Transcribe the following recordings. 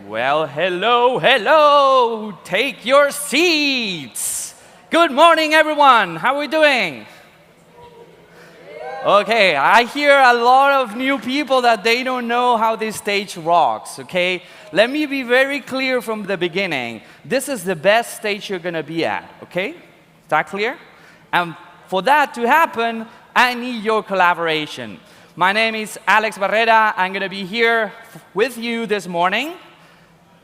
Well, hello, hello. Take your seats. Good morning, everyone. How are we doing? Okay, I hear a lot of new people that they don't know how this stage rocks, okay? Let me be very clear from the beginning. This is the best stage you're going to be at, okay? Is that clear? And for that to happen, I need your collaboration. My name is Alex Barrera. I'm going to be here with you this morning.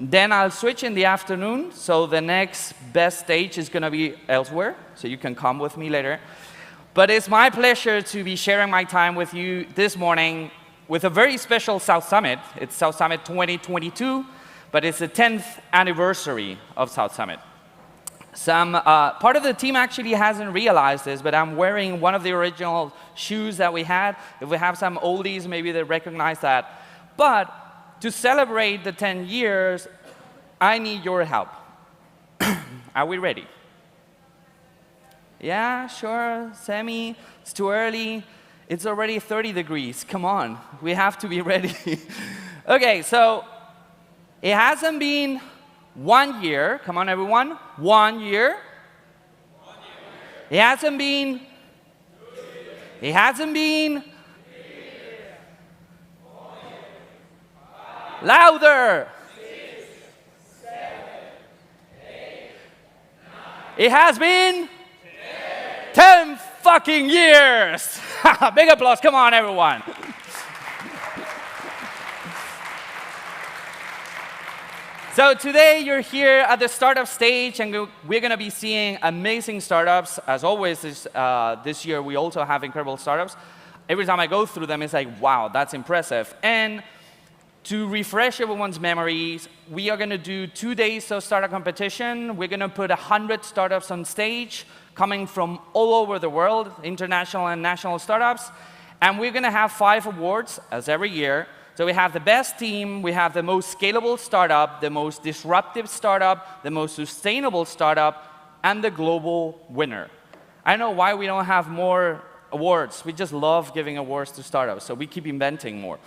Then I'll switch in the afternoon, so the next best stage is going to be elsewhere, so you can come with me later. But it's my pleasure to be sharing my time with you this morning with a very special South Summit. It's South Summit 2022, but it's the 10th anniversary of South Summit. Some part of the team actually hasn't realized this, but I'm wearing one of the original shoes that we had. If we have some oldies, maybe they recognize that. But to celebrate the 10 years, I need your help. Are we ready? Yeah, sure, Sammy, it's too early. It's already 30 degrees. Come on, we have to be ready. Okay, so it hasn't been 1 year. Come on, everyone. 1 year. 1 year. It hasn't been. 2 years. It hasn't been. 3 years. 4 years. 5. Louder. 6, 7, 8, 9. It has been 10 fucking years. Big applause. Come on, everyone. So today you're here at the startup stage, and we're going to be seeing amazing startups. As always, this year we also have incredible startups. Every time I go through them, it's like, wow, that's impressive. And to refresh everyone's memories, we are going to do 2 days of startup competition. We're going to put 100 startups on stage, coming from all over the world, international and national startups. And we're going to have 5 awards, as every year. So we have the best team, we have the most scalable startup, the most disruptive startup, the most sustainable startup, and the global winner. I don't know why we don't have more awards. We just love giving awards to startups, so we keep inventing more.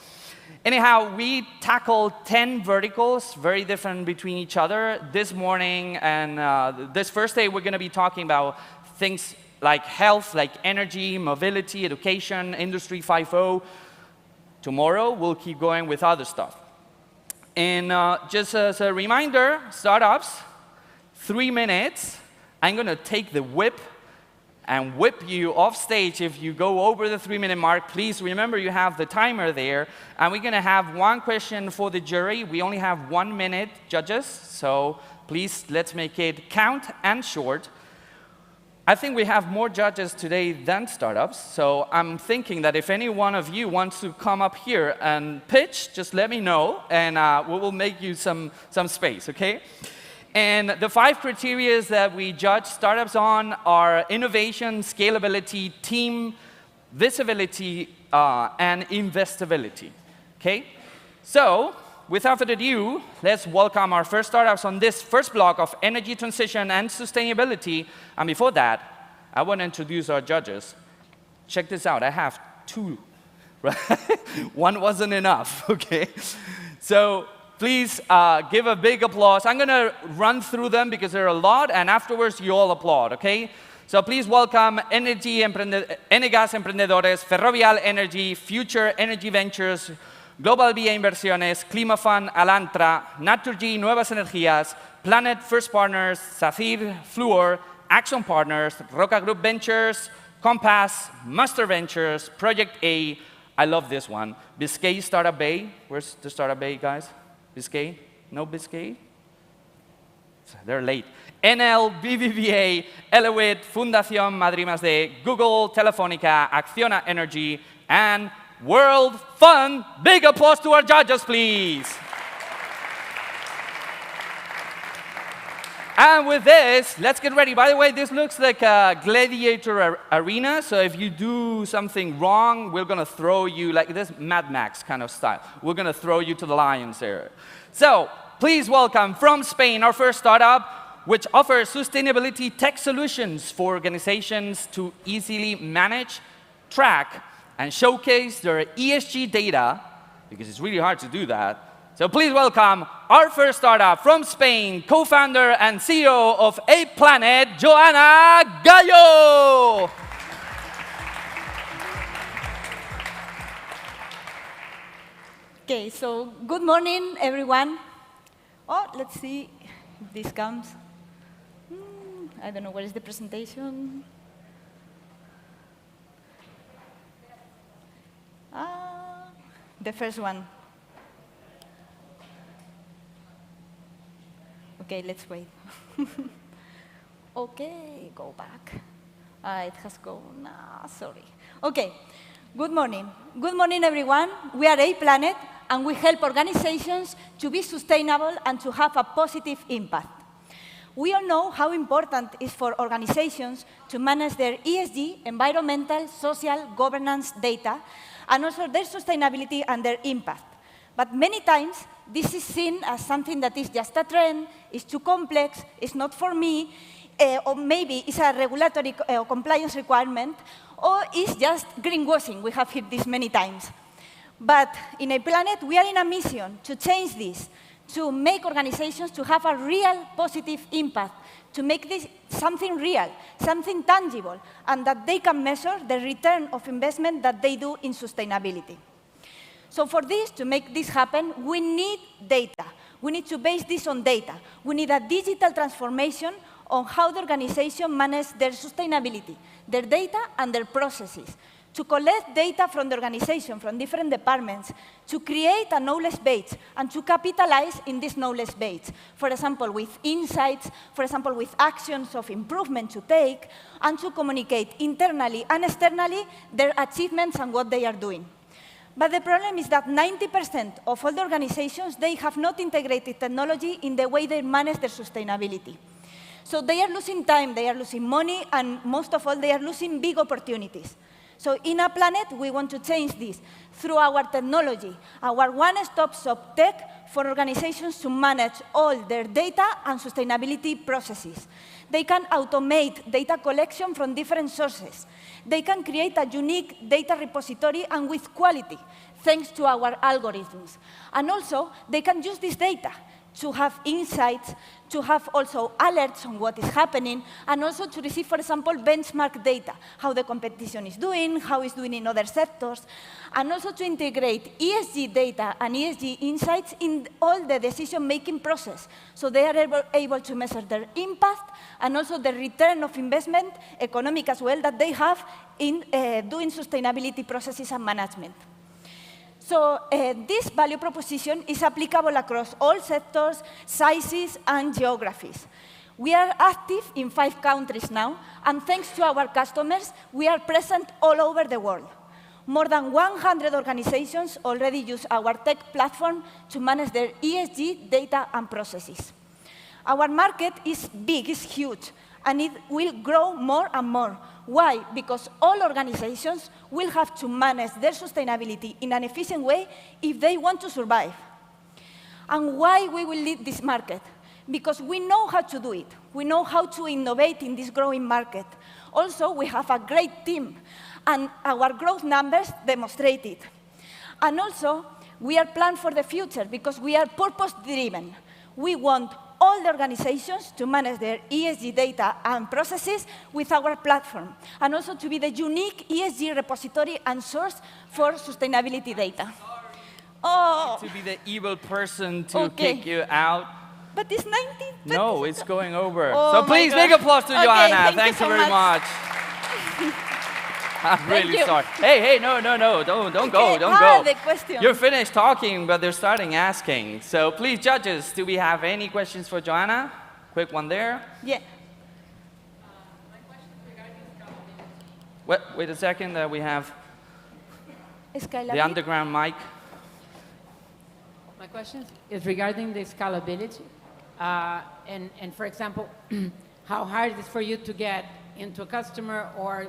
Anyhow, we tackled 10 verticals, very different between each other. This morning and this first day, we're going to be talking about things like health, like energy, mobility, education, Industry 5.0. Tomorrow, we'll keep going with other stuff. And just as a reminder, startups, 3 minutes. I'm going to take the whip and whip you off stage if you go over the 3-minute mark. Please remember you have the timer there. And we're going to have 1 question for the jury. We only have 1 minute, judges. So please, let's make it count and short. I think we have more judges today than startups, so I'm thinking that if any one of you wants to come up here and pitch, just let me know, and we will make you some space, okay? And the 5 criteria that we judge startups on are innovation, scalability, team, visibility, and investability. Okay? So, without further ado, let's welcome our first startups on this first block of energy transition and sustainability. And before that, I want to introduce our judges. Check this out. I have 2. Right? One wasn't enough, okay? So please give a big applause. I'm going to run through them because there are a lot, and afterwards you all applaud, okay? So please welcome Enegas Emprendedores, Ferrovial Energy, Future Energy Ventures, Global Vía Inversiones, Climafund, Alantra, Naturgy, Nuevas Energías, Planet First Partners, Zafir, Fluor, Action Partners, Roca Group Ventures, Compass, Master Ventures, Project A. I love this one. Biscay Startup Bay. Where's the Startup Bay, guys? Biscay? No Biscay? They're late. NL, BBVA, Elewit, Fundación Madrid Más D, Google, Telefónica, Acciona Energy, and World Fund. Big applause to our judges, please. And with this, let's get ready. By the way, this looks like a gladiator arena, so if you do something wrong, we're going to throw you, like this Mad Max kind of style. We're going to throw you to the lions there. So please welcome from Spain our first startup, which offers sustainability tech solutions for organizations to easily manage, track, and showcase their ESG data, because it's really hard to do that. So please welcome our first startup from Spain, co-founder and CEO of A Planet, Joana Gallo. Okay, so good morning, everyone. Oh, let's see if this comes. I don't know, where is the presentation? The first one. Okay, let's wait. Okay, go back. It has gone, sorry. Okay, good morning. Good morning, everyone. We are A Planet, and we help organizations to be sustainable and to have a positive impact. We all know how important it is for organizations to manage their ESG, environmental, social, governance data, and also their sustainability and their impact. But many times, this is seen as something that is just a trend, is too complex, it's not for me, or maybe it's a regulatory or compliance requirement, or it's just greenwashing. We have heard this many times. But in A Planet, we are in a mission to change this, to make organizations to have a real positive impact, to make this something real, something tangible, and that they can measure the return of investment that they do in sustainability. So for this, to make this happen, we need data. We need to base this on data. We need a digital transformation on how the organization manages their sustainability, their data and their processes, to collect data from the organization, from different departments, to create a knowledge base, and to capitalize in this knowledge base. For example, with insights, for example, with actions of improvement to take, and to communicate internally and externally their achievements and what they are doing. But the problem is that 90% of all the organizations, they have not integrated technology in the way they manage their sustainability. So they are losing time, they are losing money, and most of all, they are losing big opportunities. So in A Planet, we want to change this through our technology, our one-stop shop tech for organizations to manage all their data and sustainability processes. They can automate data collection from different sources. They can create a unique data repository and with quality, thanks to our algorithms. And also, they can use this data to have insights, to have also alerts on what is happening, and also to receive, for example, benchmark data, how the competition is doing, how it's doing in other sectors, and also to integrate ESG data and ESG insights in all the decision-making process, so they are able to measure their impact and also the return of investment, economic as well, that they have in doing sustainability processes and management. So this value proposition is applicable across all sectors, sizes, and geographies. We are active in 5 countries now, and thanks to our customers, we are present all over the world. More than 100 organizations already use our tech platform to manage their ESG data and processes. Our market is big, it's huge, and it will grow more and more. Why? Because all organizations will have to manage their sustainability in an efficient way if they want to survive. And why we will lead this market? Because we know how to do it. We know how to innovate in this growing market. Also, we have a great team, and our growth numbers demonstrate it. And also, we are planned for the future because we are purpose-driven. We want all the organizations to manage their ESG data and processes with our platform, and also to be the unique ESG repository and source for sustainability data. Oh, To be the evil person to kick you out. but it's 90. No, it's going over. Oh So my please, God. big applause to Okay, Joanna. thank you Thank you so very much. much. I'm really you. sorry. Hey, no, don't go, Okay, don't go. the question. You're finished talking, but they're starting asking. So please, judges, do we have any questions for Joanna? Quick one there. Yeah. Wait a second, we have the Scalability. underground mic. My question is regarding the scalability. And for example, how hard it is for you to get into a customer or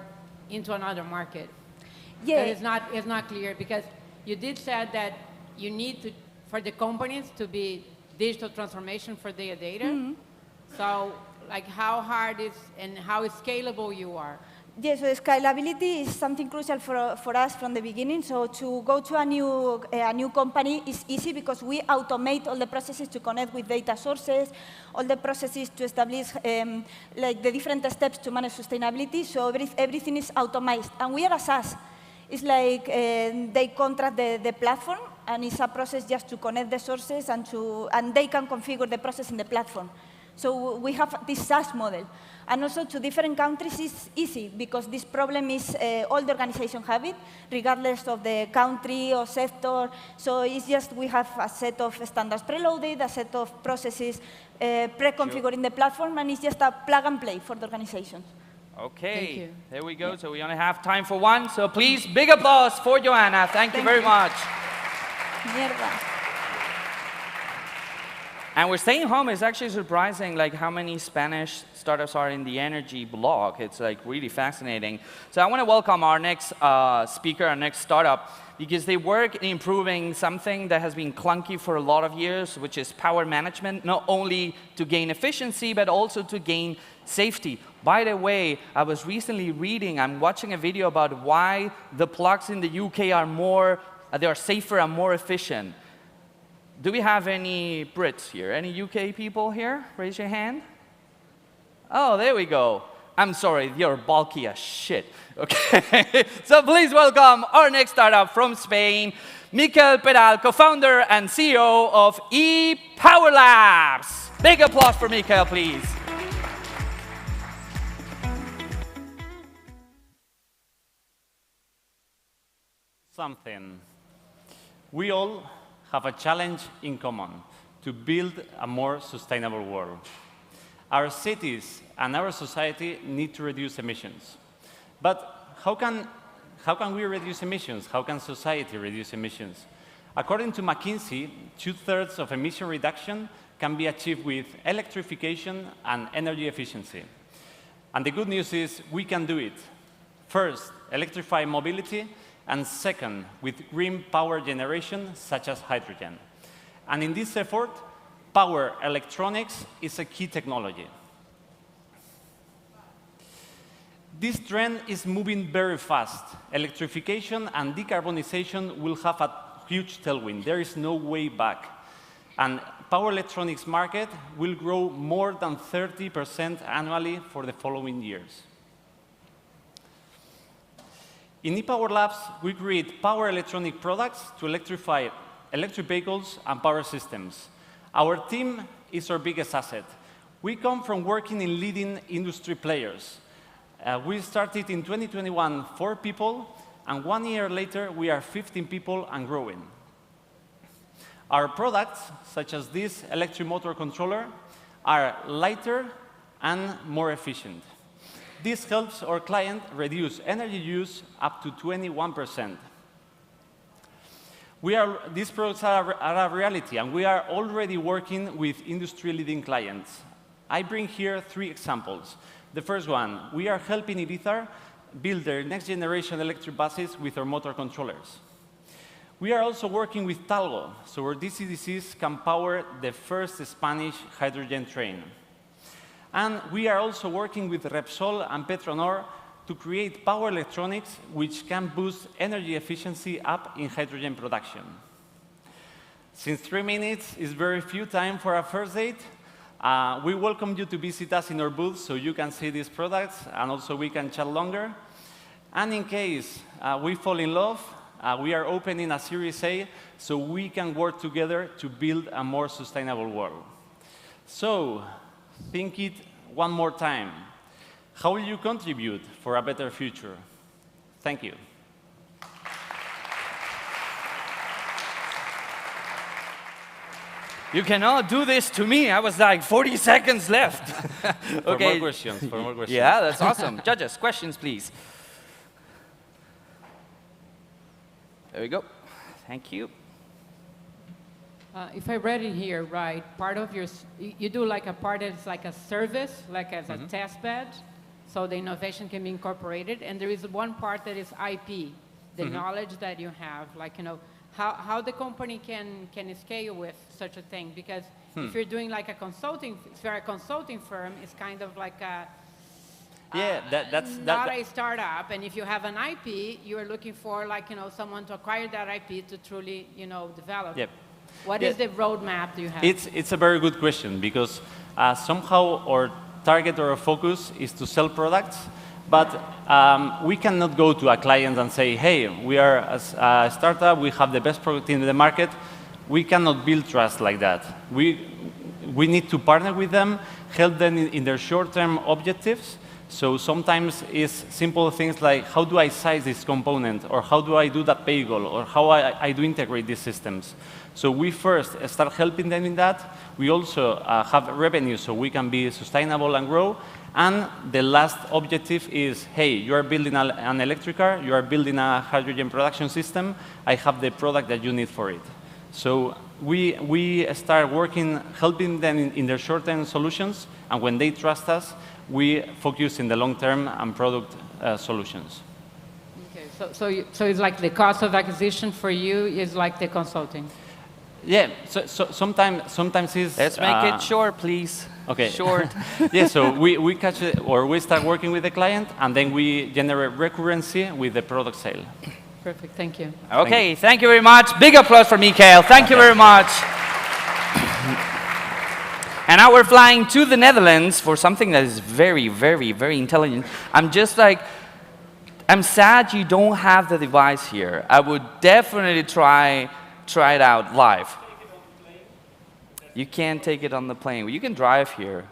into another market? Yeah. That it's not clear because you did say that you need to, for the companies to be digital transformation for their data. Mm-hmm. So like how hard is and how scalable you are? Yes, so scalability is something crucial for us from the beginning. So to go to a new company is easy because we automate all the processes to connect with data sources, all the processes to establish like the different steps to manage sustainability. So everything is automated, and we are a SaaS. It's like they contract the platform, and it's a process just to connect the sources and they can configure the process in the platform. So we have this SaaS model. And also to different countries is easy because this problem is all the organizations have it, regardless of the country or sector. So it's just we have a set of standards preloaded, a set of processes pre-configured in the platform, and it's just a plug and play for the organizations. Okay, Thank you. there we go. So we only have time for one. So please, big applause for Joanna. Thank you very much. Mierda. And we're staying home. It's actually surprising like how many Spanish startups are in the energy blog. It's like really fascinating. So I want to welcome our next speaker, our next startup, because they work in improving something that has been clunky for a lot of years, which is power management, not only to gain efficiency, but also to gain safety. By the way, I was recently reading, I'm watching a video about why the plugs in the UK are more, they are safer and more efficient. Do we have any Brits here? Any UK people here? Raise your hand. Oh, there we go. I'm sorry, you're bulky as shit. Okay, so please welcome our next startup from Spain, Miquel Peral, co-founder and CEO of ePower Labs. Big applause for Miquel, please. Something. We all have a challenge in common to build a more sustainable world. Our cities and our society need to reduce emissions. But how can we reduce emissions? How can society reduce emissions? According to McKinsey, 2/3 of emission reduction can be achieved with electrification and energy efficiency. And the good news is we can do it. First, electrify mobility, and second, with green power generation, such as hydrogen. And in this effort, power electronics is a key technology. This trend is moving very fast. Electrification and decarbonization will have a huge tailwind. There is no way back. And power electronics market will grow more than 30% annually for the following years. In ePower Labs, we create power electronic products to electrify electric vehicles and power systems. Our team is our biggest asset. We come from working in leading industry players. We started in 2021, 4 people, and 1 year later, we are 15 people and growing. Our products, such as this electric motor controller, are lighter and more efficient. This helps our client reduce energy use up to 21%. These products are a reality, and we are already working with industry-leading clients. I bring here 3 examples. The first one, we are helping Ibiza build their next generation electric buses with our motor controllers. We are also working with Talgo, so our DC-DCs can power the first Spanish hydrogen train. And we are also working with Repsol and Petronor to create power electronics which can boost energy efficiency up in hydrogen production. Since 3 minutes is very few time for a first date, we welcome you to visit us in our booth so you can see these products and also we can chat longer. And in case we fall in love, we are opening a Series A so we can work together to build a more sustainable world. So, think it one more time. How will you contribute for a better future? Thank you. You cannot do this to me. I was like 40 seconds left. For more questions, for more questions. Yeah, that's awesome. Judges, questions, please. There we go. Thank you. If I read it here right, part of your, you do like a part that's like a service, like as a test bed, so the innovation can be incorporated, and there is one part that is IP, the knowledge that you have, like, you know, how the company can scale with such a thing, because if you're doing like a consulting, if you're a consulting firm, it's kind of like a, not a startup, and if you have an IP, you are looking for, like, you know, someone to acquire that IP to truly, you know, develop. Yep. What is the roadmap do you have? It's a very good question because somehow our target or our focus is to sell products, but we cannot go to a client and say, hey, we are a startup, we have the best product in the market. We cannot build trust like that. We need to partner with them, help them in their short-term objectives. So sometimes it's simple things like, how do I size this component? Or how do I do that bagel? Or how I do integrate these systems? So we first start helping them in that. We also have revenue so we can be sustainable and grow. And the last objective is, hey, you are building an electric car, you are building a hydrogen production system, I have the product that you need for it. So we start working, helping them in their short-term solutions, and when they trust us, we focus in the long-term and product solutions. Okay, so it's like the cost of acquisition for you is like the consulting. Yeah, so sometimes it's... Let's make it short, please. Okay. Short. Yeah, so we catch it, or we start working with the client, and then we generate recurrency with the product sale. Perfect, thank you. Okay, thank you very much. Big applause for Mikael. Thank you very much. And now we're flying to the Netherlands for something that is very, very, very intelligent. I'm just like, I'm sad you don't have the device here. I would definitely try it out live. You can't take it on the plane. You can drive here.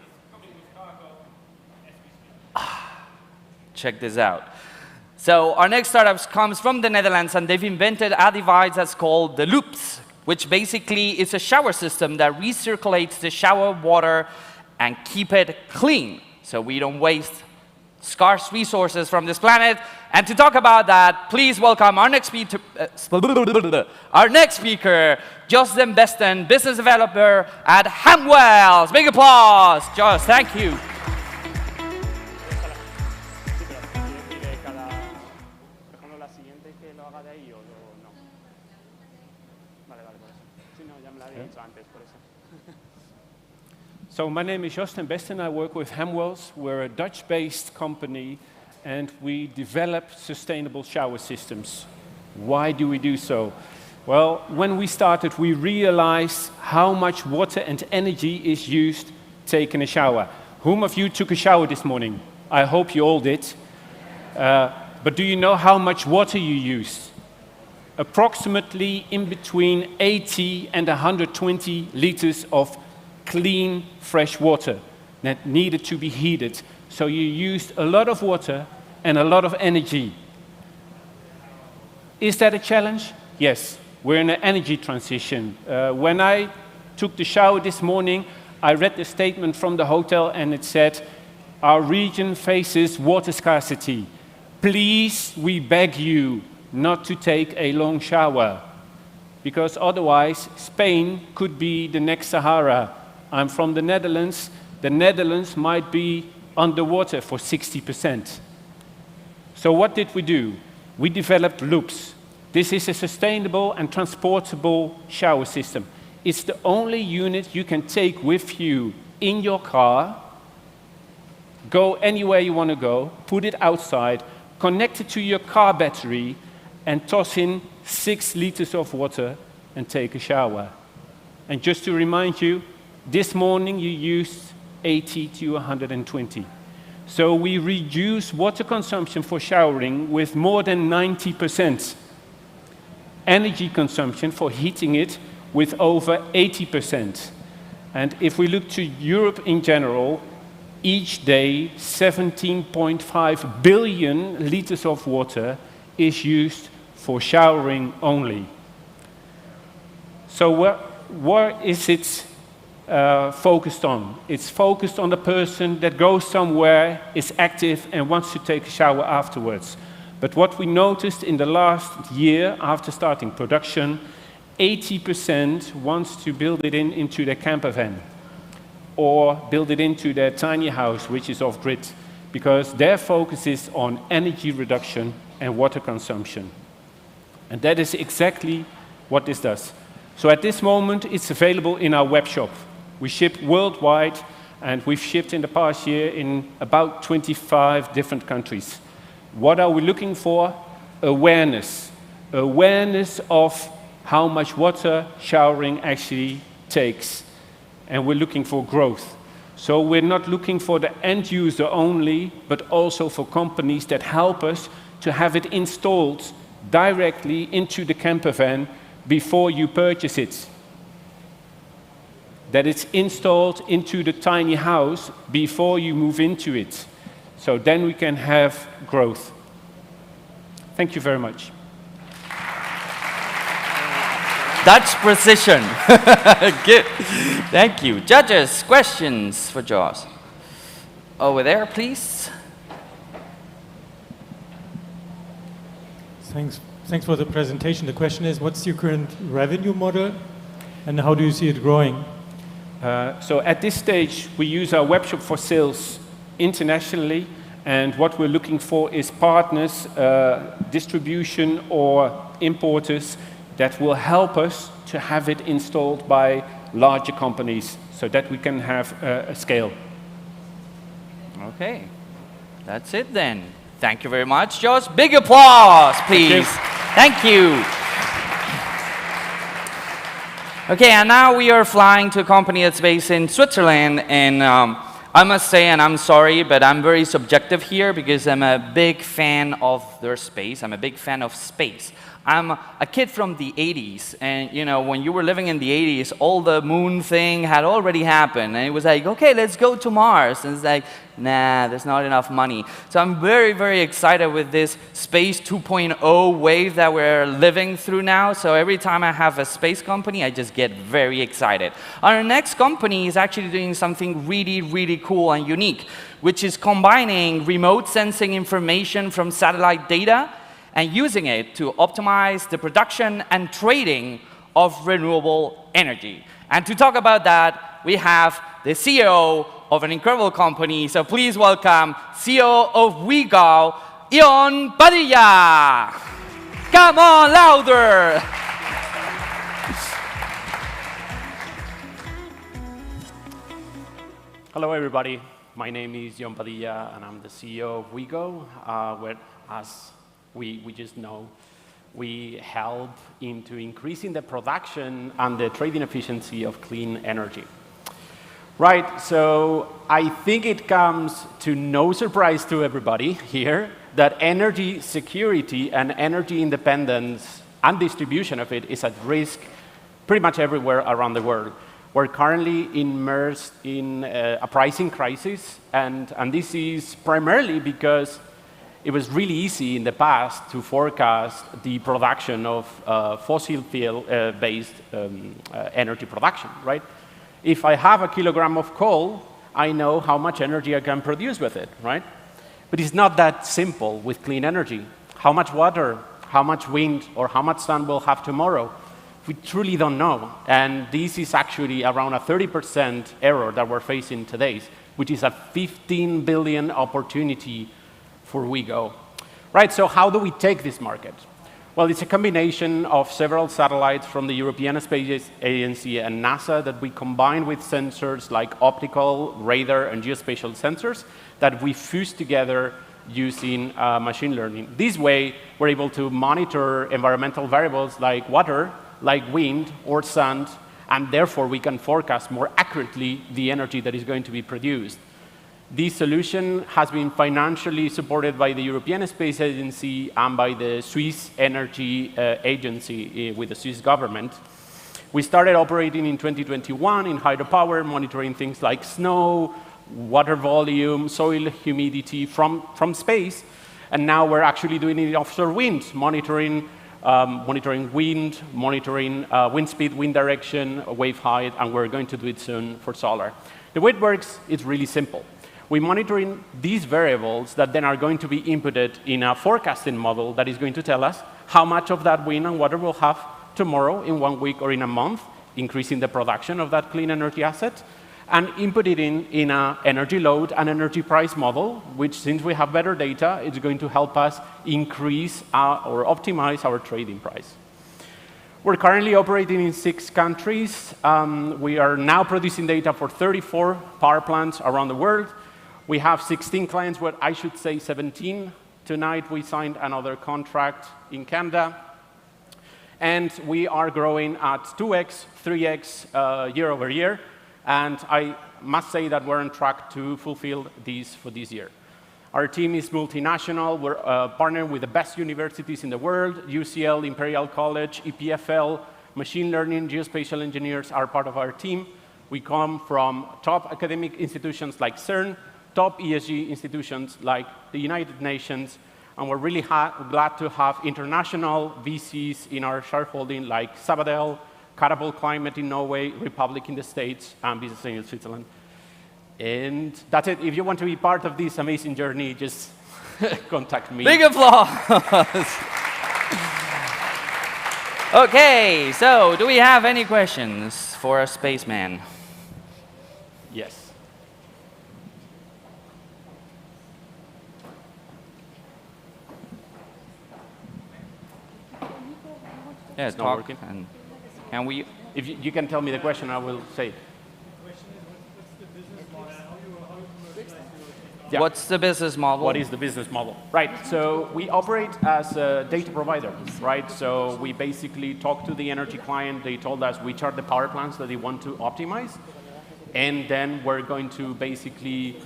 Check this out. So our next startup comes from the Netherlands, and they've invented a device that's called the Loops, which basically is a shower system that recirculates the shower water and keep it clean, so we don't waste scarce resources from this planet. And to talk about that, please welcome our next speaker, Josden Besten, business developer at Hamwells. Big applause, Jos, thank you. So my name is Josden Besten. I work with Hamwells. We're a Dutch-based company, and we develop sustainable shower systems. Why do we do so? Well, when we started, we realized how much water and energy is used taking a shower. Whom of you took a shower this morning? I hope you all did. But do you know how much water you use? Approximately in between 80 and 120 liters of clean, fresh water that needed to be heated. So you used a lot of water and a lot of energy. Is that a challenge? Yes, we're in an energy transition. When I took the shower this morning, I read the statement from the hotel, and it said, our region faces water scarcity. Please, we beg you not to take a long shower, because otherwise Spain could be the next Sahara. I'm from the Netherlands. the Netherlands might be underwater for 60%. So what did we do? We developed loops. This is a sustainable and transportable shower system. It's the only unit you can take with you in your car, go anywhere you want to go, put it outside, connect it to your car battery, and toss in 6 liters of water and take a shower. And just to remind you, this morning you used 80 to 120. So we reduce water consumption for showering with more than 90%. Energy consumption for heating it with over 80%. And if we look to Europe in general, each day 17.5 billion liters of water is used for showering only. So where is it focused on? It's focused on the person that goes somewhere, is active, and wants to take a shower afterwards. But what we noticed in the last year, after starting production, 80% wants to build it into their camper van or build it into their tiny house, which is off-grid, because their focus is on energy reduction and water consumption. And that is exactly what this does. So at this moment, it's available in our web shop. We ship worldwide, and we've shipped in the past year in about 25 different countries. What are we looking for? Awareness. Awareness of how much water showering actually takes. And we're looking for growth. So we're not looking for the end user only, but also for companies that help us to have it installed directly into the camper van before you purchase it. That it's installed into the tiny house before you move into it. So then we can have growth. Thank you very much. Dutch precision. Good. Thank you. Judges, questions for Jaws? Over there, please. Thanks for the presentation. The question is, what's your current revenue model, and how do you see it growing? So at this stage, we use our webshop for sales internationally, and what we're looking for is partners, distribution or importers that will help us to have it installed by larger companies so that we can have a scale. Okay, that's it then. Thank you very much, Josh. Big applause, please. Thank you. Okay, and now we are flying to a company that's based in Switzerland, and I must say, and I'm sorry, but I'm very subjective here because I'm a big fan of their space. I'm a big fan of space. I'm a kid from the 80s, and you know, when you were living in the 80s, all the moon thing had already happened, and it was like, okay, let's go to Mars, and it's like, nah, there's not enough money. So I'm very, very excited with this Space 2.0 wave that we're living through now, so every time I have a space company, I just get very excited. Our next company is actually doing something really, really cool and unique, which is combining remote sensing information from satellite data and using it to optimize the production and trading of renewable energy. And to talk about that, we have the CEO of an incredible company. So please welcome CEO of WeGo, Ion Padilla. Come on, louder. Hello, everybody. My name is Ion Padilla, and I'm the CEO of WeGo, where, as we just know, we help into increasing the production and the trading efficiency of clean energy. Right, so I think it comes to no surprise to everybody here that energy security and energy independence and distribution of it is at risk pretty much everywhere around the world. We're currently immersed in a pricing crisis, and this is primarily because it was really easy in the past to forecast the production of fossil fuel-based energy production, right? If I have a kilogram of coal, I know how much energy I can produce with it, right? But it's not that simple with clean energy. How much water, how much wind, or how much sun we'll have tomorrow? we truly don't know. And this is actually around a 30% error that we're facing today, which is a 15 billion opportunity for WeGo. Right, so how do we take this market? Well, it's a combination of several satellites from the European Space Agency and NASA that we combine with sensors like optical, radar, and geospatial sensors that we fuse together using machine learning. This way, we're able to monitor environmental variables like water, like wind or sand, and therefore we can forecast more accurately the energy that is going to be produced. This solution has been financially supported by the European Space Agency and by the Swiss Energy Agency with the Swiss government. We started operating in 2021 in hydropower, monitoring things like snow, water volume, soil humidity from space. And now we're actually doing it in offshore wind, monitoring wind, monitoring wind speed, wind direction, wave height, and we're going to do it soon for solar. The way it works is really simple. We're monitoring these variables that then are going to be inputted in a forecasting model that is going to tell us how much of that wind and water we'll have tomorrow, in 1 week, or in a month, increasing the production of that clean energy asset, and input it in an energy load and energy price model, which, since we have better data, is going to help us increase or optimize our trading price. We're currently operating in 6 countries. We are now producing data for 34 power plants around the world. We have 16 clients, well, I should say 17. Tonight, we signed another contract in Canada. And we are growing at 2x, 3x year over year. And I must say that we're on track to fulfill these for this year. Our team is multinational. We're partnered with the best universities in the world: UCL, Imperial College, EPFL, machine learning, geospatial engineers are part of our team. We come from top academic institutions like CERN, top ESG institutions like the United Nations, and we're really glad to have international VCs in our shareholding like Sabadell, Catapult Climate in Norway, Republic in the States, and Business Angel Switzerland. And that's it. If you want to be part of this amazing journey, just contact me. Big applause. Okay, so do we have any questions for a spaceman? Yes. Yeah, It's not talk. working. And can we? If you can tell me the question, I will say it. Yeah. What's the business model? What is the business model? Right, so we operate as a data provider, right? So we basically talk to the energy client. They told us which are the power plants that they want to optimize. And then we're going to basically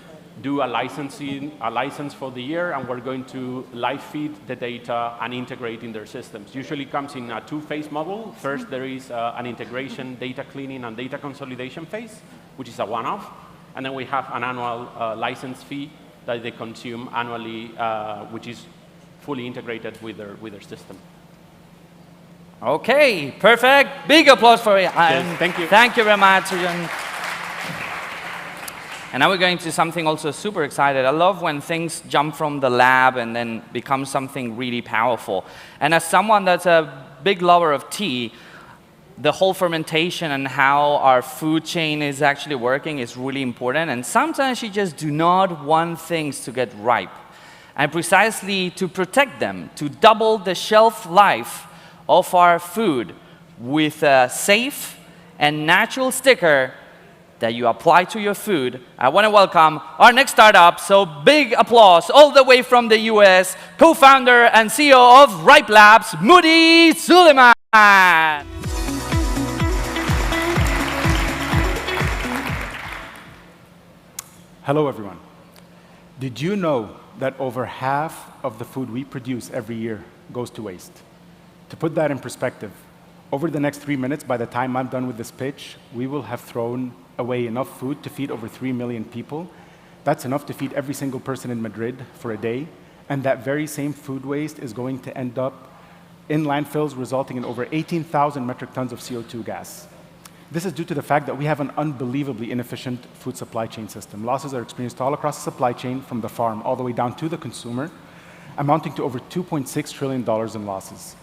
do a license for the year, and we're going to live feed the data and integrate in their systems. Usually comes in a 2-phase model. First, there is an integration, data cleaning, and data consolidation phase, which is a one-off. And then we have an annual license fee that they consume annually, which is fully integrated with their system. Okay, perfect. Big applause for it. Yes, thank you. Thank you very much, Julian. And now we're going to something also super excited. I love when things jump from the lab and then become something really powerful. And as someone that's a big lover of tea, the whole fermentation and how our food chain is actually working is really important. And sometimes you just do not want things to get ripe. And precisely to protect them, to double the shelf life of our food with a safe and natural sticker that you apply to your food, I want to welcome our next startup. So big applause all the way from the US, co-founder and CEO of Ripe Labs, Moody Suleiman. Hello, everyone. Did you know that over half of the food we produce every year goes to waste? To put that in perspective, over the next 3 minutes, by the time I'm done with this pitch, we will have thrown away enough food to feed over 3 million people. That's enough to feed every single person in Madrid for a day. And that very same food waste is going to end up in landfills, resulting in over 18,000 metric tons of CO2 gas. This is due to the fact that we have an unbelievably inefficient food supply chain system. Losses are experienced all across the supply chain, from the farm all the way down to the consumer, amounting to over $2.6 trillion in losses.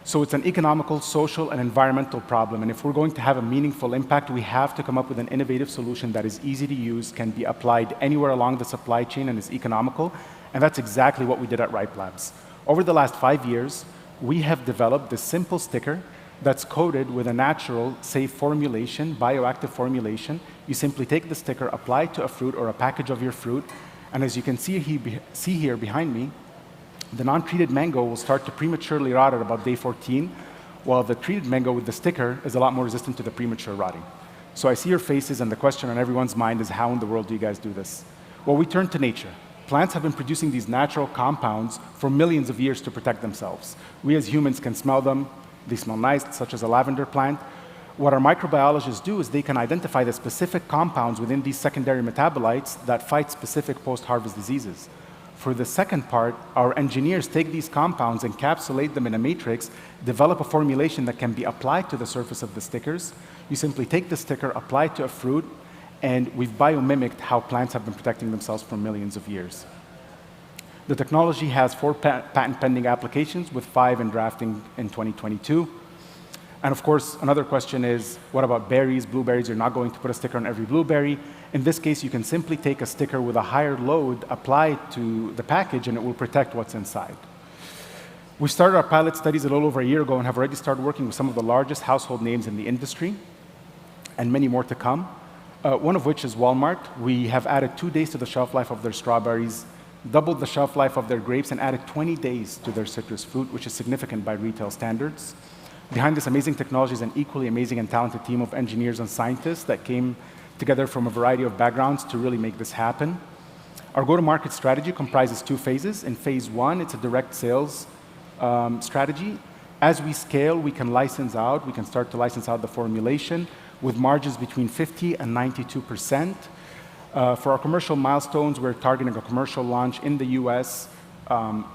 So it's an economical, social, and environmental problem. And if we're going to have a meaningful impact, we have to come up with an innovative solution that is easy to use, can be applied anywhere along the supply chain, and is economical. And that's exactly what we did at Ripe Labs. Over the last 5 years, we have developed this simple sticker that's coated with a natural, safe formulation, bioactive formulation. You simply take the sticker, apply it to a fruit or a package of your fruit, and as you can see here behind me, the non-treated mango will start to prematurely rot at about day 14, while the treated mango with the sticker is a lot more resistant to the premature rotting. So I see your faces, and the question on everyone's mind is, how in the world do you guys do this? Well, we turn to nature. Plants have been producing these natural compounds for millions of years to protect themselves. We as humans can smell them. They smell nice, such as a lavender plant. What our microbiologists do is they can identify the specific compounds within these secondary metabolites that fight specific post-harvest diseases. For the second part, our engineers take these compounds, encapsulate them in a matrix, develop a formulation that can be applied to the surface of the stickers. You simply take the sticker, apply it to a fruit, and we've biomimicked how plants have been protecting themselves for millions of years. The technology has 4 patent pending applications, with 5 in drafting in 2022. And of course, another question is, what about berries, blueberries? You're not going to put a sticker on every blueberry. In this case, you can simply take a sticker with a higher load, apply it to the package, and it will protect what's inside. We started our pilot studies a little over a year ago and have already started working with some of the largest household names in the industry, and many more to come. One of which is Walmart. We have added 2 days to the shelf life of their strawberries, doubled the shelf life of their grapes, and added 20 days to their citrus fruit, which is significant by retail standards. Behind this amazing technology is an equally amazing and talented team of engineers and scientists that came together from a variety of backgrounds to really make this happen. Our go-to-market strategy comprises 2 phases. In phase 1, it's a direct sales strategy. As we scale, we can license out. We can start to license out the formulation with margins between 50 and 92%. For our commercial milestones, we're targeting a commercial launch in the US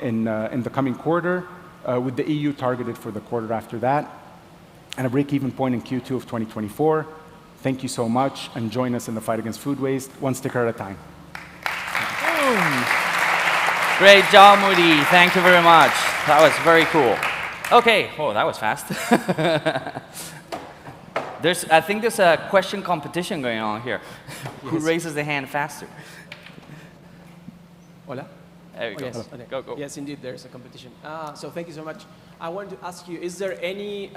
in the coming quarter, with the EU targeted for the quarter after that, and a break-even point in Q2 of 2024. Thank you so much, and join us in the fight against food waste, 1 sticker at a time. Great job, Moody. Thank you very much. That was very cool. Okay, oh, that was fast. I think there's a question competition going on here. Who raises the hand faster? Hola. There you go. Yes. Okay. Go. Yes, indeed, there's a competition. So thank you so much. I wanted to ask you, is there any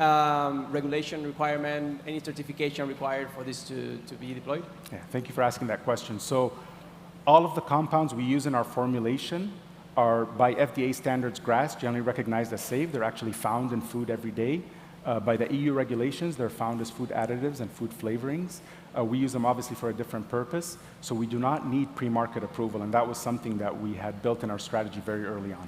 regulation requirement, any certification required for this to be deployed? Yeah, thank you for asking that question. So all of the compounds we use in our formulation are, by FDA standards, GRAS, generally recognized as safe. They're actually found in food every day. By the EU regulations, they're found as food additives and food flavorings. We use them obviously for a different purpose, so we do not need pre-market approval, and that was something that we had built in our strategy very early on.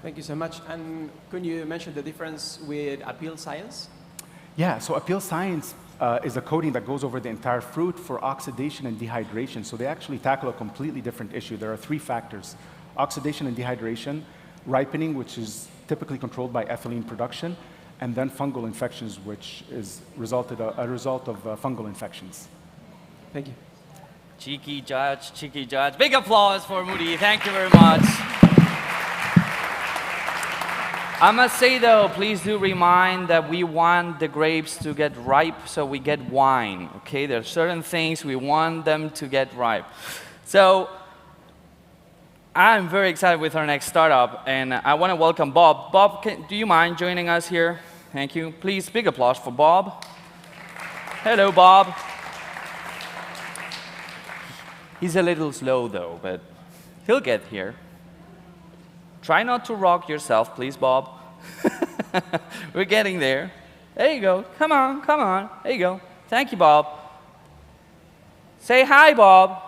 Thank you so much. And could you mention the difference with Appeal Science? Yeah, so Appeal Science is a coating that goes over the entire fruit for oxidation and dehydration. So they actually tackle a completely different issue. There are 3 factors: oxidation and dehydration, ripening, which is typically controlled by ethylene production, and then fungal infections, which is a result of fungal infections. Thank you. Cheeky judge, cheeky judge. Big applause for Moody. Thank you very much. I must say, though, please do remind that we want the grapes to get ripe so we get wine, okay? There are certain things we want them to get ripe. So I'm very excited with our next startup, and I want to welcome Bob. Bob, do you mind joining us here? Thank you. Please, big applause for Bob. Hello, Bob. He's a little slow, though, but he'll get here. Try not to rock yourself, please, Bob. We're getting there. There you go. Come on, come on. There you go. Thank you, Bob. Say hi, Bob.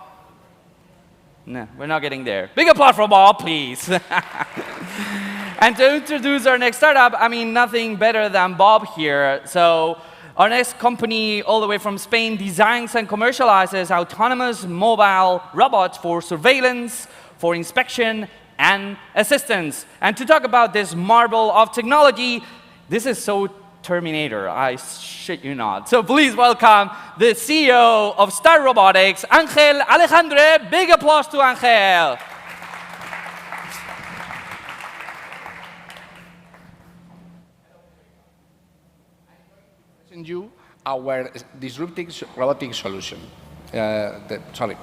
No, we're not getting there. Big applause for Bob, please. And to introduce our next startup, I mean, nothing better than Bob here. So our next company, all the way from Spain, designs and commercializes autonomous mobile robots for surveillance, for inspection, and assistance. And to talk about this marvel of technology, this is so Terminator, I shit you not. So please welcome the CEO of Star Robotics, Ángel Alejandre. Big applause to Ángel. you our disruptive robotic solution. Sorry.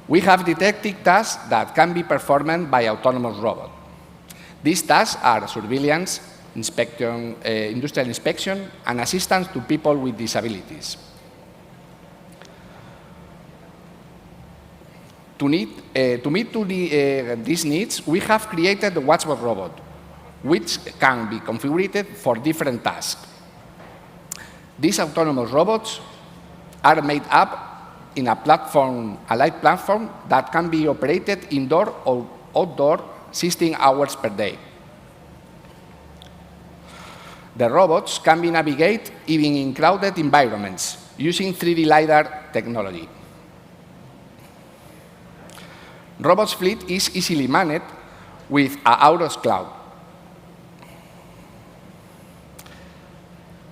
We have detected tasks that can be performed by autonomous robots. These tasks are surveillance, inspection, industrial inspection, and assistance to people with disabilities. To meet these needs, we have created the Watchbot robot, which can be configured for different tasks. These autonomous robots are made up in a platform, a light platform that can be operated indoor or outdoor 16 hours per day. The robots can be navigated even in crowded environments using 3D LiDAR technology. Robots fleet is easily managed with a Auros cloud.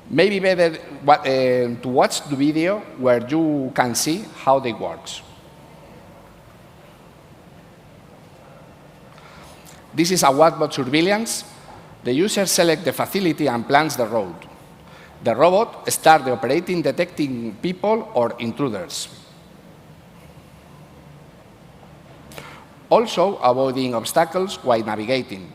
Maybe better to watch the video where you can see how they work. This is a Watchbot surveillance. The user selects the facility and plans the route. The robot starts operating, detecting people or intruders. Also avoiding obstacles while navigating.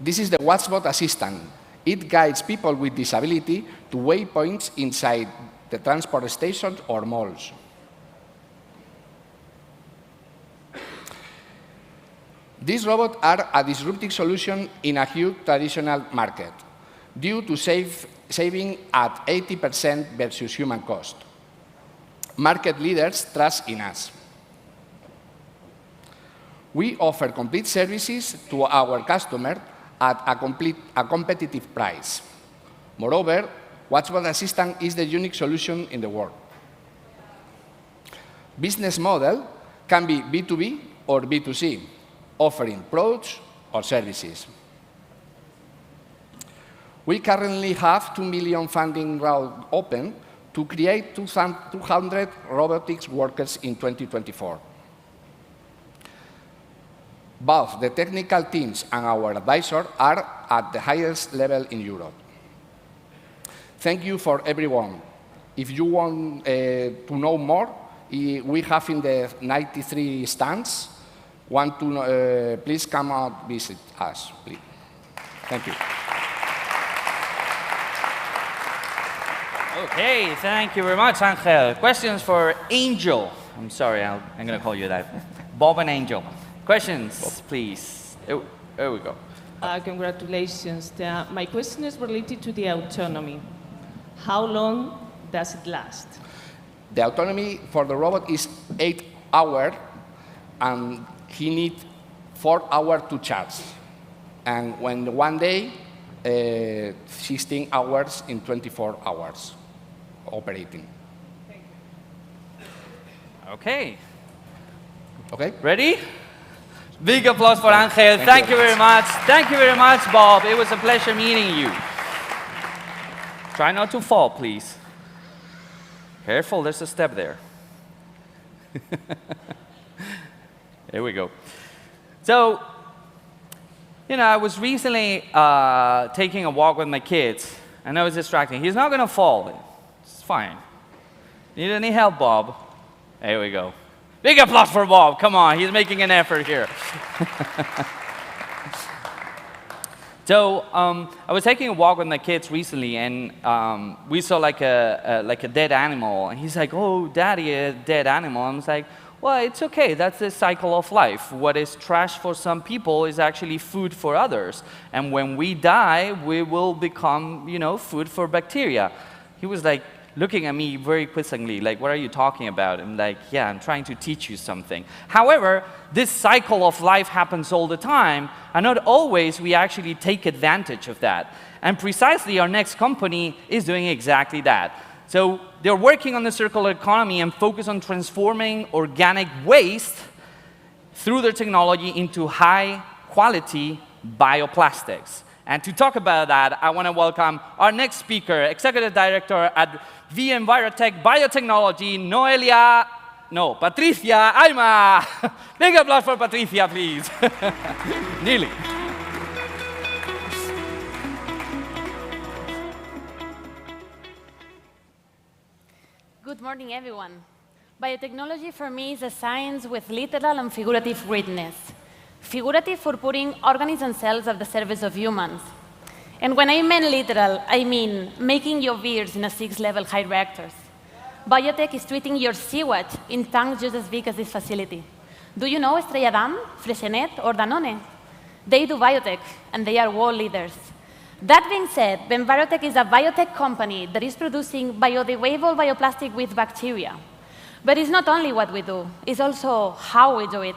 This is the Watchbot assistant. It guides people with disability to waypoints inside the transport stations or malls. These robots are a disruptive solution in a huge traditional market due to saving at 80% versus human cost. Market leaders trust in us. We offer complete services to our customers at a competitive price. Moreover, Watchbot Assistant is the unique solution in the world. Business model can be B2B or B2C, offering products or services. We currently have 2 million funding rounds open to create 200 robotics workers in 2024. Both the technical teams and our advisors are at the highest level in Europe. Thank you for everyone. If you want to know more, we have in the 93 stands. Please come out visit us, please. Thank you. Okay, thank you very much, Angel. Questions for Angel. I'm sorry, I'm going to call you that. Bob and Angel. Questions, please. Oh, there we go. Congratulations. My question is related to the autonomy. How long does it last? The autonomy for the robot is 8 hours, and he needs 4 hours to charge. And when one day, 16 hours in 24 hours operating. Okay. Okay. Ready? Big applause for Angel. Thank you very much. Thank you very much, Bob. It was a pleasure meeting you. Try not to fall, please. Careful, there's a step there. There we go. So, I was recently taking a walk with my kids, and I was distracting. He's not going to fall. It's fine. Need any help, Bob? There we go. Big applause for Bob. Come on, he's making an effort here. So I was taking a walk with my kids recently, and we saw like a dead animal. And he's like, "Oh, Daddy, a dead animal." I was like, "Well, it's okay. That's the cycle of life. What is trash for some people is actually food for others. And when we die, we will become, food for bacteria." He was like looking at me very quizzingly, like, "What are you talking about?" I'm like, "Yeah, I'm trying to teach you something." However, this cycle of life happens all the time, and not always we actually take advantage of that. And precisely our next company is doing exactly that. So they're working on the circular economy and focus on transforming organic waste through their technology into high-quality bioplastics. And to talk about that, I want to welcome our next speaker, Executive Director at V Envirotech Biotechnology, Noelia No, Patricia Alma. Big applause for Patricia, please. Nearly. Good morning, everyone. Biotechnology for me is a science with literal and figurative greatness. Figurative for putting organisms and cells at the service of humans. And when I mean literal, I mean making your beers in a 6-level high reactors. Biotech is treating your sewage in tanks just as big as this facility. Do you know Estrella Damm, Freixenet, or Danone? They do biotech, and they are world leaders. That being said, Biotech is a biotech company that is producing biodegradable bioplastic with bacteria. But it's not only what we do, it's also how we do it,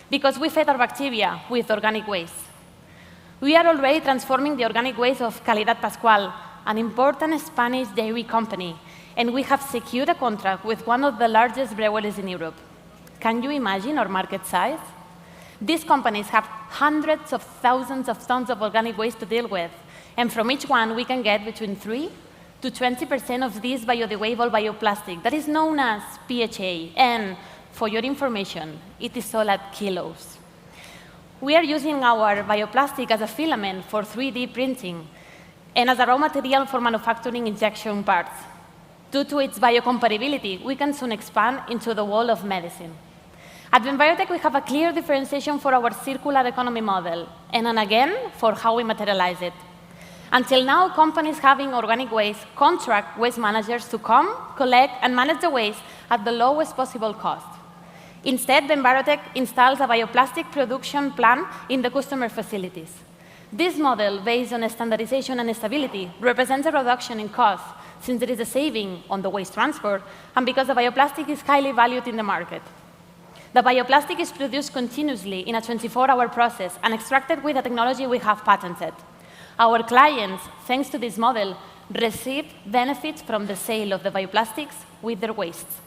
because we fed our bacteria with organic waste. We are already transforming the organic waste of Calidad Pascual, an important Spanish dairy company, and we have secured a contract with one of the largest breweries in Europe. Can you imagine our market size? These companies have hundreds of thousands of tons of organic waste to deal with, and from each one, we can get between 3 to 20% of this biodegradable bioplastic that is known as PHA, and for your information, it is sold at kilos. We are using our bioplastic as a filament for 3D printing and as a raw material for manufacturing injection parts. Due to its biocompatibility, we can soon expand into the world of medicine. At Biotech, we have a clear differentiation for our circular economy model, and again, for how we materialize it. Until now, companies having organic waste contract waste managers to come, collect, and manage the waste at the lowest possible cost. Instead, Biotech installs a bioplastic production plant in the customer facilities. This model, based on standardization and stability, represents a reduction in cost, since there is a saving on the waste transport, and because the bioplastic is highly valued in the market. The bioplastic is produced continuously in a 24-hour process and extracted with a technology we have patented. Our clients, thanks to this model, receive benefits from the sale of the bioplastics with their wastes.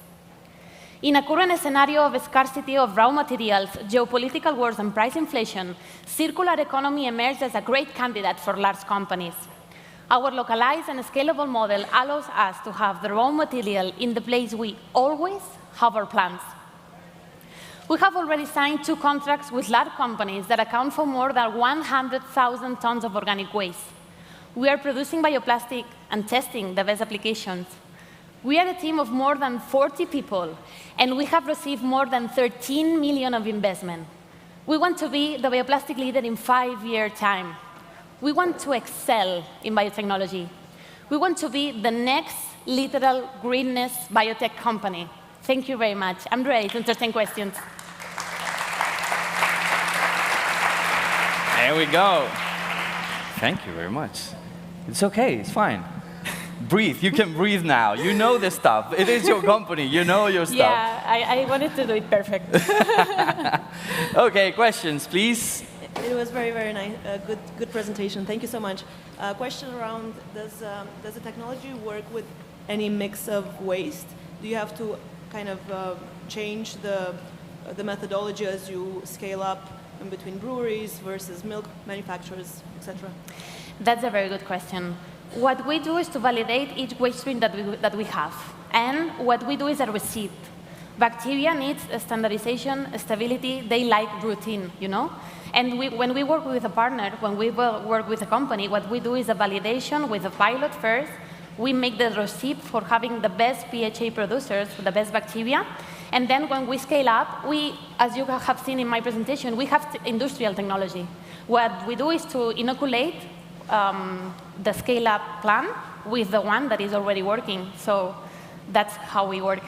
In a current scenario of scarcity of raw materials, geopolitical wars, and price inflation, circular economy emerged as a great candidate for large companies. Our localized and scalable model allows us to have the raw material in the place we always have our plants. We have already signed 2 contracts with large companies that account for more than 100,000 tons of organic waste. We are producing bioplastic and testing the best applications. We are a team of more than 40 people, and we have received more than 13 million of investment. We want to be the bioplastic leader in 5-year time. We want to excel in biotechnology. We want to be the next literal greenness biotech company. Thank you very much. I'm ready to entertain questions. There we go. Thank you very much. It's okay, it's fine. Breathe, you can breathe now. You know this stuff. It is your company, you know your stuff. Yeah, I wanted to do it perfect. Okay, questions, please. It was very, very nice. Good presentation. Thank you so much. Question around, does the technology work with any mix of waste? Do you have to kind of change the methodology as you scale up in between breweries versus milk manufacturers, etc.? That's a very good question. What we do is to validate each waste stream that we have. And what we do is a receipt. Bacteria needs standardization, stability, they like routine, you know? And when we work with a partner, when we work with a company, what we do is a validation with a pilot first. We make the receipt for having the best PHA producers, the best bacteria. And then when we scale up, as you have seen in my presentation, we have industrial technology. What we do is to inoculate the scale-up plan with the one that is already working. So that's how we work.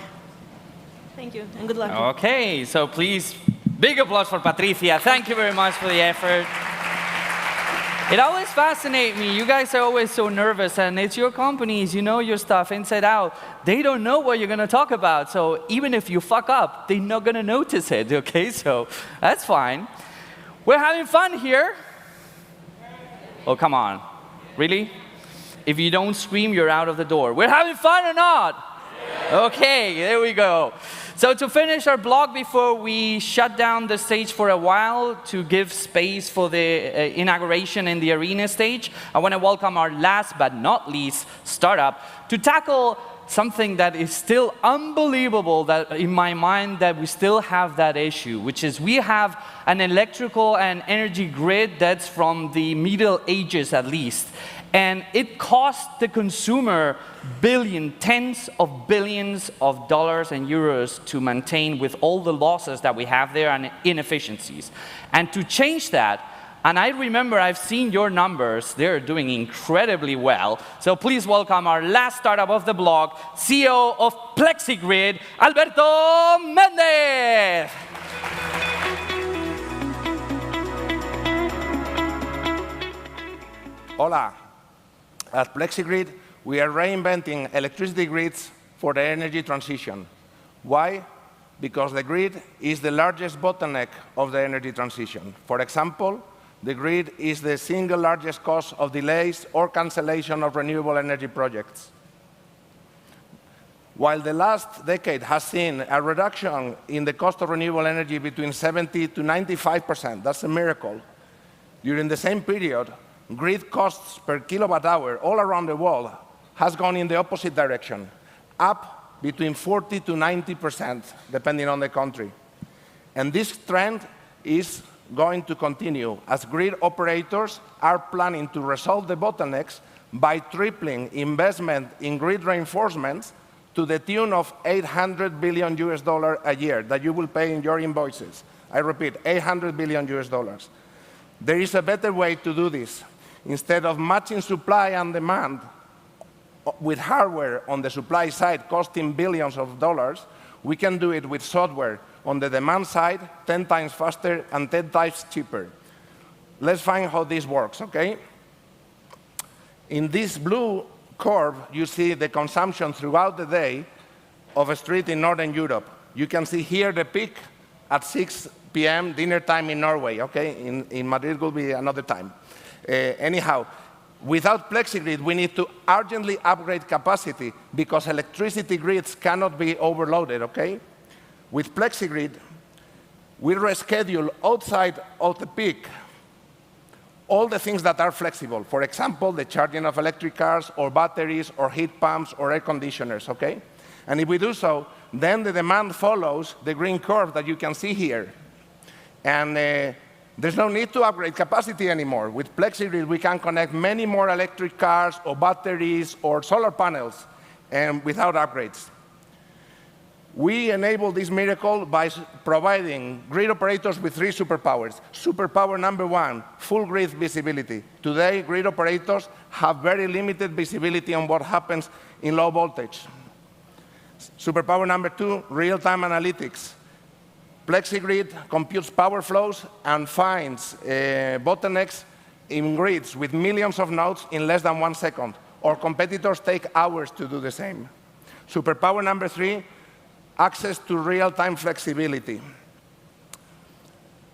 Thank you, and good luck. Okay, so please, big applause for Patricia. Thank you very much for the effort. It always fascinates me. You guys are always so nervous, and it's your companies. You know your stuff inside out. They don't know what you're going to talk about. So even if you fuck up, they're not going to notice it, okay? So that's fine. We're having fun here. Oh, come on. Really? If you don't scream, you're out of the door. We're having fun or not? Okay, there we go. So to finish our blog before we shut down the stage for a while to give space for the inauguration in the arena stage, I want to welcome our last but not least startup to tackle something that is still unbelievable that in my mind that we still have that issue, which is we have an electrical and energy grid that's from the Middle Ages at least. And it costs the consumer tens of billions of dollars and euros to maintain with all the losses that we have there and inefficiencies. And to change that, and I remember I've seen your numbers, they're doing incredibly well. So please welcome our last startup of the blog, CEO of PlexiGrid, Alberto Mendez. Hola. At PlexiGrid, we are reinventing electricity grids for the energy transition. Why? Because the grid is the largest bottleneck of the energy transition. For example, the grid is the single largest cause of delays or cancellation of renewable energy projects. While the last decade has seen a reduction in the cost of renewable energy between 70 to 95%, that's a miracle. During the same period, grid costs per kilowatt hour all around the world has gone in the opposite direction, up between 40 to 90%, depending on the country. And this trend is going to continue as grid operators are planning to resolve the bottlenecks by tripling investment in grid reinforcements to the tune of $800 billion a year that you will pay in your invoices. I repeat, $800 billion. There is a better way to do this. Instead of matching supply and demand with hardware on the supply side costing billions of dollars, we can do it with software on the demand side 10 times faster and 10 times cheaper. Let's find how this works, okay? In this blue curve, you see the consumption throughout the day of a street in Northern Europe. You can see here the peak at 6 p.m., dinner time in Norway, okay? In Madrid will be another time. Anyhow, without PlexiGrid, we need to urgently upgrade capacity because electricity grids cannot be overloaded, okay? With PlexiGrid, we reschedule outside of the peak all the things that are flexible. For example, the charging of electric cars or batteries or heat pumps or air conditioners, okay? And if we do so, then the demand follows the green curve that you can see here. And there's no need to upgrade capacity anymore. With PlexiGrid, we can connect many more electric cars or batteries or solar panels and without upgrades. We enable this miracle by providing grid operators with 3 superpowers. Superpower number 1, full grid visibility. Today, grid operators have very limited visibility on what happens in low voltage. Superpower number 2, real-time analytics. PlexiGrid computes power flows and finds bottlenecks in grids with millions of nodes in less than 1 second. Our competitors take hours to do the same. Superpower number 3, access to real-time flexibility.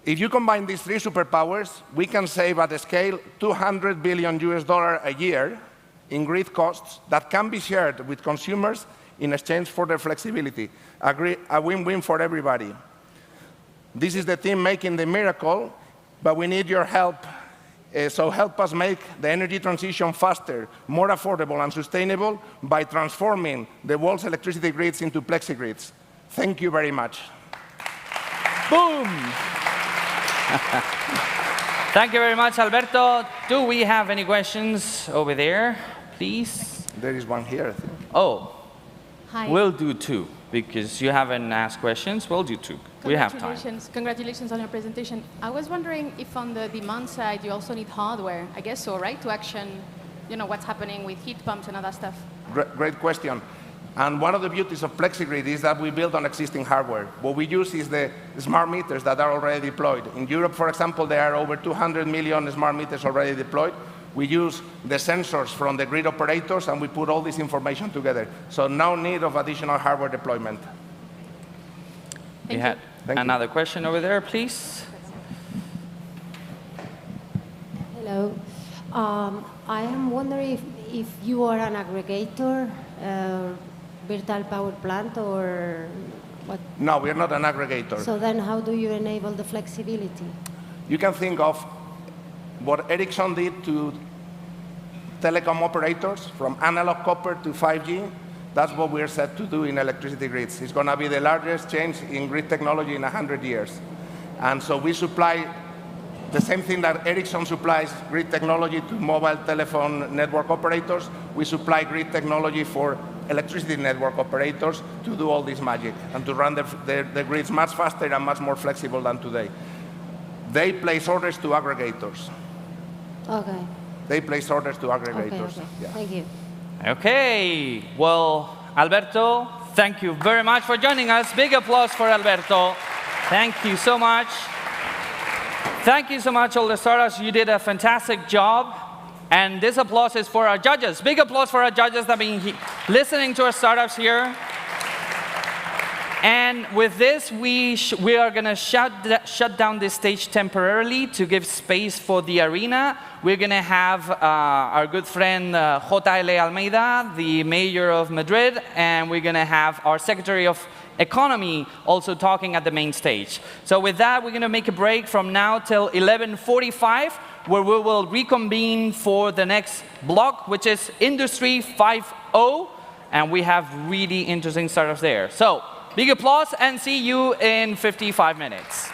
If you combine these 3 superpowers, we can save at a scale $200 billion a year in grid costs that can be shared with consumers in exchange for their flexibility. A win-win for everybody. This is the team making the miracle, but we need your help. So help us make the energy transition faster, more affordable and sustainable by transforming the world's electricity grids into PlexiGrids. Thank you very much. Boom! Thank you very much, Alberto. Do we have any questions over there, please? There is one here, I think. Oh, hi. We'll do 2, because you haven't asked questions. We'll do 2. We have time. Congratulations on your presentation. I was wondering if on the demand side you also need hardware. I guess so, right? To action, what's happening with heat pumps and other stuff. Great question. And one of the beauties of PlexiGrid is that we build on existing hardware. What we use is the smart meters that are already deployed. In Europe, for example, there are over 200 million smart meters already deployed. We use the sensors from the grid operators, and we put all this information together. So no need of additional hardware deployment. You had another question over there, please. Hello. I am wondering if you are an aggregator, virtual power plant, or what? No, we are not an aggregator. So then how do you enable the flexibility? You can think of what Ericsson did to telecom operators from analog copper to 5G. That's what we're set to do in electricity grids. It's going to be the largest change in grid technology in 100 years. And so we supply the same thing that Ericsson supplies grid technology to mobile telephone network operators. We supply grid technology for electricity network operators to do all this magic and to run the grids much faster and much more flexible than today. They place orders to aggregators. Okay. They place orders to aggregators. Okay. Yeah. Thank you. Okay, well, Alberto, thank you very much for joining us. Big applause for Alberto. Thank you so much. Thank you so much, all the startups. You did a fantastic job. And this applause is for our judges. Big applause for our judges that have been listening to our startups here. And with this, we are going to shut down this stage temporarily to give space for the arena. We're going to have our good friend J.L. Almeida, the mayor of Madrid, and we're going to have our Secretary of Economy also talking at the main stage. So with that, we're going to make a break from now till 11:45, where we will reconvene for the next block, which is Industry 5.0, and we have really interesting startups there. So big applause, and see you in 55 minutes.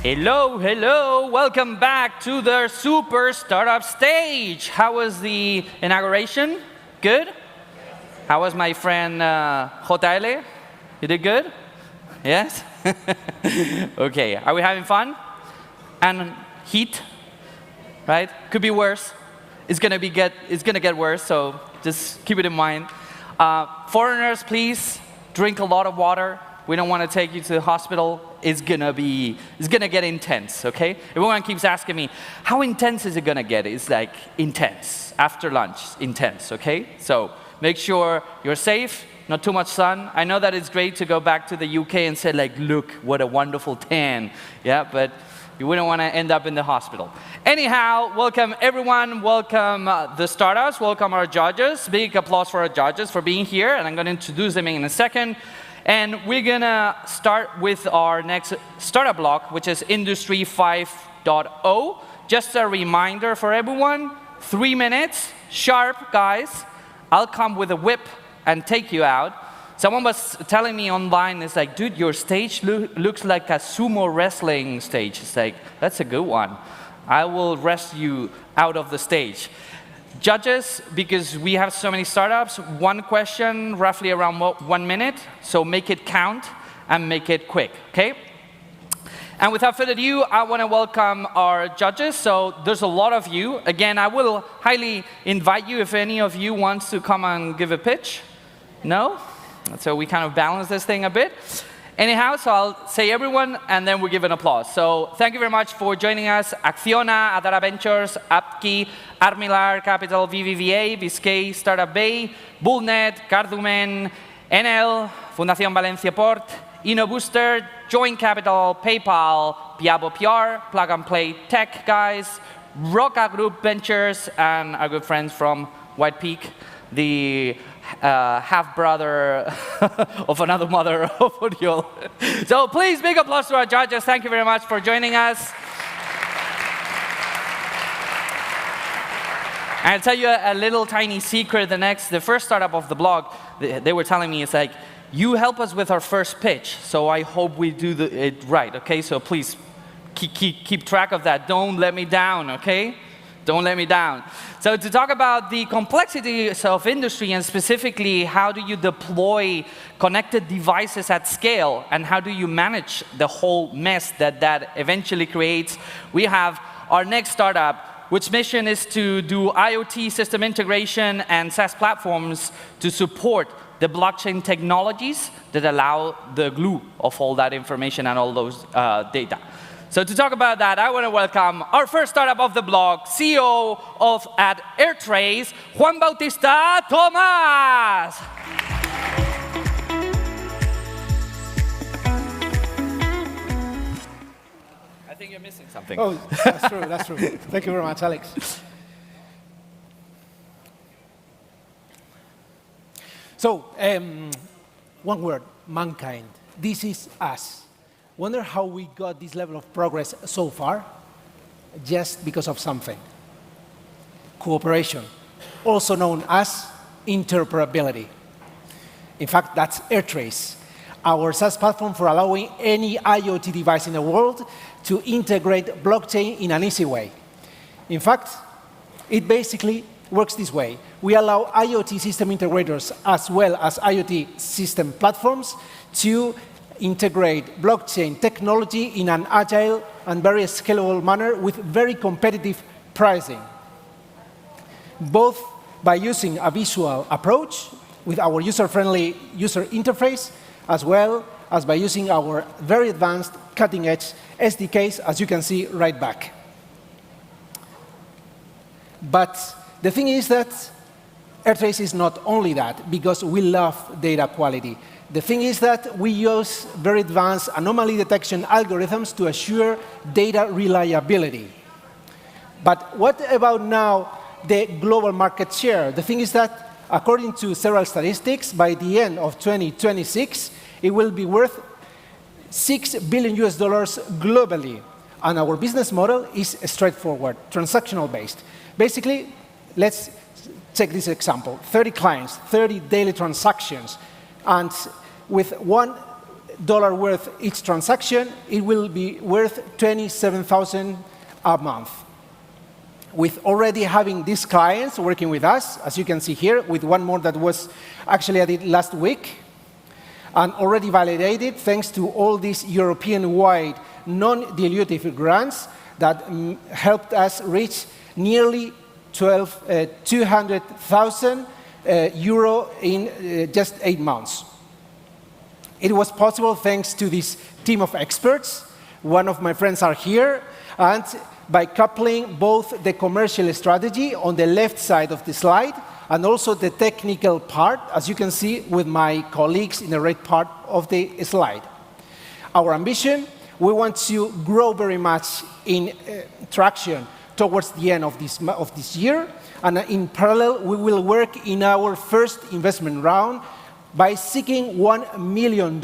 Hello, hello. Welcome back to the Super Startup Stage. How was the inauguration? Good? How was my friend JL? You did good? Yes? Okay. Are we having fun? And heat? Right? Could be worse. It's gonna get worse, so just keep it in mind. Foreigners, please drink a lot of water. We don't want to take you to the hospital. It's gonna get intense, okay? Everyone keeps asking me, how intense is it gonna get? It's like intense. After lunch, intense, okay? So make sure you're safe, not too much sun. I know that it's great to go back to the UK and say like, look, what a wonderful tan. Yeah, but you wouldn't want to end up in the hospital. Anyhow, welcome everyone, welcome the startups, welcome our judges. Big applause for our judges for being here, and I'm going to introduce them in a second. And we're going to start with our next startup block, which is Industry 5.0. Just a reminder for everyone, 3 minutes, sharp, guys. I'll come with a whip and take you out. Someone was telling me online, it's like, dude, your stage looks like a sumo wrestling stage. It's like, that's a good one. I will wrest you out of the stage. Judges, because we have so many startups, one question, roughly around 1 minute. So make it count and make it quick, okay? And without further ado, I want to welcome our judges. So there's a lot of you. Again, I will highly invite you if any of you wants to come and give a pitch. No? So we kind of balance this thing a bit. Anyhow, so I'll say everyone, and then we'll give an applause. So thank you very much for joining us. Acciona, Adara Ventures, Apki, Armilar Capital, VVVA, Biscay, Startup Bay, Bullnet, Cardumen, NL, Fundación Valencia Port, InnoBooster, Joint Capital, PayPal, Piabo PR, Plug and Play Tech Guys, Roca Group Ventures, and our good friends from White Peak, the half-brother of another mother of Oriol. So please, big applause to our judges. Thank you very much for joining us. And I'll tell you a little tiny secret. The first startup of the blog, they were telling me, it's like, you help us with our first pitch, so I hope we do it right, okay? So please, keep track of that. Don't let me down, okay? Don't let me down. So to talk about the complexities of industry, and specifically how do you deploy connected devices at scale, and how do you manage the whole mess that eventually creates, we have our next startup, which mission is to do IoT system integration and SaaS platforms to support the blockchain technologies that allow the glue of all that information and all those data. So to talk about that, I want to welcome our first startup of the blog, CEO at AirTrace, Juan Bautista Tomás. I think you're missing something. Oh, that's true, that's true. Thank you very much, Alex. So, one word, mankind. This is us. Wonder how we got this level of progress so far? Just because of something. Cooperation, also known as interoperability. In fact, that's AirTrace, our SaaS platform for allowing any IoT device in the world to integrate blockchain in an easy way. In fact, it basically works this way. We allow IoT system integrators as well as IoT system platforms to integrate blockchain technology in an agile and very scalable manner with very competitive pricing, both by using a visual approach with our user-friendly user interface, as well as by using our very advanced cutting-edge SDKs, as you can see right back. But the thing is that AirTrace is not only that, because we love data quality. The thing is that we use very advanced anomaly detection algorithms to assure data reliability. But what about now the global market share? The thing is that, according to several statistics, by the end of 2026, it will be worth $6 billion globally. And our business model is straightforward, transactional based. Basically, let's take this example. 30 clients, 30 daily transactions. And with one worth each transaction, it will be worth $27,000 a month. With already having these clients working with us, as you can see here, with one more that was actually added last week, and already validated thanks to all these European-wide non-dilutive grants that helped us reach nearly 200,000 euro in just 8 months. It was possible thanks to this team of experts. One of my friends are here, and by coupling both the commercial strategy on the left side of the slide and also the technical part, as you can see with my colleagues in the right part of the slide. Our ambition, we want to grow very much in traction towards the end of this year, and in parallel, we will work in our first investment round by seeking $1 million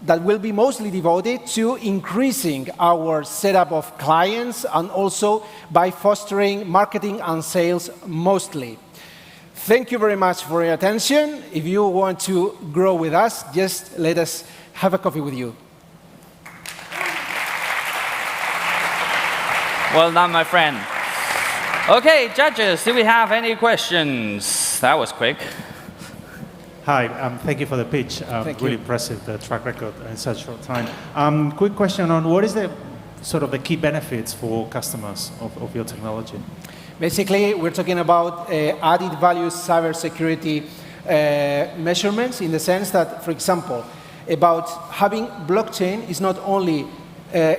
that will be mostly devoted to increasing our setup of clients and also by fostering marketing and sales mostly. Thank you very much for your attention. If you want to grow with us, just let us have a coffee with you. Well done, my friend. Okay, judges, do we have any questions? That was quick. Hi, thank you for the pitch. Really impressive, the track record in such a short time. Quick question on what is the sort of the key benefits for customers of your technology? Basically, we're talking about added value cybersecurity measurements in the sense that, for example, about having blockchain is not only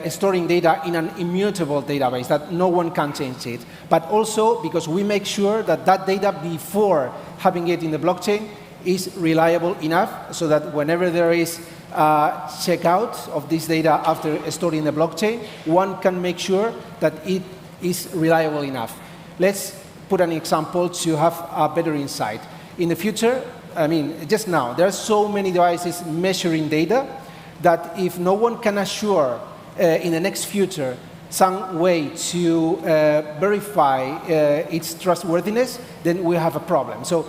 storing data in an immutable database that no one can change it, but also because we make sure that that data before having it in the blockchain is reliable enough so that whenever there is checkout of this data after storing in the blockchain, one can make sure that it is reliable enough. Let's put an example to have a better insight. In the future, I mean, just now, there are so many devices measuring data that if no one can assure in the next future some way to verify its trustworthiness, then we have a problem. So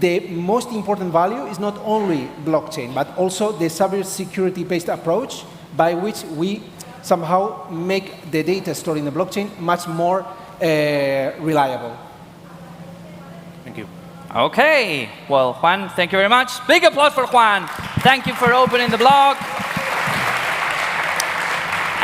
the most important value is not only blockchain, but also the cybersecurity-based approach by which we somehow make the data stored in the blockchain much more reliable. Thank you. Okay, well, Juan, thank you very much. Big applause for Juan. Thank you for opening the blog.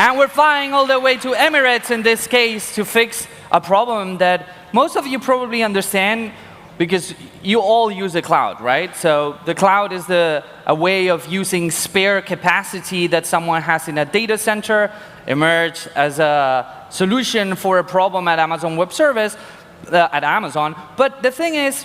And we're flying all the way to Emirates in this case to fix a problem that most of you probably understand because you all use the cloud, right? So the cloud is a way of using spare capacity that someone has in a data center, emerge as a solution for a problem at Amazon Web Service, at Amazon. But the thing is,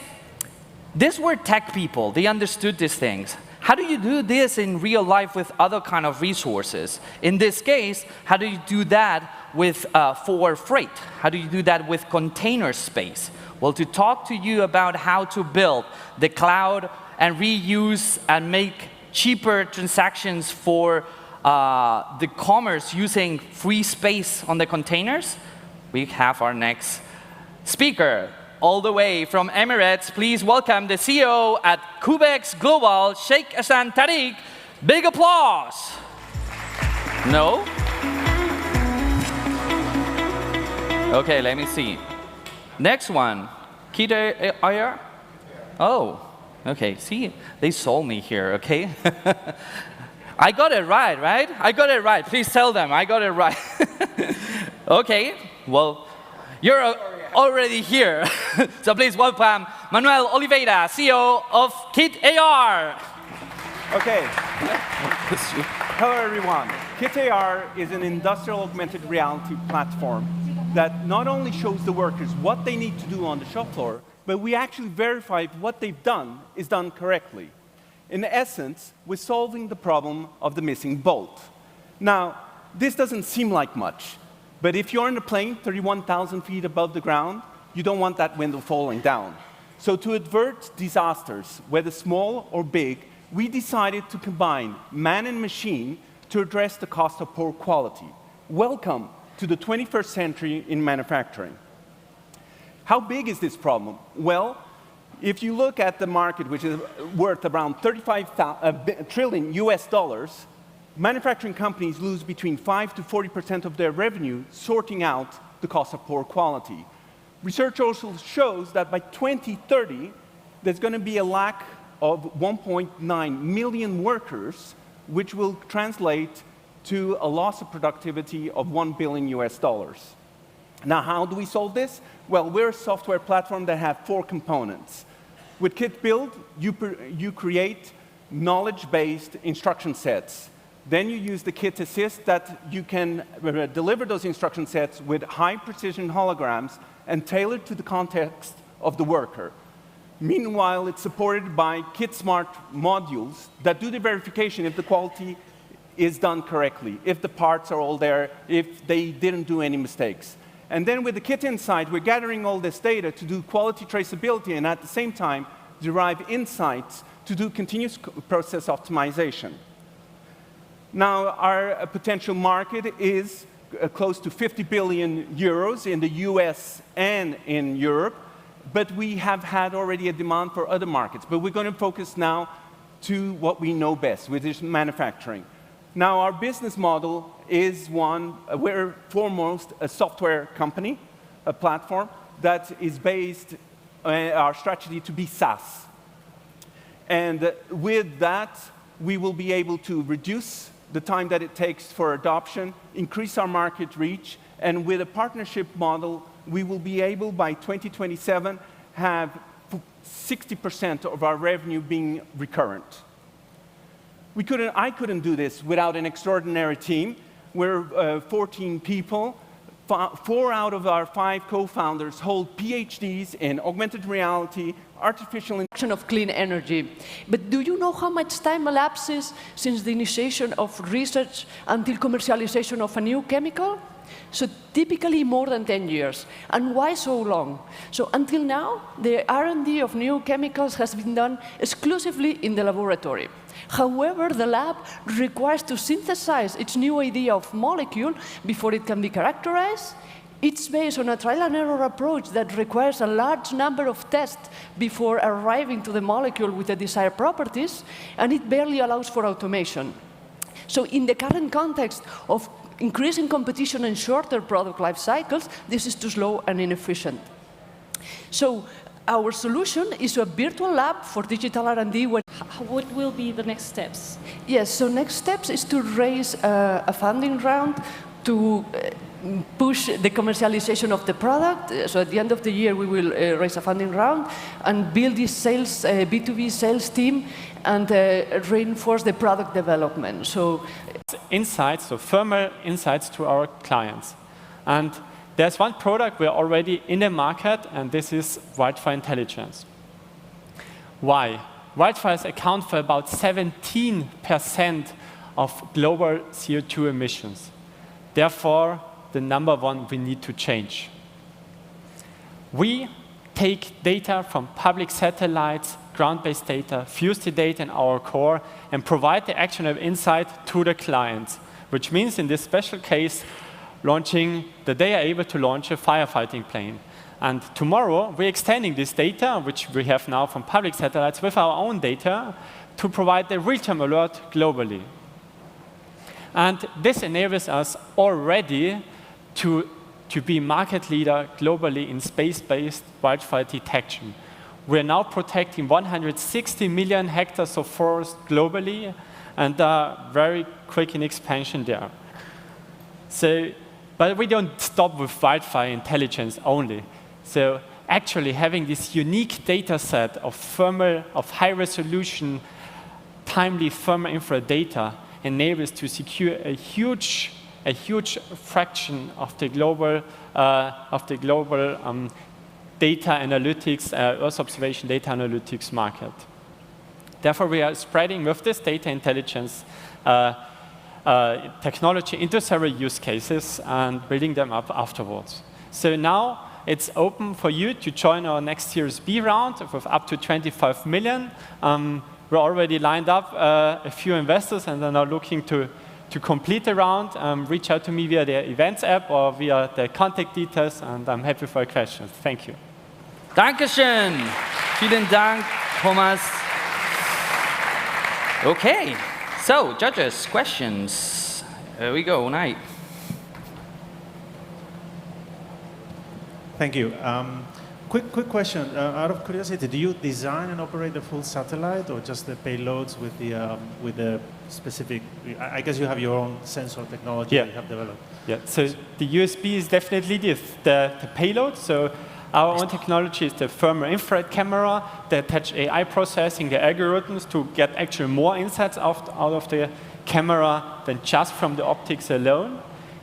these were tech people. They understood these things. How do you do this in real life with other kind of resources? In this case, how do you do that with for freight? How do you do that with container space? Well, to talk to you about how to build the cloud and reuse and make cheaper transactions for the commerce using free space on the containers, we have our next speaker. All the way from Emirates, please welcome the CEO at Cubex Global, Sheikh Hassan Tariq. Big applause. No? Okay, let me see. Next one, Kita Ayar? Oh, okay, see, they sold me here, okay? I got it right, right? I got it right. Please tell them I got it right. Okay, well, you're already here. So please welcome Manuel Oliveira, CEO of Kit AR. Okay. Hello, everyone. Kit AR is an industrial augmented reality platform that not only shows the workers what they need to do on the shop floor, but we actually verify if what they've done is done correctly. In essence, we're solving the problem of the missing bolt. Now, this doesn't seem like much, but if you're in a plane 31,000 feet above the ground, you don't want that window falling down. So to avert disasters, whether small or big, we decided to combine man and machine to address the cost of poor quality. Welcome to the 21st century in manufacturing. How big is this problem? Well, if you look at the market, which is worth around 35 trillion US dollars, manufacturing companies lose between 5 to 40% of their revenue sorting out the cost of poor quality. Research also shows that by 2030, there's going to be a lack of 1.9 million workers, which will translate to a loss of productivity of 1 billion US dollars. Now, how do we solve this? Well, we're a software platform that has 4 components. With Kit Build, you create knowledge-based instruction sets. Then you use the Kit Assist that you can deliver those instruction sets with high-precision holograms and tailored to the context of the worker. Meanwhile, it's supported by Kit Smart modules that do the verification if the quality is done correctly, if the parts are all there, if they didn't do any mistakes. And then with the Kit Insight, we're gathering all this data to do quality traceability and at the same time derive insights to do continuous process optimization. Now, our potential market is close to 50 billion euros in the US and in Europe, but we have had already a demand for other markets. But we're going to focus now to what we know best, which is manufacturing. Now, our business model is one, we're foremost a software company, a platform that is based on our strategy to be SaaS. And with that, we will be able to reduce the time that it takes for adoption, increase our market reach, and with a partnership model, we will be able, by 2027, have 60% of our revenue being recurrent. I couldn't do this without an extraordinary team. We're 14 people. 4 out of our 5 co-founders hold PhDs in augmented reality, artificial intelligence of clean energy. But do you know how much time elapses since the initiation of research until commercialization of a new chemical? So typically more than 10 years. And why so long? So until now, the R&D of new chemicals has been done exclusively in the laboratory. However, the lab requires to synthesize its new idea of molecule before it can be characterized. It's based on a trial and error approach that requires a large number of tests before arriving to the molecule with the desired properties, and it barely allows for automation. So in the current context of increasing competition and shorter product life cycles, this is too slow and inefficient. So our solution is a virtual lab for digital R&D. What will be the next steps? Yes, so next steps is to raise a funding round to push the commercialization of the product. So at the end of the year, we will raise a funding round and build this sales, B2B sales team and reinforce the product development. So insights, so thermal insights to our clients. And there's one product we're already in the market, and this is wildfire intelligence. Why? Wildfires account for about 17% of global CO2 emissions. Therefore, the number one we need to change. We take data from public satellites, ground-based data, fuse the data in our core, and provide the actionable insight to the clients, which means in this special case, they are able to launch a firefighting plane. And tomorrow, we're extending this data, which we have now from public satellites, with our own data to provide the real-time alert globally. And this enables us already to be market leader globally in space-based wildfire detection. We're now protecting 160 million hectares of forest globally, and are very quick in expansion there. But we don't stop with wildfire intelligence only. So actually having this unique data set of high-resolution, timely thermal infrared data enables to secure a huge fraction of the global data analytics, Earth observation data analytics market. Therefore, we are spreading with this data intelligence technology into several use cases and building them up afterwards. So now it's open for you to join our next Series B round with up to 25 million. We're already lined up a few investors and are now looking to complete the round. Reach out to me via the events app or via the contact details, and I'm happy for your questions. Thank you. Dankeschön. Vielen Dank, Thomas. Okay, so judges, questions. Here we go, Unai. Thank you. Quick question. Out of curiosity, do you design and operate the full satellite, or just the payloads with the specific? I guess you have your own sensor technology you have developed. Yeah. So the USB is definitely the payload. So our own technology is the thermal infrared camera, the attached AI processing, the algorithms to get actually more insights out of the camera than just from the optics alone.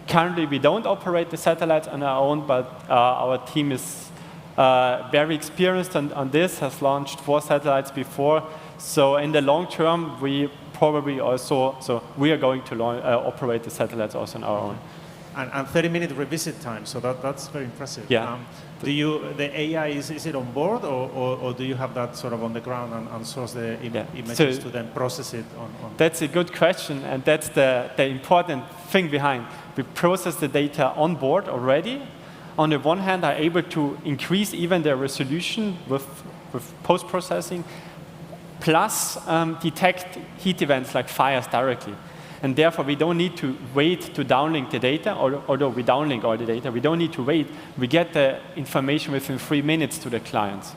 Currently, we don't operate the satellites on our own, but our team is very experienced on this, has launched 4 satellites before. So in the long term, we probably also, we are going to operate the satellites also on our own. And 30-minute revisit time, so that's very impressive. Yeah. The AI, is it on board, or do you have that sort of on the ground and source the images to then process it on? That's a good question, and that's the important thing behind. We process the data on board already. On the one hand, are able to increase even the resolution with post-processing, plus detect heat events like fires directly. And therefore, we don't need to wait to downlink the data, although we downlink all the data. We don't need to wait. We get the information within 3 minutes to the clients.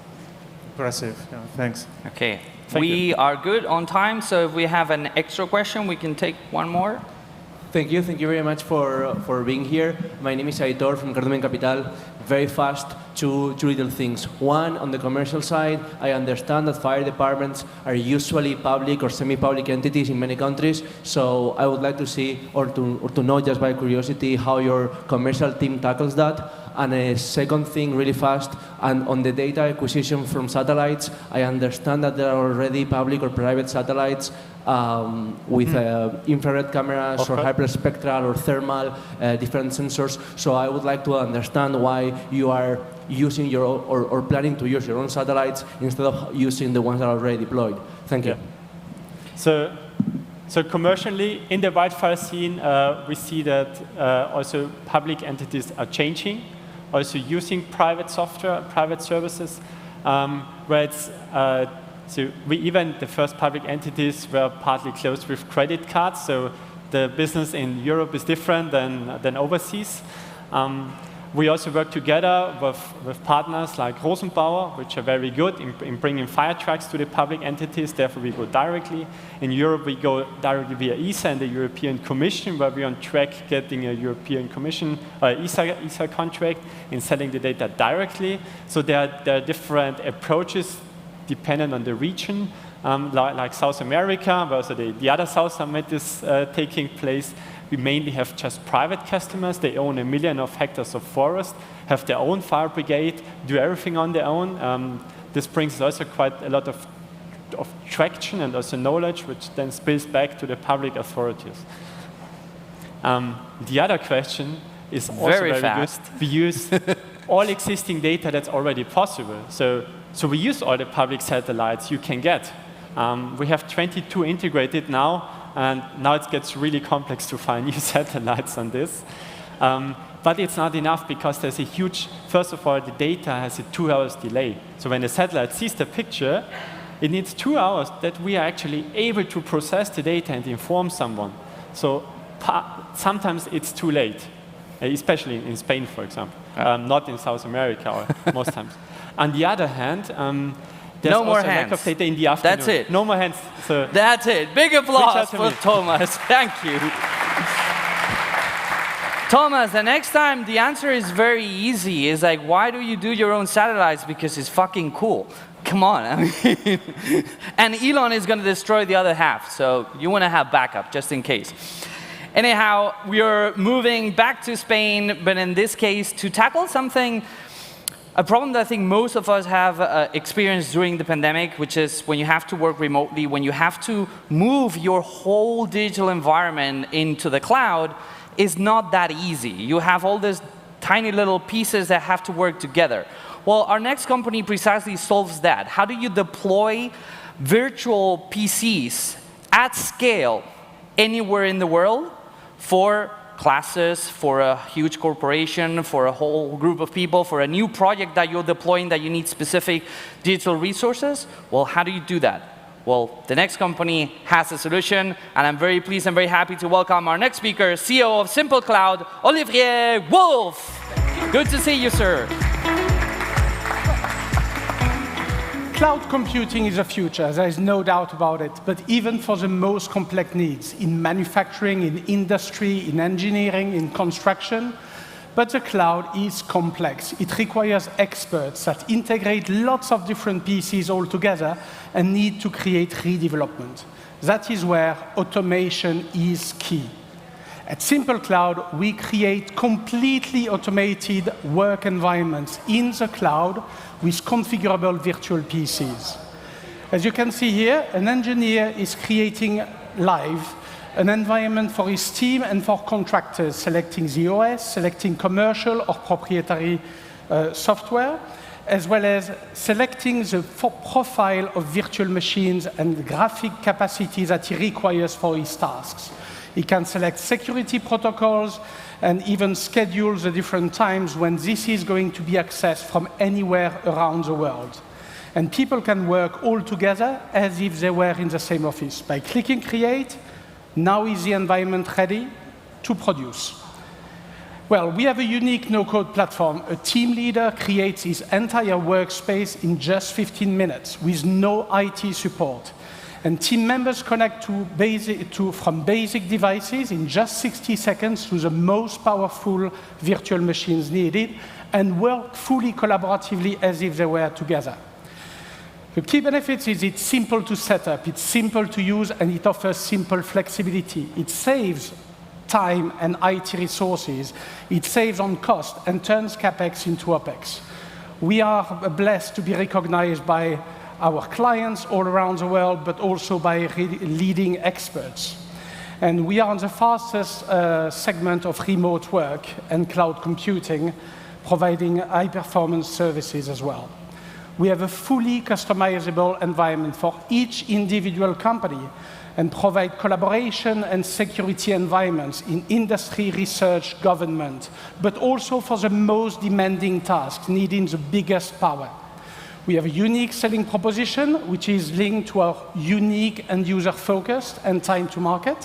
Impressive. Yeah, thanks. Okay. We are good on time, so if we have an extra question, we can take one more. Thank you very much for being here. My name is Aitor from Cardumen Capital. Very fast, two little things. One, on the commercial side, I understand that fire departments are usually public or semi-public entities in many countries, so I would like to see, or to know just by curiosity, how your commercial team tackles that. And a second thing, really fast, and on the data acquisition from satellites, I understand that there are already public or private satellites with infrared cameras or hyperspectral or thermal, different sensors. So I would like to understand why you are using your own, or planning to use your own satellites instead of using the ones that are already deployed. Thank you. So commercially, in the wildfire scene, we see that also public entities are changing, also using private software, private services, where it's even the first public entities were partly closed with credit cards, so the business in Europe is different than overseas. We also work together with partners like Rosenbauer, which are very good in bringing fire trucks to the public entities. Therefore, we go directly. In Europe, we go directly via ESA and the European Commission, where we're on track getting a European Commission ESA contract in selling the data directly. So there are different approaches dependent on the region, like South America, where also the other South Summit is taking place. We mainly have just private customers. They own 1 million hectares of forest, have their own fire brigade, do everything on their own. This brings also quite a lot of traction and also knowledge, which then spills back to the public authorities. The other question is also very fast. Good. We use all existing data that's already possible. So we use all the public satellites you can get. We have 22 integrated now, and now it gets really complex to find new satellites on this. But it's not enough because there's a huge, first of all, the data has a 2 hours delay. So when the satellite sees the picture, it needs 2 hours that we are actually able to process the data and inform someone. So sometimes it's too late, especially in Spain, for example, not in South America, or most times. On the other hand, there's no more also hands. lack of data in the afternoon. That's it. No more hands. So that's it. Big applause for Thomas. Thank you. Thomas, the next time the answer is very easy. It's like, why do you do your own satellites? Because it's fucking cool. Come on. I mean, and Elon is going to destroy the other half. So you want to have backup just in case. Anyhow, we are moving back to Spain, but in this case, to tackle a problem that I think most of us have experienced during the pandemic, which is when you have to work remotely, when you have to move your whole digital environment into the cloud, is not that easy. You have all these tiny little pieces that have to work together. Well, our next company precisely solves that. How do you deploy virtual PCs at scale anywhere in the world for classes for a huge corporation, for a whole group of people, for a new project that you're deploying that you need specific digital resources? Well, how do you do that? Well, the next company has a solution, and I'm very pleased and very happy to welcome our next speaker, CEO of Simple Cloud, Olivier Wolf. Good to see you, sir. Cloud computing is the future, there is no doubt about it, but even for the most complex needs, in manufacturing, in industry, in engineering, in construction, but the cloud is complex. It requires experts that integrate lots of different pieces all together and need to create redevelopment. That is where automation is key. At Simple Cloud, we create completely automated work environments in the cloud with configurable virtual PCs. As you can see here, an engineer is creating live an environment for his team and for contractors, selecting the OS, selecting commercial or proprietary software, as well as selecting the profile of virtual machines and the graphic capacity that he requires for his tasks. He can select security protocols and even schedule the different times when this is going to be accessed from anywhere around the world. And people can work all together as if they were in the same office. By clicking Create, now is the environment ready to produce? Well, we have a unique no-code platform. A team leader creates his entire workspace in just 15 minutes with no IT support. And team members connect from basic devices in just 60 seconds to the most powerful virtual machines needed and work fully collaboratively as if they were together. The key benefits is it's simple to set up, it's simple to use, and it offers simple flexibility. It saves time and IT resources. It saves on cost and turns CapEx into OpEx. We are blessed to be recognized by our clients all around the world, but also by leading experts. And we are on the fastest segment of remote work and cloud computing, providing high-performance services as well. We have a fully customizable environment for each individual company and provide collaboration and security environments in industry, research, government, but also for the most demanding tasks needing the biggest power. We have a unique selling proposition, which is linked to our unique and user-focused and time to market,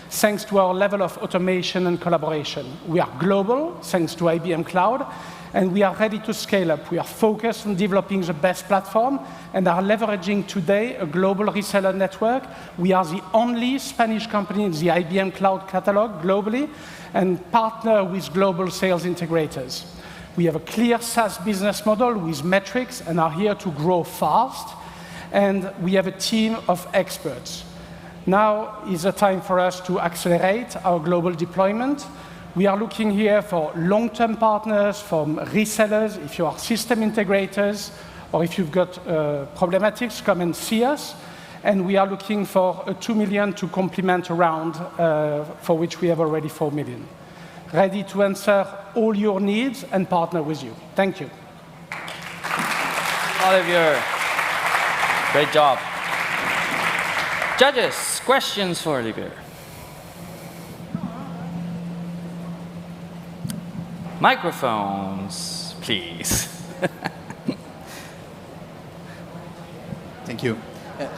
thanks to our level of automation and collaboration. We are global, thanks to IBM Cloud, and we are ready to scale up. We are focused on developing the best platform and are leveraging today a global reseller network. We are the only Spanish company in the IBM Cloud catalog globally and partner with global sales integrators. We have a clear SaaS business model with metrics and are here to grow fast. And we have a team of experts. Now is the time for us to accelerate our global deployment. We are looking here for long-term partners, from resellers, if you are system integrators, or if you've got problematics, come and see us. And we are looking for a 2 million to complement a round for which we have already 4 million. Ready to answer all your needs and partner with you. Thank you. Olivier, great job. Judges, questions for Olivier? Microphones, please. Thank you.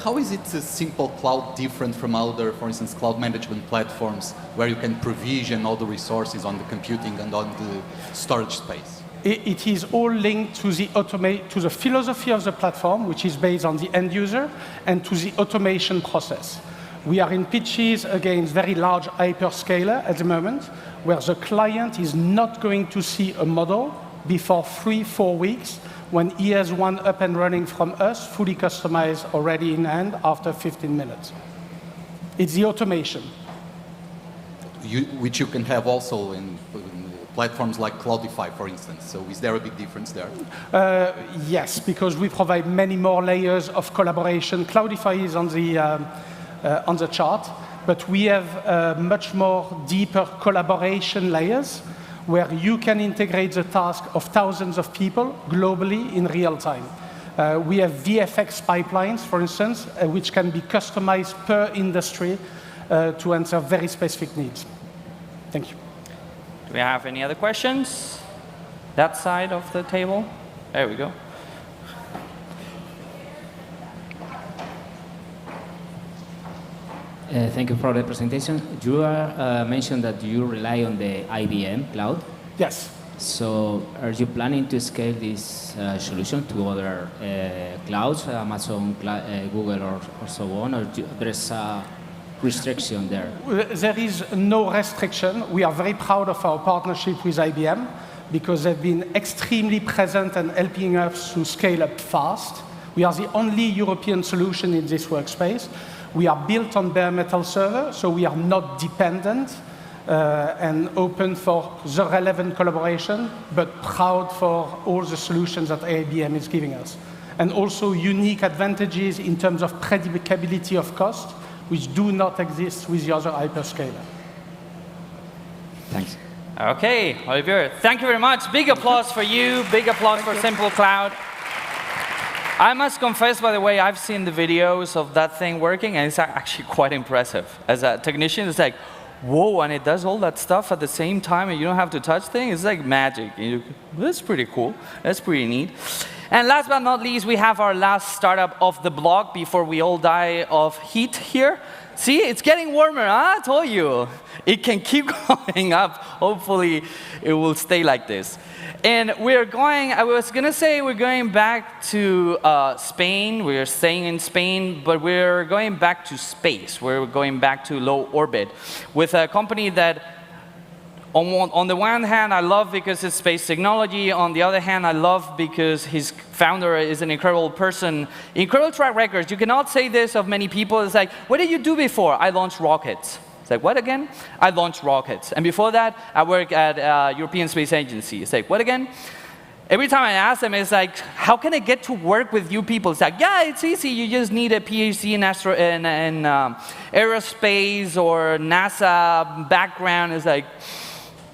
How is it Simple Cloud different from other, for instance, cloud management platforms where you can provision all the resources on the computing and on the storage space? It is all linked to the philosophy of the platform, which is based on the end user, and to the automation process. We are in pitches against very large hyperscaler at the moment, where the client is not going to see a model before 3-4 weeks, when he has one up and running from us, fully customized, already in hand, after 15 minutes. It's the automation. Which you can have also in platforms like Cloudify, for instance. So is there a big difference there? Yes, because we provide many more layers of collaboration. Cloudify is on the chart, but we have much more deeper collaboration layers where you can integrate the task of thousands of people globally in real time. We have VFX pipelines, for instance, which can be customized per industry to answer very specific needs. Thank you. Do we have any other questions? That side of the table? There we go. Thank you for the presentation. You mentioned that you rely on the IBM cloud. Yes. So are you planning to scale this solution to other clouds, Amazon, Google, or so on, or there's a restriction there? There is no restriction. We are very proud of our partnership with IBM because they've been extremely present and helping us to scale up fast. We are the only European solution in this workspace. We are built on bare metal server, so we are not dependent and open for the relevant collaboration, but proud for all the solutions that IBM is giving us. And also unique advantages in terms of predictability of cost, which do not exist with the other hyperscaler. Thanks. Okay, Olivier, thank you very much. Big applause for you. Big applause for Simple Cloud. I must confess, by the way, I've seen the videos of that thing working, and it's actually quite impressive. As a technician, it's like, whoa, and it does all that stuff at the same time, and you don't have to touch things. It's like magic. That's pretty cool. That's pretty neat. And last but not least, we have our last startup of the block before we all die of heat here. See, it's getting warmer, huh? I told you. It can keep going up. Hopefully, it will stay like this. And we're going, I was going to say we're going back to Spain. We're staying in Spain, but we're going back to space. We're going back to low orbit with a company that, on the one hand, I love because it's space technology. On the other hand, I love because his founder is an incredible person. Incredible track record. You cannot say this of many people. It's like, what did you do before? I launched rockets. Like, what again? I launched rockets. And before that, I worked at European Space Agency. It's like, what again? Every time I ask them, it's like, how can I get to work with you people? It's like, yeah, it's easy. You just need a PhD in aerospace or NASA background. It's like,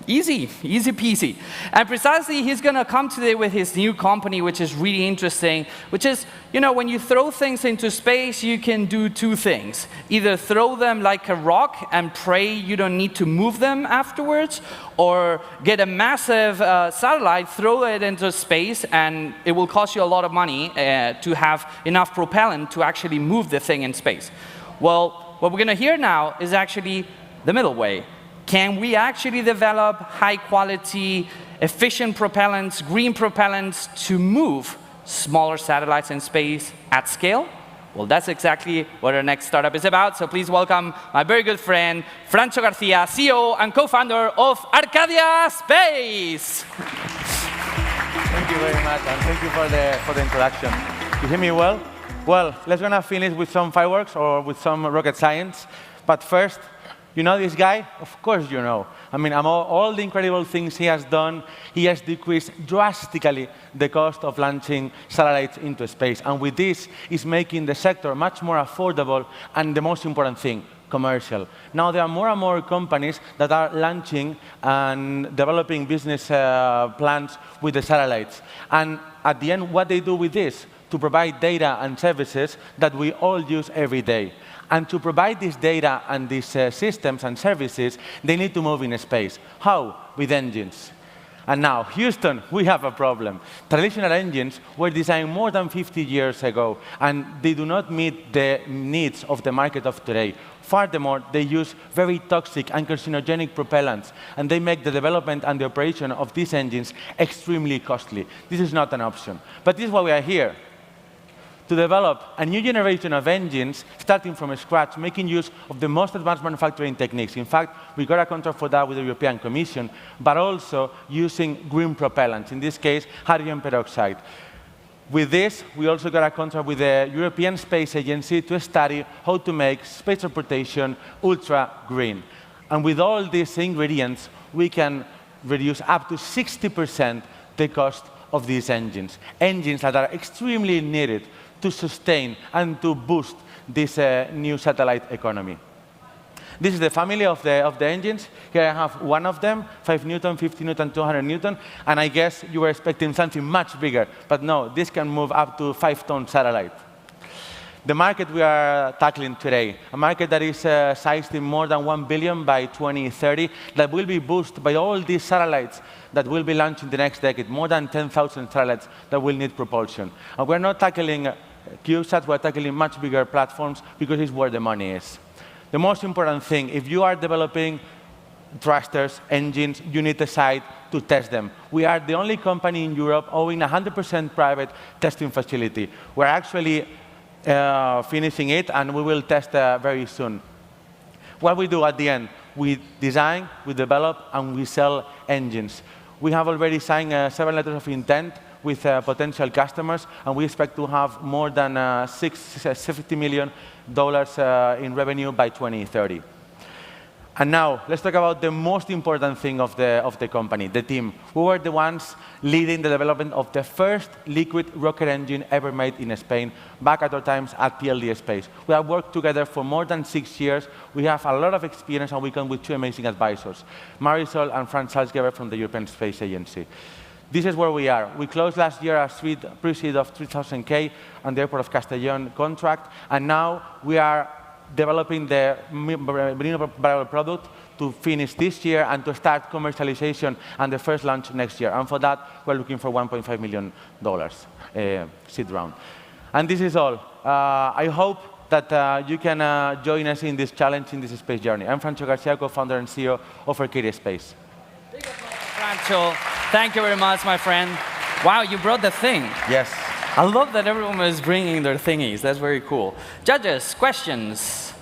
easy, easy peasy. And precisely, he's going to come today with his new company, which is really interesting, which is, you know, when you throw things into space, you can do two things. Either throw them like a rock and pray you don't need to move them afterwards, or get a massive satellite, throw it into space, and it will cost you a lot of money to have enough propellant to actually move the thing in space. Well, what we're going to hear now is actually the middle way. Can we actually develop high-quality, efficient propellants, green propellants, to move smaller satellites in space at scale? Well, that's exactly what our next startup is about. So please welcome my very good friend, Francho Garcia, CEO and co-founder of Arcadia Space. Thank you very much, and thank you for the introduction. You hear me well? Well, let's gonna finish with some fireworks or with some rocket science. But first, you know this guy? Of course you know. I mean, among all the incredible things he has done, he has decreased drastically the cost of launching satellites into space. And with this, he's making the sector much more affordable and, the most important thing, commercial. Now there are more and more companies that are launching and developing business plans with the satellites. And at the end, what they do with this? To provide data and services that we all use every day. And to provide this data and these systems and services, they need to move in space. How? With engines. And now, Houston, we have a problem. Traditional engines were designed more than 50 years ago, and they do not meet the needs of the market of today. Furthermore, they use very toxic and carcinogenic propellants, and they make the development and the operation of these engines extremely costly. This is not an option. But this is why we are here. To develop a new generation of engines, starting from scratch, making use of the most advanced manufacturing techniques. In fact, we got a contract for that with the European Commission, but also using green propellants, in this case, hydrogen peroxide. With this, we also got a contract with the European Space Agency to study how to make space transportation ultra-green. And with all these ingredients, we can reduce up to 60% the cost of these engines. Engines that are extremely needed to sustain and to boost this new satellite economy. This is the family of the engines. Here I have one of them, 5 Newton, 50 Newton, 200 Newton, and I guess you were expecting something much bigger. But no, this can move up to 5-ton satellite. the market we are tackling today, a market that is sized in more than 1 billion by 2030, that will be boosted by all these satellites that will be launched in the next decade, more than 10,000 satellites that will need propulsion. And we're not tackling CubeSats, we're tackling much bigger platforms because it's where the money is. The most important thing, if you are developing thrusters, engines, you need a site to test them. We are the only company in Europe owning a 100% private testing facility. We're actually finishing it, and we will test very soon. What we do at the end, we design, we develop, and we sell engines. We have already signed 7 letters of intent with potential customers, and we expect to have more than $50 million in revenue by 2030. And now, let's talk about the most important thing of the company, the team. We were the ones leading the development of the first liquid rocket engine ever made in Spain, back at our times at PLD Space. We have worked together for more than 6 years. We have a lot of experience, and we come with 2 amazing advisors, Marisol and Franz Salzgeber from the European Space Agency. This is where we are. We closed last year a pre-seed of 3,000K on the Airport of Castellón contract, and now we are developing the minimum viable product to finish this year and to start commercialization and the first launch next year. And for that, we're looking for $1.5 million seed round. And this is all. I hope that you can join us in this challenge, in this space journey. I'm Francho Garcia, co-founder and CEO of Arcadia Space. Francho, thank you very much, my friend. Wow, you brought the thing. Yes. I love that everyone is bringing their thingies. That's very cool. Judges, questions?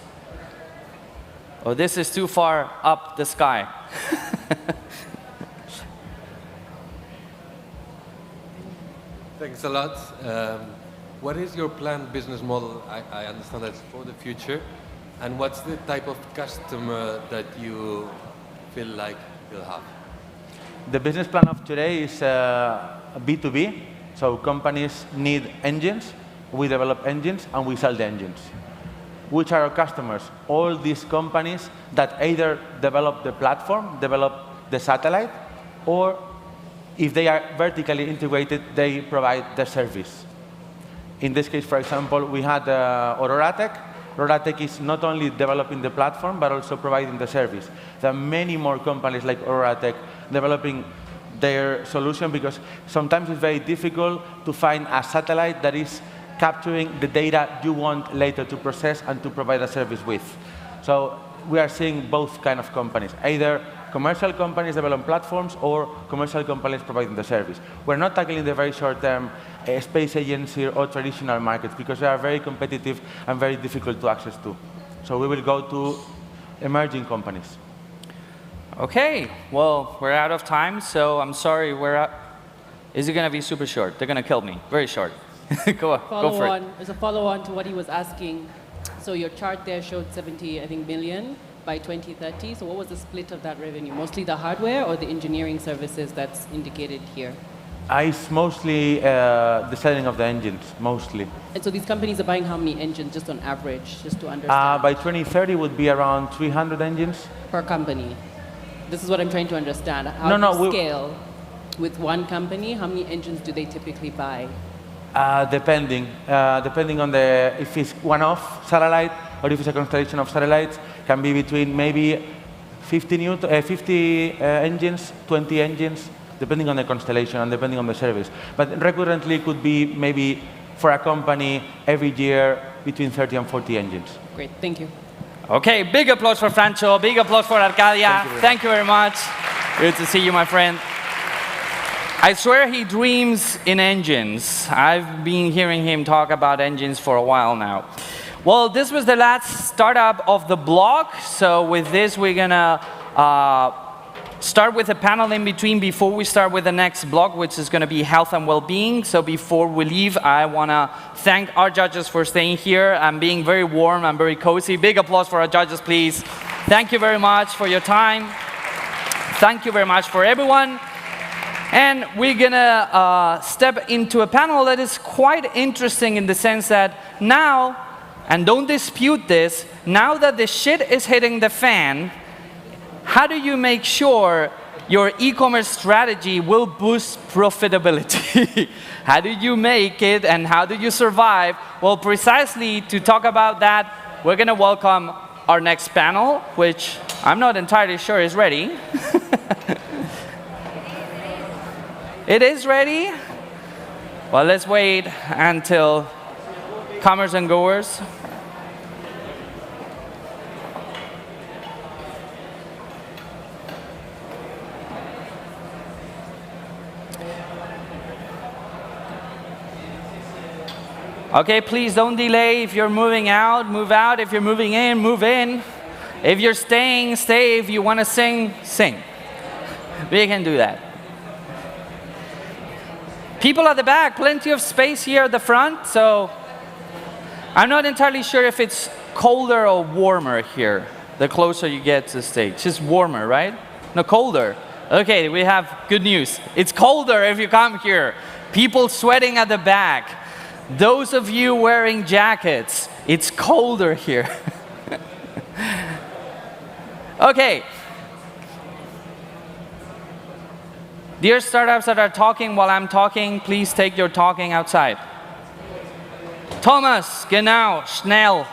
Oh, this is too far up the sky. Thanks a lot. What is your planned business model? I understand that's for the future. And what's the type of customer that you feel like you'll have? The business plan of today is B2B. So companies need engines, we develop engines, and we sell the engines. Which are our customers? All these companies that either develop the platform, develop the satellite, or if they are vertically integrated, they provide the service. In this case, for example, we had AuroraTech. AuroraTech is not only developing the platform, but also providing the service. There are many more companies like AuroraTech developing their solution, because sometimes it's very difficult to find a satellite that is capturing the data you want later to process and to provide a service with. So we are seeing both kind of companies, either commercial companies developing platforms or commercial companies providing the service. We're not tackling the very short-term space agency or traditional markets, because they are very competitive and very difficult to access to. So we will go to emerging companies. Okay, well, we're out of time, so I'm sorry, is it going to be super short? They're going to kill me. Very short. Go for it. As a follow-on to what he was asking, so your chart there showed 70, I think, million by 2030. So what was the split of that revenue? Mostly the hardware or the engineering services that's indicated here? It's mostly the selling of the engines, mostly. And so these companies are buying how many engines, just on average, just to understand? By 2030 would be around 300 engines. Per company. This is what I'm trying to understand. How do you scale with one company? How many engines do they typically buy? Depending on if it's one-off satellite or if it's a constellation of satellites, can be between maybe 50 engines, 20 engines, depending on the constellation and depending on the service. But recurrently could be maybe for a company every year between 30 and 40 engines. Great, thank you. Okay, big applause for Francho, big applause for Arcadia. Thank you very much. Good to see you, my friend. I swear he dreams in engines. I've been hearing him talk about engines for a while now. Well, this was the last startup of the blog. So with this, we're going to start with a panel in between before we start with the next blog, which is going to be health and well-being. So before we leave, I want to thank our judges for staying here and being very warm and very cozy. Big applause for our judges, please. Thank you very much for your time. Thank you very much for everyone. And we're going to step into a panel that is quite interesting in the sense that now, and don't dispute this, now that the shit is hitting the fan, how do you make sure your e-commerce strategy will boost profitability? How do you make it and how do you survive? Well, precisely to talk about that, we're going to welcome our next panel, which I'm not entirely sure is ready. It is ready? Well, let's wait until comers and goers. Okay, please don't delay. If you're moving out, move out. If you're moving in, move in. If you're staying, stay. If you want to sing, sing. We can do that. People at the back, plenty of space here at the front, so I'm not entirely sure if it's colder or warmer here, the closer you get to the stage. It's warmer, right? No, colder. Okay, we have good news. It's colder if you come here. People sweating at the back. Those of you wearing jackets, it's colder here. Okay. Dear startups that are talking while I'm talking, please take your talking outside. Thomas, genau, schnell.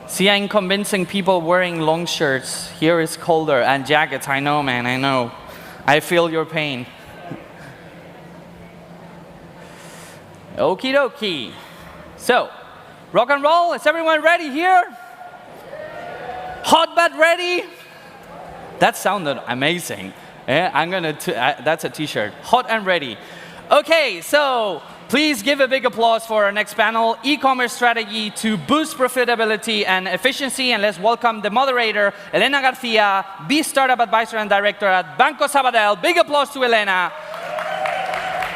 See, I'm convincing people wearing long shirts. Here is colder, and jackets. I know, man, I know. I feel your pain. Okie dokie. So, rock and roll. Is everyone ready here? Hot but ready? That sounded amazing. Yeah, that's a t-shirt. Hot and ready. Okay, so please give a big applause for our next panel, e-commerce strategy to boost profitability and efficiency. And let's welcome the moderator, Elena Garcia, B-Startup Advisor and Director at Banco Sabadell. Big applause to Elena.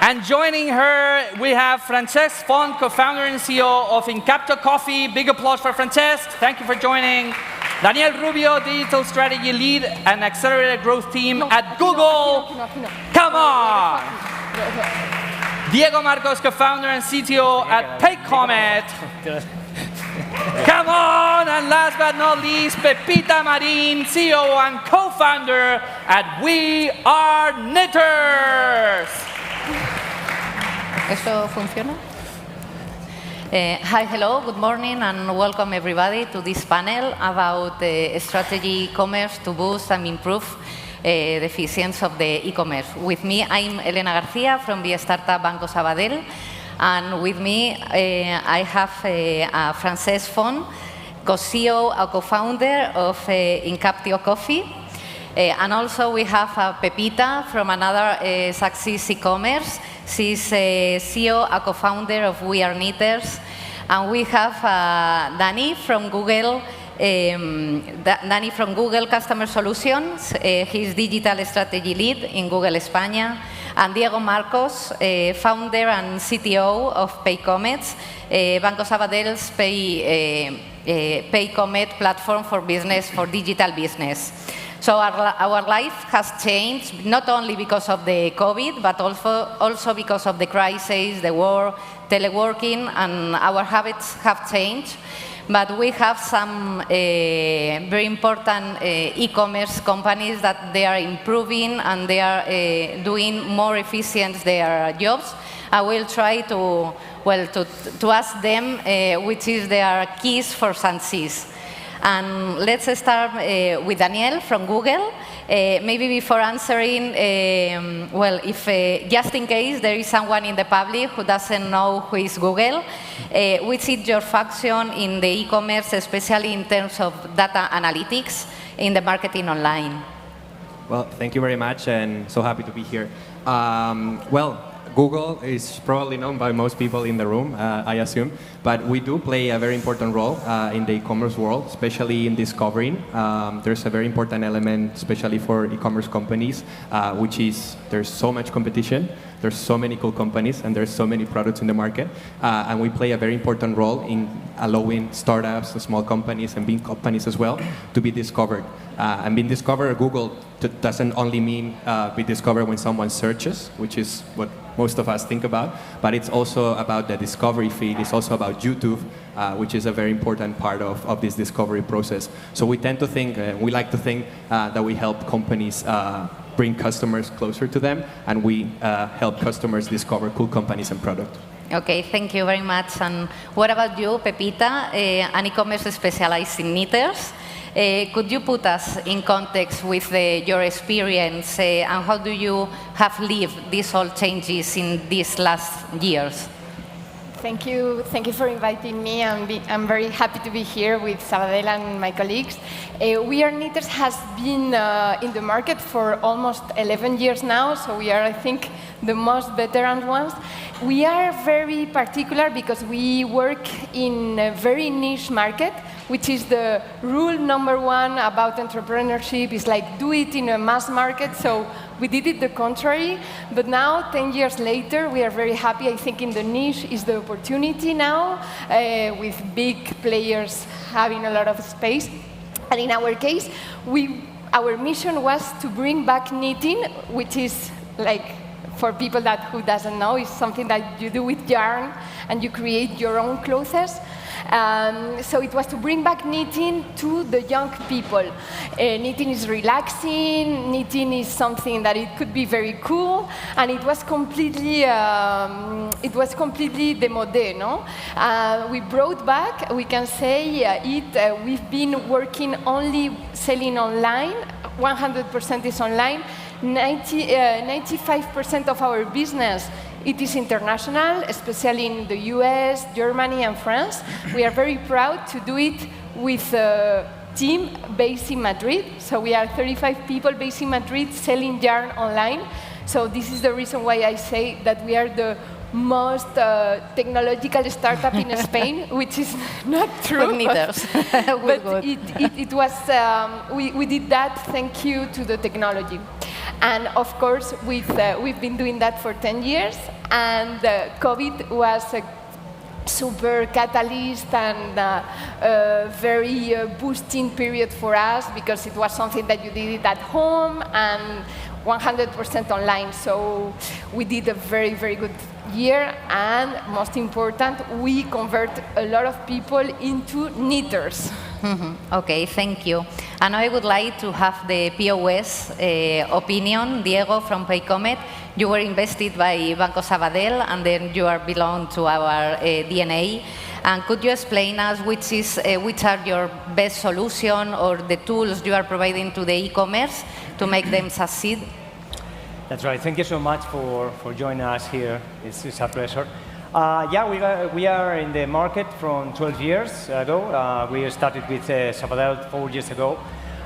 And joining her, we have Francesc Font, co-founder and CEO of Incapto Coffee. Big applause for Francesc. Thank you for joining. Daniel Rubio, Digital Strategy Lead and Accelerated Growth Team at Google. Come on. Diego Marcos, co-founder and CTO at Paycomet. Come on. And last but not least, Pepita Marin, CEO and co-founder at We Are Knitters. ¿Eso funciona? Hi, hello, good morning, and welcome everybody to this panel about strategy e-commerce to boost and improve the efficiency of the e-commerce. With me, I'm Elena Garcia from the startup Banco Sabadell, and with me I have Francesc Font, co-CEO and co-founder of Incapto Coffee. And also we have Pepita from another Success e-commerce. She's CEO and co-founder of We Are Knitters. And we have Dani from Google, Customer Solutions. He's Digital Strategy Lead in Google España. And Diego Marcos, founder and CTO of Paycomet, Banco Sabadell's Paycomet platform for business, for digital business. So our life has changed, not only because of the COVID, but also because of the crisis, the war, teleworking, and our habits have changed. But we have some very important e-commerce companies that they are improving and they are doing more efficient their jobs. I will try to ask them which is their keys for success. And let's start with Daniel from Google. Maybe before answering, if just in case there is someone in the public who doesn't know who is Google, which is your function in the e-commerce, especially in terms of data analytics in the marketing online? Well, thank you very much, and so happy to be here. Google is probably known by most people in the room, I assume, but we do play a very important role in the e-commerce world, especially in discovering. There's a very important element, especially for e-commerce companies, which is there's so much competition, there's so many cool companies, and there's so many products in the market, and we play a very important role in allowing startups, small companies, and big companies as well to be discovered. And being discovered, Google doesn't only mean be discovered when someone searches, which is what most of us think about, but it's also about the discovery feed. It's also about YouTube, which is a very important part of this discovery process. So we tend to think, we like to think that we help companies bring customers closer to them, and we help customers discover cool companies and products. Okay, thank you very much. And what about you, Pepita, an e-commerce specialized in knitters? Could you put us in context with your experience and how do you have lived these all changes in these last years? Thank you for inviting me. I'm very happy to be here with Sabadell and my colleagues. We Are Knitters has been in the market for almost 11 years now, so we are, I think, the most veteran ones. We are very particular because we work in a very niche market, which is the rule number one about entrepreneurship, is like do it in a mass market. So we did it the contrary, but now, 10 years later, we are very happy. I think in the niche is the opportunity now, with big players having a lot of space. And in our case, our mission was to bring back knitting, which is like, for people who doesn't know, is something that you do with yarn and you create your own clothes. So it was to bring back knitting to the young people. Knitting is relaxing, knitting is something that it could be very cool, and it was completely démodé, no? We brought back, we can say, we've been working only selling online, 100% is online, 95% of our business, it is international, especially in the US, Germany, and France. We are very proud to do it with a team based in Madrid. So we are 35 people based in Madrid selling yarn online. So this is the reason why I say that we are the most technological startup in Spain, which is not true. But it was, we did that thank you to the technology. And of course, we've been doing that for 10 years, and COVID was a super catalyst and a very boosting period for us, because it was something that you did it at home and 100% online. So we did a very, very good year, and most important, we convert a lot of people into knitters. Okay, thank you. And I would like to have the POS opinion. Diego from Paycomet, you were invested by Banco Sabadell, and then you are belong to our DNA. And could you explain us which are your best solution or the tools you are providing to the e-commerce to make them succeed? That's right. Thank you so much for joining us here. It's a pleasure. Yeah, we are in the market from 12 years ago. We started with Sabadell 4 years ago.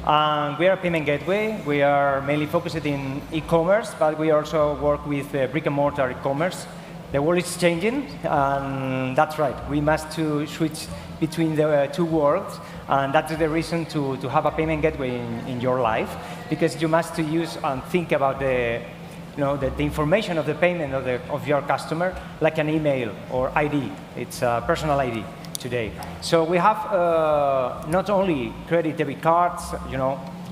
We are a payment gateway. We are mainly focused in e-commerce, but we also work with brick-and-mortar e-commerce. The world is changing, and that's right. We must switch between the two worlds, and that's the reason to have a payment gateway in your life, because you must use and think about the information of the payment of your customer, like an email or ID. It's a personal ID today. So we have not only credit debit cards,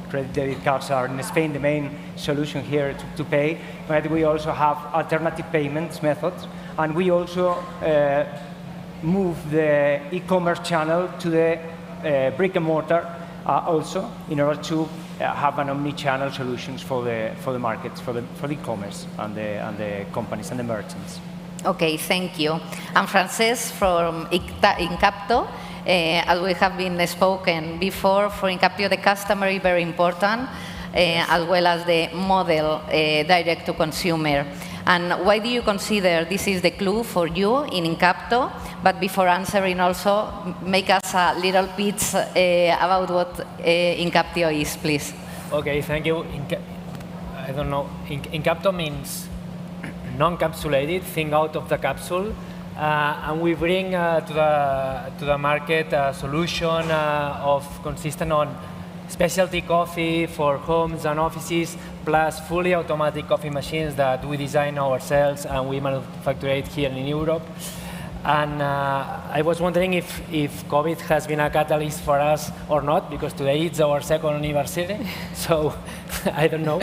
credit debit cards are in Spain the main solution here to pay, but we also have alternative payments methods, and we also move the e-commerce channel to the brick and mortar also, in order to have an omni-channel solutions for the markets, for the e-commerce and the companies and the merchants. Okay, thank you. I'm Frances from Incapto. As we have been spoken before, for Incapto the customer is very important, as well as the model direct to consumer. And why do you consider this is the clue for you in Incapto? But before answering, also make us a little pitch about what Incapto is, please. Okay, thank you. I don't know. Incapto means non-capsulated, think out of the capsule, and we bring to the market a solution consistent on specialty coffee for homes and offices, plus fully automatic coffee machines that we design ourselves and we manufacture it here in Europe. And I was wondering if COVID has been a catalyst for us or not, because today it's our second anniversary, so I don't know.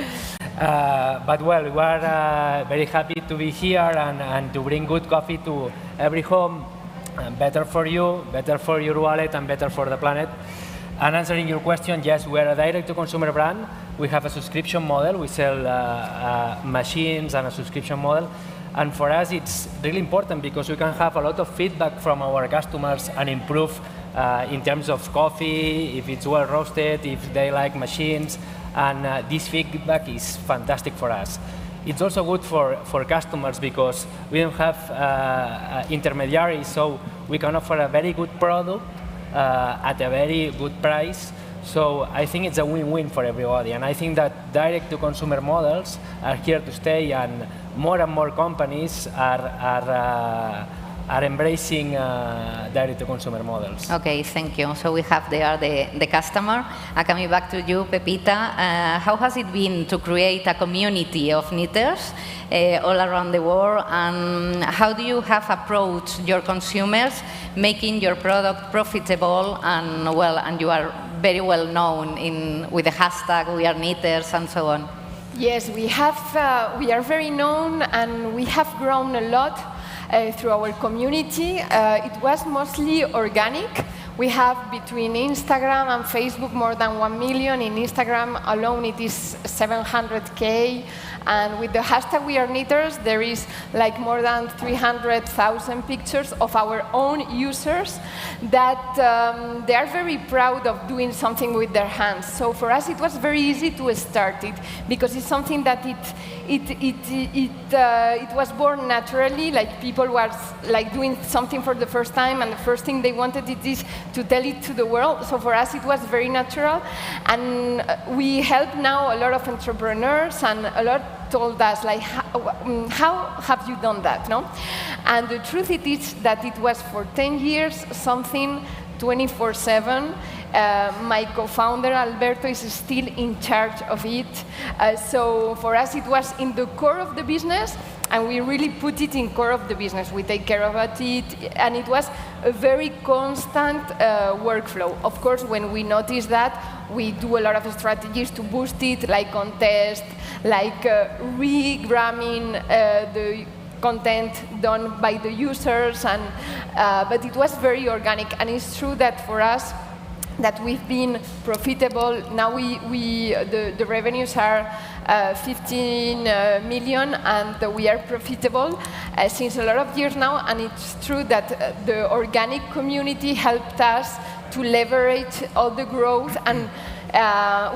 But well, we are very happy to be here and to bring good coffee to every home. Better for you, better for your wallet, and better for the planet. And answering your question, yes, we are a direct-to-consumer brand. We have a subscription model. We sell machines and a subscription model. And for us, it's really important because we can have a lot of feedback from our customers and improve in terms of coffee, if it's well roasted, if they like machines. And this feedback is fantastic for us. It's also good for customers because we don't have intermediaries, so we can offer a very good product at a very good price. So I think it's a win-win for everybody. And I think that direct-to-consumer models are here to stay, and more companies are embracing direct-to-consumer models. Okay, thank you. So we have there the customer. Coming back to you, Pepita, how has it been to create a community of knitters all around the world, and how do you have approached your consumers, making your product profitable and well, and you are very well known with the hashtag We Are Knitters and so on? Yes, we are very known, and we have grown a lot through our community. It was mostly organic. We have between Instagram and Facebook more than 1 million. In Instagram alone it is 700K. And with the hashtag We Are Knitters, there is like more than 300,000 pictures of our own users that they are very proud of doing something with their hands. So for us it was very easy to start it, because it's something that it was born naturally, like people were like doing something for the first time, and the first thing they wanted it is to tell it to the world. So for us it was very natural, and we help now a lot of entrepreneurs, and a lot told us like, how have you done that, no? And the truth it is that it was for 10 years something 24/7. My co-founder Alberto is still in charge of it. So for us it was in the core of the business, and we really put it in core of the business. We take care of it, and it was a very constant workflow. Of course, when we notice that, we do a lot of strategies to boost it, like contest, like regramming the content done by the users, and but it was very organic. And it's true that for us, that we've been profitable. Now the revenues are 15 million, and we are profitable since a lot of years now. And it's true that the organic community helped us to leverage all the growth, and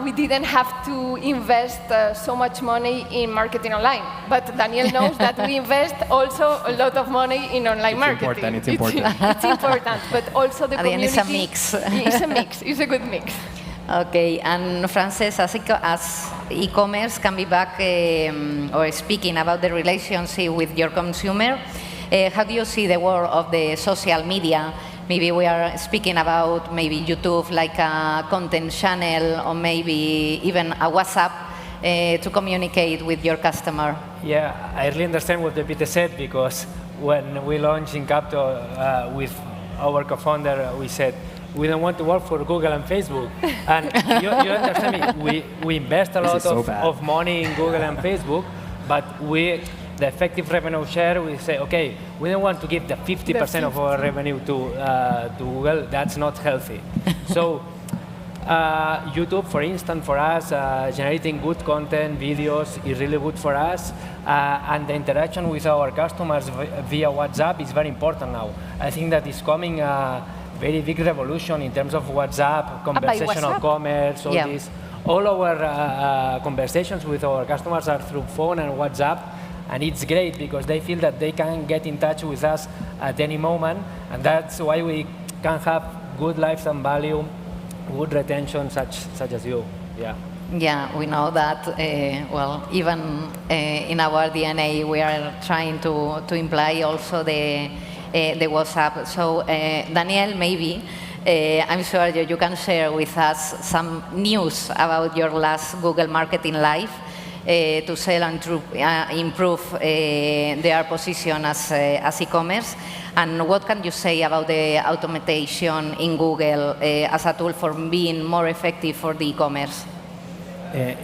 we didn't have to invest so much money in marketing online. But Daniel knows that we invest also a lot of money in online marketing. It's important. It's important, but also the community. It's a mix. It's a mix. It's a good mix. Okay, and Frances, as e-commerce can be back or speaking about the relationship with your consumer, how do you see the world of the social media? Maybe we are speaking about maybe YouTube like a content channel, or maybe even a WhatsApp to communicate with your customer. Yeah, I really understand what Pepita said, because when we launched Incapto with our co-founder, we said, we don't want to work for Google and Facebook. And you understand me, we invest a lot of money in Google and Facebook, but the effective revenue share, we say, okay, we don't want to give the 50% of our revenue to Google. That's not healthy. So YouTube, for instance, for us, generating good content, videos is really good for us. And the interaction with our customers via WhatsApp is very important now. I think that is coming a very big revolution in terms of WhatsApp, conversational commerce, all this. All our conversations with our customers are through phone and WhatsApp. And it's great because they feel that they can get in touch with us at any moment, and that's why we can have good lifetime value, good retention, such as you. Yeah. Yeah, we know that. Well, even in our DNA, we are trying to imply also the WhatsApp. So, Daniel, maybe I'm sure you can share with us some news about your last Google Marketing Live. To sell and to improve their position as e-commerce. And what can you say about the automation in Google as a tool for being more effective for the e-commerce?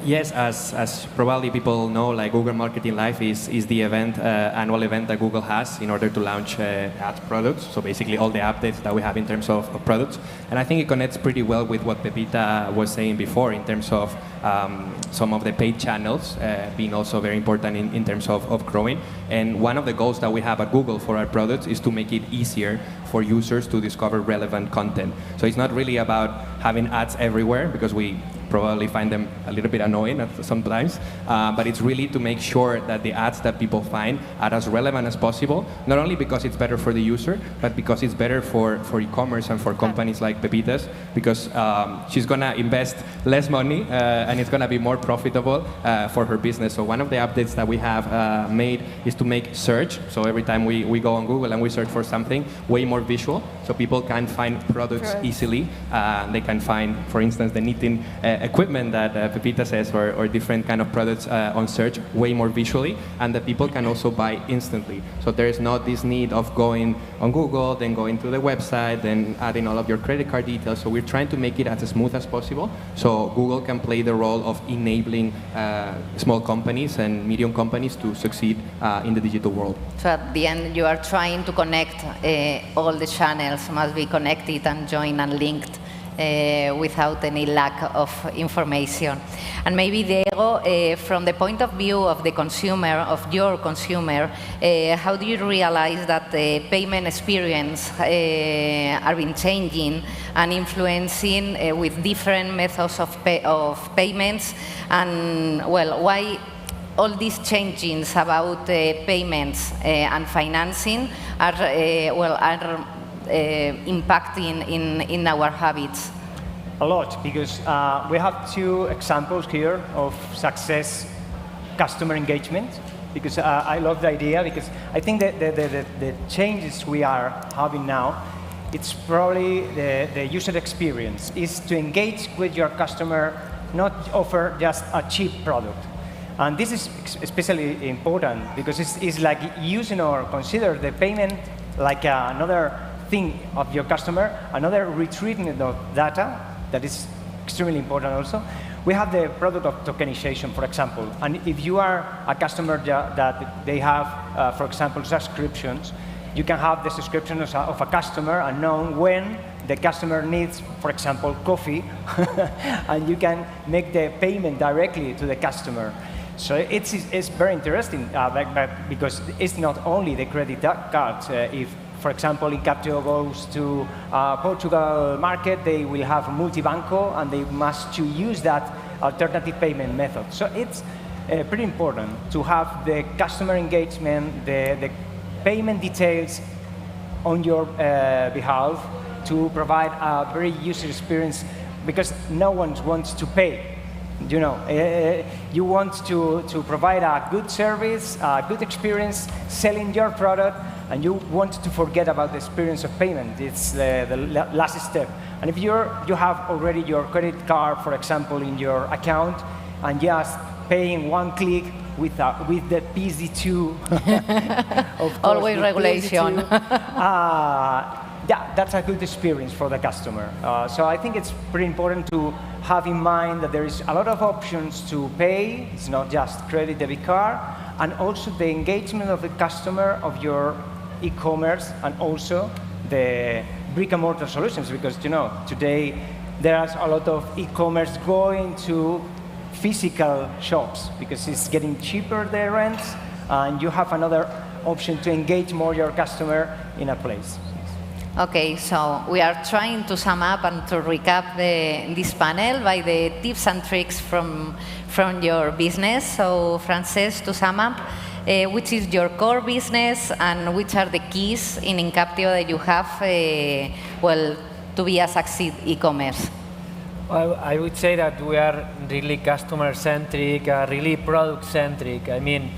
Yes, as probably people know, like Google Marketing Live is the event, annual event that Google has in order to launch ad products. So basically all the updates that we have in terms of products. And I think it connects pretty well with what Pepita was saying before in terms of some of the paid channels being also very important in terms of growing. And one of the goals that we have at Google for our products is to make it easier for users to discover relevant content. So it's not really about having ads everywhere, because we probably find them a little bit annoying sometimes, but it's really to make sure that the ads that people find are as relevant as possible, not only because it's better for the user, but because it's better for e-commerce and for companies like Pepita's, because she's going to invest less money and it's going to be more profitable for her business. So one of the updates that we have made is to make search, so every time we go on Google and we search for something, way more visual, so people can find products easily. They can find, for instance, the knitting equipment that Pepita says, or different kind of products on search way more visually, and that people can also buy instantly. So there is not this need of going on Google, then going to the website, then adding all of your credit card details. So we're trying to make it as smooth as possible, so Google can play the role of enabling small companies and medium companies to succeed in the digital world. So at the end, you are trying to connect all the channels must be connected and joined and linked without any lack of information. And maybe, Diego, from the point of view of the consumer, of your consumer, how do you realize that the payment experience are been changing and influencing with different methods of payments? And, well, why all these changes about payments and financing are, impacting in our habits? A lot, because we have two examples here of success customer engagement, because I love the idea, because I think that the changes we are having now, it's probably the user experience, is to engage with your customer, not offer just a cheap product. And this is especially important because it's like using or consider the payment like another thing of your customer, another retrieval of data that is extremely important also. We have the product of tokenization, for example. And if you are a customer that they have, for example, subscriptions, you can have the subscription of a customer and know when the customer needs, for example, coffee, and you can make the payment directly to the customer. So it's very interesting because it's not only the credit card. If, for example, Incaptio goes to Portugal market, they will have multibanco and they must to use that alternative payment method. So it's pretty important to have the customer engagement, the payment details on your behalf to provide a very user experience, because no one wants to pay. You know, you want to provide a good service, a good experience, selling your product, and you want to forget about the experience of payment. It's the last step. And if you have already your credit card, for example, in your account, and just paying one click with the PSD2, of course, always regulation. Yeah, that's a good experience for the customer. So I think it's pretty important to have in mind that there is a lot of options to pay. It's not just credit, debit card, and also the engagement of the customer of your e-commerce, and also the brick-and-mortar solutions, because today there's a lot of e-commerce going to physical shops because it's getting cheaper, the rents, and you have another option to engage more your customer in a place. Okay, so we are trying to sum up and to recap this panel by the tips and tricks from your business. So, Frances, to sum up, which is your core business and which are the keys in Incaptio that you have, to be a succeed e-commerce? Well, I would say that we are really customer-centric, really product-centric. I mean,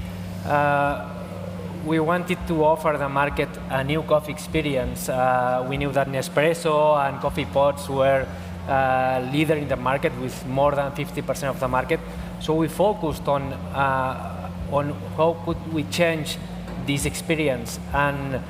we wanted to offer the market a new coffee experience. We knew that Nespresso and coffee pots were leader in the market with more than 50% of the market. So we focused on how could we change this experience. And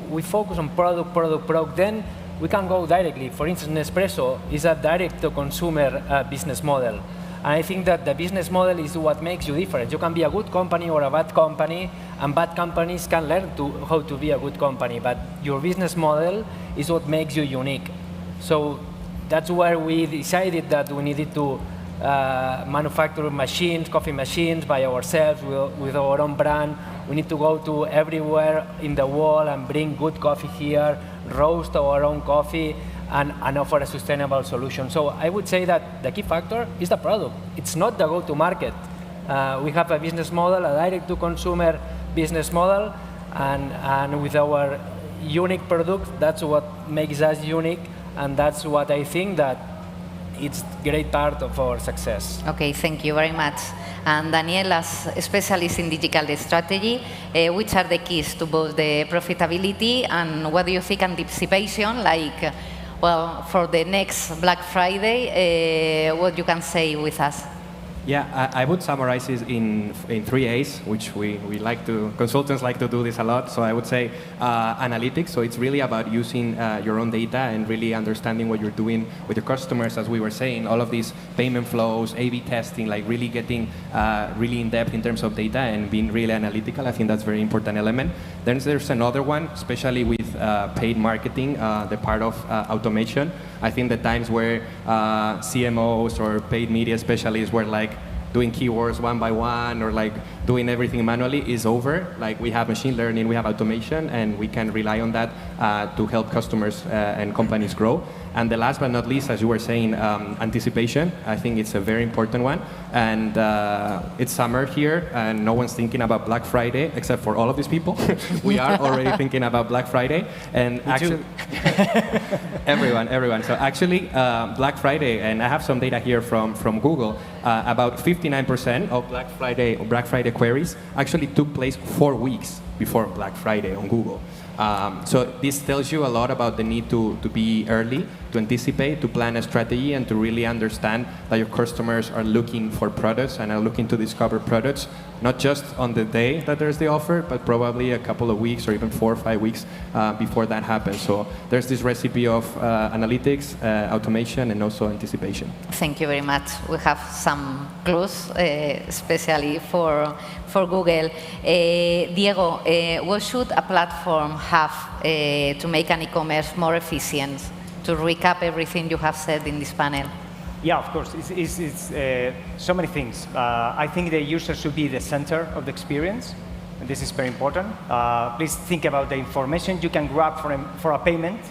we focus on product, then we can go directly. For instance, Nespresso is a direct-to-consumer business model. And I think that the business model is what makes you different. You can be a good company or a bad company, and bad companies can learn how to be a good company, but your business model is what makes you unique. So that's where we decided that we needed to manufacture machines, coffee machines by ourselves with our own brand. We need to go to everywhere in the world and bring good coffee here, roast our own coffee, and offer a sustainable solution. So I would say that the key factor is the product. It's not the go-to-market. We have a business model, a direct-to-consumer business model, and with our unique product, that's what makes us unique, and that's what I think that it's a great part of our success. Okay, thank you very much. And Daniel, as a specialist in digital strategy, which are the keys to both the profitability and what do you think anticipation, like, well, for the next Black Friday, what you can say with us? Yeah, I would summarize it in 3 A's, which we like to, consultants like to do this a lot. So I would say analytics. So it's really about using your own data and really understanding what you're doing with your customers, as we were saying, all of these payment flows, A/B testing, like really getting really in depth in terms of data and being really analytical. I think that's a very important element. Then there's another one, especially with paid marketing, the part of automation. I think the times where CMOs or paid media specialists were like doing keywords one by one or like doing everything manually is over. Like we have machine learning, we have automation, and we can rely on that to help customers and companies grow. And the last but not least, as you were saying, anticipation. I think it's a very important one. And it's summer here, and no one's thinking about Black Friday, except for all of these people. We are already thinking about Black Friday. And actually, everyone. So actually, Black Friday, and I have some data here from Google, about 59% of Black Friday queries actually took place 4 weeks before Black Friday on Google. So this tells you a lot about the need to be early, to anticipate, to plan a strategy, and to really understand that your customers are looking for products and are looking to discover products, not just on the day that there's the offer, but probably a couple of weeks or even 4 or 5 weeks before that happens. So there's this recipe of analytics, automation, and also anticipation. Thank you very much. We have some clues, especially for Google. Diego, what should a platform have to make an e-commerce more efficient? To recap everything you have said in this panel. Yeah, of course. It's so many things. I think the user should be the center of the experience, and this is very important. Please think about the information you can grab for a payment.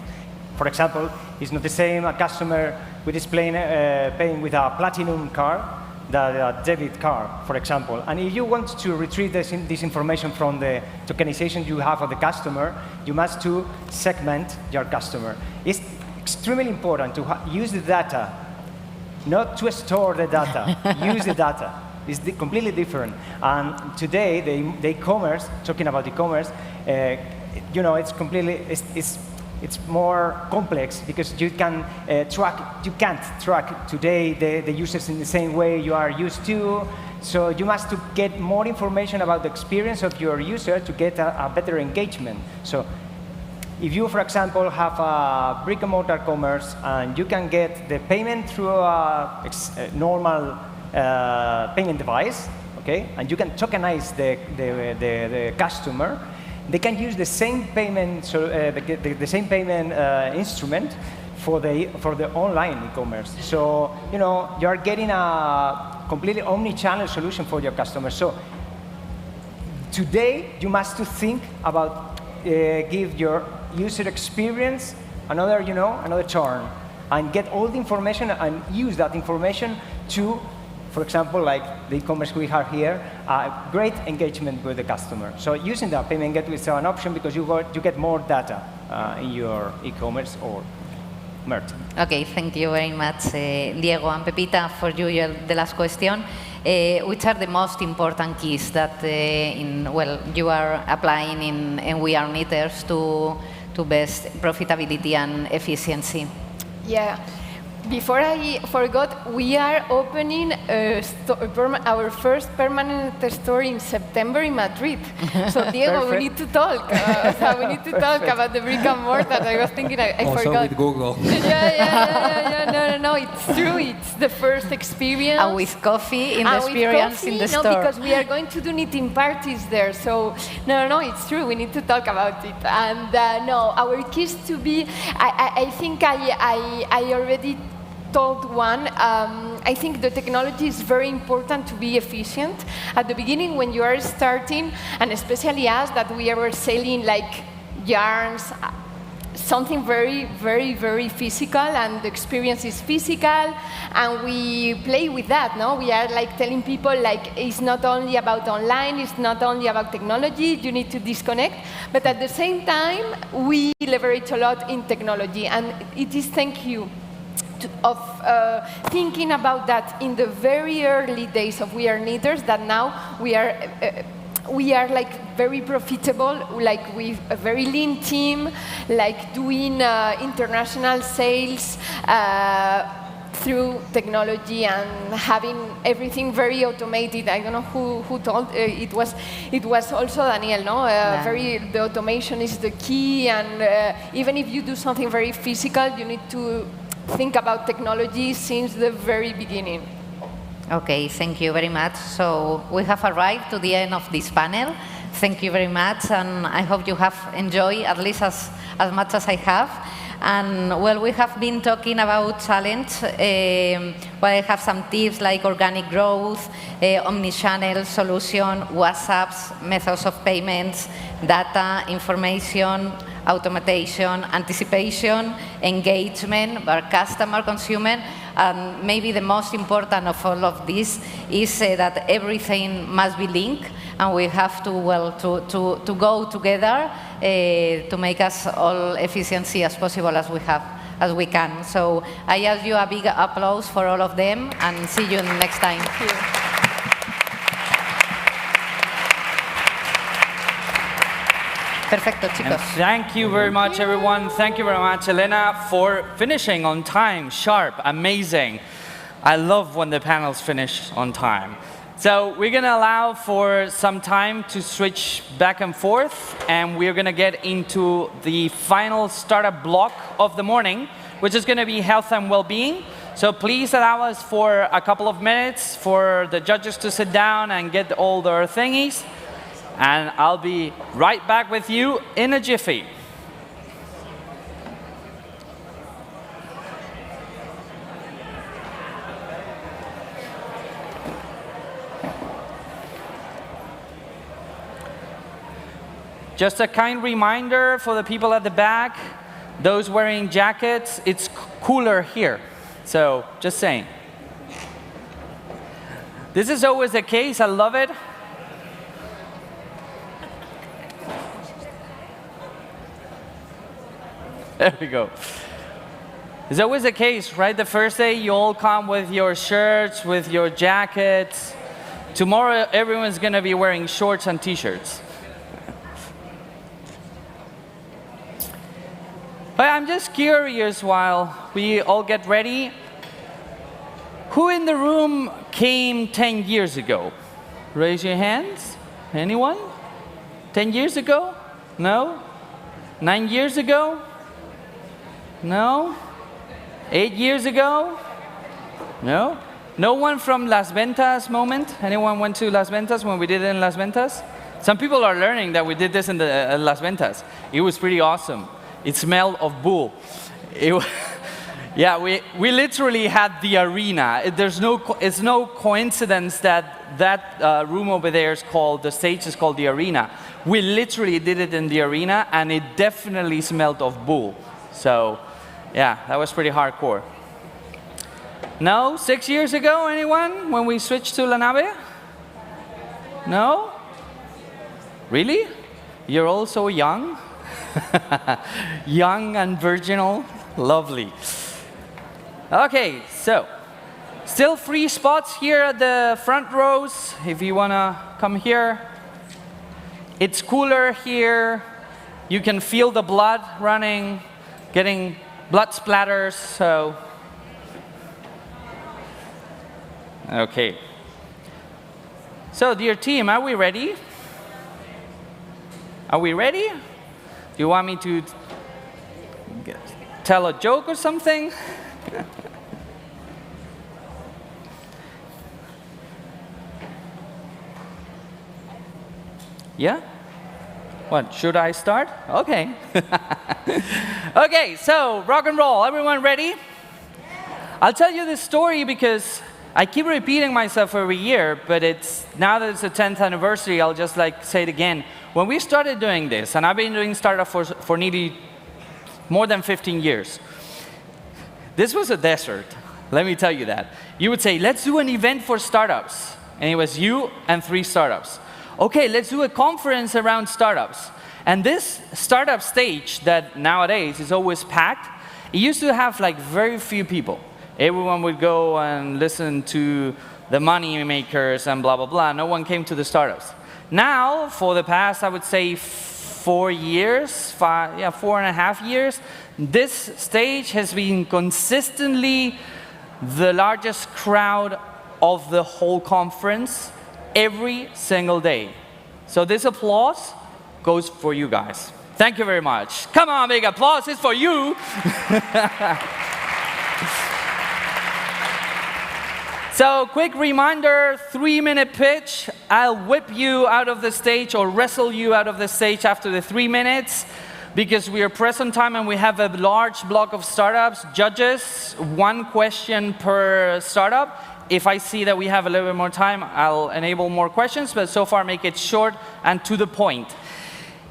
For example, it's not the same a customer with is paying with a platinum card than a debit card, for example. And if you want to retrieve this information from the tokenization you have of the customer, you must to segment your customer. It's extremely important to use the data, not to store the data, use the data. It's completely different. And today, the e-commerce, talking about e-commerce, it's completely, it's more complex because you can't track today the users in the same way you are used to. So you must to get more information about the experience of your user to get a better engagement. So if you, for example, have a brick-and-mortar commerce and you can get the payment through a normal payment device, okay, and you can tokenize the customer, they can use the same payment, the same payment instrument for the online e-commerce. So you are getting a completely omni-channel solution for your customers. So today you must to think about give your user experience another turn, and get all the information and use that information to, for example, like the e-commerce we have here, great engagement with the customer. So using the payment gateway is an option because you get more data in your e-commerce or merchant. Okay, thank you very much, Diego and Pepita. For you, the last question. Which are the most important keys that you are applying in We Are Knitters to best profitability and efficiency? Yeah. before I forgot, we are opening our first permanent store in September in Madrid. So Diego, we need to talk. So we need to talk about the brick and mortar. I was thinking, I also forgot. with Google. No, it's true. It's the first experience. And with coffee in the experience in the store. No, because we are going to do knitting parties there. So no, it's true. We need to talk about it. And no, our key is to be. I think I already told one. I think the technology is very important to be efficient. At the beginning, when you are starting, and especially us, that we were selling like yarns, something very, very, very physical, and the experience is physical, and we play with that, no? We are like telling people, like, it's not only about online, it's not only about technology, you need to disconnect, but at the same time, we leverage a lot in technology, and it is thank you of thinking about that in the very early days of We Are Knitters, that now we are like very profitable, like with a very lean team, like doing international sales through technology and having everything very automated. I don't know who told it was also Daniel, no? The automation is the key, and even if you do something very physical, you need to think about technology since the very beginning. Okay, thank you very much. So we have arrived to the end of this panel. Thank you very much, and I hope you have enjoyed at least as much as I have. And well, we have been talking about challenge. I have some tips like organic growth, omni-channel solution, WhatsApps, methods of payments, data, information, automation, anticipation, engagement, our customer, consumer, and maybe the most important of all of this is that everything must be linked, and we have to go together to make us all efficiency as possible as we can. So I ask you a big applause for all of them, and see you next time. Thank you. Perfecto, chicos. And thank you very much, everyone. Thank you very much, Elena, for finishing on time, sharp, amazing. I love when the panels finish on time. So we're going to allow for some time to switch back and forth, and we're going to get into the final startup block of the morning, which is going to be health and well-being. So please allow us for a couple of minutes for the judges to sit down and get all their thingies. And I'll be right back with you in a jiffy. Just a kind reminder for the people at the back, those wearing jackets, it's cooler here. So just saying. This is always the case, I love it. There we go. It's always the case, right? The first day you all come with your shirts, with your jackets. Tomorrow everyone's going to be wearing shorts and t-shirts. But I'm just curious while we all get ready. Who in the room came 10 years ago? Raise your hands. Anyone? 10 years ago? No? 9 years ago? No? 8 years ago? No? No one from Las Ventas moment? Anyone went to Las Ventas when we did it in Las Ventas? Some people are learning that we did this in the Las Ventas. It was pretty awesome. It smelled of bull. Yeah, we literally had the arena. It's no coincidence that that room over there is called, the stage is called the arena. We literally did it in the arena, and it definitely smelled of bull. So, yeah, that was pretty hardcore. No? 6 years ago, anyone? When we switched to La Nave? No? Really? You're all so young? Young and virginal? Lovely. Okay, so still free spots here at the front rows if you want to come here. It's cooler here. You can feel the blood running, getting blood splatters, so Okay. So, dear team, are we ready? Are we ready? Do you want me to tell a joke or something? Yeah? What, should I start? Okay. Okay, so rock and roll. Everyone ready? I'll tell you this story because I keep repeating myself every year, but now that it's the 10th anniversary, I'll just say it again. When we started doing this, and I've been doing startup for nearly more than 15 years, this was a desert. Let me tell you that. You would say, let's do an event for startups. And it was you and 3 startups. Okay, let's do a conference around startups. And this startup stage that nowadays is always packed, it used to have very few people. Everyone would go and listen to the money makers and blah, blah, blah. No one came to the startups. Now, for the past, I would say 4 years, 4.5 years, this stage has been consistently the largest crowd of the whole conference every single day. So this applause goes for you guys. Thank you very much. Come on, big applause, it's for you. So, quick reminder, 3-minute pitch. I'll whip you out of the stage or wrestle you out of the stage after the 3 minutes because we are pressed on time and we have a large block of startups. Judges, 1 question per startup. If I see that we have a little bit more time, I'll enable more questions, but so far make it short and to the point.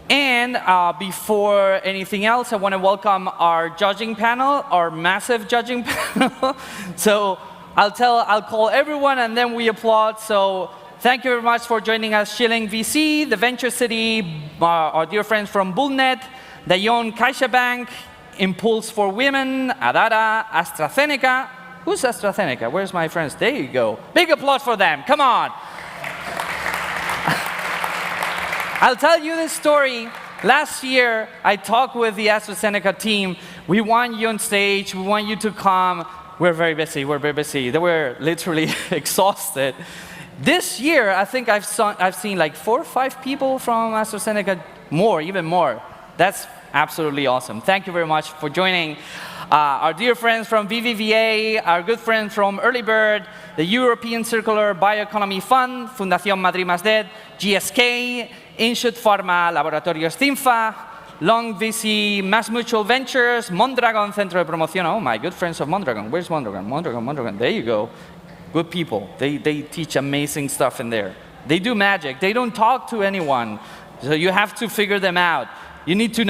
And before anything else, I want to welcome our judging panel, our massive judging panel. So I'll call everyone and then we applaud. So thank you very much for joining us, Schilling VC, the Venture City, our dear friends from Bullnet, Dayon CaixaBank, Impulse for Women, Adara, AstraZeneca. Who's AstraZeneca? Where's my friends? There you go. Big applause for them. Come on. I'll tell you this story. Last year, I talked with the AstraZeneca team. We want you on stage. We want you to come. We're very busy. We're very busy. They were literally exhausted. This year, I think I've seen 4 or 5 people from AstraZeneca, even more. That's absolutely awesome. Thank you very much for joining. Our dear friends from BBVA, our good friends from Early Bird, the European Circular Bioeconomy Fund, Fundación Madrid Más Dead, GSK, Inshut Pharma, Laboratorios Cinfa, Long VC, Mass Mutual Ventures, Mondragon Centro de Promoción. Oh, my good friends of Mondragon. Where's Mondragon? Mondragon. There you go. Good people. They teach amazing stuff in there. They do magic. They don't talk to anyone. So you have to figure them out. You need to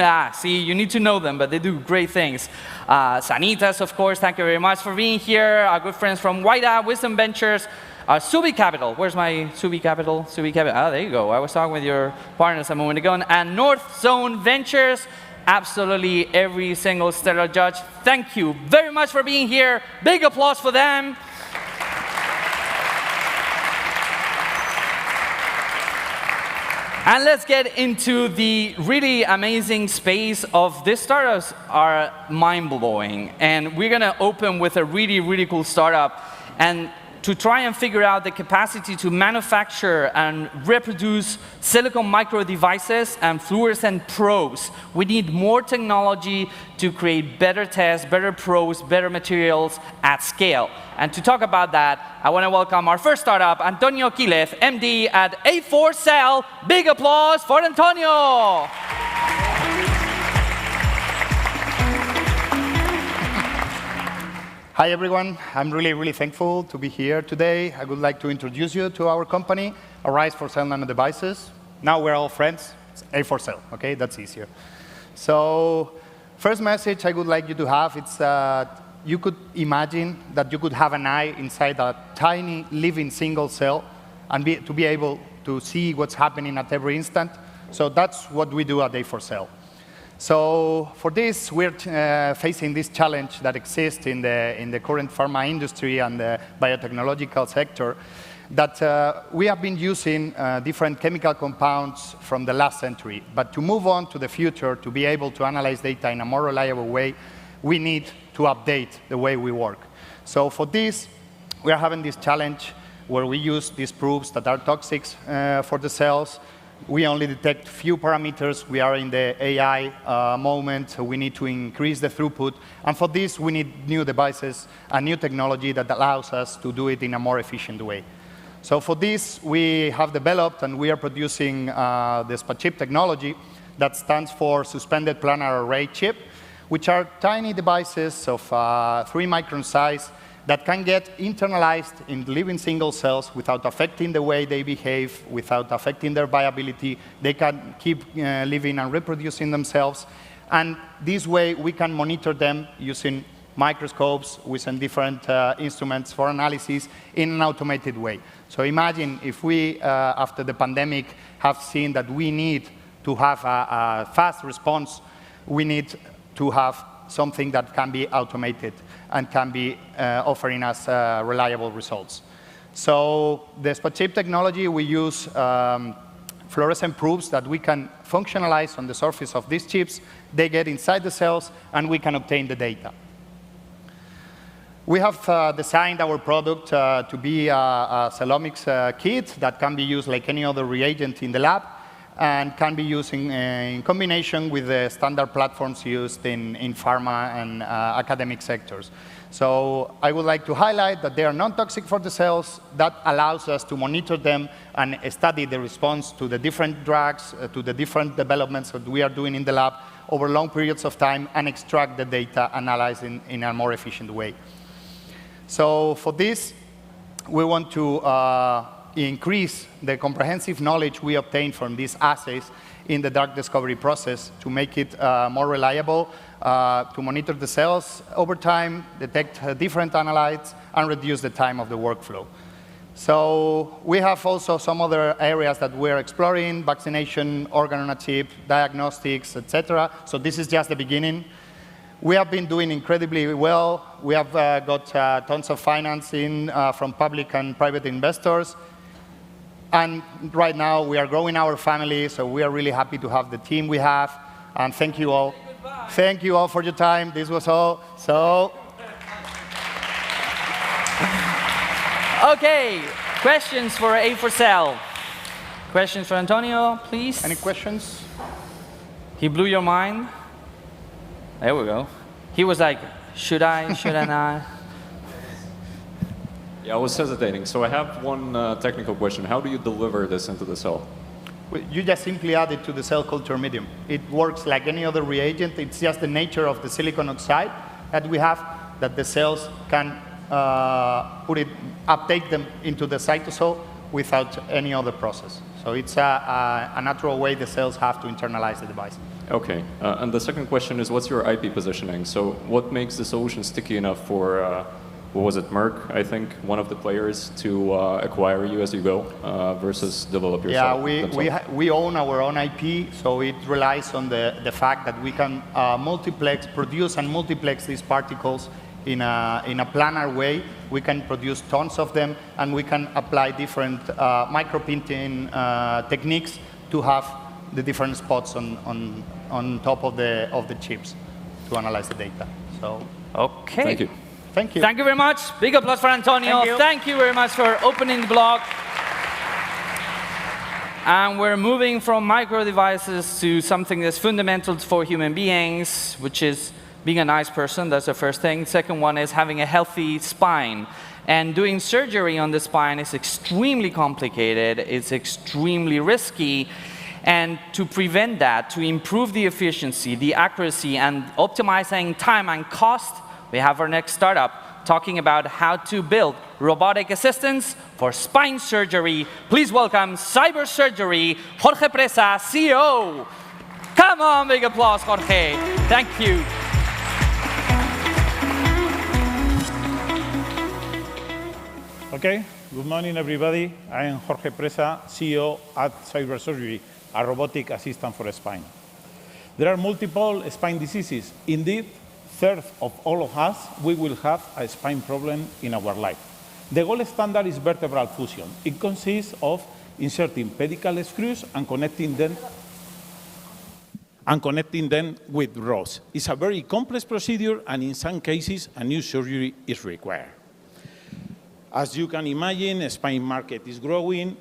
you need to know them, but they do great things. Sanitas, of course, thank you very much for being here. Our good friends from Waida, Wisdom Ventures, Subi Capital. Where's my Subi Capital? Subi Capital. Ah, there you go. I was talking with your partners a moment ago. And North Zone Ventures, absolutely every single stellar judge. Thank you very much for being here. Big applause for them. And let's get into the really amazing space of these startups are mind-blowing. And we're going to open with a really, really cool startup. And to try and figure out the capacity to manufacture and reproduce silicon micro devices and fluorescent probes, we need more technology to create better tests, better probes, better materials at scale. And to talk about that, I want to welcome our first startup, Antonio Quilez, MD at A4Cell. Big applause for Antonio. Hi, everyone. I'm really, really thankful to be here today. I would like to introduce you to our company, Arise for Cell Nano Devices. Now we're all friends. It's A4Cell, OK? That's easier. So first message I would like you to have is you could imagine that you could have an eye inside a tiny living single cell and to be able to see what's happening at every instant. So that's what we do at A4Cell. So for this, we're facing this challenge that exists in the current pharma industry and the biotechnological sector, that we have been using different chemical compounds from the last century. But to move on to the future, to be able to analyze data in a more reliable way, we need to update the way we work. So for this, we are having this challenge where we use these proofs that are toxic for the cells. We only detect few parameters. We are in the AI moment, so we need to increase the throughput. And for this, we need new devices and new technology that allows us to do it in a more efficient way. So for this, we have developed and we are producing the SPA chip technology that stands for Suspended Planar Array Chip, which are tiny devices of 3-micron size that can get internalized in living single cells without affecting the way they behave, without affecting their viability. They can keep living and reproducing themselves. And this way, we can monitor them using microscopes, using different instruments for analysis in an automated way. So imagine if we, after the pandemic, have seen that we need to have a fast response, we need to have something that can be automated and can be offering us reliable results. So the SPA chip technology, we use fluorescent proofs that we can functionalize on the surface of these chips. They get inside the cells, and we can obtain the data. We have designed our product to be a Celomics kit that can be used like any other reagent in the lab, and can be used in combination with the standard platforms used in pharma and academic sectors. So I would like to highlight that they are non-toxic for the cells. That allows us to monitor them and study the response to the different drugs, to the different developments that we are doing in the lab over long periods of time, and extract the data, analyze in a more efficient way. So for this, we want to increase the comprehensive knowledge we obtain from these assays in the drug discovery process to make it more reliable, to monitor the cells over time, detect different analytes, and reduce the time of the workflow. So we have also some other areas that we're exploring: vaccination, organ on a chip, diagnostics, etc. So this is just the beginning. We have been doing incredibly well. We have got tons of financing from public and private investors. And right now, we are growing our family, so we are really happy to have the team we have. And thank you all. Thank you all for your time. This was all. So. Okay, questions for A4Cell? Questions for Antonio, please? Any questions? He blew your mind? There we go. He was like, should I not? Yeah, I was hesitating. So I have one technical question. How do you deliver this into the cell? You just simply add it to the cell culture medium. It works like any other reagent. It's just the nature of the silicon oxide that we have, that the cells can uptake them into the cytosol without any other process. So it's a natural way the cells have to internalize the device. Okay. And the second question is, what's your IP positioning? So what makes the solution sticky enough for what was it, Merck, I think, one of the players, to acquire you as you go versus develop yourself? Yeah, we own our own IP, so it relies on the fact that we can produce and multiplex these particles in a planar way. We can produce tons of them, and we can apply different microprinting techniques to have the different spots on top of the chips to analyze the data. So, okay. Thank you. Thank you. Thank you very much. Big applause for Antonio. Thank you very much for opening the blog. And we're moving from micro devices to something that's fundamental for human beings, which is being a nice person. That's the first thing. Second one is having a healthy spine. And doing surgery on the spine is extremely complicated. It's extremely risky. And to prevent that, to improve the efficiency, the accuracy, and optimizing time and cost, we have our next startup talking about how to build robotic assistants for spine surgery. Please welcome Cyber Surgery, Jorge Presa, CEO. Come on, big applause, Jorge. Thank you. Okay, good morning, everybody. I am Jorge Presa, CEO at Cyber Surgery, a robotic assistant for spine. There are multiple spine diseases. Indeed, third of all of us, we will have a spine problem in our life. The gold standard is vertebral fusion. It consists of inserting pedicle screws and connecting them with rods. It's a very complex procedure, and in some cases, a new surgery is required. As you can imagine, the spine market is growing.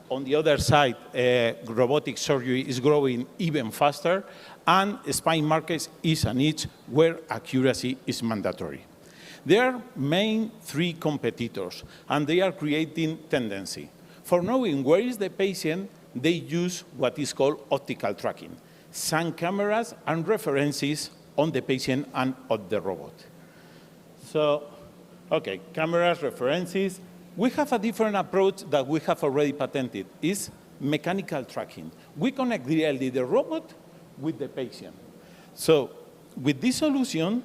On the other side, robotic surgery is growing even faster, and spine market is a niche where accuracy is mandatory. There are main three competitors, and they are creating tendency. For knowing where is the patient, they use what is called optical tracking, some cameras and references on the patient and on the robot. So, okay, cameras, references. We have a different approach that we have already patented, is mechanical tracking. We connect directly the robot with the patient. So with this solution,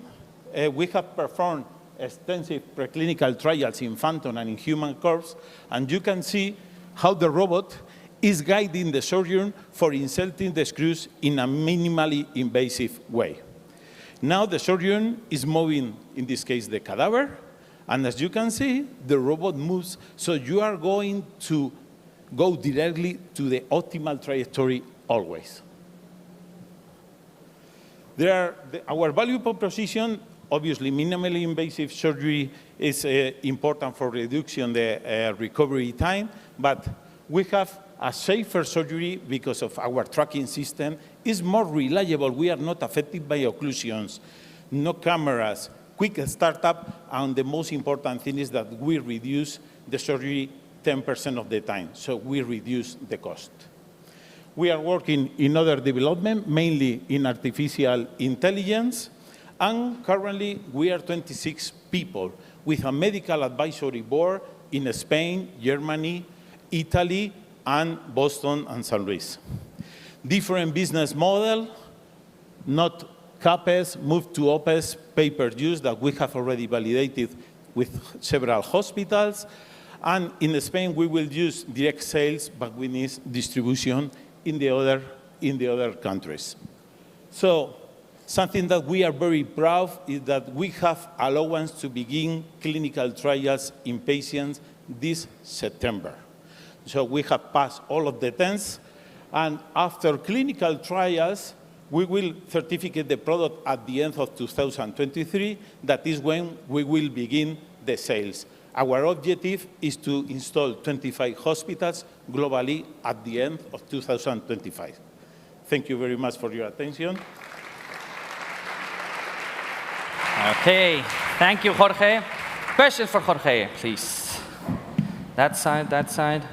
we have performed extensive preclinical trials in phantom and in human corpse, and you can see how the robot is guiding the surgeon for inserting the screws in a minimally invasive way. Now the surgeon is moving, in this case, the cadaver, and as you can see, the robot moves, so you are going to go directly to the optimal trajectory always. Our value proposition, obviously, minimally invasive surgery is important for reducing the recovery time, but we have a safer surgery because of our tracking system. Is more reliable. We are not affected by occlusions, no cameras, quick startup, and the most important thing is that we reduce the surgery 10% of the time, so we reduce the cost. We are working in other development, mainly in artificial intelligence, and currently we are 26 people with a medical advisory board in Spain, Germany, Italy, and Boston and San Luis. Different business model, not CAPES, move to OPES, pay-per-use that we have already validated with several hospitals. And in Spain, we will use direct sales, but we need distribution in the other countries. So something that we are very proud is that we have allowance to begin clinical trials in patients this September. So we have passed all of the tests, and after clinical trials, we will certificate the product at the end of 2023. That is when we will begin the sales. Our objective is to install 25 hospitals globally at the end of 2025. Thank you very much for your attention. Okay, thank you, Jorge. Questions for Jorge, please. That side.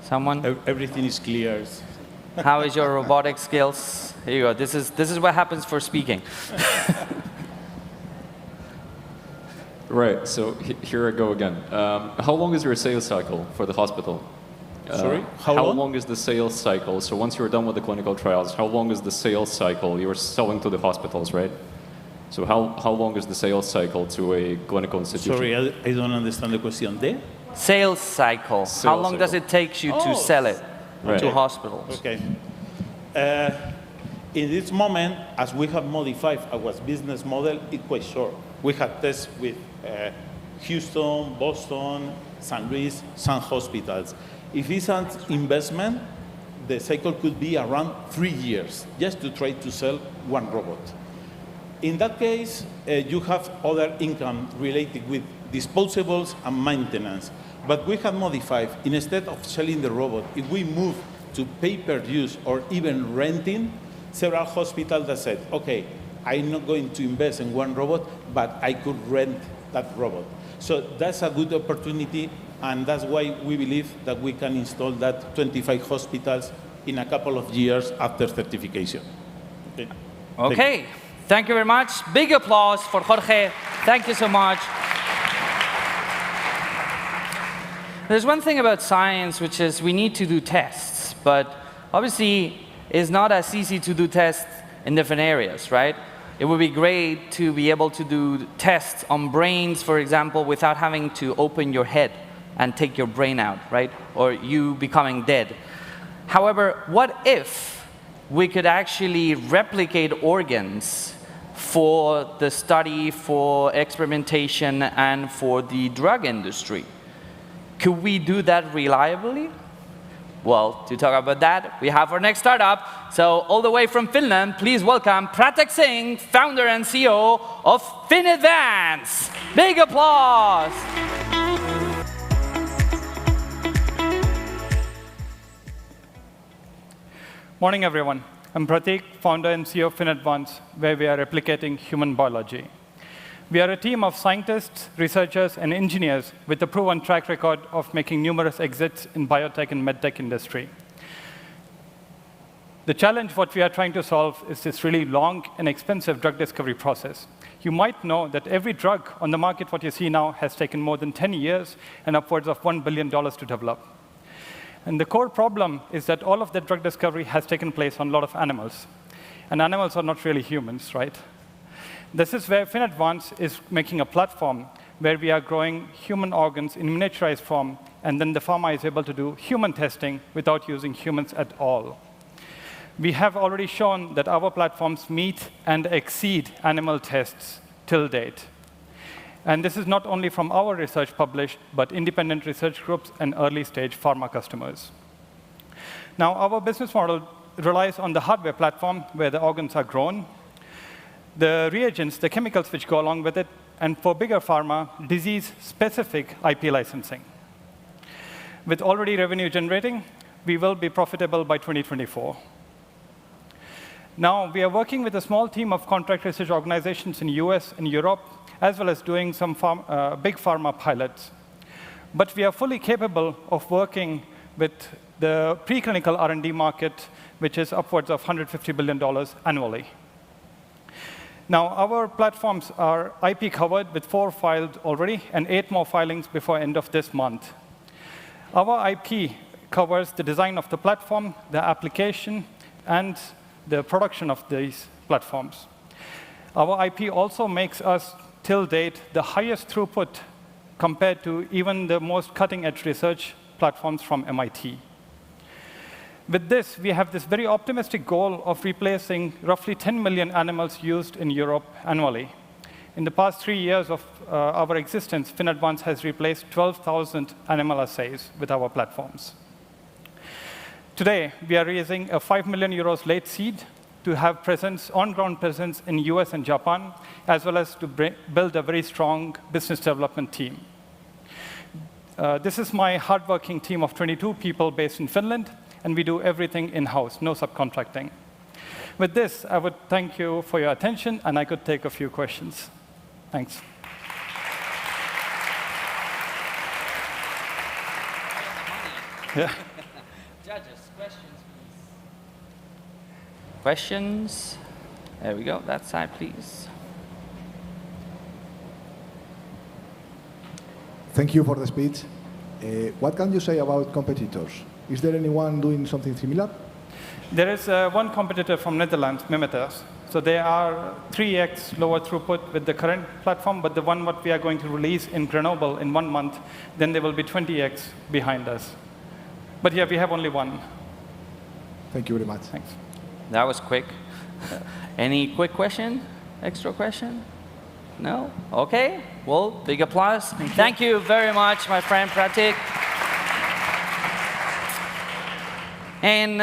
Someone? Everything is clear. How is your robotic skills? Here you go. This is what happens for speaking. Right, so here I go again. How long is your sales cycle for the hospital? Sorry? How long is the sales cycle? So once you're done with the clinical trials, how long is the sales cycle? You're selling to the hospitals, right? So how long is the sales cycle to a clinical institution? Sorry, I don't understand the question. Sales cycle. How long does it take you to sell it to hospitals? Okay. In this moment, as we have modified our business model, it's quite short. We have tests with Houston, Boston, San Luis, some hospitals. If it's an investment, the cycle could be around 3 years, just to try to sell one robot. In that case, you have other income related with disposables and maintenance. But we have modified, instead of selling the robot, if we move to pay-per-use or even renting, several hospitals that said, okay, I'm not going to invest in one robot, but I could rent that robot. So that's a good opportunity, and that's why we believe that we can install that 25 hospitals in a couple of years after certification. Okay, thank you very much. Big applause for Jorge. Thank you so much. There's one thing about science, which is we need to do tests, but obviously it's not as easy to do tests in different areas, right? It would be great to be able to do tests on brains, for example, without having to open your head and take your brain out, right? Or you becoming dead. However, what if we could actually replicate organs for the study, for experimentation, and for the drug industry? Could we do that reliably? Well, to talk about that, we have our next startup. So all the way from Finland, please welcome Pratik Singh, founder and CEO of FinAdvance. Big applause. Morning, everyone. I'm Pratik, founder and CEO of FinAdvance, where we are replicating human biology. We are a team of scientists, researchers, and engineers with a proven track record of making numerous exits in biotech and medtech industry. The challenge what we are trying to solve is this really long and expensive drug discovery process. You might know that every drug on the market, what you see now, has taken more than 10 years and upwards of $1 billion to develop. And the core problem is that all of that drug discovery has taken place on a lot of animals. And animals are not really humans, right? This is where FinAdvance is making a platform where we are growing human organs in miniaturized form, and then the pharma is able to do human testing without using humans at all. We have already shown that our platforms meet and exceed animal tests till date. And this is not only from our research published, but independent research groups and early-stage pharma customers. Now, our business model relies on the hardware platform where the organs are grown, the reagents, the chemicals which go along with it, and for bigger pharma, disease-specific IP licensing. With already revenue generating, we will be profitable by 2024. Now, we are working with a small team of contract research organizations in the US and Europe, as well as doing some big pharma pilots. But we are fully capable of working with the preclinical R&D market, which is upwards of $150 billion annually. Now, our platforms are IP covered with 4 filed already, and 8 more filings before end of this month. Our IP covers the design of the platform, the application, and the production of these platforms. Our IP also makes us, till date, the highest throughput compared to even the most cutting-edge research platforms from MIT. With this, we have this very optimistic goal of replacing roughly 10 million animals used in Europe annually. In the past 3 years of our existence, FinAdvance has replaced 12,000 animal assays with our platforms. Today, we are raising a 5 million euros late seed to have presence, on-ground presence in US and Japan, as well as to build a very strong business development team. This is my hardworking team of 22 people based in Finland, and we do everything in-house, no subcontracting. With this, I would thank you for your attention, and I could take a few questions. Thanks. Yeah. Judges, questions, please. Questions? There we go. That side, please. Thank you for the speech. What can you say about competitors? Is there anyone doing something similar? There is one competitor from Netherlands, Mimetas. So they are 3x lower throughput with the current platform, but the one what we are going to release in Grenoble in 1 month, then they will be 20x behind us. But yeah, we have only one. Thank you very much. Thanks. That was quick. Any quick question? Extra question? No? Okay. Well, big applause. Thank you very much, my friend Pratik. And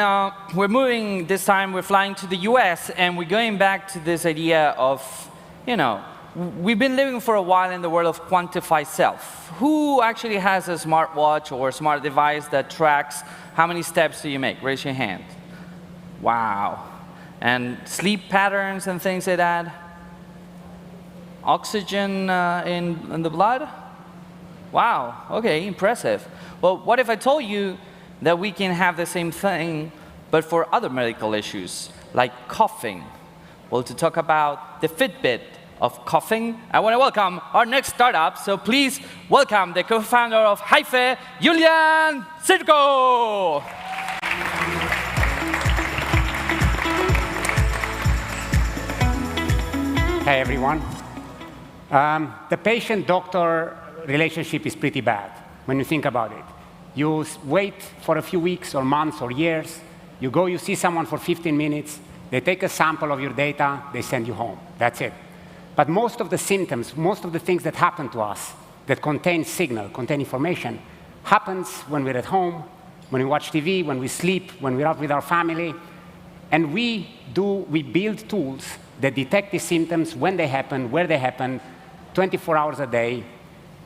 we're moving this time, we're flying to the US, and we're going back to this idea of, you know, we've been living for a while in the world of quantified self. Who actually has a smartwatch or a smart device that tracks how many steps do you make? Raise your hand. Wow. And sleep patterns and things like that? Oxygen in the blood? Wow, okay, impressive. Well, what if I told you that we can have the same thing, but for other medical issues, like coughing? Well, to talk about the Fitbit of coughing, I want to welcome our next startup. So please welcome the co-founder of Hyphe, Julian Circo. Hey, everyone. The patient-doctor relationship is pretty bad when you think about it. You wait for a few weeks or months or years. You go, you see someone for 15 minutes. They take a sample of your data. They send you home. That's it. But most of the symptoms, most of the things that happen to us that contain signal, contain information, happens when we're at home, when we watch TV, when we sleep, when we're out with our family. And we build tools that detect these symptoms when they happen, where they happen, 24 hours a day.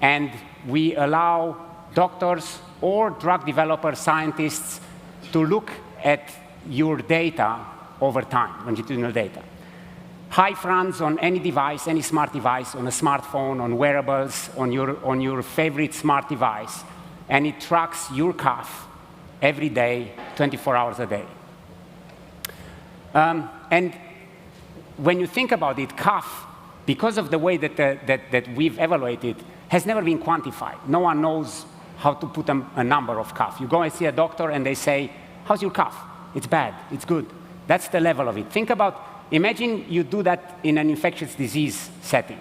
And we allow doctors or drug developers, scientists, to look at your data over time, longitudinal data. Hive runs on any device, any smart device, on a smartphone, on wearables, on your favorite smart device. And it tracks your cough every day, 24 hours a day. And when you think about it, cough, because of the way that we've evaluated, has never been quantified. No one knows how to put a number of cough. You go and see a doctor and they say, how's your cough? It's bad, it's good. That's the level of it. Think about, imagine you do that in an infectious disease setting.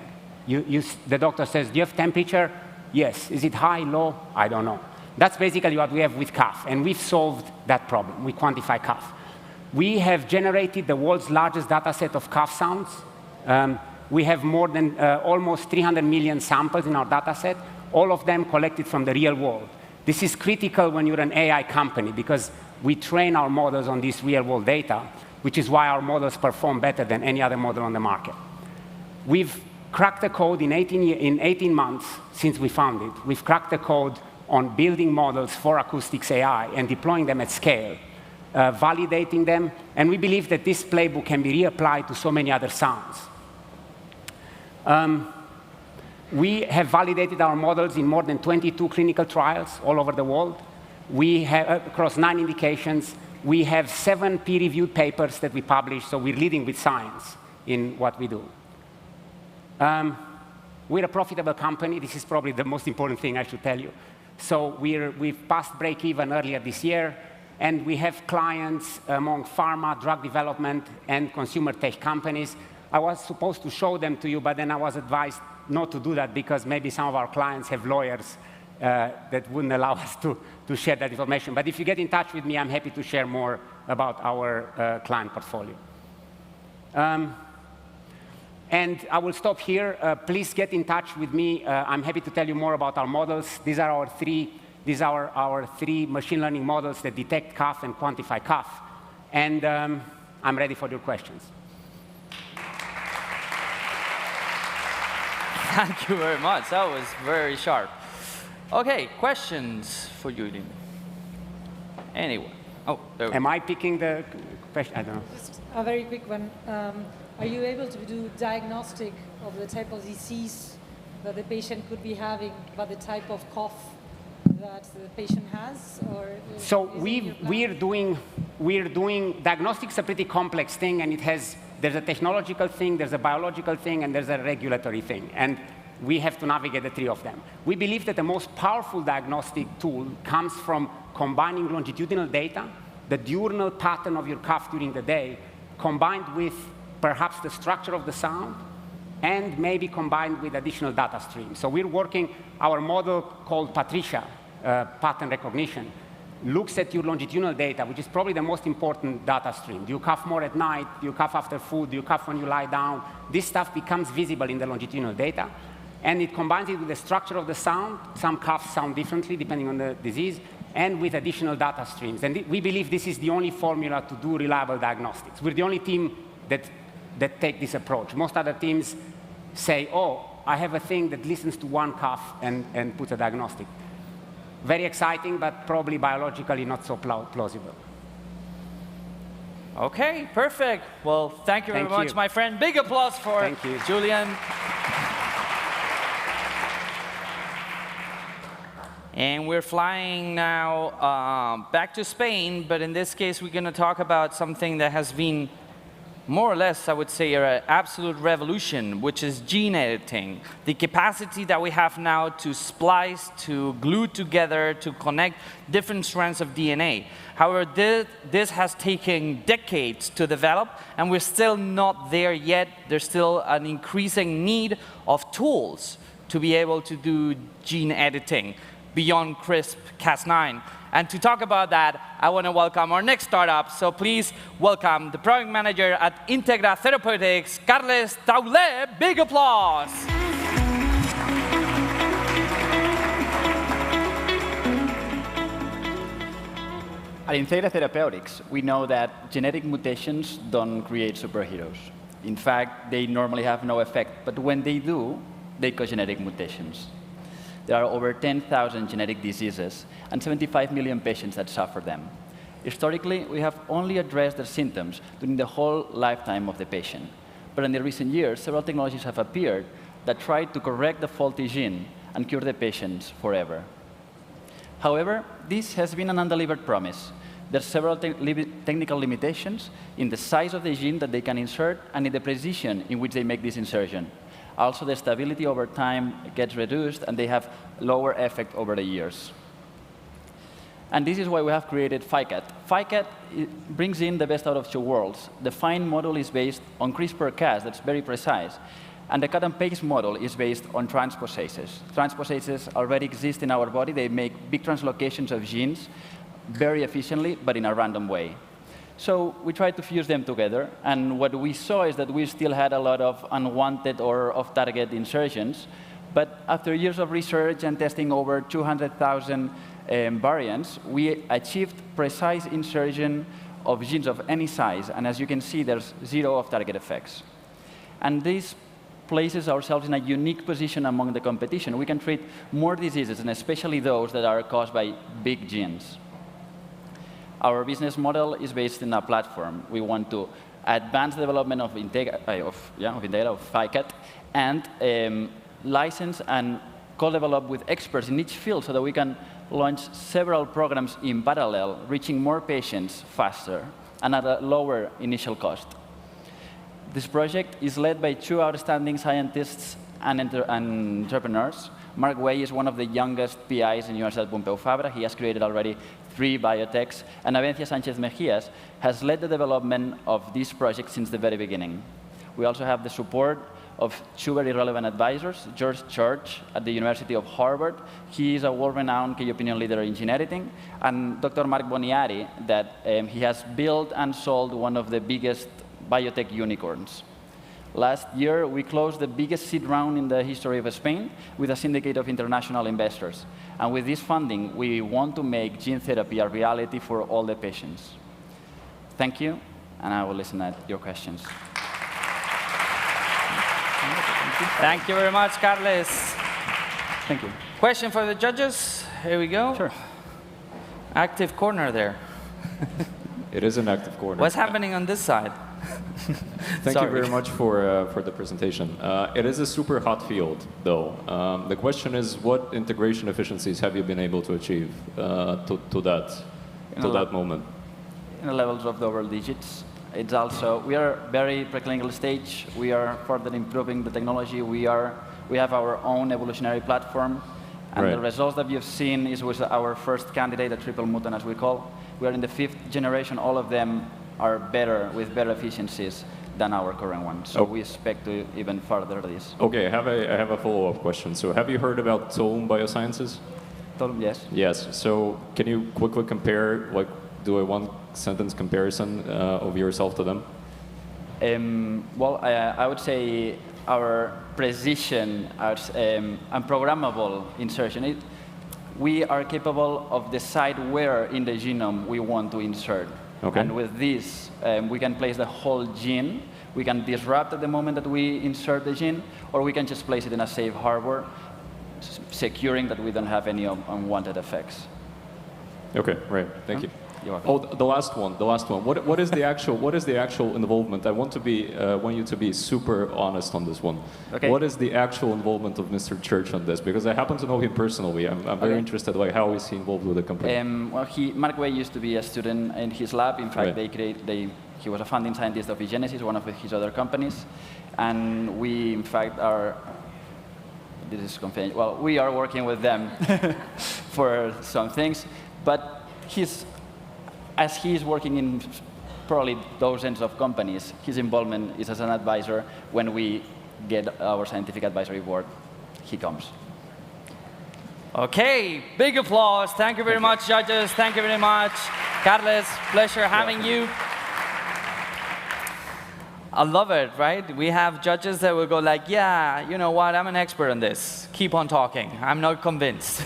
The doctor says, do you have temperature? Yes. Is it high, low? I don't know. That's basically what we have with cough, and we've solved that problem. We quantify cough. We have generated the world's largest data set of cough sounds. We have more than almost 300 million samples in our data set, all of them collected from the real world. This is critical when you're an AI company because we train our models on this real-world data, which is why our models perform better than any other model on the market. We've cracked the code in 18 months since we found it. We've cracked the code on building models for acoustics AI and deploying them at scale, validating them, and we believe that this playbook can be reapplied to so many other sounds. We have validated our models in more than 22 clinical trials all over the world. We have, across 9 indications, we have 7 peer-reviewed papers that we publish, so we're leading with science in what we do. We're a profitable company. This is probably the most important thing I should tell you. So we've passed break-even earlier this year, and we have clients among pharma, drug development, and consumer tech companies. I was supposed to show them to you, but then I was advised not to do that because maybe some of our clients have lawyers that wouldn't allow us to share that information. But if you get in touch with me, I'm happy to share more about our client portfolio. And I will stop here. Please get in touch with me. I'm happy to tell you more about our models. These are our three machine learning models that detect cough and quantify cough. And I'm ready for your questions. Thank you very much. That was very sharp. OK, questions for you, Dean? Anyone? Oh, there we go. Am I picking the question? I don't know. Just a very quick one. Are you able to do diagnostic of the type of disease that the patient could be having, but the type of cough that the patient has? Or so we're doing diagnostics, a pretty complex thing, and there's a technological thing, there's a biological thing, and there's a regulatory thing. And we have to navigate the three of them. We believe that the most powerful diagnostic tool comes from combining longitudinal data, the diurnal pattern of your cough during the day, combined with perhaps the structure of the sound, and maybe combined with additional data streams. So we're working, our model called Patricia, pattern recognition, looks at your longitudinal data, which is probably the most important data stream. Do you cough more at night? Do you cough after food? Do you cough when you lie down? This stuff becomes visible in the longitudinal data, and it combines it with the structure of the sound. Some coughs sound differently depending on the disease, and with additional data streams. And we believe this is the only formula to do reliable diagnostics. We're the only team that take this approach. Most other teams say, oh, I have a thing that listens to one cough and puts a diagnostic. Very exciting, but probably biologically not so plausible. OK, perfect. Well, thank you very much, my friend. Big applause for Julian. And we're flying now back to Spain, but in this case, we're going to talk about something that has been more or less, I would say, an absolute revolution, which is gene editing. The capacity that we have now to splice, to glue together, to connect different strands of DNA. However, this has taken decades to develop, and we're still not there yet. There's still an increasing need of tools to be able to do gene editing beyond CRISPR-Cas9. And to talk about that, I want to welcome our next startup. So please welcome the product manager at Integra Therapeutics, Carles Taulet. Big applause. At Integra Therapeutics, we know that genetic mutations don't create superheroes. In fact, they normally have no effect, but when they do, they cause genetic mutations. There are over 10,000 genetic diseases and 75 million patients that suffer them. Historically, we have only addressed their symptoms during the whole lifetime of the patient. But in the recent years, several technologies have appeared that try to correct the faulty gene and cure the patients forever. However, this has been an undelivered promise. There are several technical limitations in the size of the gene that they can insert and in the precision in which they make this insertion. Also, the stability over time gets reduced, and they have lower effect over the years. And this is why we have created FICAT. FICAT brings in the best out of two worlds. The FINE model is based on CRISPR-Cas, that's very precise. And the cut and paste model is based on transposases. Transposases already exist in our body. They make big translocations of genes very efficiently, but in a random way. So we tried to fuse them together, and what we saw is that we still had a lot of unwanted or off-target insertions. But after years of research and testing over 200,000 variants, we achieved precise insertion of genes of any size. And as you can see, there's 0 off-target effects. And this places ourselves in a unique position among the competition. We can treat more diseases, and especially those that are caused by big genes. Our business model is based in a platform. We want to advance the development of FICAT, and license and co-develop with experts in each field so that we can launch several programs in parallel, reaching more patients faster and at a lower initial cost. This project is led by 2 outstanding scientists and entrepreneurs. Mark Way is one of the youngest PIs in Universidad Pompeu Fabra. He has created already 3 biotechs. And Avencia Sánchez Mejías has led the development of this project since the very beginning. We also have the support of 2 very relevant advisors, George Church at the University of Harvard. He is a world-renowned key opinion leader in gene editing. And Dr. Marc Boniari, that he has built and sold one of the biggest biotech unicorns. Last year, we closed the biggest seed round in the history of Spain with a syndicate of international investors. And with this funding, we want to make gene therapy a reality for all the patients. Thank you, and I will listen to your questions. Thank you very much, Carles. Thank you. Question for the judges? Here we go. Sure. Active corner there. It is an active corner. What's happening on this side? Thank you very much for the presentation. It is a super hot field, though. The question is, what integration efficiencies have you been able to achieve to that moment? In the levels of double digits. It's also, we are very preclinical stage. We are further improving the technology. We have our own evolutionary platform. And the results that you've seen is with our first candidate, a triple mutant, as we call. We are in the 5th generation. All of them are better, with better efficiencies than our current one. So we expect to even further this. OK, I have a follow-up question. So have you heard about Tome Biosciences? Tome, yes. Yes. So can you quickly compare, like, do a one-sentence comparison of yourself to them? Well, I would say our precision and programmable insertion. We are capable of decide where in the genome we want to insert. Okay. And with this, we can place the whole gene. We can disrupt at the moment that we insert the gene, or we can just place it in a safe harbor, securing that we don't have any unwanted effects. OK, right. Thank you. You're welcome. Oh, the last one. What is the actual involvement? I want you to be super honest on this one. Okay. What is the actual involvement of Mr. Church on this? Because I happen to know him personally. I'm very interested, like, how is he involved with the company? Well, Mark Way used to be a student in his lab. In fact, he was a founding scientist of eGenesis, one of his other companies, and we, in fact, are. This is confidential. Well, we are working with them for some things, but as he is working in probably dozens of companies, his involvement is as an advisor. When we get our scientific advisory board, he comes. OK, big applause. Thank you very much, judges. Thank you very much. Carles, pleasure having you. I love it, right? We have judges that will go like, yeah, you know what, I'm an expert on this. Keep on talking. I'm not convinced.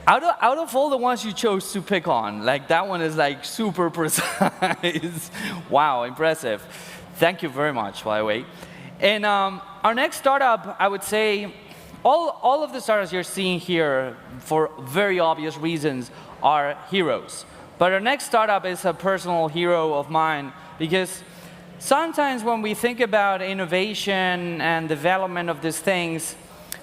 Out of all the ones you chose to pick on, like that one is like super precise. Wow, impressive. Thank you very much, by the way. And our next startup, I would say, all of the startups you're seeing here, for very obvious reasons, are heroes. But our next startup is a personal hero of mine, because sometimes when we think about innovation and development of these things,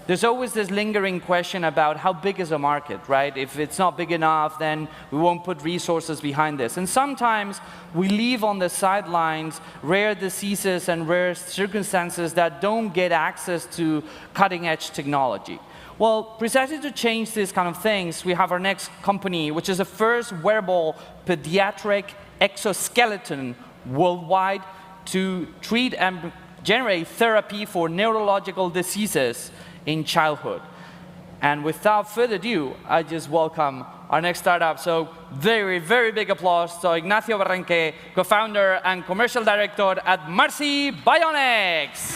there's always this lingering question about how big is a market, right? If it's not big enough, then we won't put resources behind this. And sometimes we leave on the sidelines rare diseases and rare circumstances that don't get access to cutting-edge technology. Well, precisely to change these kind of things, we have our next company, which is the first wearable pediatric exoskeleton worldwide to treat and generate therapy for neurological diseases in childhood. And without further ado, I just welcome our next startup. So very, very big applause to Ignacio Barranque, co-founder and commercial director at Marcy Bionics.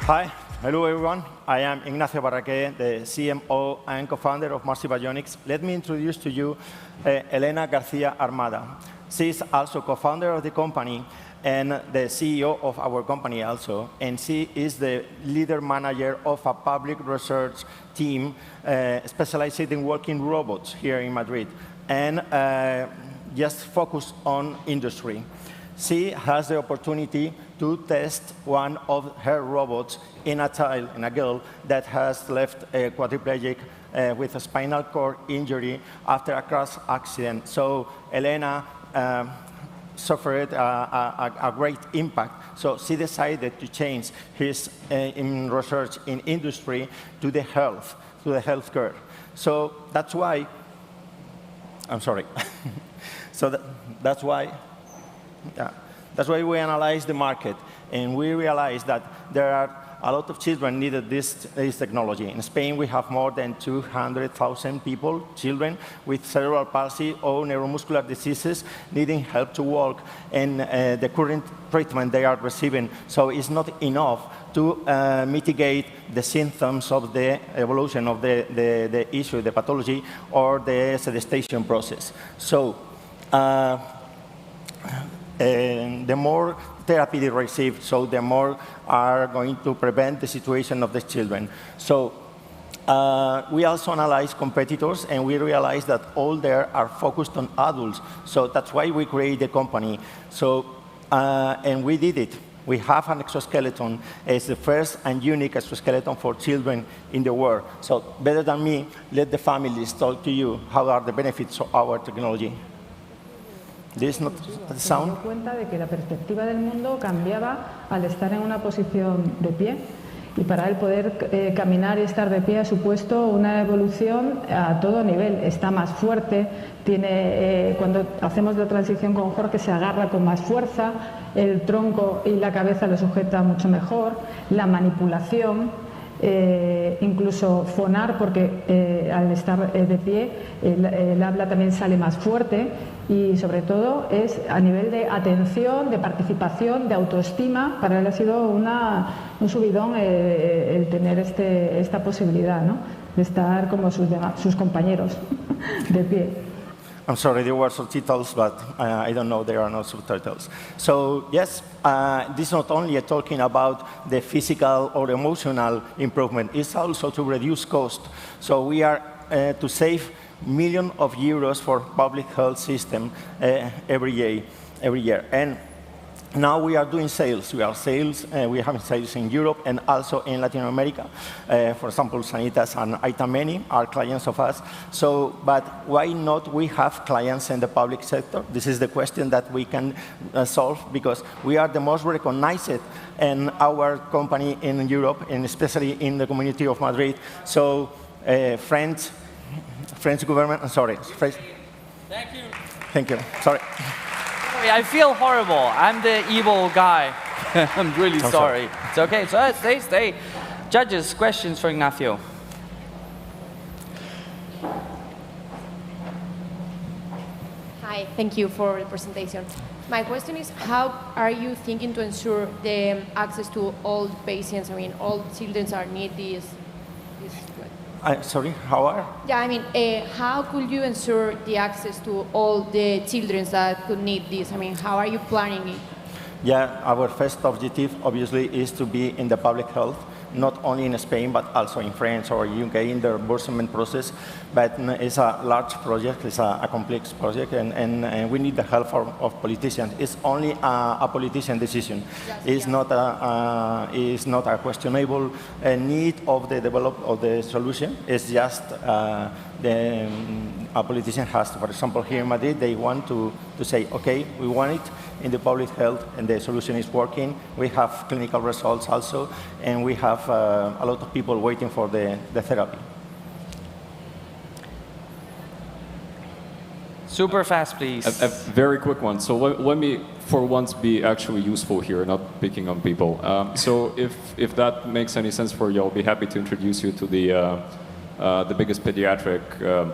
Hi, hello everyone. I am Ignacio Barranque, the CMO and co-founder of Marcy Bionics. Let me introduce to you Elena Garcia Armada. She is also co-founder of the company and the CEO of our company also, and she is the leader manager of a public research team specialized in working robots here in Madrid, and just focused on industry. She has the opportunity to test one of her robots in a child, in a girl, that has left quadriplegic with a spinal cord injury after a crash accident. So Elena suffered a great impact. So she decided to change his in research in industry to the healthcare. So that's why, I'm sorry. So that's why we analyzed the market, and we realized that there are a lot of children needed this technology. In Spain, we have more than 200,000 people, children with cerebral palsy or neuromuscular diseases needing help to walk, and the current treatment they are receiving. So it's not enough to mitigate the symptoms of the evolution of the issue, the pathology, or the sedation process. So the more therapy they receive, so the more are going to prevent the situation of the children. So we also analyze competitors, and we realize that all there are focused on adults. So that's why we created the company. So, and we did it. We have an exoskeleton. It's the first and unique exoskeleton for children in the world. So better than me, let the families talk to you. How are the benefits of our technology? This not the sound. Se dio cuenta de que la perspectiva del mundo cambiaba al estar en una posición de pie, y para él poder caminar y estar de pie ha supuesto una evolución a todo nivel. Está más fuerte, cuando hacemos la transición con Jorge se agarra con más fuerza, el tronco y la cabeza lo sujeta mucho mejor, la manipulación, incluso fonar, porque al estar de pie el habla también sale más fuerte, y sobre todo es a nivel de atención, de participación, de autoestima. Para él ha sido un subidón el tener esta posibilidad, ¿no?, de estar como sus compañeros de pie. I'm sorry, there were subtitles, but I don't know, there are no subtitles. So yes, this is not only talking about the physical or emotional improvement, it's also to reduce cost. So we are to save millions of euros for public health system every year. And now we are doing sales. We have sales in Europe and also in Latin America. For example, Sanitas and Itameni are clients of us. So, but why not we have clients in the public sector? This is the question that we can solve, because we are the most recognized in our company in Europe, and especially in the community of Madrid. So, French government, sorry. Thank you. Thank you, sorry. I feel horrible. I'm the evil guy. I'm really sorry. It's okay. So stay. Judges, questions for Ignacio. Hi, Hi, thank you for the presentation. My question is, how are you thinking to ensure the access to all patients? I mean, all children are need this Sorry, how are? Yeah, I mean, how could you ensure the access to all the children that could need this? I mean, how are you planning it? Yeah, our first objective, obviously, is to be in the public health, not only in Spain, but also in France or UK in the reimbursement process. But it's a large project, it's a complex project, and we need the help of politicians. It's only a politician decision. It's not a questionable need of the of the solution. It's just a politician has to, for example, here in Madrid, they want to say, okay, we want it in the public health, and the solution is working. We have clinical results also, and we have a lot of people waiting for the therapy. Super fast, please. A very quick one. So let me, for once, be actually useful here, not picking on people. So if that makes any sense for you, I'll be happy to introduce you to the biggest pediatric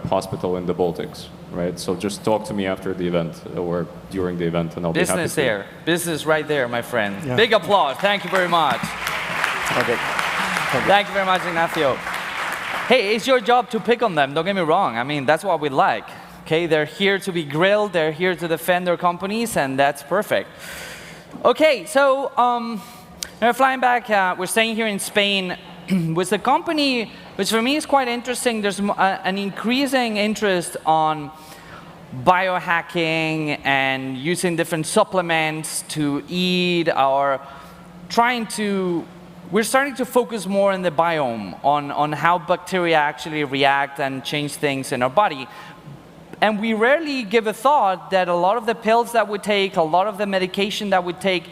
hospital in the Baltics, right? So just talk to me after the event or during the event, and I'll be happy to. Business there. Business right there, my friend. Yeah. Big applause. Thank you very much. Okay. Thank you very much, Ignacio. Hey, it's your job to pick on them. Don't get me wrong. I mean, that's what we like. Okay, they're here to be grilled. They're here to defend their companies, and that's perfect. Okay, so we're flying back. We're staying here in Spain with a company which for me is quite interesting. There's an increasing interest on biohacking and using different supplements to eat, or we're starting to focus more on the biome, on how bacteria actually react and change things in our body. And we rarely give a thought that a lot of the pills that we take, a lot of the medication that we take,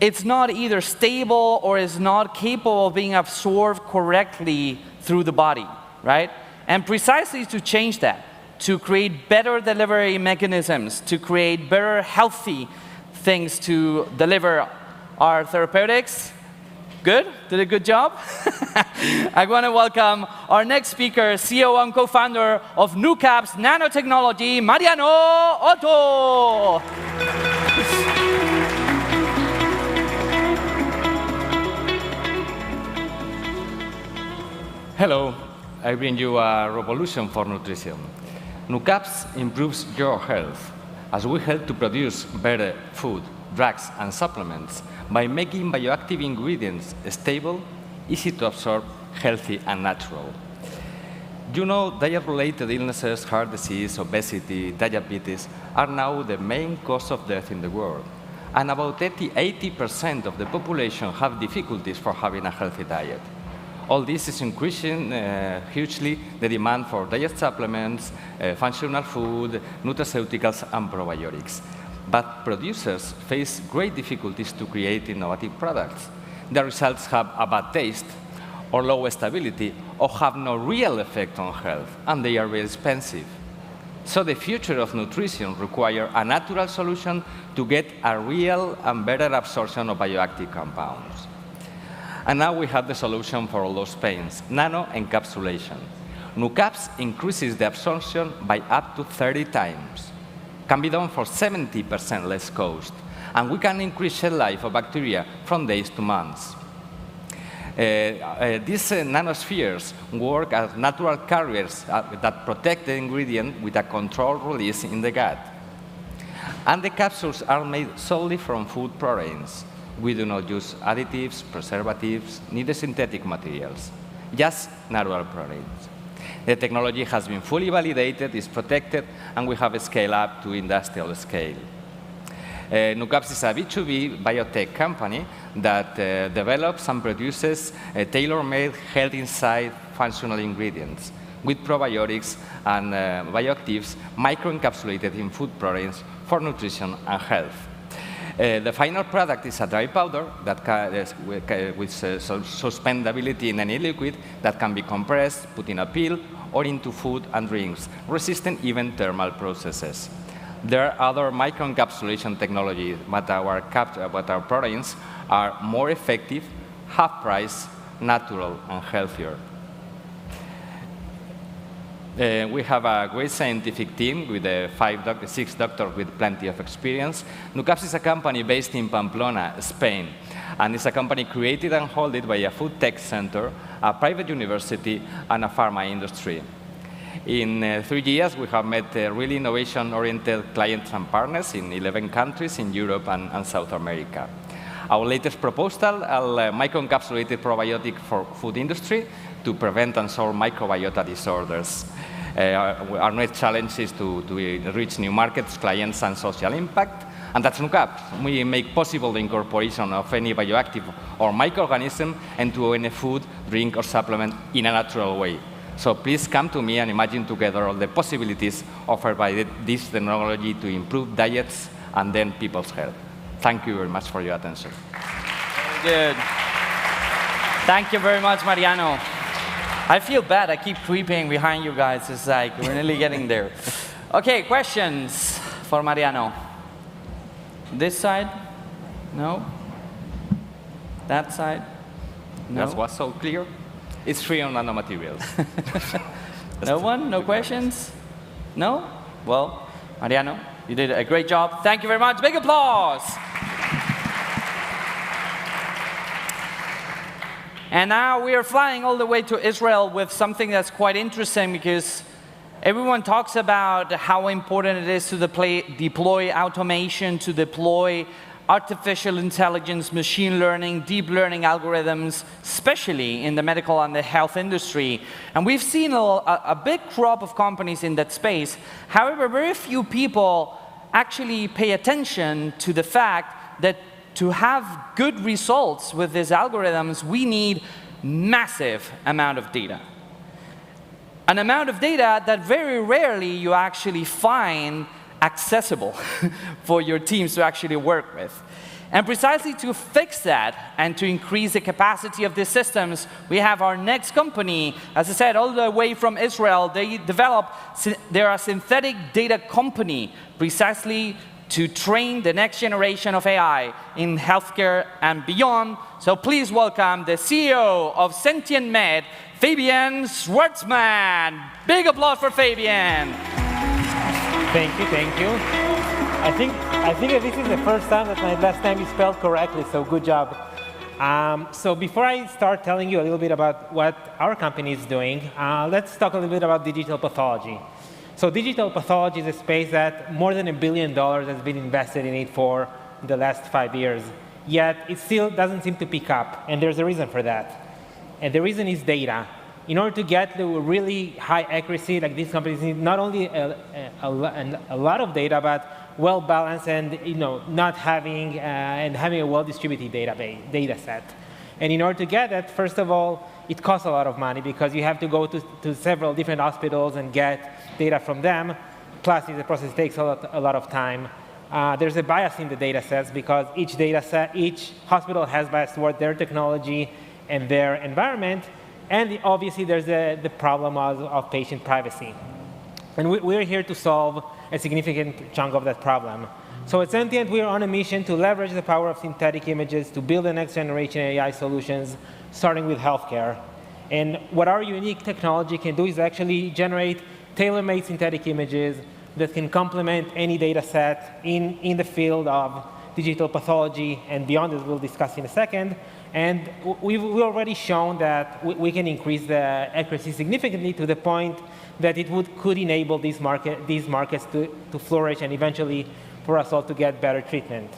it's not either stable or is not capable of being absorbed correctly through the body, right? And precisely to change that, to create better delivery mechanisms, to create better healthy things to deliver our therapeutics. Good? Did a good job? I want to welcome our next speaker, CEO and co-founder of NuCap's nanotechnology, Mariano Otto. Hello, I bring you a revolution for nutrition. NuCaps improves your health as we help to produce better food, drugs, and supplements by making bioactive ingredients stable, easy to absorb, healthy, and natural. You know, diet-related illnesses, heart disease, obesity, diabetes are now the main cause of death in the world. And about 80% of the population have difficulties for having a healthy diet. All this is increasing hugely the demand for diet supplements, functional food, nutraceuticals, and probiotics. But producers face great difficulties to create innovative products. The results have a bad taste, or low stability, or have no real effect on health, and they are very expensive. So the future of nutrition requires a natural solution to get a real and better absorption of bioactive compounds. And now we have the solution for all those pains, nano-encapsulation. NuCaps increases the absorption by up to 30 times. Can be done for 70% less cost, and we can increase shelf life of bacteria from days to months. These nanospheres work as natural carriers that protect the ingredient with a controlled release in the gut. And the capsules are made solely from food proteins. We do not use additives, preservatives, neither synthetic materials, just natural proteins. The technology has been fully validated, is protected, and we have scaled up to industrial scale. NuCaps is a B2B biotech company that develops and produces tailor-made health inside functional ingredients with probiotics and bioactives microencapsulated in food proteins for nutrition and health. The final product is a dry powder that with suspendability in any liquid that can be compressed, put in a pill, or into food and drinks, resistant even thermal processes. There are other microencapsulation technologies, but our proteins are more effective, half price, natural, and healthier. We have a great scientific team with 6 doctors with plenty of experience. NUCAPS is a company based in Pamplona, Spain, and it's a company created and held by a food tech center, a private university, and a pharma industry. In 3 years, we have met really innovation-oriented clients and partners in 11 countries in Europe and South America. Our latest proposal, a microencapsulated probiotic for food industry to prevent and solve microbiota disorders. Our next challenge is to reach new markets, clients, and social impact. And that's NUCAPS. We make possible the incorporation of any bioactive or microorganism into any food, drink, or supplement in a natural way. So please come to me and imagine together all the possibilities offered by this technology to improve diets and then people's health. Thank you very much for your attention. Very good. Thank you very much, Mariano. I feel bad. I keep creeping behind you guys. It's like we're nearly getting there. Okay, questions for Mariano? This side? No? That side? No? That was so clear. It's free on nanomaterials. No one? No questions? No? Well, Mariano, you did a great job. Thank you very much. Big applause. And now we are flying all the way to Israel with something that's quite interesting because everyone talks about how important it is to deploy automation, to deploy artificial intelligence, machine learning, deep learning algorithms, especially in the medical and the health industry. And we've seen a big crop of companies in that space. However, very few people actually pay attention to the fact that to have good results with these algorithms, we need massive amount of data. An amount of data that very rarely you actually find accessible for your teams to actually work with. And precisely to fix that and to increase the capacity of these systems, we have our next company, as I said, all the way from Israel. They're a synthetic data company precisely to train the next generation of AI in healthcare and beyond. So please welcome the CEO of Sentient Med, Fabian Schwartzman. Big applause for Fabian. Thank you, thank you. I think that this is the first time that my last name is spelled correctly, so good job. So before I start telling you a little bit about what our company is doing, let's talk a little bit about digital pathology. So digital pathology is a space that more than $1 billion has been invested in it for the last 5 years. Yet it still doesn't seem to pick up, and there's a reason for that. And the reason is data. In order to get to really high accuracy, like these companies need not only a lot of data, but well-balanced and not having and having a well-distributed data set. And in order to get that, first of all, it costs a lot of money because you have to go to several different hospitals and get data from them. Plus, the process takes a lot of time. There's a bias in the data sets because each hospital has bias toward their technology and their environment. And obviously, there's the problem of patient privacy. And we're here to solve a significant chunk of that problem. So at Sentient, we are on a mission to leverage the power of synthetic images to build the next generation AI solutions, starting with healthcare. And what our unique technology can do is actually generate tailor-made synthetic images that can complement any data set in the field of digital pathology and beyond, as we'll discuss in a second. And we've already shown that we can increase the accuracy significantly to the point that it could enable these markets to flourish and eventually for us all to get better treatment.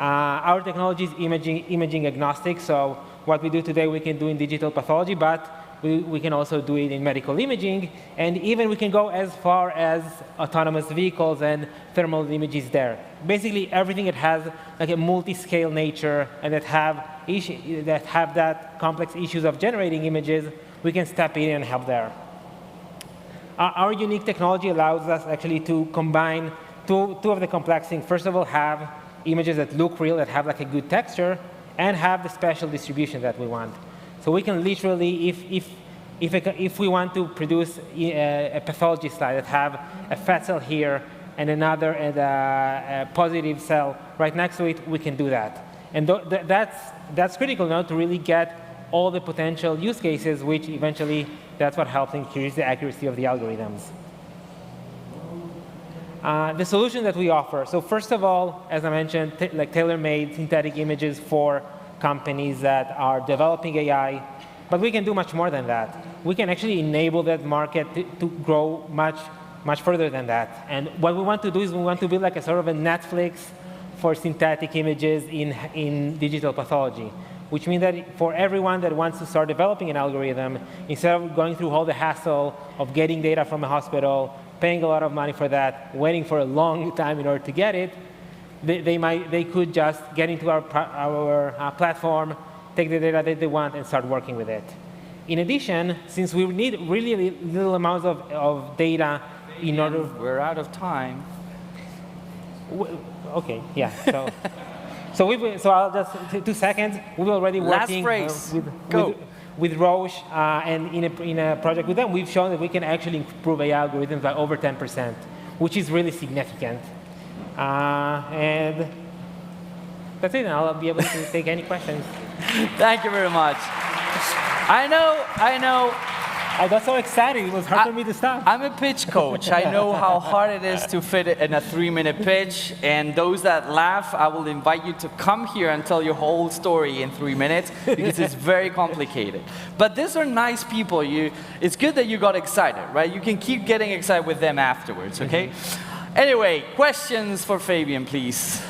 Our technology is imaging agnostic, so what we do today we can do in digital pathology, but we can also do it in medical imaging, and even we can go as far as autonomous vehicles and thermal images there. Basically, everything that has like a multi-scale nature and that have that complex issues of generating images, we can step in and help there. Our unique technology allows us actually to combine two of the complex things. First of all, have images that look real, that have like a good texture, and have the spatial distribution that we want. So we can literally, if we want to produce a pathology slide that have a fat cell here and another and a positive cell right next to it, we can do that. And that's critical now to really get all the potential use cases, which eventually that's what helps increase the accuracy of the algorithms. The solution that we offer. So first of all, as I mentioned, like tailor-made synthetic images for companies that are developing AI, but we can do much more than that. We can actually enable that market to grow much further than that. And what we want to do is we want to build like a sort of a Netflix for synthetic images in digital pathology, which means that for everyone that wants to start developing an algorithm, instead of going through all the hassle of getting data from a hospital, paying a lot of money for that, waiting for a long time in order to get it, they could just get into our platform, take the data that they want, and start working with it. In addition, since we need really little amounts of data in order... We're out of time. OK, yeah. So I'll just 2 seconds. We're already working with Roche, and in a project with them, we've shown that we can actually improve AI algorithms by over 10%, which is really significant. And that's it. I'll be able to take any questions. Thank you very much. I know. I got so excited, it was hard for me to stop. I'm a pitch coach. I know how hard it is to fit it in a 3-minute pitch. And those that laugh, I will invite you to come here and tell your whole story in 3 minutes, because it's very complicated. But these are nice people. It's good that you got excited, right? You can keep getting excited with them afterwards, OK? Anyway, questions for Fabian, please.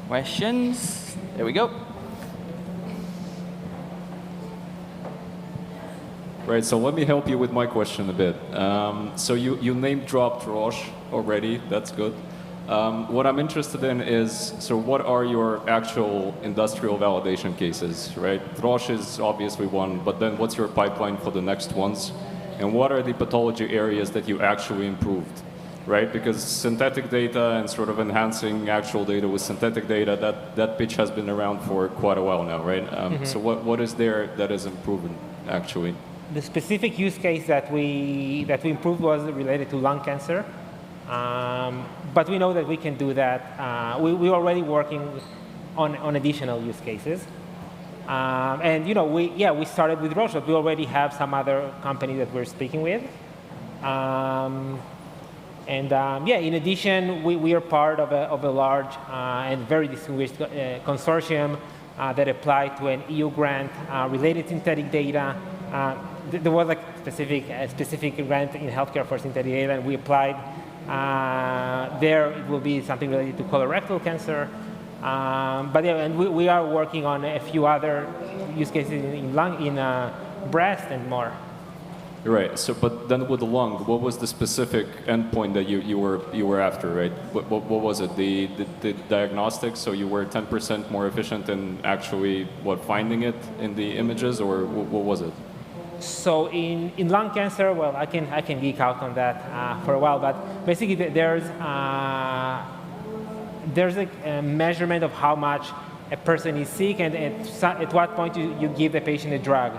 Questions? There we go. Right, so let me help you with my question a bit. So you name-dropped Roche already, that's good. What I'm interested in is, so what are your actual industrial validation cases, right? Roche is obviously one, but then what's your pipeline for the next ones? And what are the pathology areas that you actually improved, right? Because synthetic data and sort of enhancing actual data with synthetic data, that pitch has been around for quite a while now, right? So what is there that is improving, actually? The specific use case that we improved was related to lung cancer, but we know that we can do that. We're already working on additional use cases, and we started with Roche, but we already have some other companies that we're speaking with, in addition, we are part of a large and very distinguished consortium that applied to an EU grant related to synthetic data. There was like a specific grant in healthcare for synthetic data, and we applied. There it will be something related to colorectal cancer. But yeah, and we are working on a few other use cases in breast and more. Right. So, but then with the lung, what was the specific endpoint that you were after, right? What was it? The diagnostics. So you were 10% more efficient in actually finding it in the images, or what was it? So in lung cancer, well, I can geek out on that for a while, but basically there's a measurement of how much a person is sick, and at what point you give the patient a drug.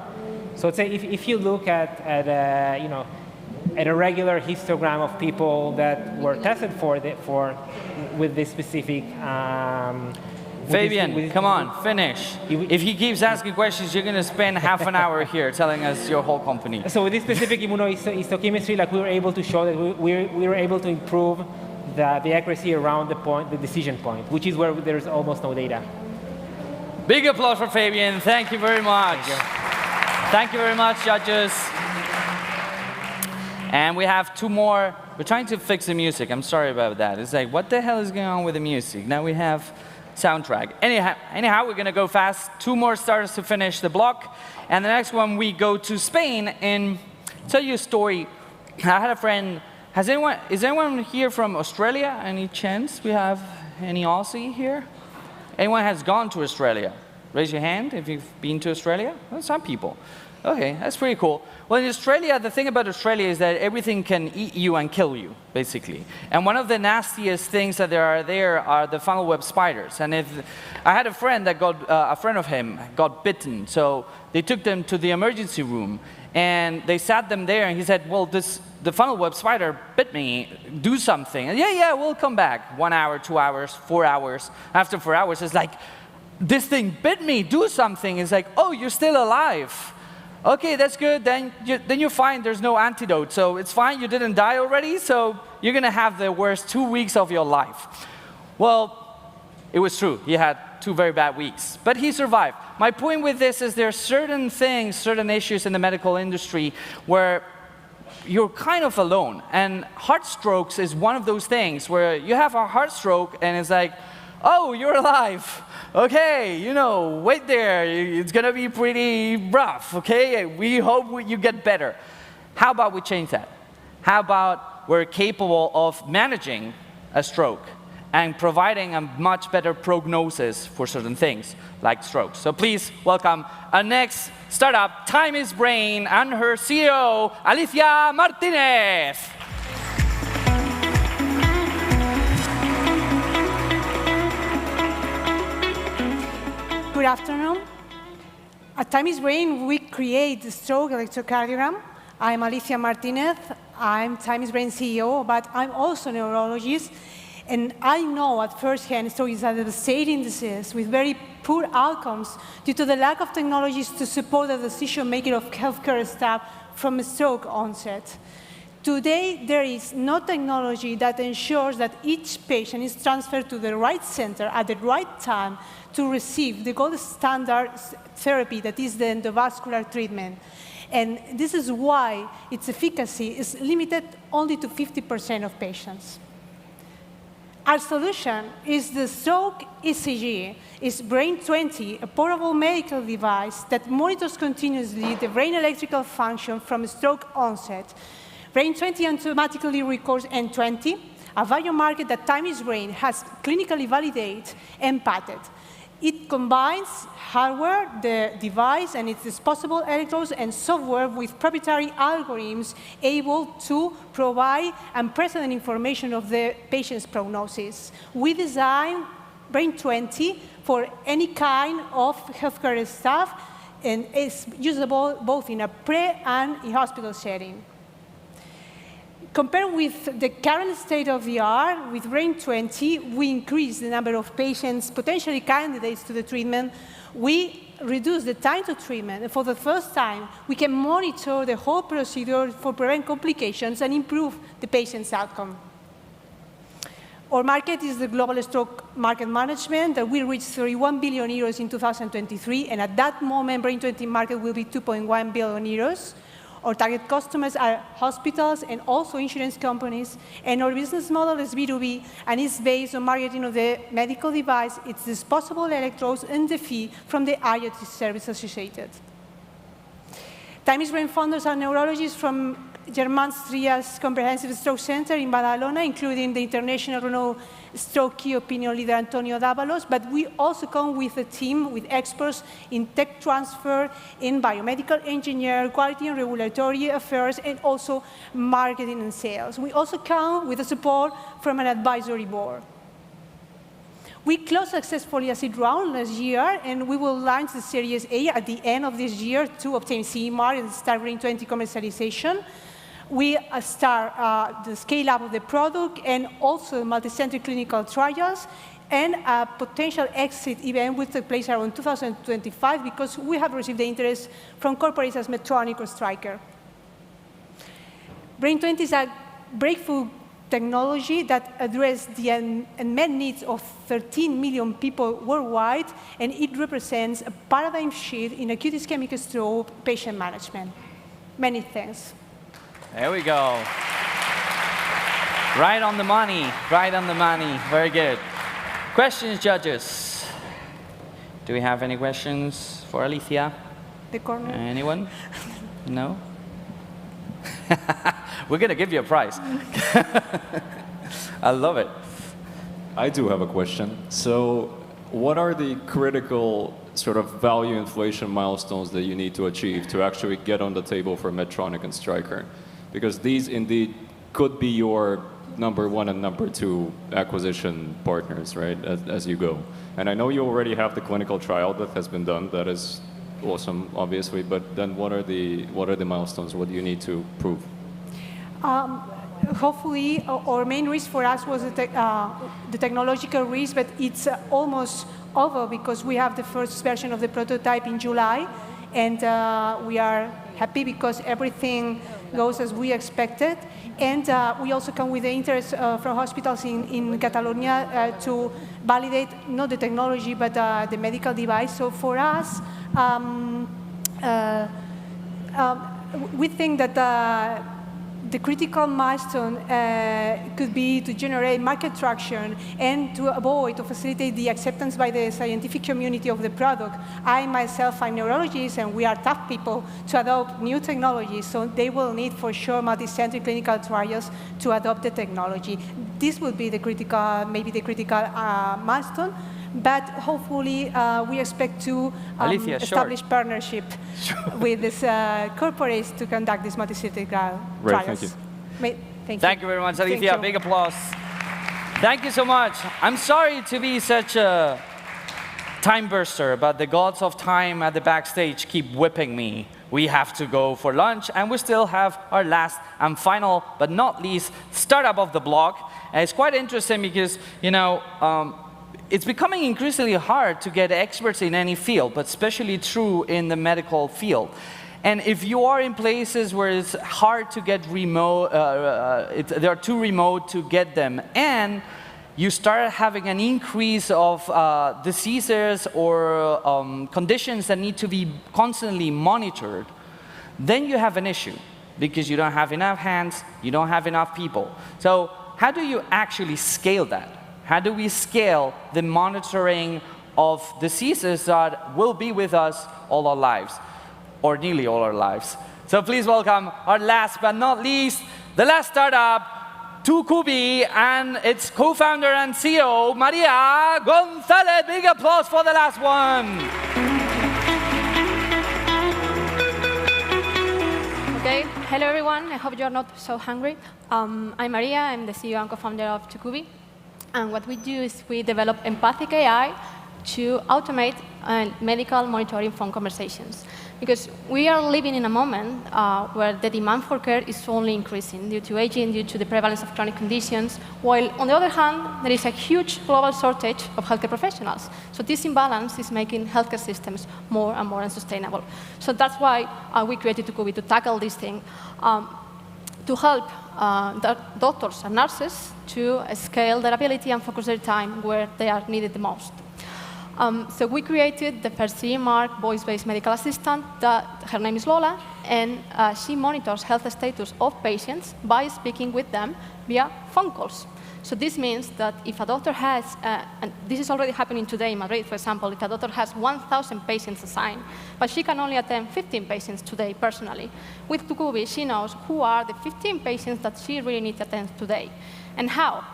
So let's say if you look at a regular histogram of people that were tested with this specific. Fabian, come on, finish. If he keeps asking questions, you're going to spend half an hour here telling us your whole company. So with this specific immunohistochemistry, like we were able to show that we were able to improve the accuracy around the decision point, which is where there's almost no data. Big applause for Fabian. Thank you very much. Thank you very much, judges. And we have 2 more. We're trying to fix the music. I'm sorry about that. It's like, what the hell is going on with the music? Now we have soundtrack. Anyhow, we're going to go fast. 2 more starters to finish the block. And the next one, we go to Spain and tell you a story. I had a friend. Is anyone here from Australia? Any chance we have any Aussie here? Anyone has gone to Australia? Raise your hand if you've been to Australia. Well, some people. OK, that's pretty cool. Well, in Australia, the thing about Australia is that everything can eat you and kill you, basically. And one of the nastiest things that there are the funnel web spiders. And I had a friend that a friend of him got bitten. So they took them to the emergency room, and they sat them there, and he said, well, the funnel web spider bit me. Do something. And yeah, we'll come back. 1 hour, 2 hours, 4 hours. After 4 hours, it's like, this thing bit me, do something. It's like, oh, you're still alive. Okay, that's good. Then you're fine. There's no antidote. So it's fine. You didn't die already. So you're going to have the worst 2 weeks of your life. Well, it was true. He had 2 very bad weeks. But he survived. My point with this is there are certain things, certain issues in the medical industry where you're kind of alone. And heart strokes is one of those things where you have a heart stroke and it's like, oh, you're alive. Okay, you know, wait there. It's going to be pretty rough, okay? We hope you get better. How about we change that? How about we're capable of managing a stroke and providing a much better prognosis for certain things like strokes? So please welcome our next startup, Time is Brain, and her CEO, Alicia Martinez. Good afternoon. At Time is Brain, we create the stroke electrocardiogram. I'm Alicia Martinez. I'm Time is Brain CEO, but I'm also a neurologist. And I know at first hand stroke is a devastating disease with very poor outcomes due to the lack of technologies to support the decision-making of healthcare staff from stroke onset. Today, there is no technology that ensures that each patient is transferred to the right center at the right time to receive the gold standard therapy that is the endovascular treatment. And this is why its efficacy is limited only to 50% of patients. Our solution is the stroke ECG. It's Brain20, a portable medical device that monitors continuously the brain electrical function from stroke onset. Brain20 automatically records N20, a biomarker that Time is Brain has clinically validated and patented. It combines hardware, the device, and its disposable electrodes and software with proprietary algorithms able to provide unprecedented information of the patient's prognosis. We designed Brain20 for any kind of healthcare staff, and it's usable both in a pre- and in-hospital setting. Compared with the current state of the art, with Brain20, we increase the number of patients potentially candidates to the treatment. We reduce the time to treatment. And for the first time, we can monitor the whole procedure for prevent complications and improve the patient's outcome. Our market is the global stroke market management that will reach 31 billion euros in 2023. And at that moment, Brain20 market will be 2.1 billion euros. Our target customers are hospitals and also insurance companies. And our business model is B2B and is based on marketing of the medical device, its disposable electrodes, and the fee from the IoT service associated. Time is Brain founders are neurologists from Germán Strias Comprehensive Stroke Center in Badalona, including the international renowned stroke key opinion leader Antonio Dávalos, but we also come with a team with experts in tech transfer, in biomedical engineering, quality and regulatory affairs, and also marketing and sales. We also come with the support from an advisory board. We closed successfully a seed round last year, and we will launch the Series A at the end of this year to obtain CE mark and start Brain20 commercialization. We start the scale-up of the product and also multi-center clinical trials, and a potential exit event will take place around 2025 because we have received the interest from corporates as Medtronic or Stryker. Brain20 is a breakthrough technology that addresses the unmet needs of 13 million people worldwide, and it represents a paradigm shift in acute ischemic stroke patient management. Many thanks. There we go. Right on the money, right on the money. Very good. Questions, judges? Do we have any questions for Alicia? The corner. Anyone? No? We're going to give you a prize. I love it. I do have a question. So what are the critical sort of value inflation milestones that you need to achieve to actually get on the table for Medtronic and Stryker? Because these indeed could be your number 1 and number 2 acquisition partners, right, as you go. And I know you already have the clinical trial that has been done. That is awesome, obviously. But then what are the milestones? What do you need to prove? hopefully, our main risk for us was the technological risk, but it's almost over because we have the first version of the prototype in July, and we are happy because everything goes as we expected. And we also come with the interest from hospitals in Catalonia to validate not the technology, but the medical device. So for us, we think that the critical milestone could be to generate market traction and to avoid or facilitate the acceptance by the scientific community of the product. I myself am a neurologist, and we are tough people to adopt new technologies, so they will need for sure multi-center clinical trials to adopt the technology. This would be the critical, maybe the critical milestone. But hopefully, we expect to establish partnership with these corporates to conduct these multi-city trials. Thank you. Thank you very much, Alicia. Big applause. Thank you so much. I'm sorry to be such a time burster, but the gods of time at the backstage keep whipping me. We have to go for lunch, and we still have our last and final, but not least, startup of the block. And it's quite interesting because, you know, it's becoming increasingly hard to get experts in any field, but especially true in the medical field. And if you are in places where it's hard to get remote, they are too remote to get them, and you start having an increase of diseases or conditions that need to be constantly monitored, then you have an issue because you don't have enough hands, you don't have enough people. So how do you actually scale that? How do we scale the monitoring of diseases that will be with us all our lives, or nearly all our lives? So please welcome our last but not least, the last startup, Tucubi, and its co-founder and CEO, Maria Gonzalez. Big applause for the last one. Okay, hello everyone. I hope you're not so hungry. I'm Maria. I'm the CEO and co-founder of Tucubi. And what we do is we develop empathic AI to automate medical monitoring phone conversations. Because we are living in a moment where the demand for care is only increasing due to aging, due to the prevalence of chronic conditions, while on the other hand, there is a huge global shortage of healthcare professionals. So this imbalance is making healthcare systems more and more unsustainable. So that's why we created Tucubi to tackle this thing, to help doctors and nurses to scale their ability and focus their time where they are needed the most. So we created the first CE mark voice-based medical assistant. Her name is Lola, and she monitors health status of patients by speaking with them via phone calls. So this means that if a doctor has, and this is already happening today in Madrid, for example, if a doctor has 1,000 patients assigned, but she can only attend 15 patients today personally, with Tucubi, she knows who are the 15 patients that she really needs to attend today. And how?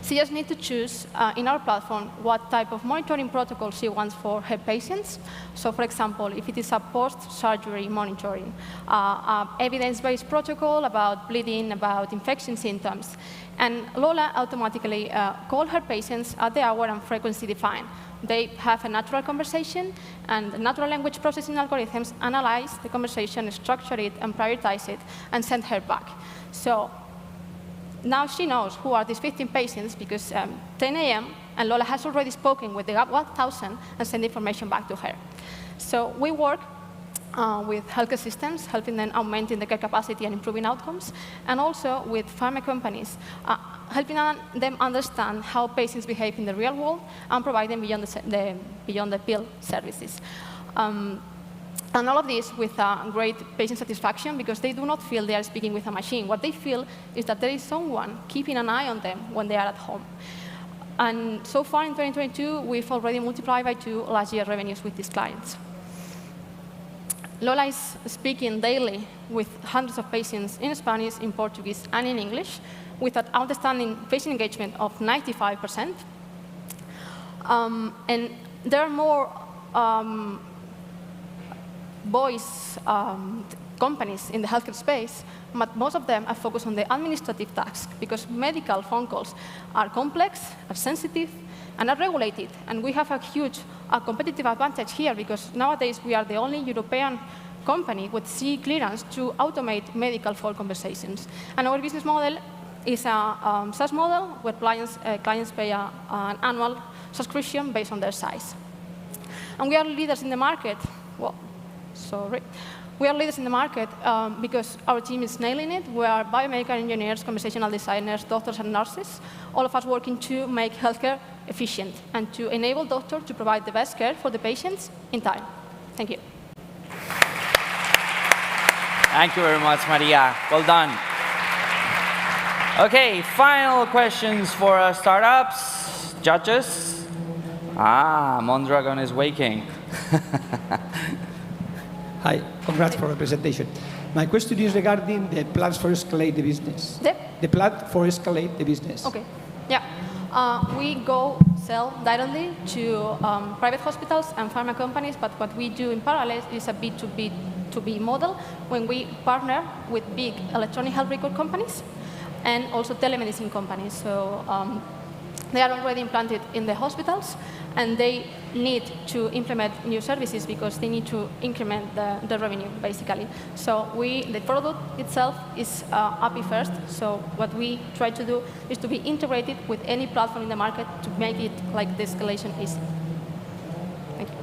She just needs to choose in our platform what type of monitoring protocol she wants for her patients. So for example, if it is a post-surgery monitoring, evidence-based protocol about bleeding, about infection symptoms. And Lola automatically calls her patients at the hour and frequency defined. They have a natural conversation, and the natural language processing algorithms analyze the conversation, structure it, and prioritize it, and send her back. So now she knows who are these 15 patients because 10 a.m. and Lola has already spoken with the 1,000 and sent information back to her. So we work with healthcare systems, helping them augmenting the care capacity and improving outcomes, and also with pharma companies, helping them understand how patients behave in the real world and provide them beyond the pill services. And all of this with great patient satisfaction because they do not feel they are speaking with a machine. What they feel is that there is someone keeping an eye on them when they are at home. And so far in 2022, we've already multiplied by 2 last year revenues with these clients. Lola is speaking daily with hundreds of patients in Spanish, in Portuguese, and in English, with an outstanding patient engagement of 95%. And there are more voice companies in the healthcare space, but most of them are focused on the administrative tasks because medical phone calls are complex, are sensitive, and are regulated. And we have a huge competitive advantage here because nowadays we are the only European company with CE clearance to automate medical phone conversations. And our business model is a SaaS model where clients pay an annual subscription based on their size. And we are leaders in the market. Well, sorry. We are leaders in the market because our team is nailing it. We are biomedical engineers, conversational designers, doctors, and nurses, all of us working to make healthcare efficient and to enable doctors to provide the best care for the patients in time. Thank you. Thank you very much, Maria. Well done. OK, final questions for our startups. Judges? Mondragon is waking. Hi, congrats for the presentation. My question is regarding the plans for escalate the business. The plan for escalate the business. OK, yeah. We go sell directly to private hospitals and pharma companies, but what we do in parallel is a B2B model when we partner with big electronic health record companies and also telemedicine companies. So they are already implanted in the hospitals, and they need to implement new services because they need to increment the revenue, basically. So the product itself is API first. So what we try to do is to be integrated with any platform in the market to make it like the escalation easy. Thank you.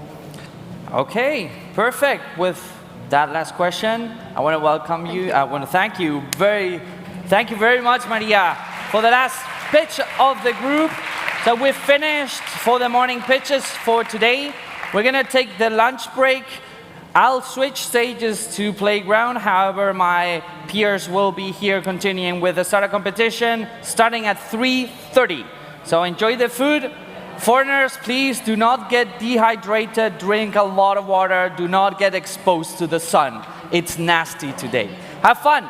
OK, perfect. With that last question, I want to welcome you. I want to thank you very much, Maria, for the last pitch of the group. So we've finished for the morning pitches for today. We're going to take the lunch break. I'll switch stages to playground. However, my peers will be here continuing with the startup competition starting at 3:30. So enjoy the food. Foreigners, please do not get dehydrated. Drink a lot of water. Do not get exposed to the sun. It's nasty today. Have fun.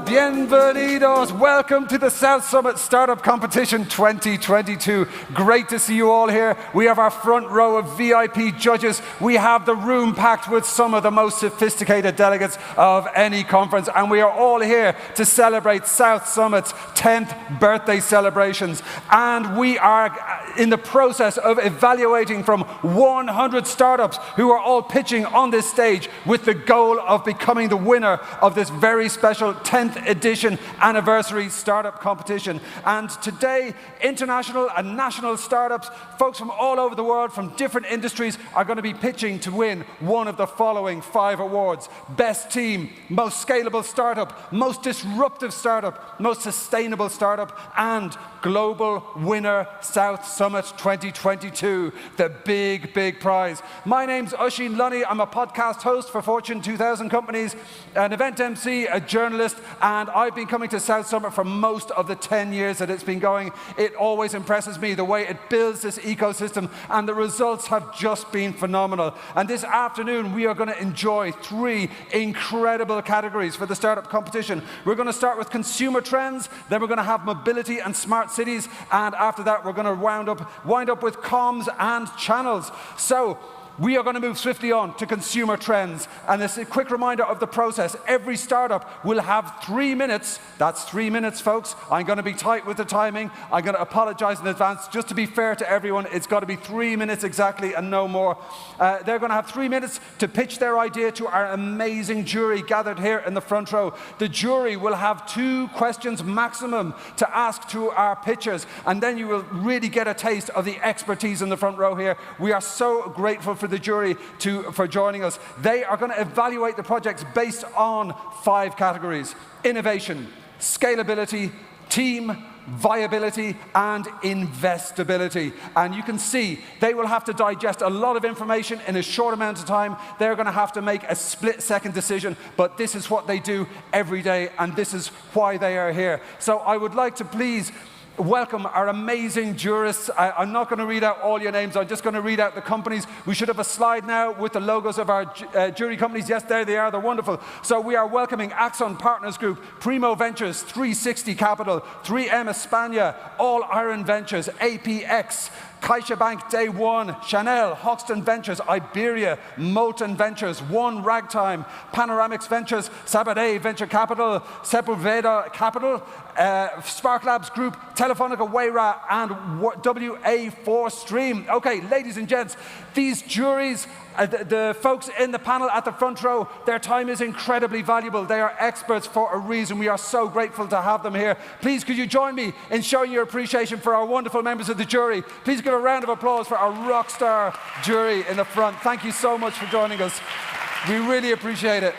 Bienvenidos. Welcome to the South Summit Startup Competition 2022. Great to see you all here. We have our front row of VIP judges. We have the room packed with some of the most sophisticated delegates of any conference, and we are all here to celebrate South Summit's 10th birthday celebrations. And we are in the process of evaluating from 100 startups who are all pitching on this stage with the goal of becoming the winner of this very special 10th edition anniversary startup competition. And today, international and national startups, folks from all over the world, from different industries, are going to be pitching to win one of the following 5 awards: Best Team, Most Scalable Startup, Most Disruptive Startup, Most Sustainable Startup, and Global Winner South Summit 2022, the big, big prize. My name's Oisin Lunny. I'm a podcast host for Fortune 2000 companies, an event MC, a journalist, and I've been coming to South Summit for most of the 10 years that it's been going. It always impresses me the way it builds this ecosystem, and the results have just been phenomenal. And this afternoon, we are going to enjoy 3 incredible categories for the startup competition. We're going to start with consumer trends, then we're going to have mobility and smart cities, and after that, we're going to wind up with comms and channels. So we are going to move swiftly on to consumer trends. And as a quick reminder of the process, every startup will have 3 minutes. That's 3 minutes, folks. I'm going to be tight with the timing. I'm going to apologize in advance. Just to be fair to everyone, it's got to be 3 minutes exactly and no more. They're going to have 3 minutes to pitch their idea to our amazing jury gathered here in the front row. The jury will have 2 questions maximum to ask to our pitchers, and then you will really get a taste of the expertise in the front row here. We are so grateful for the jury for joining us. They are going to evaluate the projects based on 5 categories: innovation, scalability, team, viability, and investability. And you can see they will have to digest a lot of information in a short amount of time. They're going to have to make a split-second decision, but this is what they do every day, and this is why they are here. So I would like to please welcome our amazing jurists. I'm not going to read out all your names. I'm just going to read out the companies. We should have a slide now with the logos of our jury companies. Yes, there they are. They're wonderful. So we are welcoming Axon Partners Group, Primo Ventures, 360 Capital, 3M España, All Iron Ventures, APX, CaixaBank Day One, Chanel, Hoxton Ventures, Iberia, Molten Ventures, One Ragtime, Panoramics Ventures, Sabadell Venture Capital, Sepulveda Capital, Spark Labs Group, Telefonica Wayra, and WA4 Stream. Okay, ladies and gents, these juries, the folks in the panel at the front row, their time is incredibly valuable. They are experts for a reason. We are so grateful to have them here. Please, could you join me in showing your appreciation for our wonderful members of the jury? Please give a round of applause for our rock star jury in the front. Thank you so much for joining us. We really appreciate it.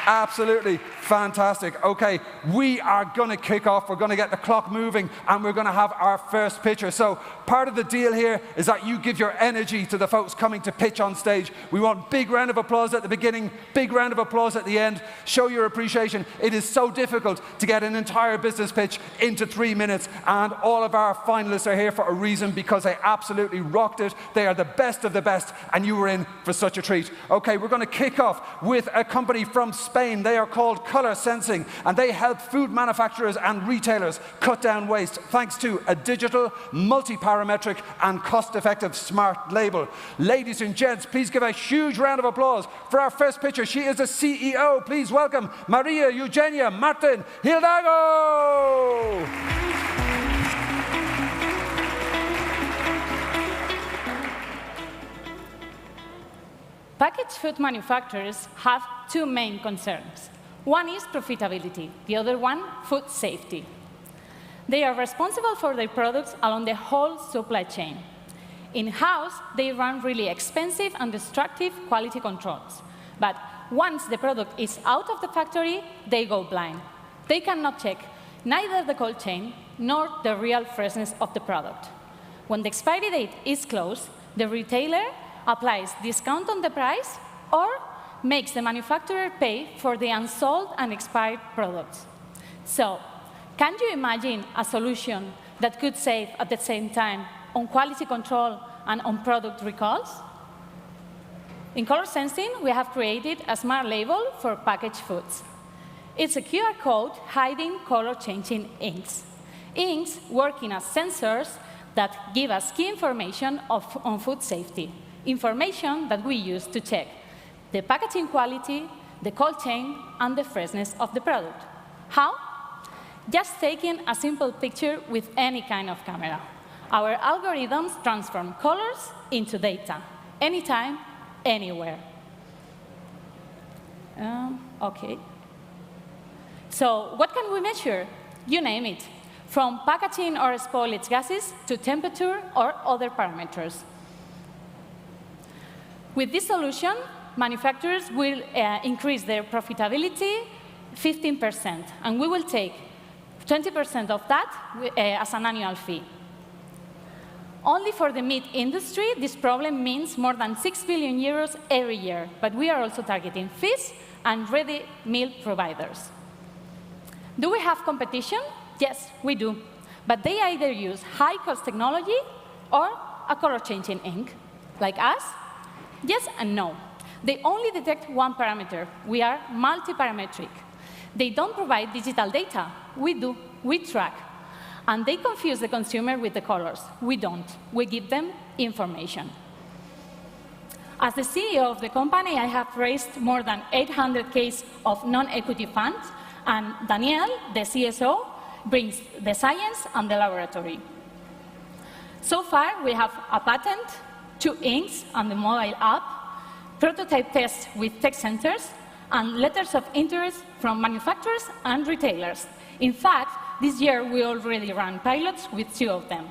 Absolutely fantastic. Okay, we are going to kick off. We're going to get the clock moving, and we're going to have our first pitcher. So part of the deal here is that you give your energy to the folks coming to pitch on stage. We want big round of applause at the beginning, big round of applause at the end. Show your appreciation. It is so difficult to get an entire business pitch into 3 minutes, and all of our finalists are here for a reason, because they absolutely rocked it. They are the best of the best, and you were in for such a treat. Okay, we're going to kick off with a company from Spain. They are called Color Sensing, and they help food manufacturers and retailers cut down waste thanks to a digital, multi-parametric, and cost-effective smart label. Ladies and gents, please give a huge round of applause for our first pitcher. She is the CEO. Please welcome Maria Eugenia Martin Hidalgo. Packaged food manufacturers have two main concerns. One is profitability, the other one, food safety. They are responsible for their products along the whole supply chain. In-house, they run really expensive and destructive quality controls. But once the product is out of the factory, they go blind. They cannot check neither the cold chain nor the real freshness of the product. When the expiry date is close, the retailer applies discount on the price or makes the manufacturer pay for the unsold and expired products. So, can you imagine a solution that could save at the same time on quality control and on product recalls? In color sensing, we have created a smart label for packaged foods. It's a QR code hiding color-changing inks. Inks working as sensors that give us key information on food safety, information that we use to check the packaging quality, the cold chain, and the freshness of the product. How? Just taking a simple picture with any kind of camera. Our algorithms transform colors into data, anytime, anywhere. OK. So what can we measure? You name it, from packaging or spoilage gases to temperature or other parameters. With this solution, manufacturers will increase their profitability 15%, and we will take 20% of that as an annual fee. Only for the meat industry, this problem means more than 6 billion euros every year, but we are also targeting fish and ready meal providers. Do we have competition? Yes, we do. But they either use high-cost technology or a color-changing ink. Like us? Yes and no. They only detect one parameter. We are multi-parametric. They don't provide digital data. We do. We track. And they confuse the consumer with the colors. We don't. We give them information. As the CEO of the company, I have raised more than 800K of non-equity funds, and Daniel, the CSO, brings the science and the laboratory. So far, we have a patent, 2 inks on the mobile app, prototype tests with tech centers, and letters of interest from manufacturers and retailers. In fact, this year we already ran pilots with 2 of them.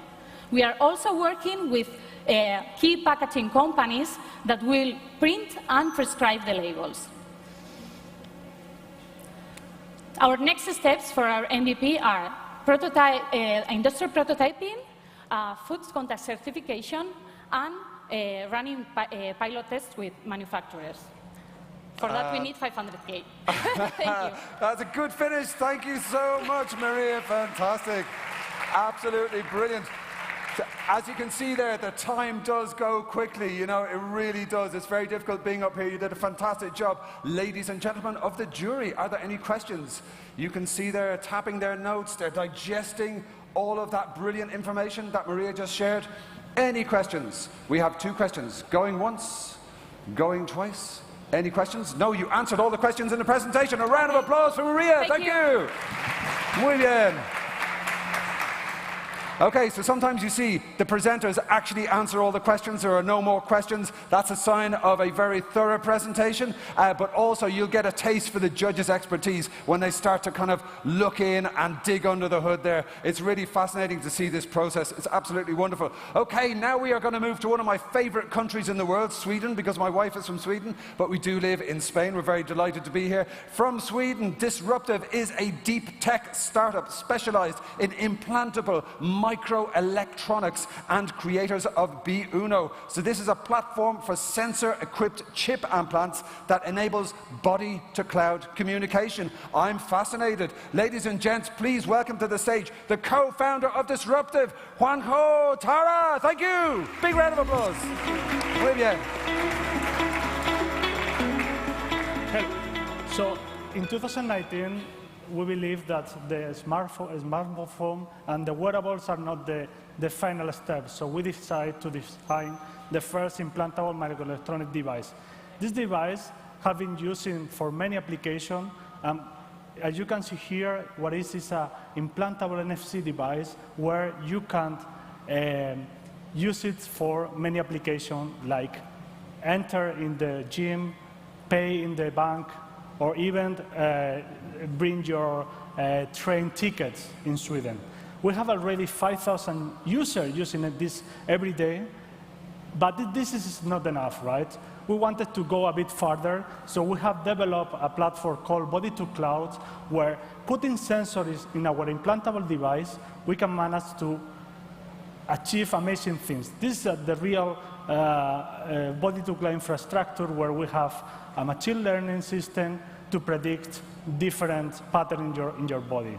We are also working with key packaging companies that will print and prescribe the labels. Our next steps for our MVP are industrial prototyping, food contact certification, and running pilot tests with manufacturers. For that, we need 500K. Thank you. That's a good finish. Thank you so much, Maria. Fantastic. Absolutely brilliant. As you can see there, the time does go quickly. You know, it really does. It's very difficult being up here. You did a fantastic job. Ladies and gentlemen of the jury, are there any questions? You can see they're tapping their notes. They're digesting all of that brilliant information that Maria just shared. Any questions? We have 2 questions. Going once, going twice. Any questions? No, you answered all the questions in the presentation. A round of applause for Maria. Thank you. Muy bien. Okay, so sometimes you see the presenters actually answer all the questions. There are no more questions. That's a sign of a very thorough presentation, but also you'll get a taste for the judges' expertise when they start to kind of look in and dig under the hood there. It's really fascinating to see this process. It's absolutely wonderful. Okay, now we are going to move to one of my favorite countries in the world, Sweden, because my wife is from Sweden, but we do live in Spain. We're very delighted to be here. From Sweden, Disruptive is a deep tech startup specialized in implantable microelectronics and creators of B-Uno. So this is a platform for sensor-equipped chip implants that enables body-to-cloud communication. I'm fascinated. Ladies and gents, please welcome to the stage the co-founder of Disruptive, Juanjo Tara. Thank you. Big round of applause. Muy bien. So in 2019, we believe that the smartphone and the wearables are not the final step. So we decided to design the first implantable microelectronic device. This device has been used for many applications. As you can see here, what is an implantable NFC device where you can use it for many applications like enter in the gym, pay in the bank, or even bring your train tickets in Sweden. We have already 5,000 users using this every day, but this is not enough, right? We wanted to go a bit further, so we have developed a platform called Body to Cloud, where putting sensors in our implantable device, we can manage to achieve amazing things. This is the real Body to Cloud infrastructure, where we have a machine learning system to predict different patterns in your body.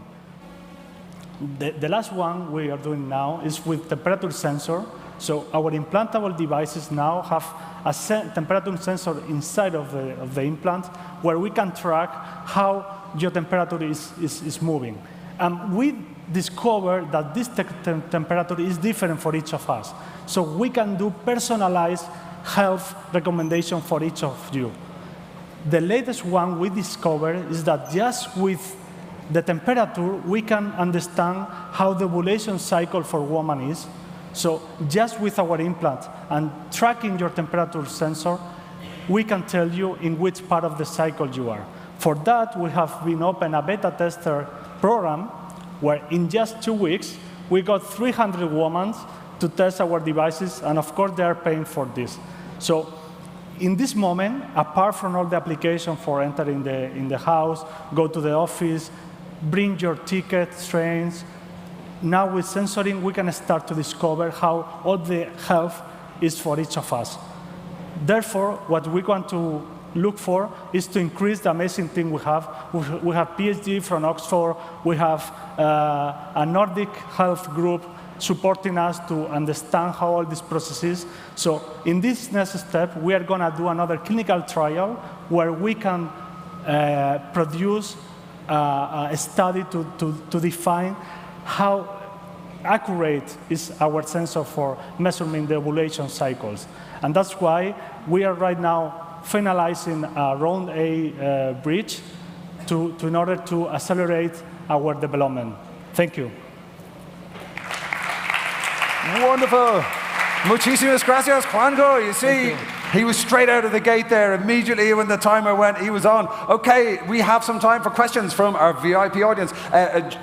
The last one we are doing now is with temperature sensor. So our implantable devices now have a temperature sensor inside of the implant, where we can track how your temperature is moving. And we discovered that this temperature is different for each of us. So we can do personalized health recommendation for each of you. The latest one we discovered is that just with the temperature, we can understand how the ovulation cycle for woman is. So just with our implant and tracking your temperature sensor, we can tell you in which part of the cycle you are. For that, we have been open a beta tester program where in just 2 weeks, we got 300 women to test our devices, and of course, they are paying for this. So in this moment, apart from all the application for entering in the house, go to the office, bring your tickets, trains, now with sensoring, we can start to discover how all the health is for each of us. Therefore, what we want to look for is to increase the amazing thing we have. We have PhD from Oxford. We have a Nordic health group supporting us to understand how all this process is. So in this next step, we are going to do another clinical trial where we can produce a study to define how accurate is our sensor for measuring the ovulation cycles. And that's why we are right now finalizing a round A bridge in order to accelerate our development. Thank you. Wonderful. Muchísimas gracias, Juanjo. You see, he was straight out of the gate there. Immediately when the timer went, he was on. Okay, we have some time for questions from our VIP audience.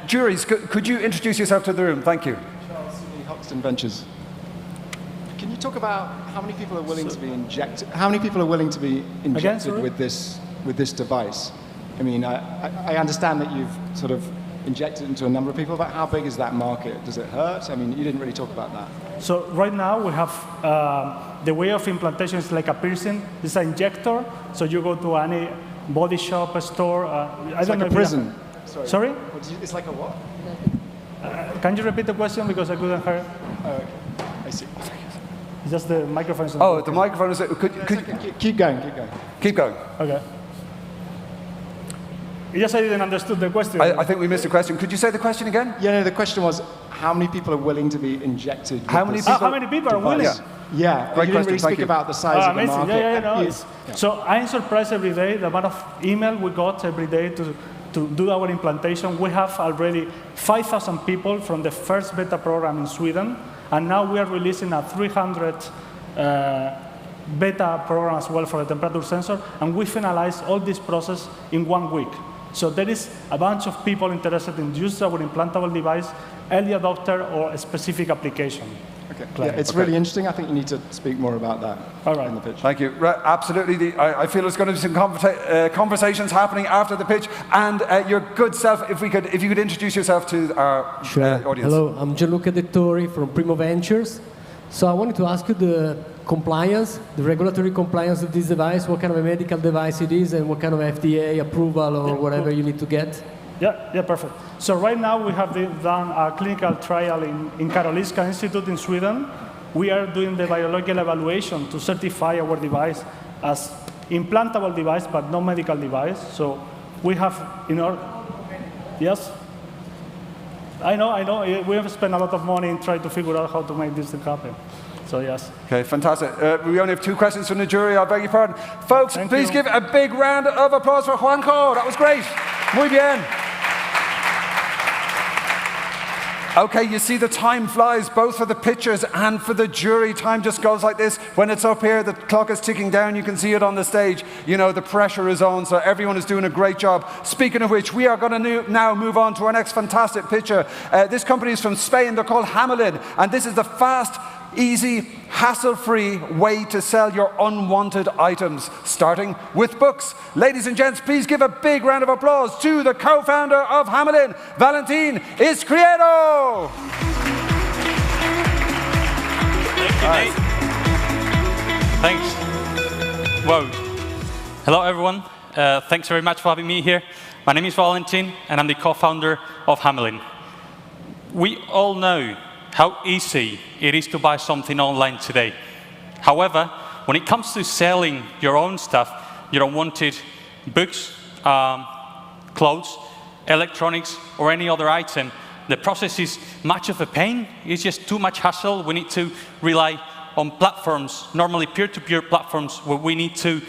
Juries, could you introduce yourself to the room? Thank you. Charles Sidney, Hoxton Ventures. Can you talk about how many people are willing to be injected? How many people are willing to be injected with this device? I mean, I understand that you've sort of injected into a number of people, but how big is that market? Does it hurt? I mean, you didn't really talk about that. So right now we have the way of implantation is like a piercing. It's an injector. So you go to any body shop, a store. It's like a prison. Sorry? It's like a what? Can you repeat the question because I couldn't hear? Oh, okay. I see. It's just the microphone. Oh, the microphone is. Keep going. Keep going. Okay. Yes, I didn't understand the question. I think we missed the question. Could you say the question again? Yeah, no, the question was, how many people are willing to be injected? How many people are willing? Yeah, great you question. didn't really speak about the size of the market. Yeah. So I'm surprised every day the amount of email we got every day to do our implantation. We have already 5,000 people from the first beta program in Sweden, and now we are releasing a 300 beta program as well for the temperature sensor, and we finalized all this process in 1 week. So there is a bunch of people interested in using our implantable device, early adopter or a specific application. Okay. Yeah, it's really interesting. I think you need to speak more about that in the pitch. Thank you. Absolutely. I feel there's going to be some conversations happening after the pitch. And your good self, if you could introduce yourself to our audience. Hello, I'm Gianluca Dettori from Primo Ventures. So I wanted to ask you the compliance, the regulatory compliance of this device, what kind of a medical device it is, and what kind of FDA approval or whatever you need to get. Yeah, perfect. So right now we have done a clinical trial in Karolinska Institute in Sweden. We are doing the biological evaluation to certify our device as implantable device, but no medical device. So we have yes. I know. We have spent a lot of money in trying to figure out how to make this thing happen. So yes. Okay, fantastic. We only have 2 questions from the jury. I beg your pardon. Folks, please give a big round of applause for Juanjo. That was great. Muy bien. Okay, you see the time flies, both for the pitchers and for the jury. Time just goes like this. When it's up here, the clock is ticking down. You can see it on the stage. You know, the pressure is on, so everyone is doing a great job. Speaking of which, we are going to now move on to our next fantastic pitcher. This company is from Spain. They're called Hamelin, and this is the fast, easy, hassle-free way to sell your unwanted items, starting with books. Ladies and gents, please give a big round of applause to the co-founder of Hamelin, Valentin Izquierdo. Thank you, Nate. Thanks. Whoa. Hello, everyone. Thanks very much for having me here. My name is Valentin, and I'm the co-founder of Hamelin. We all know how easy it is to buy something online today. However, when it comes to selling your own stuff, your unwanted books, clothes, electronics, or any other item, the process is much of a pain. It's just too much hassle. We need to rely on platforms, normally peer-to-peer platforms, where we need to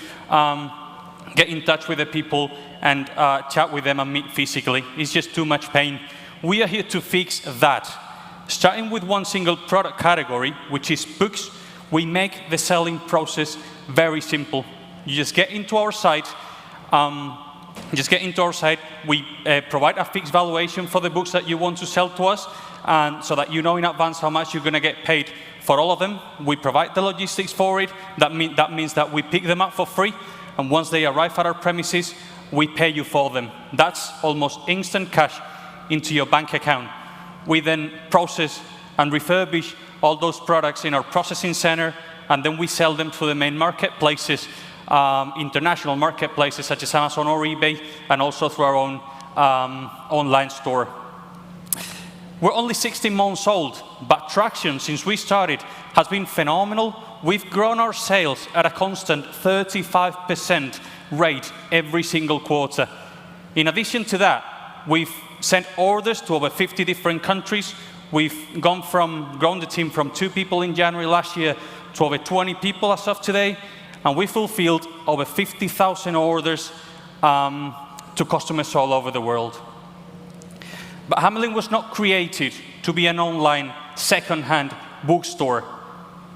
get in touch with the people and chat with them and meet physically. It's just too much pain. We are here to fix that. Starting with one single product category, which is books, we make the selling process very simple. You just get into our site. We provide a fixed valuation for the books that you want to sell to us, and so that you know in advance how much you're going to get paid for all of them. We provide the logistics for it. That means that we pick them up for free, and once they arrive at our premises, we pay you for them. That's almost instant cash into your bank account. We then process and refurbish all those products in our processing center, and then we sell them to the main marketplaces, international marketplaces such as Amazon or eBay, and also through our own online store. We're only 16 months old, but traction since we started has been phenomenal. We've grown our sales at a constant 35% rate every single quarter. In addition to that, we've sent orders to over 50 different countries. We've grown the team from 2 people in January last year to over 20 people as of today, and we fulfilled over 50,000 orders to customers all over the world. But Hamelin was not created to be an online second-hand bookstore.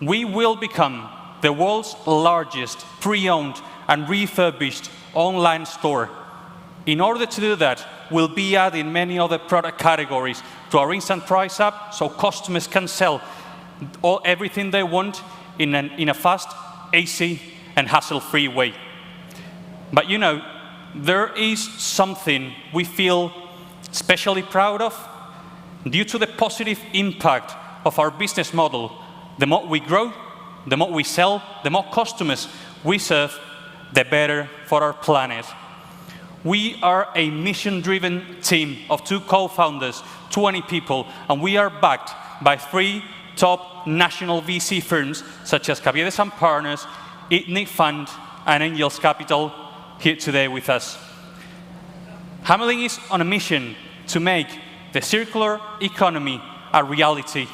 We will become the world's largest pre-owned and refurbished online store. In order to do that, we'll be adding many other product categories to our instant price app, so customers can sell everything they want in a fast, easy, and hassle-free way. But you know, there is something we feel especially proud of. Due to the positive impact of our business model, the more we grow, the more we sell, the more customers we serve, the better for our planet. We are a mission-driven team of 2 co-founders, 20 people, and we are backed by 3 top national VC firms such as Caviedes & Partners, ITNIC Fund, and Angels Capital here today with us. Hamelin is on a mission to make the circular economy a reality.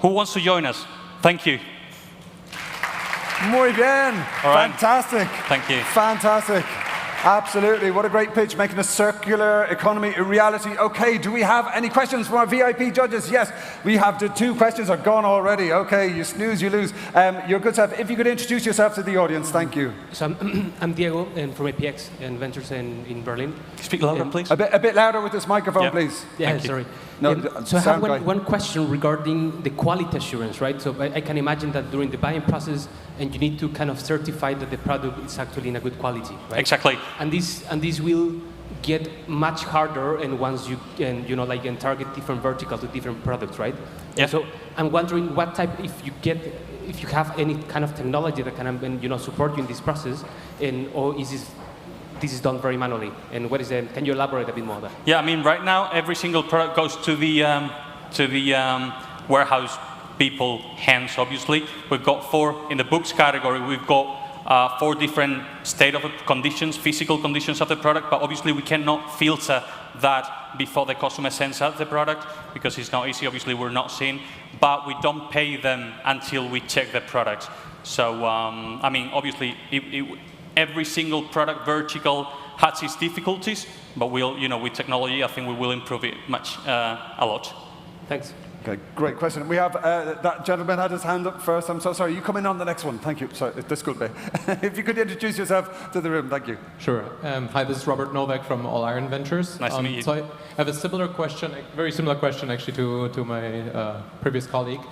Who wants to join us? Thank you. Muy bien. All right. Fantastic. Thank you. Fantastic. Absolutely. What a great pitch, making a circular economy a reality. Okay, do we have any questions from our VIP judges? Yes, we have. The 2 questions are gone already. Okay, you snooze, you lose. Your good self, if you could introduce yourself to the audience, thank you. So I'm Diego, and from APX and Ventures in Berlin. Speak louder, please. A bit louder with this microphone, please. Yeah, sorry. No, so I have one question regarding the quality assurance, right? So I can imagine that during the buying process, and you need to kind of certify that the product is actually in a good quality, right? Exactly. And this will get much harder, and once you can, and target different verticals to different products, right? Yeah. So I'm wondering what type, if you have any kind of technology that can, support you in this process, or is this is done very manually? And what is can you elaborate a bit more on that? Yeah, I mean, right now, every single product goes to the warehouse people hands, obviously. We've got 4 in the books category. We've got 4 different state of conditions, physical conditions of the product, but obviously we cannot filter that before the customer sends out the product, because it's not easy. Obviously, we're not seeing, but we don't pay them until we check the product. So, I mean, obviously, every single product vertical has its difficulties, but we'll, with technology, I think we will improve it a lot. Thanks. Okay, great question. We have that gentleman had his hand up first. I'm so sorry. You come in on the next one. Thank you. Sorry, this could be. If you could introduce yourself to the room, thank you. Sure. Hi, this is Robert Novak from All Iron Ventures. Nice to meet you. So I have a similar question, a very similar question actually to my previous colleague,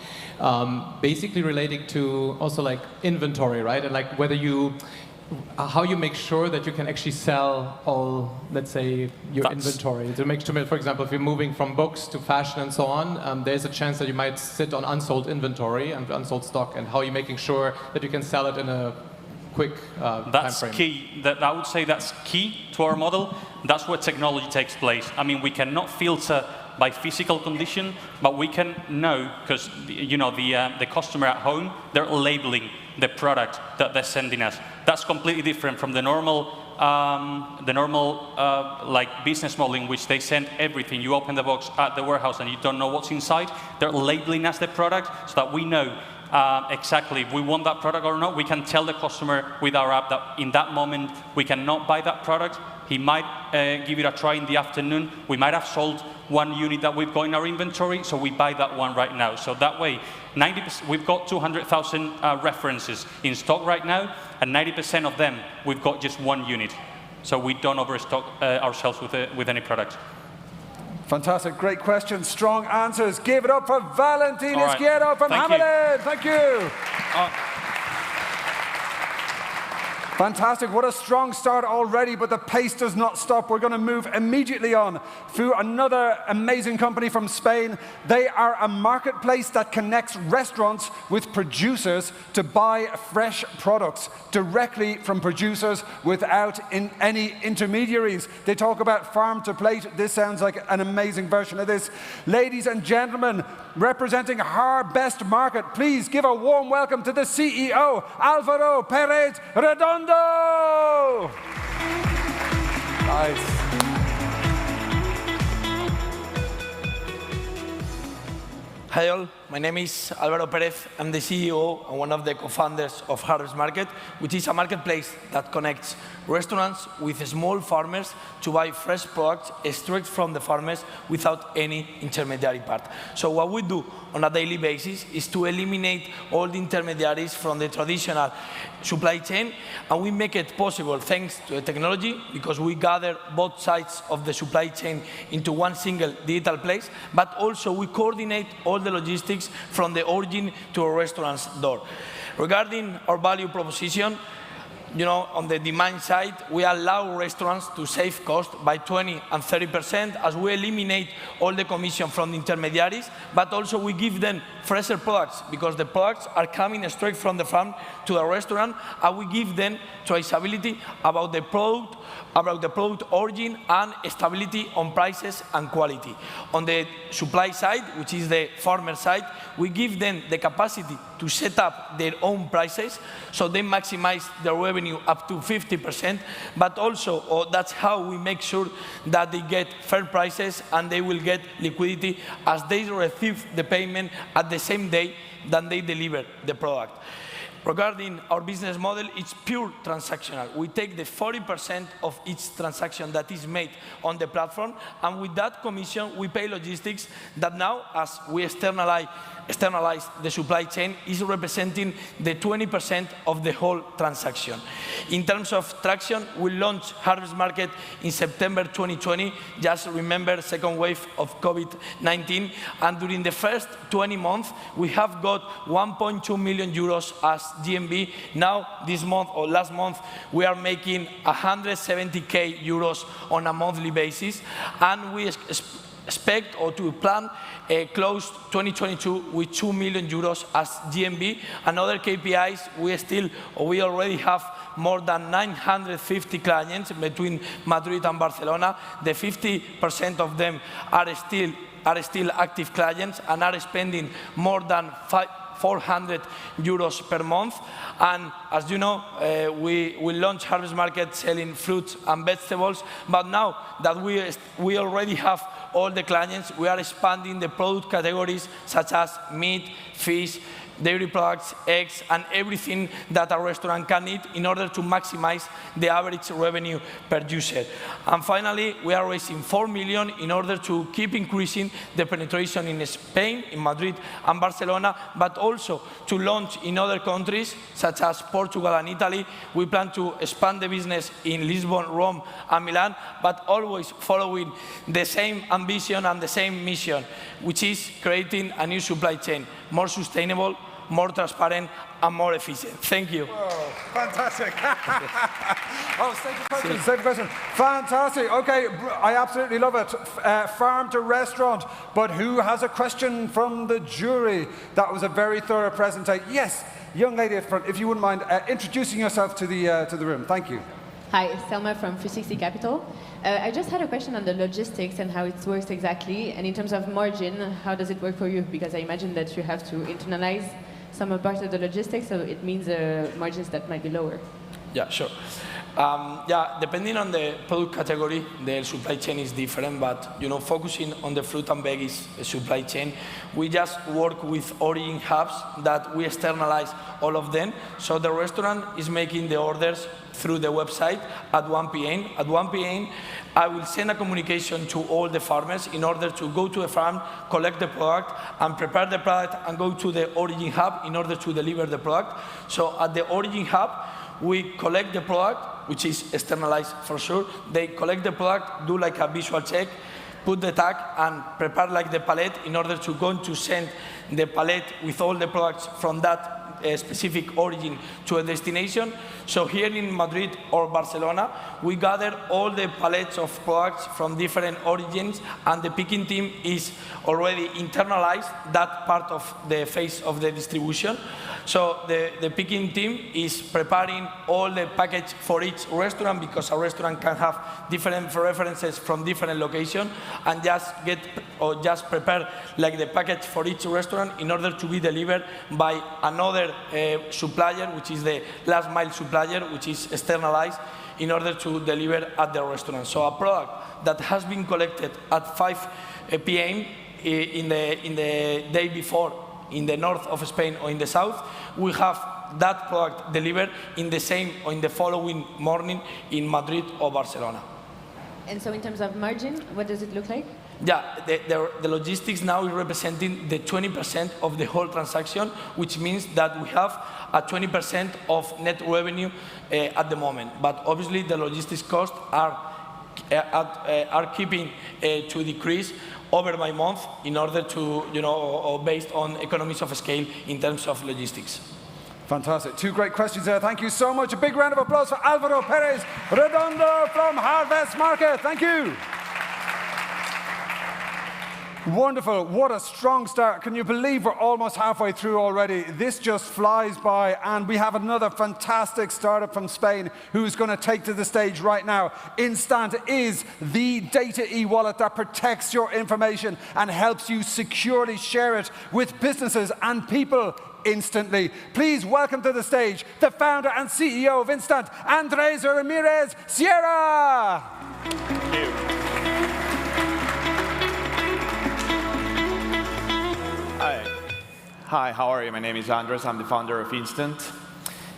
basically relating to also like inventory, right? And like whether you how you make sure that you can actually sell all, let's say, your inventory. To make sure, for example, if you're moving from books to fashion and so on, there's a chance that you might sit on unsold inventory and unsold stock, and how are you making sure that you can sell it in a quick That's time frame? key. I would say that's key to our model. That's where technology takes place. I mean, we cannot filter by physical condition, but we can know, because the customer at home, they're labeling the product that they're sending us. That's completely different from the normal like business model in which they send everything. You open the box at the warehouse and you don't know what's inside. They're labeling us the product so that we know exactly if we want that product or not. We can tell the customer with our app that in that moment we cannot buy that product. He might give it a try in the afternoon. We might have sold one unit that we've got in our inventory, so we buy that one right now. So that way, 90%, we've got 200,000 references in stock right now, and 90% of them, we've got just one unit. So we don't overstock ourselves with any product. Fantastic, great question, strong answers. Give it up for Valentin Izquierdo from Hamelin. Thank you. Fantastic, what a strong start already, but the pace does not stop. We're going to move immediately on to another amazing company from Spain. They are a marketplace that connects restaurants with producers to buy fresh products directly from producers without any intermediaries. They talk about farm to plate. This sounds like an amazing version of this. Ladies and gentlemen, representing our best market, please give a warm welcome to the CEO, Alvaro Perez Redondo. Nice. Hi all, my name is Alvaro Perez. I'm the CEO and one of the co-founders of Harvest Market, which is a marketplace that connects restaurants with small farmers to buy fresh products straight from the farmers without any intermediary part. So what we do on a daily basis is to eliminate all the intermediaries from the traditional supply chain, and we make it possible thanks to the technology, because we gather both sides of the supply chain into one single digital place, but also we coordinate all the logistics from the origin to a restaurant's door. Regarding our value proposition, on the demand side, we allow restaurants to save cost by 20 and 30% as we eliminate all the commission from the intermediaries, but also we give them fresher products because the products are coming straight from the farm to the restaurant, and we give them traceability about the product origin and stability on prices and quality. On the supply side, which is the farmer side, we give them the capacity to set up their own prices so they maximize their revenue up to 50%, but also that's how we make sure that they get fair prices and they will get liquidity as they receive the payment at the same day that they deliver the product. Regarding our business model, it's pure transactional. We take the 40% of each transaction that is made on the platform, and with that commission, we pay logistics that now, as we externalize the supply chain, is representing the 20% of the whole transaction. In terms of traction, we launched Harvest Market in September 2020. Just remember, second wave of COVID-19. And during the first 20 months, we have got 1.2 million euros as GMV. Now, this month or last month, we are making 170K euros on a monthly basis. And we expect or to plan close 2022 with 2 million euros as GMV. And other KPIs, we already have more than 950 clients between Madrid and Barcelona. The 50% of them are still active clients and are spending more than 400 euros per month. And as you know, we launched Harvest Market selling fruits and vegetables, but now that we already have all the clients, we are expanding the product categories such as meat, fish, dairy products, eggs, and everything that a restaurant can eat in order to maximize the average revenue per user. And finally, we are raising 4 million in order to keep increasing the penetration in Spain, in Madrid and Barcelona, but also to launch in other countries such as Portugal and Italy. We plan to expand the business in Lisbon, Rome, and Milan, but always following the same ambition and the same mission, which is creating a new supply chain, more sustainable, more transparent, and more efficient. Thank you. Whoa, fantastic. Oh, save a question. Fantastic. Okay, I absolutely love it. Farm to restaurant. But who has a question from the jury? That was a very thorough presentation. Yes, young lady at front, if you wouldn't mind introducing yourself to the room. Thank you. Hi, Selma from 360 Capital. I just had a question on the logistics and how it works exactly. And in terms of margin, how does it work for you? Because I imagine that you have to internalize some part of the logistics, so it means margins that might be lower. Yeah, sure. Yeah, depending on the product category, the supply chain is different, but focusing on the fruit and veggies supply chain, we just work with origin hubs that we externalize all of them. So the restaurant is making the orders through the website at 1 p.m. At 1 p.m., I will send a communication to all the farmers in order to go to a farm, collect the product, and prepare the product, and go to the origin hub in order to deliver the product. So at the origin hub, we collect the product, which is externalized for sure. They collect the product, do like a visual check, put the tag, and prepare like the pallet in order to go to send the pallet with all the products from that specific origin to a destination. So here in Madrid or Barcelona, we gather all the pallets of products from different origins, and the picking team is already internalized that part of the phase of the distribution. So the picking team is preparing all the package for each restaurant, because a restaurant can have different references from different locations, and just prepare like the package for each restaurant in order to be delivered by another supplier, which is the last mile supplier, which is externalized in order to deliver at the restaurant. So a product that has been collected at 5 p.m. in the day before in the north of Spain or in the south, we have that product delivered in the same or in the following morning in Madrid or Barcelona. And so in terms of margin, what does it look like? Yeah, the logistics now is representing the 20% of the whole transaction, which means that we have a 20% of net revenue at the moment. But obviously, the logistics costs are keeping to decrease over by month in order to, or based on economies of scale in terms of logistics. Fantastic. Two great questions there. Thank you so much. A big round of applause for Alvaro Perez Redondo from Harvest Market. Thank you. Wonderful. What a strong start. Can you believe we're almost halfway through already? This just flies by, and we have another fantastic startup from Spain who's going to take to the stage right now. Instant is the data e-wallet that protects your information and helps you securely share it with businesses and people instantly. Please welcome to the stage the founder and CEO of Instant, Andres Ramirez Sierra. Thank you. Hi, how are you? My name is Andres. I'm the founder of Instant.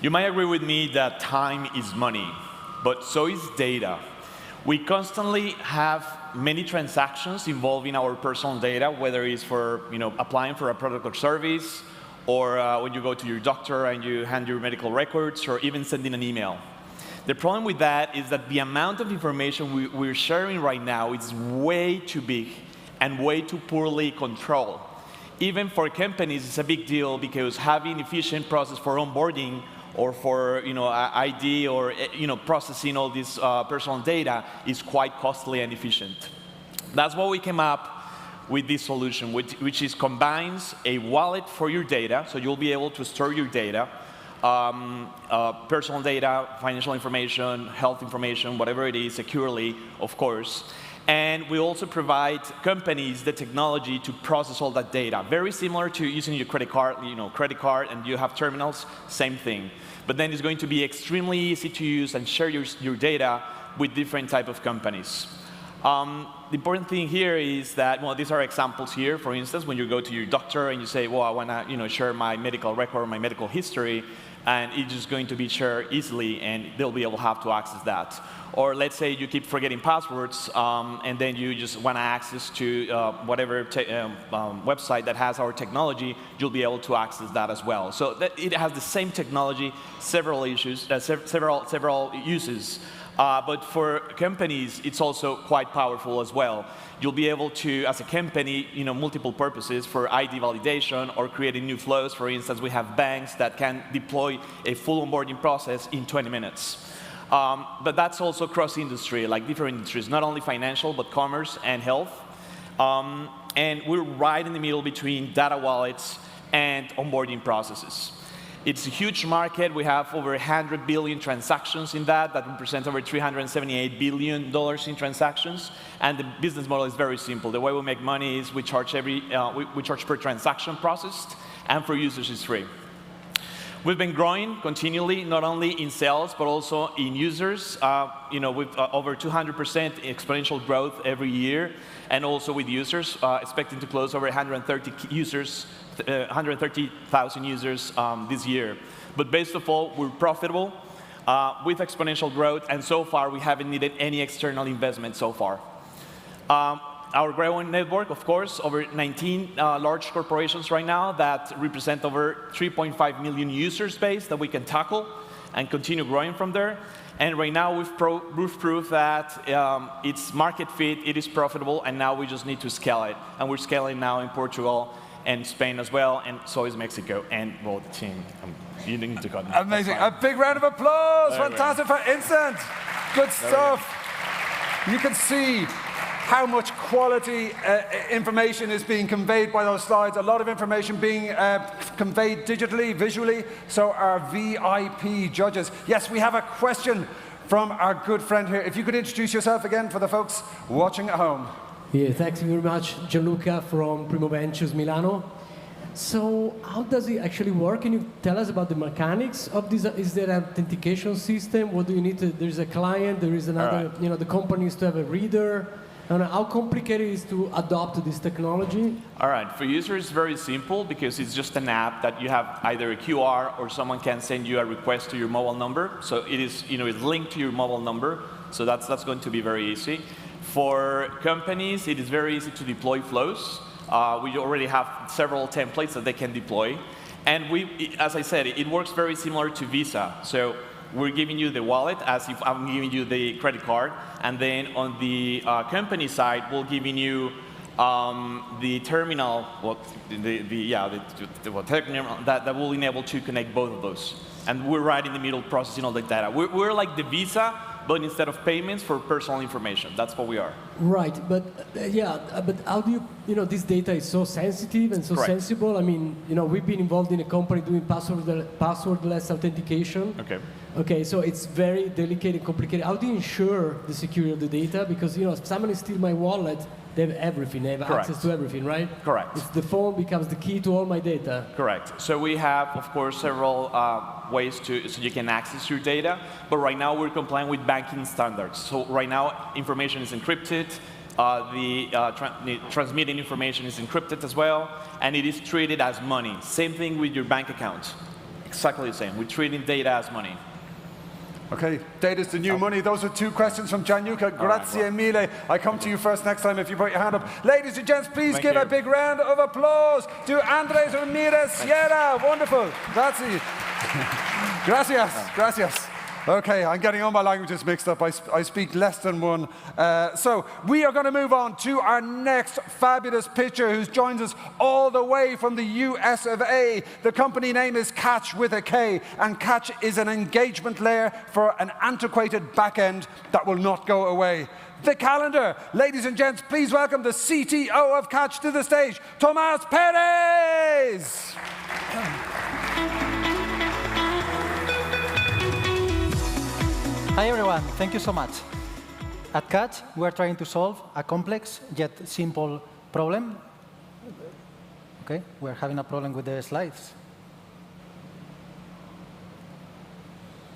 You might agree with me that time is money, but so is data. We constantly have many transactions involving our personal data, whether it's for applying for a product or service, or when you go to your doctor and you hand your medical records, or even sending an email. The problem with that is that the amount of information we're sharing right now is way too big and way too poorly controlled. Even for companies, it's a big deal because having efficient process for onboarding or for ID or processing all this personal data is quite costly and efficient. That's why we came up with this solution, which combines a wallet for your data, so you'll be able to store your data, personal data, financial information, health information, whatever it is, securely, of course. And we also provide companies the technology to process all that data. Very similar to using your credit card, and you have terminals, same thing. But then it's going to be extremely easy to use and share your data with different type of companies. The important thing here is that, well, these are examples here. For instance, when you go to your doctor and you say, well, I want to share my medical record, my medical history, and it's just going to be shared easily, and they'll be able to have to access that. Or let's say you keep forgetting passwords, and then you just want access to whatever website that has our technology, you'll be able to access that as well. So that it has the same technology, several uses. But for companies, it's also quite powerful as well. You'll be able to, as a company, multiple purposes for ID validation or creating new flows. For instance, we have banks that can deploy a full onboarding process in 20 minutes. But that's also cross-industry, like different industries, not only financial, but commerce and health. And we're right in the middle between data wallets and onboarding processes. It's a huge market. We have over 100 billion transactions in that represents over $378 billion in transactions. And the business model is very simple. The way we make money is we charge per transaction processed, and for users it's free. We've been growing continually, not only in sales, but also in users. With over 200% exponential growth every year, and also with users, expecting to close over 130,000 users this year. But based of all, we're profitable with exponential growth, and so far we haven't needed any external investment so far. Our growing network, of course, over 19 large corporations right now that represent over 3.5 million users base that we can tackle and continue growing from there. And right now we've proved that it's market fit, it is profitable, and now we just need to scale it. And we're scaling now in Portugal and Spain as well, and so is Mexico, and well, the team. You didn't need to cut. Amazing. A big round of applause. Fantastic for Instant. Good stuff. You can see how much quality information is being conveyed by those slides. A lot of information being conveyed digitally, visually. So our VIP judges. Yes, we have a question from our good friend here. If you could introduce yourself again for the folks watching at home. Yeah, thanks very much, Gianluca from Primo Ventures Milano. So how does it actually work? Can you tell us about the mechanics of this? Is there an authentication system? What do you need to, there's a client, there is another, the company needs to have a reader. And how complicated it is to adopt this technology? All right, for users, it's very simple because it's just an app that you have either a QR or someone can send you a request to your mobile number. So it is, it's linked to your mobile number. So that's going to be very easy. For companies, it is very easy to deploy flows. We already have several templates that they can deploy. And as I said, it works very similar to Visa. So we're giving you the wallet as if I'm giving you the credit card. And then on the company side, we're giving you the terminal, terminal that will enable to connect both of those. And we're right in the middle processing all the data. We're like the Visa, but instead of payments, for personal information. That's what we are. Right, but but how do you, this data is so sensitive and so sensible. I mean, we've been involved in a company doing passwordless authentication. Okay, so it's very delicate and complicated. How do you ensure the security of the data? Because, if someone steals my wallet, they have everything. They have access to everything, right? Correct. The phone becomes the key to all my data. Correct. So we have, of course, several ways so you can access your data. But right now, we're complying with banking standards. So right now, information is encrypted. The transmitting information is encrypted as well. And it is treated as money. Same thing with your bank account. Exactly the same. We're treating data as money. Okay, data's the new money. Those are two questions from Gianluca. Grazie mille. I come to you first next time if you put your hand up. Ladies and gents, please give a big round of applause to Andres Ramirez Sierra. Wonderful. Grazie. Gracias. Gracias. Okay, I'm getting all my languages mixed up. I speak less than one. So we are going to move on to our next fabulous pitcher who joins us all the way from the US of A. The company name is Catch with a K, and Catch is an engagement layer for an antiquated backend that will not go away. The calendar. Ladies and gents, please welcome the CTO of Catch to the stage, Tomás Pérez. Hi everyone, thank you so much. At Catch, we are trying to solve a complex yet simple problem. Okay, we're having a problem with the slides.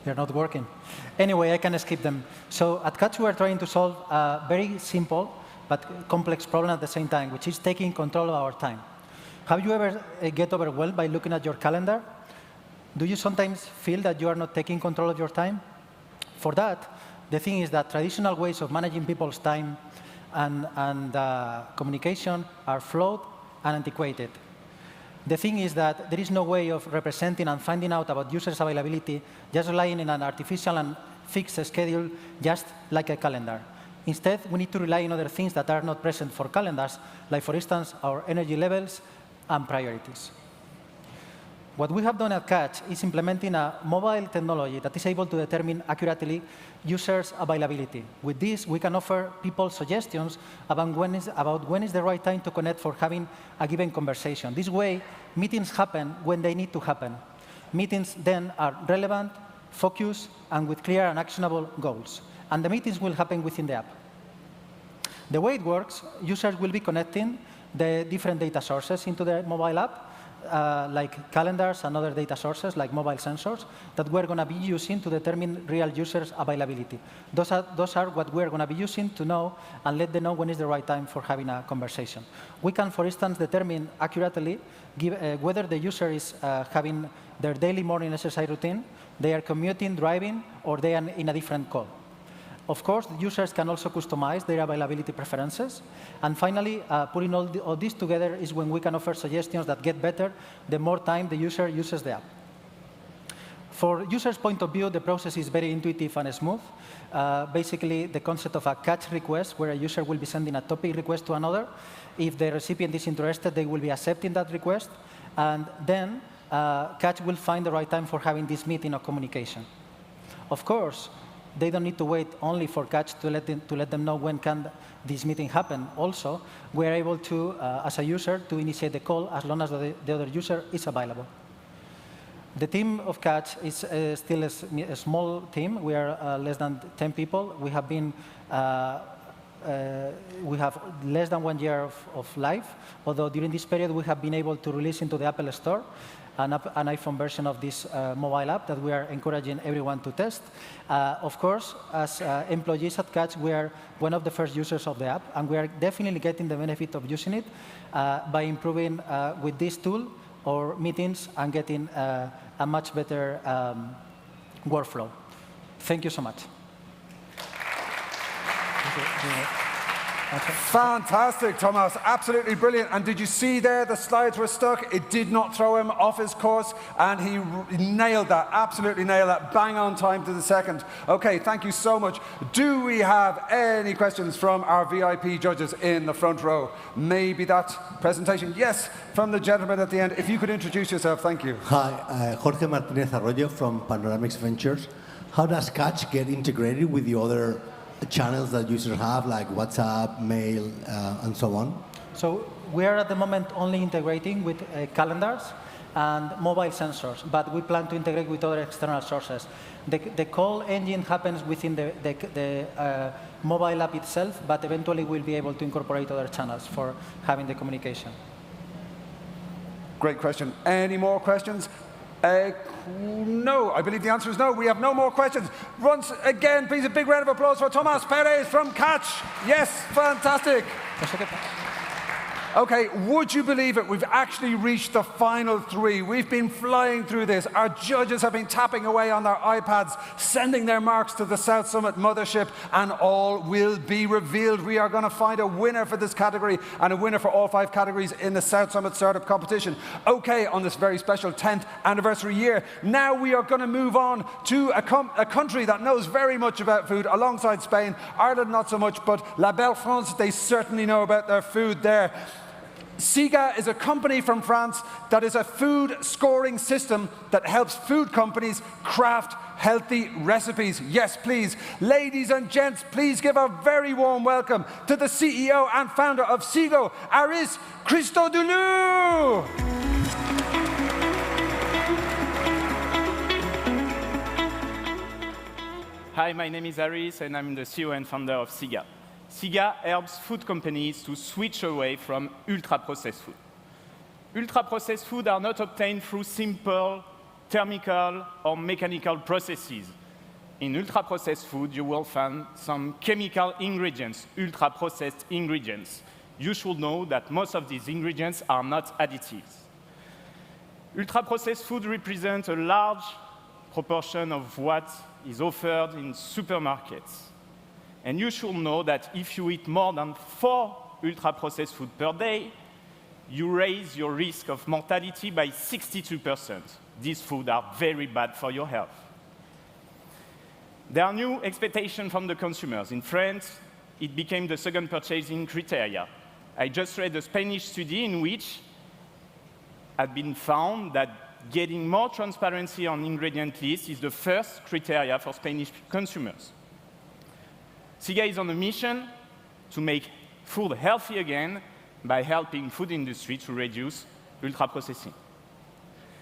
They're not working. Anyway, I can skip them. So at Catch, we are trying to solve a very simple but complex problem at the same time, which is taking control of our time. Have you ever get overwhelmed by looking at your calendar? Do you sometimes feel that you are not taking control of your time? For that, the thing is that traditional ways of managing people's time and communication are flawed and antiquated. The thing is that there is no way of representing and finding out about users' availability just relying on an artificial and fixed schedule, just like a calendar. Instead, we need to rely on other things that are not present for calendars, like, for instance, our energy levels and priorities. What we have done at Catch is implementing a mobile technology that is able to determine accurately users' availability. With this, we can offer people suggestions about when is the right time to connect for having a given conversation. This way, meetings happen when they need to happen. Meetings then are relevant, focused, and with clear and actionable goals. And the meetings will happen within the app. The way it works, users will be connecting the different data sources into the mobile app, like calendars and other data sources, like mobile sensors, that we're going to be using to determine real users' availability. Those are what we're going to be using to know and let them know when is the right time for having a conversation. We can, for instance, determine accurately whether the user is having their daily morning exercise routine, they are commuting, driving, or they are in a different call. Of course, the users can also customize their availability preferences. And finally, putting all this together is when we can offer suggestions that get better the more time the user uses the app. For users' point of view, the process is very intuitive and smooth. Basically, the concept of a catch request, where a user will be sending a topic request to another. If the recipient is interested, they will be accepting that request. And then Catch will find the right time for having this meeting or communication. Of course, they don't need to wait only for Catch to let them know when can this meeting happen. Also, we are able to, as a user, to initiate the call as long as the other user is available. The team of Catch is still a small team. We are less than 10 people. We have less than 1 year of life, although during this period we have been able to release into the Apple Store an iPhone version of this mobile app that we are encouraging everyone to test. Of course, as employees at Catch, we are one of the first users of the app, and we are definitely getting the benefit of using it by improving with this tool or meetings and getting a much better workflow. Thank you so much. Fantastic, Thomas. Absolutely brilliant. And did you see there the slides were stuck? It did not throw him off his course, and he nailed that, absolutely nailed that, bang on time to the second. Okay, thank you so much. Do we have any questions from our VIP judges in the front row? Maybe that presentation? Yes, from the gentleman at the end. If you could introduce yourself, thank you. Hi, Jorge Martinez Arroyo from Panoramics Ventures. How does Catch get integrated with the other channels that users have, like WhatsApp, mail, and so on? So we are at the moment only integrating with calendars and mobile sensors, but we plan to integrate with other external sources. The call engine happens within the mobile app itself, but eventually we'll be able to incorporate other channels for having the communication. Great question. Any more questions? No, I believe the answer is no. We have no more questions. Once again, please, a big round of applause for Tomas Perez from Catch. Yes, fantastic. Okay, would you believe it? We've actually reached the final three. We've been flying through this. Our judges have been tapping away on their iPads, sending their marks to the South Summit mothership, and all will be revealed. We are going to find a winner for this category and a winner for all 5 categories in the South Summit Startup Competition. Okay, on this very special 10th anniversary year, now we are going to move on to a country that knows very much about food, alongside Spain. Ireland not so much, but La Belle France, they certainly know about their food there. SIGA is a company from France that is a food scoring system that helps food companies craft healthy recipes. Yes, please. Ladies and gents, please give a very warm welcome to the CEO and founder of SIGA, Aris Christodoulou. Hi, my name is Aris, and I'm the CEO and founder of SIGA. SIGA helps food companies to switch away from ultra-processed food. Ultra-processed food are not obtained through simple thermical or mechanical processes. In ultra-processed food, you will find some chemical ingredients, ultra-processed ingredients. You should know that most of these ingredients are not additives. Ultra-processed food represents a large proportion of what is offered in supermarkets. And you should know that if you eat more than 4 ultra-processed food per day, you raise your risk of mortality by 62%. These foods are very bad for your health. There are new expectations from the consumers. In France, it became the second purchasing criteria. I just read a Spanish study in which had been found that getting more transparency on ingredient lists is the first criteria for Spanish consumers. SIGA is on a mission to make food healthy again by helping food industry to reduce ultra-processing.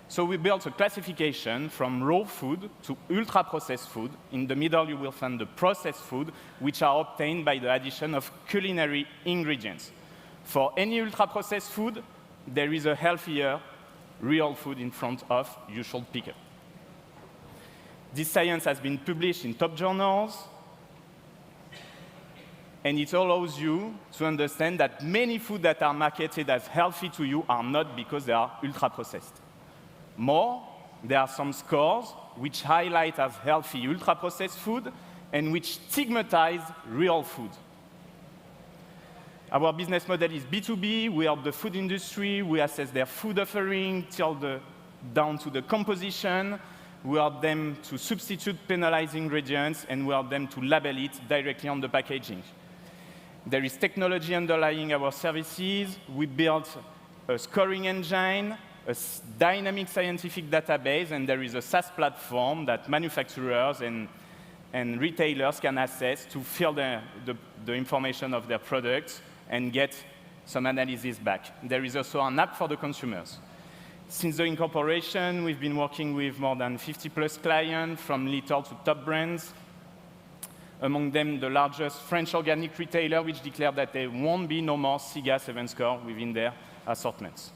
So we built a classification from raw food to ultra-processed food. In the middle, you will find the processed food, which are obtained by the addition of culinary ingredients. For any ultra-processed food, there is a healthier, real food in front of you should pick it. This science has been published in top journals, and it allows you to understand that many foods that are marketed as healthy to you are not because they are ultra-processed. More, there are some scores which highlight as healthy ultra-processed food and which stigmatize real food. Our business model is B2B. We help the food industry. We assess their food offering down to the composition. We help them to substitute penalized ingredients, and we help them to label it directly on the packaging. There is technology underlying our services. We built a scoring engine, a dynamic scientific database, and there is a SaaS platform that manufacturers and retailers can access to fill the information of their products and get some analysis back. There is also an app for the consumers. Since the incorporation, we've been working with more than 50+ clients, from little to top brands. Among them, the largest French organic retailer, which declared that there won't be no more SIGA 7 score within their assortments.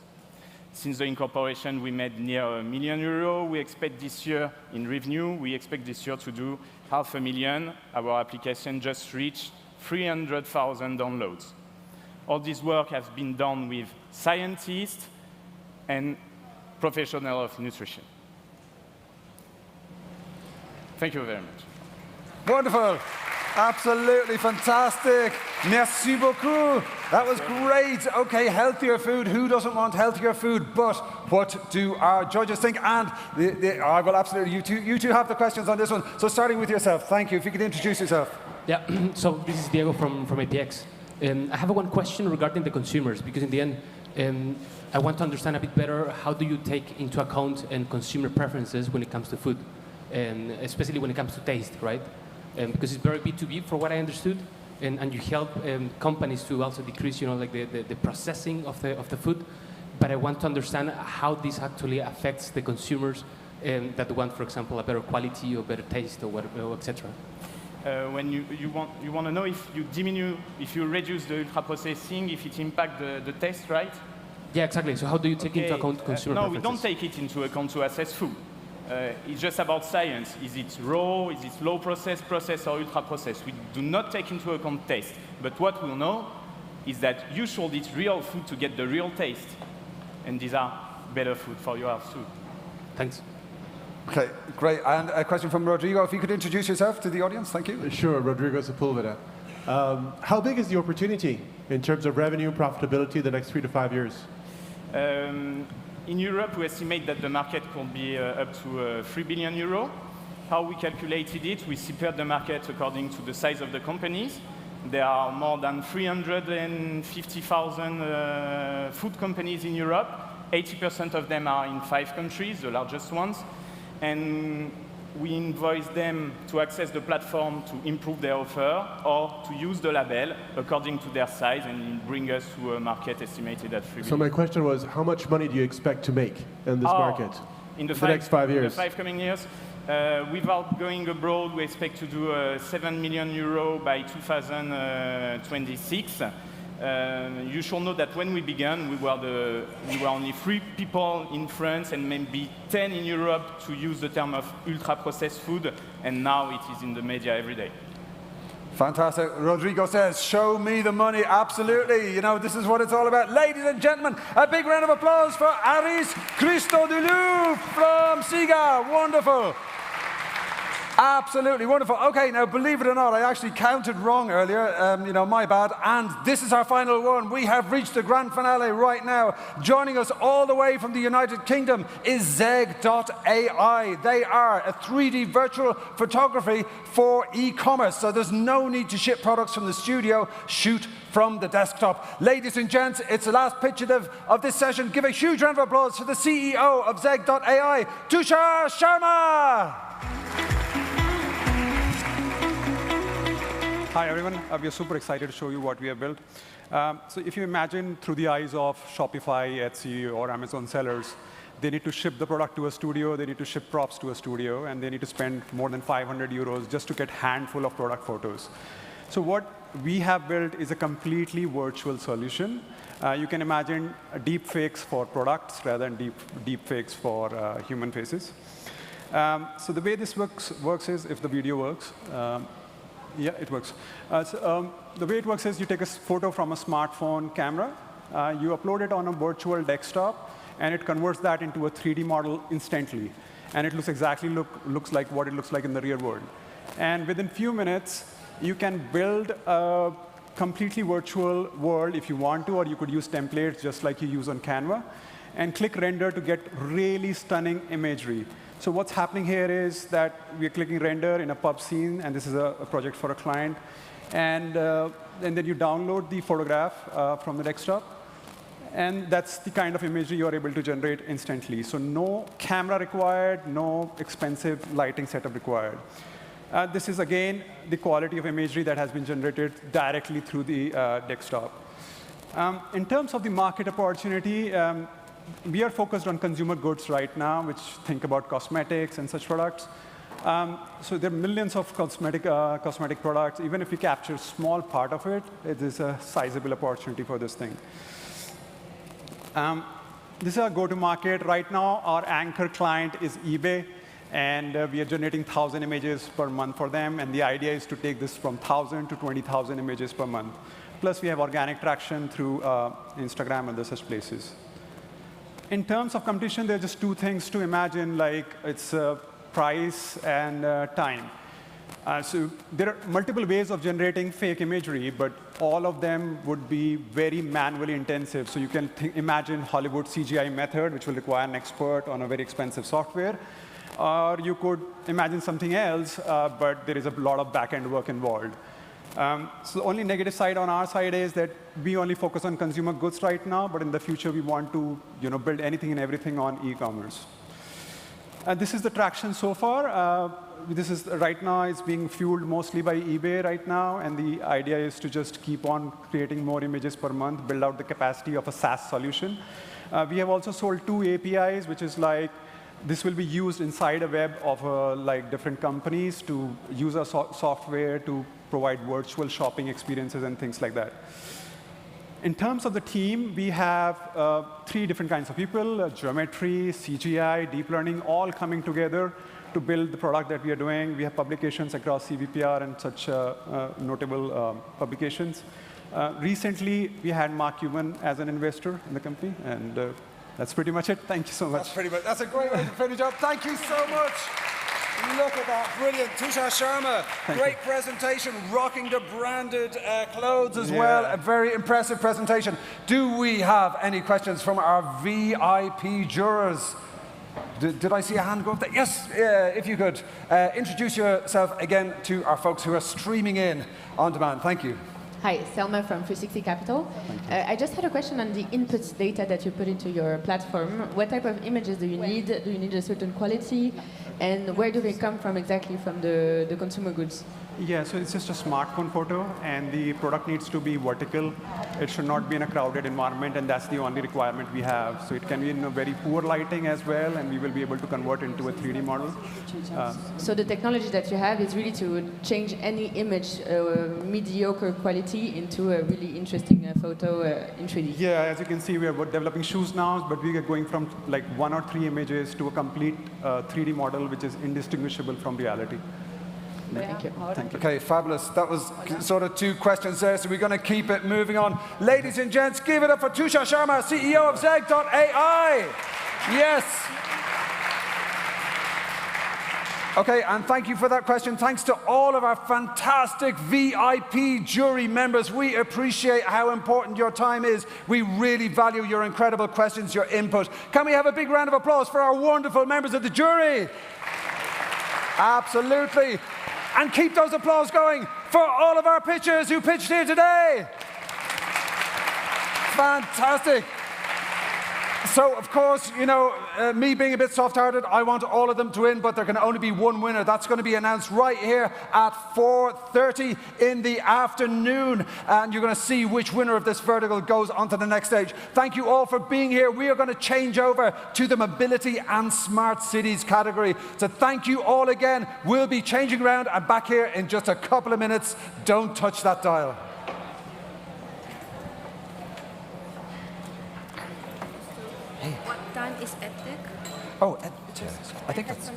Since the incorporation, we made near €1 million. We expect this year in revenue, we expect this year to do $500,000. Our application just reached 300,000 downloads. All this work has been done with scientists and professionals of nutrition. Thank you very much. Wonderful. Absolutely fantastic. Merci beaucoup. That was great. Okay, healthier food. Who doesn't want healthier food? But what do our judges think? And well, absolutely, you two have the questions on this one. So starting with yourself, thank you. If you could introduce yourself. Yeah, so this is Diego from APX. I have one question regarding the consumers, because in the end, I want to understand a bit better how do you take into account consumer preferences when it comes to food, especially when it comes to taste, right? Because it's very B2B, for what I understood, and you help companies to also decrease, like the processing of the food. But I want to understand how this actually affects the consumers that want, for example, a better quality or better taste or whatever, etc. When you want to know if you reduce the ultra processing, if it impacts the taste, right? Yeah, exactly. So how do you take into account consumer preferences? No, we don't take it into account to assess food. It's just about science. Is it raw? Is it low processed, or ultra processed? We do not take into account taste. But what we'll know is that you should eat real food to get the real taste. And these are better food for your health too. Thanks. Okay, great. And a question from Rodrigo. If you could introduce yourself to the audience, thank you. Sure, Rodrigo Sepulveda. How big is the opportunity in terms of revenue, profitability the next 3 to 5 years? In Europe, we estimate that the market could be up to €3 billion. How we calculated it, we separate the market according to the size of the companies. There are more than 350,000 food companies in Europe. 80% of them are in 5 countries, the largest ones. And we invoice them to access the platform to improve their offer or to use the label according to their size and bring us to a market estimated at $3 billion. So my question was, how much money do you expect to make in this market in the next 5 years? In the 5 coming years, without going abroad, we expect to do €7 million by 2026. You should know that when we began, we were only 3 people in France and maybe 10 in Europe to use the term of ultra-processed food, and now it is in the media every day. Fantastic. Rodrigo says, show me the money. Absolutely. You know, this is what it's all about. Ladies and gentlemen, a big round of applause for Aris Christodoulou from SIGA. Wonderful. Absolutely wonderful. Okay, now believe it or not, I actually counted wrong earlier. You know, my bad. And this is our final one. We have reached the grand finale right now. Joining us all the way from the United Kingdom is Zeg.ai. They are a 3D virtual photography for e-commerce. So there's no need to ship products from the studio. Shoot from the desktop. Ladies and gents, it's the last pitch of this session. Give a huge round of applause for the CEO of Zeg.ai, Tushar Sharma. Hi everyone, we are super excited to show you what we have built. So if you imagine through the eyes of Shopify, Etsy, or Amazon sellers, they need to ship the product to a studio, they need to ship props to a studio, and they need to spend more than 500 euros just to get a handful of product photos. So what we have built is a completely virtual solution. You can imagine deep fakes for products rather than deep fakes for human faces. So the way this works is, if the video works, yeah, it works. The way it works is you take a photo from a smartphone camera, you upload it on a virtual desktop, and it converts that into a 3D model instantly. And it looks exactly looks like what it looks like in the real world. And within a few minutes, you can build a completely virtual world if you want to, or you could use templates just like you use on Canva, and click render to get really stunning imagery. So what's happening here is that we're clicking render in a pub scene, and this is a project for a client. And then you download the photograph from the desktop. And that's the kind of imagery you're able to generate instantly. So no camera required, no expensive lighting setup required. This is, again, the quality of imagery that has been generated directly through the desktop. In terms of the market opportunity, we are focused on consumer goods right now, which think about cosmetics and such products. So there are millions of cosmetic products. Even if we capture a small part of it, it is a sizable opportunity for this thing. This is our go-to-market. Right now, our anchor client is eBay. And we are generating 1,000 images per month for them. And the idea is to take this from 1,000 to 20,000 images per month. Plus, we have organic traction through Instagram and other such places. In terms of competition, there are just 2 things to imagine, like it's price and time. So there are multiple ways of generating fake imagery, but all of them would be very manually intensive. So you can imagine Hollywood CGI method, which will require an expert on a very expensive software. Or you could imagine something else, but there is a lot of back-end work involved. So the only negative side on our side is that we only focus on consumer goods right now, but in the future, we want to build anything and everything on e-commerce. This is the traction so far. This is right now, it's being fueled mostly by eBay right now, and the idea is to just keep on creating more images per month, build out the capacity of a SaaS solution. We have also sold 2 APIs, which is like, this will be used inside a web of like different companies to use our software to provide virtual shopping experiences and things like that. In terms of the team, we have 3 different kinds of people, geometry, CGI, deep learning, all coming together to build the product that we are doing. We have publications across CVPR and such notable publications. Recently, we had Mark Cuban as an investor in the company, and that's pretty much it. Thank you so much. That's a great way to finish up. Thank you so much. Look at that, brilliant. Tushar Sharma, great presentation, rocking the branded clothes as well. A very impressive presentation. Do we have any questions from our VIP jurors? Did I see a hand go up there? Yes, if you could. Introduce yourself again to our folks who are streaming in on demand. Thank you. Hi, Selma from 360 Capital. I just had a question on the input data that you put into your platform. What type of images do you need? Do you need a certain quality? And where do they come from exactly from the consumer goods? Yeah, so it's just a smartphone photo, and the product needs to be vertical. It should not be in a crowded environment, and that's the only requirement we have. So it can be in a very poor lighting as well, and we will be able to convert into a 3D model. So the technology that you have is really to change any image, mediocre quality, into a really interesting photo in 3D. Yeah, as you can see, we are developing shoes now, but we are going from like 1 or 3 images to a complete 3D model, which is indistinguishable from reality. Thank you. Thank you. Okay, fabulous. That was sort of 2 questions there, so we're going to keep it moving on. Ladies and gents, give it up for Tusha Sharma, CEO of Zeg.ai. Yes. Okay, and thank you for that question. Thanks to all of our fantastic VIP jury members. We appreciate how important your time is. We really value your incredible questions, your input. Can we have a big round of applause for our wonderful members of the jury? Absolutely. And keep those applause going for all of our pitchers who pitched here today. Fantastic. So, of course, you know, me being a bit soft-hearted, I want all of them to win, but there can only be one winner. That's going to be announced right here at 4:30 in the afternoon. And you're going to see which winner of this vertical goes on to the next stage. Thank you all for being here. We are going to change over to the mobility and smart cities category. So thank you all again. We'll be changing around and back here in just a couple of minutes. Don't touch that dial. What time is EdTech? Oh, I think that's...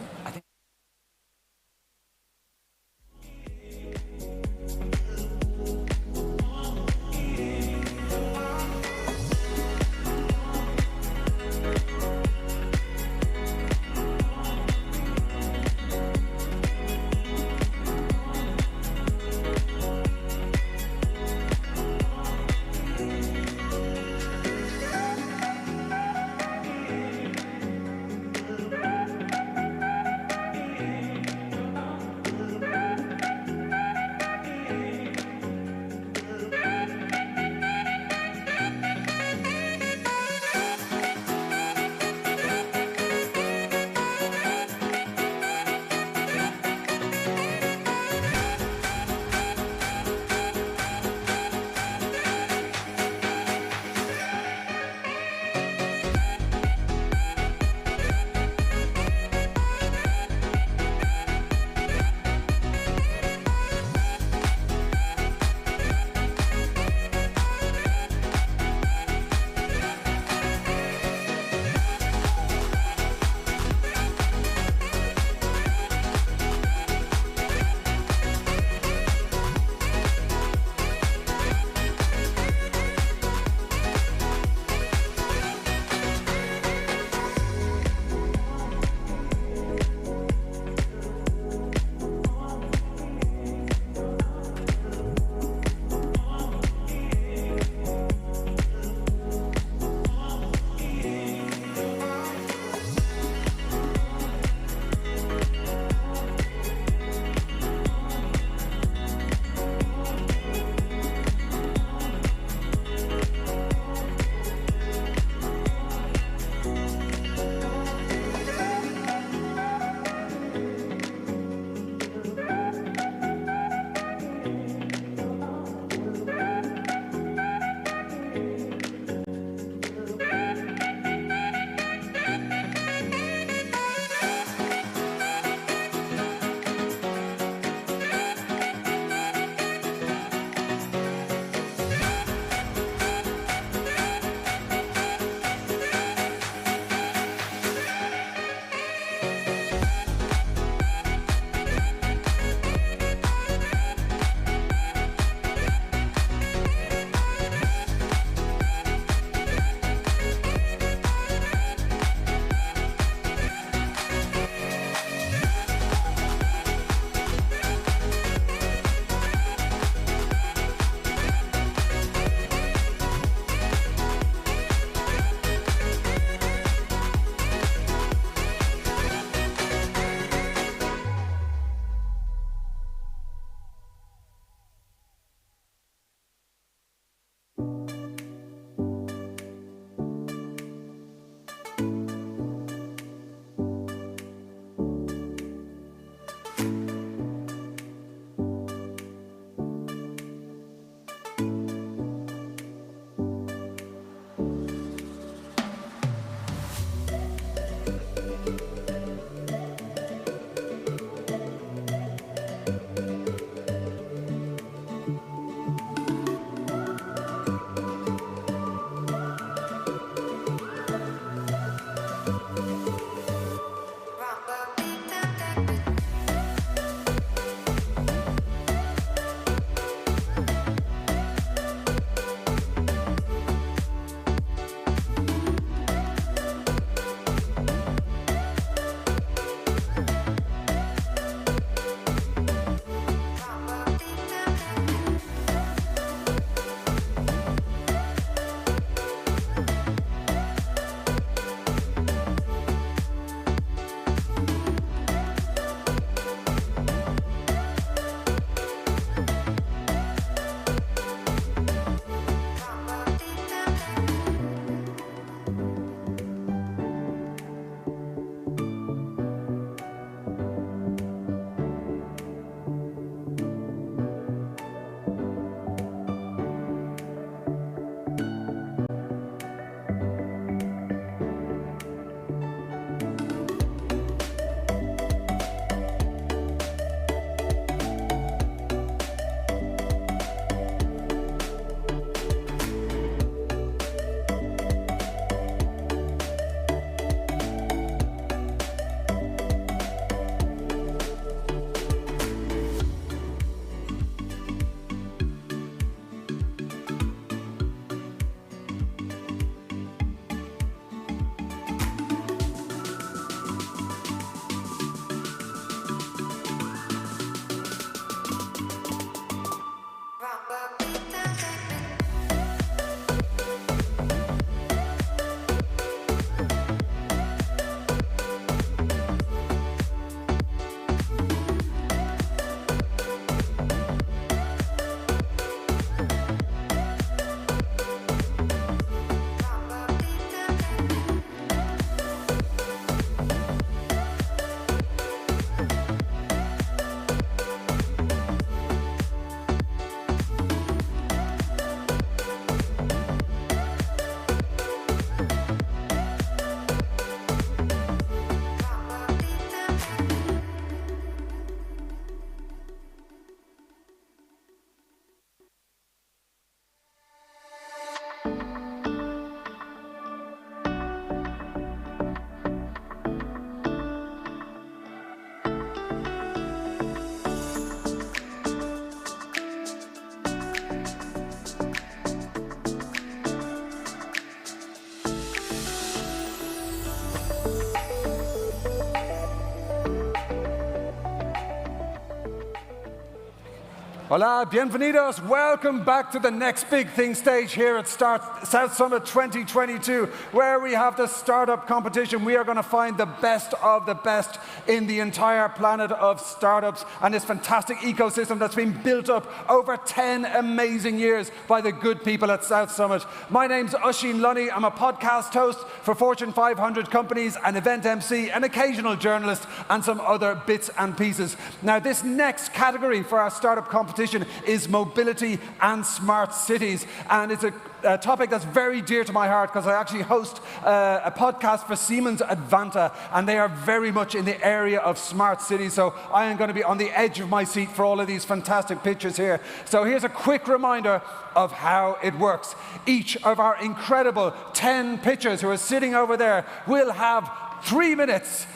Hola, bienvenidos. Welcome back to the next big thing stage here at South Summit 2022, where we have the startup competition. We are going to find the best of the best in the entire planet of startups and this fantastic ecosystem that's been built up over 10 amazing years by the good people at South Summit. My name's Oisín Lunny. I'm a podcast host for Fortune 500 companies, an event MC, an occasional journalist, and some other bits and pieces. Now, this next category for our startup competition is mobility and smart cities, and it's a topic that's very dear to my heart because I actually host a podcast for Siemens Advanta, and they are very much in the area of smart cities, so I am going to be on the edge of my seat for all of these fantastic pitches here. So here's a quick reminder of how it works. Each of our incredible 10 pitchers who are sitting over there will have 3 minutes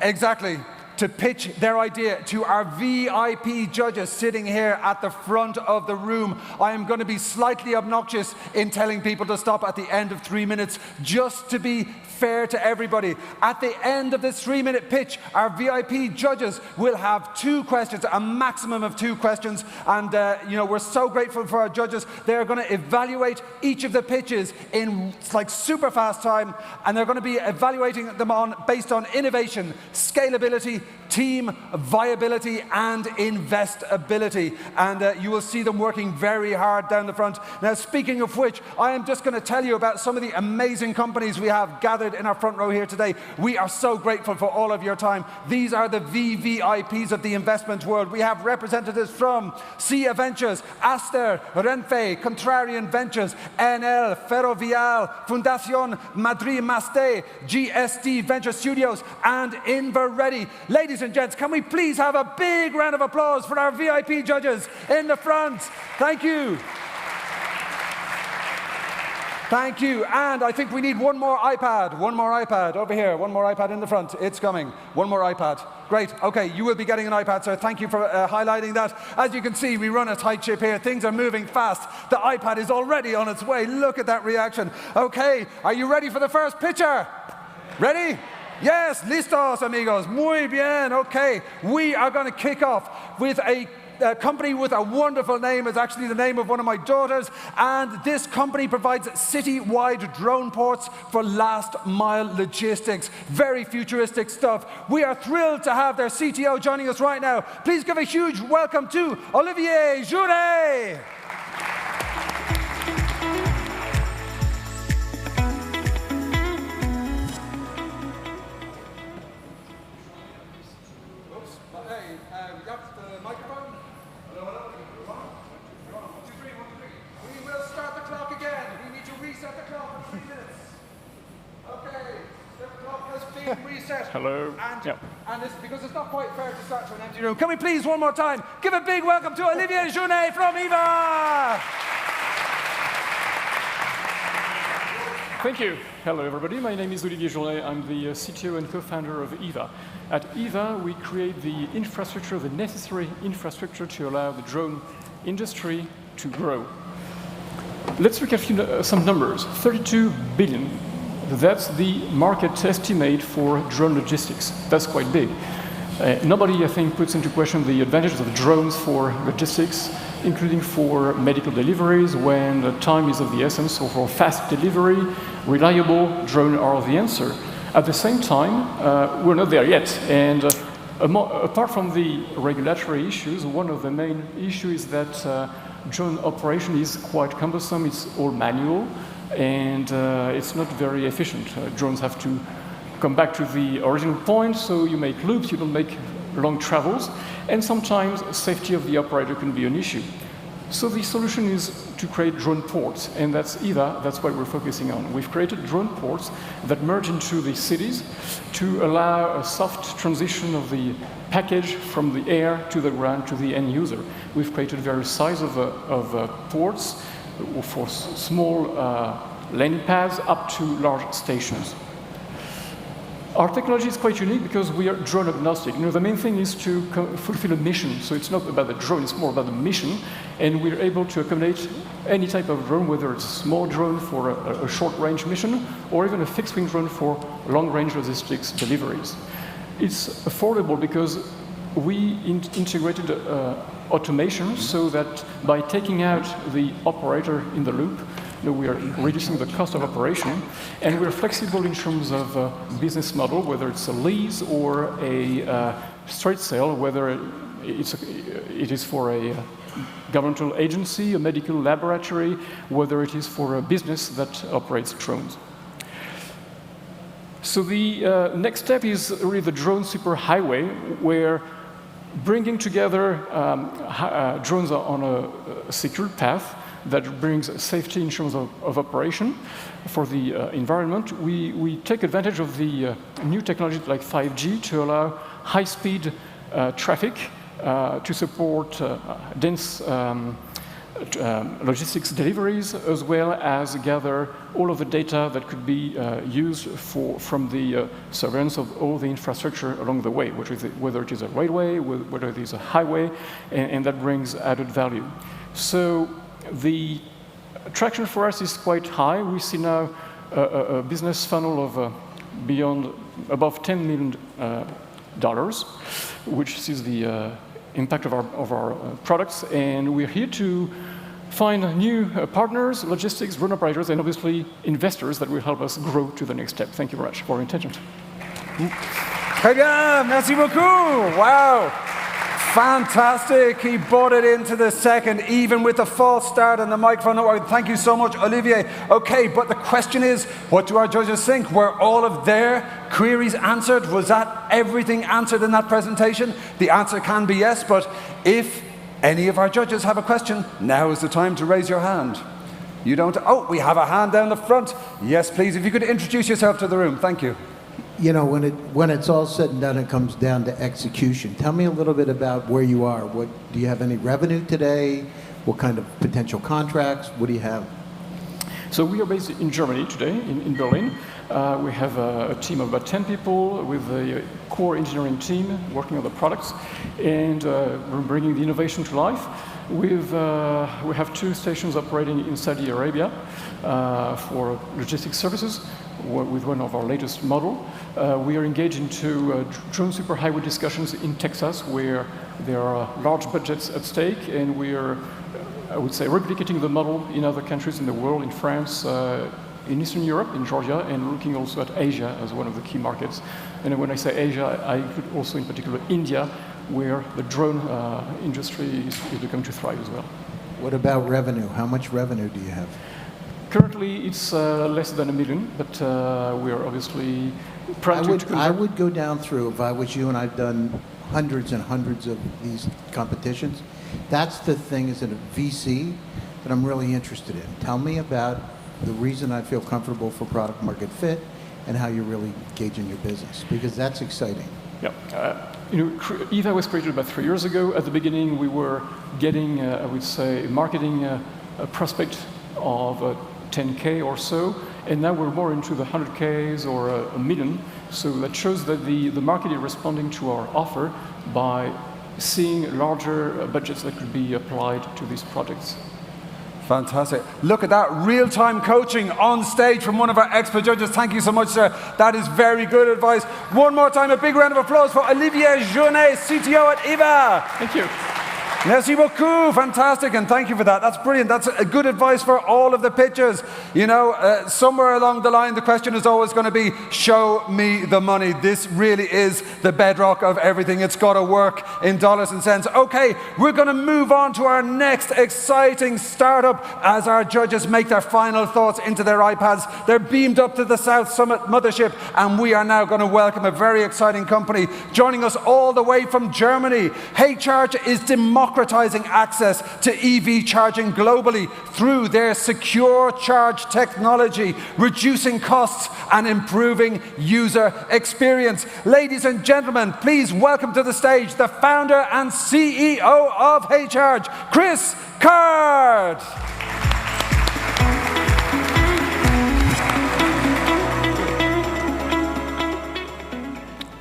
exactly to pitch their idea to our VIP judges sitting here at the front of the room. I am going to be slightly obnoxious in telling people to stop at the end of 3 minutes, just to be fair to everybody. At the end of this 3-minute pitch, our VIP judges will have 2 questions, a maximum of 2 questions, and we're so grateful for our judges. They're going to evaluate each of the pitches in like super fast time, and they're going to be evaluating them based on innovation, scalability, team viability, and investability. And you will see them working very hard down the front. Now, speaking of which, I am just going to tell you about some of the amazing companies we have gathered in our front row here today. We are so grateful for all of your time. These are the VVIPs of the investment world. We have representatives from SIA Ventures, Aster, Renfe, Contrarian Ventures, NL, Ferrovial, Fundación Madrid Maste, GSD Venture Studios, and Inveready. Ladies and gents, can we please have a big round of applause for our VIP judges in the front? Thank you. Thank you. And I think we need one more iPad. One more iPad over here. One more iPad in the front. It's coming. One more iPad. Great. Okay, you will be getting an iPad, so thank you for highlighting that. As you can see, we run a tight ship here. Things are moving fast. The iPad is already on its way. Look at that reaction. Okay, are you ready for the first pitcher? Ready? Yes, listos, amigos. Muy bien. Okay, we are going to kick off with a company with a wonderful name. It's actually the name of one of my daughters, and this company provides city-wide drone ports for last-mile logistics. Very futuristic stuff. We are thrilled to have their CTO joining us right now. Please give a huge welcome to Olivier Jouret. Hello. And it's because it's not quite fair to start to an empty room. Can we please, one more time, give a big welcome to Olivier Jouret from EVA! Thank you. Hello, everybody. My name is Olivier Jouret. I'm the CTO and co-founder of EVA. At EVA, we create the infrastructure, the necessary infrastructure to allow the drone industry to grow. Let's look at some numbers. 32 billion. That's the market estimate for drone logistics. That's quite big. Nobody, I think, puts into question the advantages of drones for logistics, including for medical deliveries when the time is of the essence, or for fast delivery. Reliable drones are the answer. At the same time, we're not there yet. And apart from the regulatory issues, one of the main issues is that drone operation is quite cumbersome. It's all manual, and it's not very efficient. Drones have to come back to the original point, so you make loops, you don't make long travels, and sometimes safety of the operator can be an issue. So the solution is to create drone ports, and that's EVA, that's what we're focusing on. We've created drone ports that merge into the cities to allow a soft transition of the package from the air to the ground to the end user. We've created various sizes of ports for small landing pads up to large stations. Our technology is quite unique because we are drone agnostic. The main thing is to fulfill a mission. So it's not about the drone, it's more about the mission. And we're able to accommodate any type of drone, whether it's a small drone for a short-range mission, or even a fixed-wing drone for long-range logistics deliveries. It's affordable because we integrated automation so that by taking out the operator in the loop, we are reducing the cost of operation, and we're flexible in terms of business model, whether it's a lease or a straight sale, whether it is for a governmental agency, a medical laboratory, whether it is for a business that operates drones. So the next step is really the drone superhighway, where bringing together drones on a secure path that brings safety in terms of operation for the environment. We take advantage of the new technologies like 5G to allow high-speed traffic to support dense logistics deliveries, as well as gather all of the data that could be used from the surveillance of all the infrastructure along the way, whether it is a railway, whether it is a highway, and that brings added value. So the traction for us is quite high. We see now a business funnel of above $10 million, which is the impact of our products, and we're here to find new partners, logistics, drone operators, and obviously investors that will help us grow to the next step. Thank you very much for your attention. Très bien, merci beaucoup. Wow. Fantastic. He brought it into the second, even with the false start and the microphone network. Thank you so much, Olivier. Okay, but the question is, what do our judges think? Were all of their queries answered? Was that everything answered in that presentation? The answer can be yes, but if any of our judges have a question, now is the time to raise your hand. You don't? Oh, we have a hand down the front. Yes, please, if you could introduce yourself to the room. Thank you. You know, when it's all said and done, it comes down to execution. Tell me a little bit about where you are. Do you have any revenue today? What kind of potential contracts? What do you have? So we are based in Germany today, in Berlin. We have a team of about 10 people with a core engineering team working on the products, and we're bringing the innovation to life. We have 2 stations operating in Saudi Arabia for logistics services with one of our latest model. We are engaged into drone superhighway discussions in Texas, where there are large budgets at stake, and we are, I would say, replicating the model in other countries in the world, in France, in Eastern Europe, in Georgia, and looking also at Asia as one of the key markets. And when I say Asia, I include also in particular India, where the drone industry is becoming to thrive as well. What about revenue? How much revenue do you have? Currently, it's less than $1 million, but we are obviously proud to I would go down through, if I was you, and I've done hundreds and hundreds of these competitions. That's the thing as a VC that I'm really interested in. Tell me about the reason I feel comfortable for product market fit and how you're really gauging your business, because that's exciting. Yeah. EVA was created about 3 years ago. At the beginning, we were getting, I would say, marketing a prospect of 10K or so, and now we're more into the 100Ks or a million. So that shows that the market is responding to our offer by seeing larger budgets that could be applied to these projects. Fantastic. Look at that, real-time coaching on stage from one of our expert judges. Thank you so much, sir. That is very good advice. One more time, a big round of applause for Olivier Jaunet, CTO at EVA. Thank you. Merci beaucoup. Fantastic, and thank you for that. That's brilliant. That's a good advice for all of the pitches. You know, somewhere along the line, the question is always going to be, show me the money. This really is the bedrock of everything. It's got to work in dollars and cents. Okay, we're going to move on to our next exciting startup as our judges make their final thoughts into their iPads. They're beamed up to the South Summit mothership, and we are now going to welcome a very exciting company joining us all the way from Germany. HCharge is democratizing access to EV charging globally through their secure charge technology, reducing costs and improving user experience. Ladies and gentlemen, please welcome to the stage the founder and CEO of HCharge, Chris Card.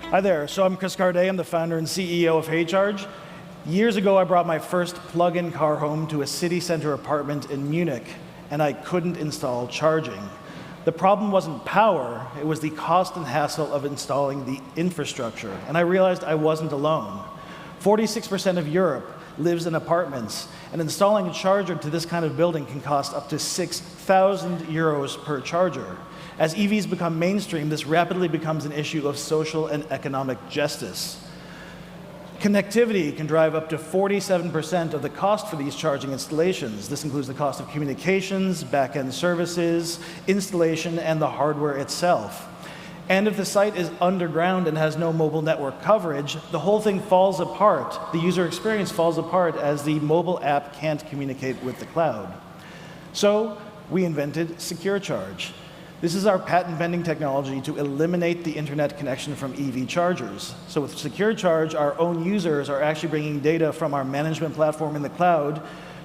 Hi there, so I'm Chris Carday. I'm the founder and CEO of HCharge. Years ago, I brought my first plug-in car home to a city center apartment in Munich, and I couldn't install charging. The problem wasn't power, it was the cost and hassle of installing the infrastructure, and I realized I wasn't alone. 46% of Europe lives in apartments, and installing a charger to this kind of building can cost up to 6,000 euros per charger. As EVs become mainstream, this rapidly becomes an issue of social and economic justice. Connectivity can drive up to 47% of the cost for these charging installations. This includes the cost of communications, back-end services, installation, and the hardware itself. And if the site is underground and has no mobile network coverage, the whole thing falls apart. The user experience falls apart as the mobile app can't communicate with the cloud. So we invented Secure Charge. This is our patent-pending technology to eliminate the internet connection from EV chargers. So with Secure Charge, our own users are actually bringing data from our management platform in the cloud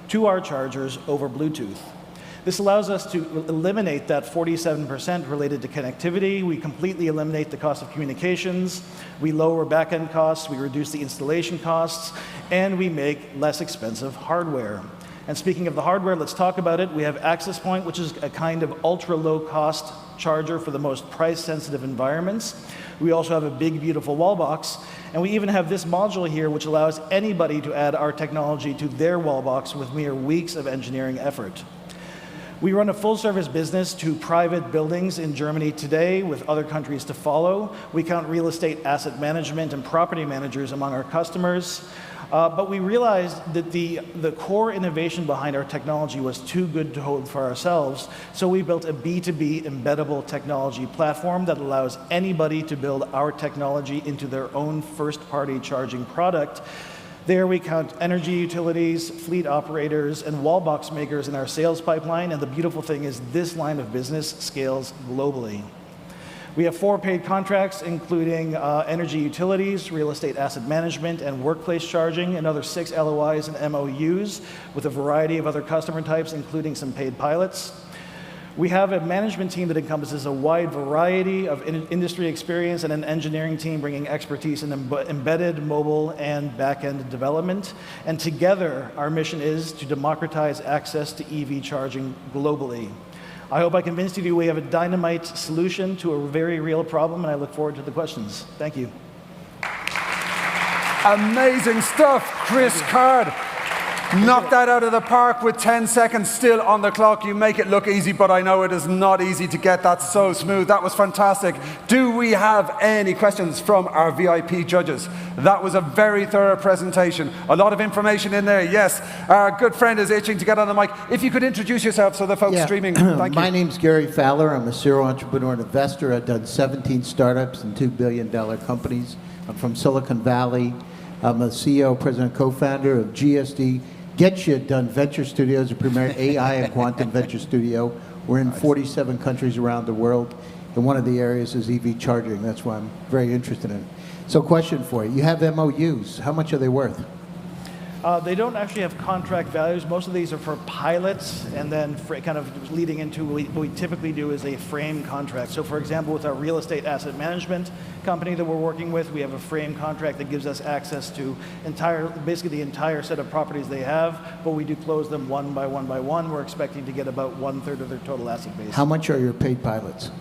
to our chargers over Bluetooth. This allows us to eliminate that 47% related to connectivity. We completely eliminate the cost of communications. We lower back-end costs. We reduce the installation costs. And we make less expensive hardware. And speaking of the hardware, let's talk about it. We have Access Point, which is a kind of ultra-low-cost charger for the most price-sensitive environments. We also have a big, beautiful wall box. And we even have this module here, which allows anybody to add our technology to their wall box with mere weeks of engineering effort. We run a full-service business to private buildings in Germany today, with other countries to follow. We count real estate asset management and property managers among our customers. But we realized that the core innovation behind our technology was too good to hold for ourselves, so we built a B2B embeddable technology platform that allows anybody to build our technology into their own first-party charging product. There we count energy utilities, fleet operators, and wall box makers in our sales pipeline, and the beautiful thing is this line of business scales globally. We have 4 paid contracts, including energy utilities, real estate asset management, and workplace charging, another 6 LOIs and MOUs with a variety of other customer types, including some paid pilots. We have a management team that encompasses a wide variety of industry experience and an engineering team bringing expertise in embedded, mobile, and back-end development. And together, our mission is to democratize access to EV charging globally. I hope I convinced you we have a dynamite solution to a very real problem, and I look forward to the questions. Thank you. Amazing stuff, Chris Card. Knock that out of the park with 10 seconds still on the clock. You make it look easy, but I know it is not easy to get that so smooth. That was fantastic. Do we have any questions from our VIP judges? That was a very thorough presentation. A lot of information in there. Yes, our good friend is itching to get on the mic. If you could introduce yourself so the folks streaming, thank you. My name's Gary Fowler. I'm a serial entrepreneur and investor. I've done 17 startups and $2 billion companies. I'm from Silicon Valley. I'm a CEO, president, co-founder of GSD. Get Shit Done Venture Studios, a premier AI and quantum venture studio. We're in 47 countries around the world, and one of the areas is EV charging. That's why I'm very interested in it. So question for you. You have MOUs. How much are they worth? They don't actually have contract values. Most of these are for pilots, and then for kind of leading into what we typically do is a frame contract. So for example, with our real estate asset management company that we're working with, we have a frame contract that gives us access to basically the entire set of properties they have, but we do close them one by one by one. We're expecting to get about 1/3 of their total asset base. How much are your paid pilots?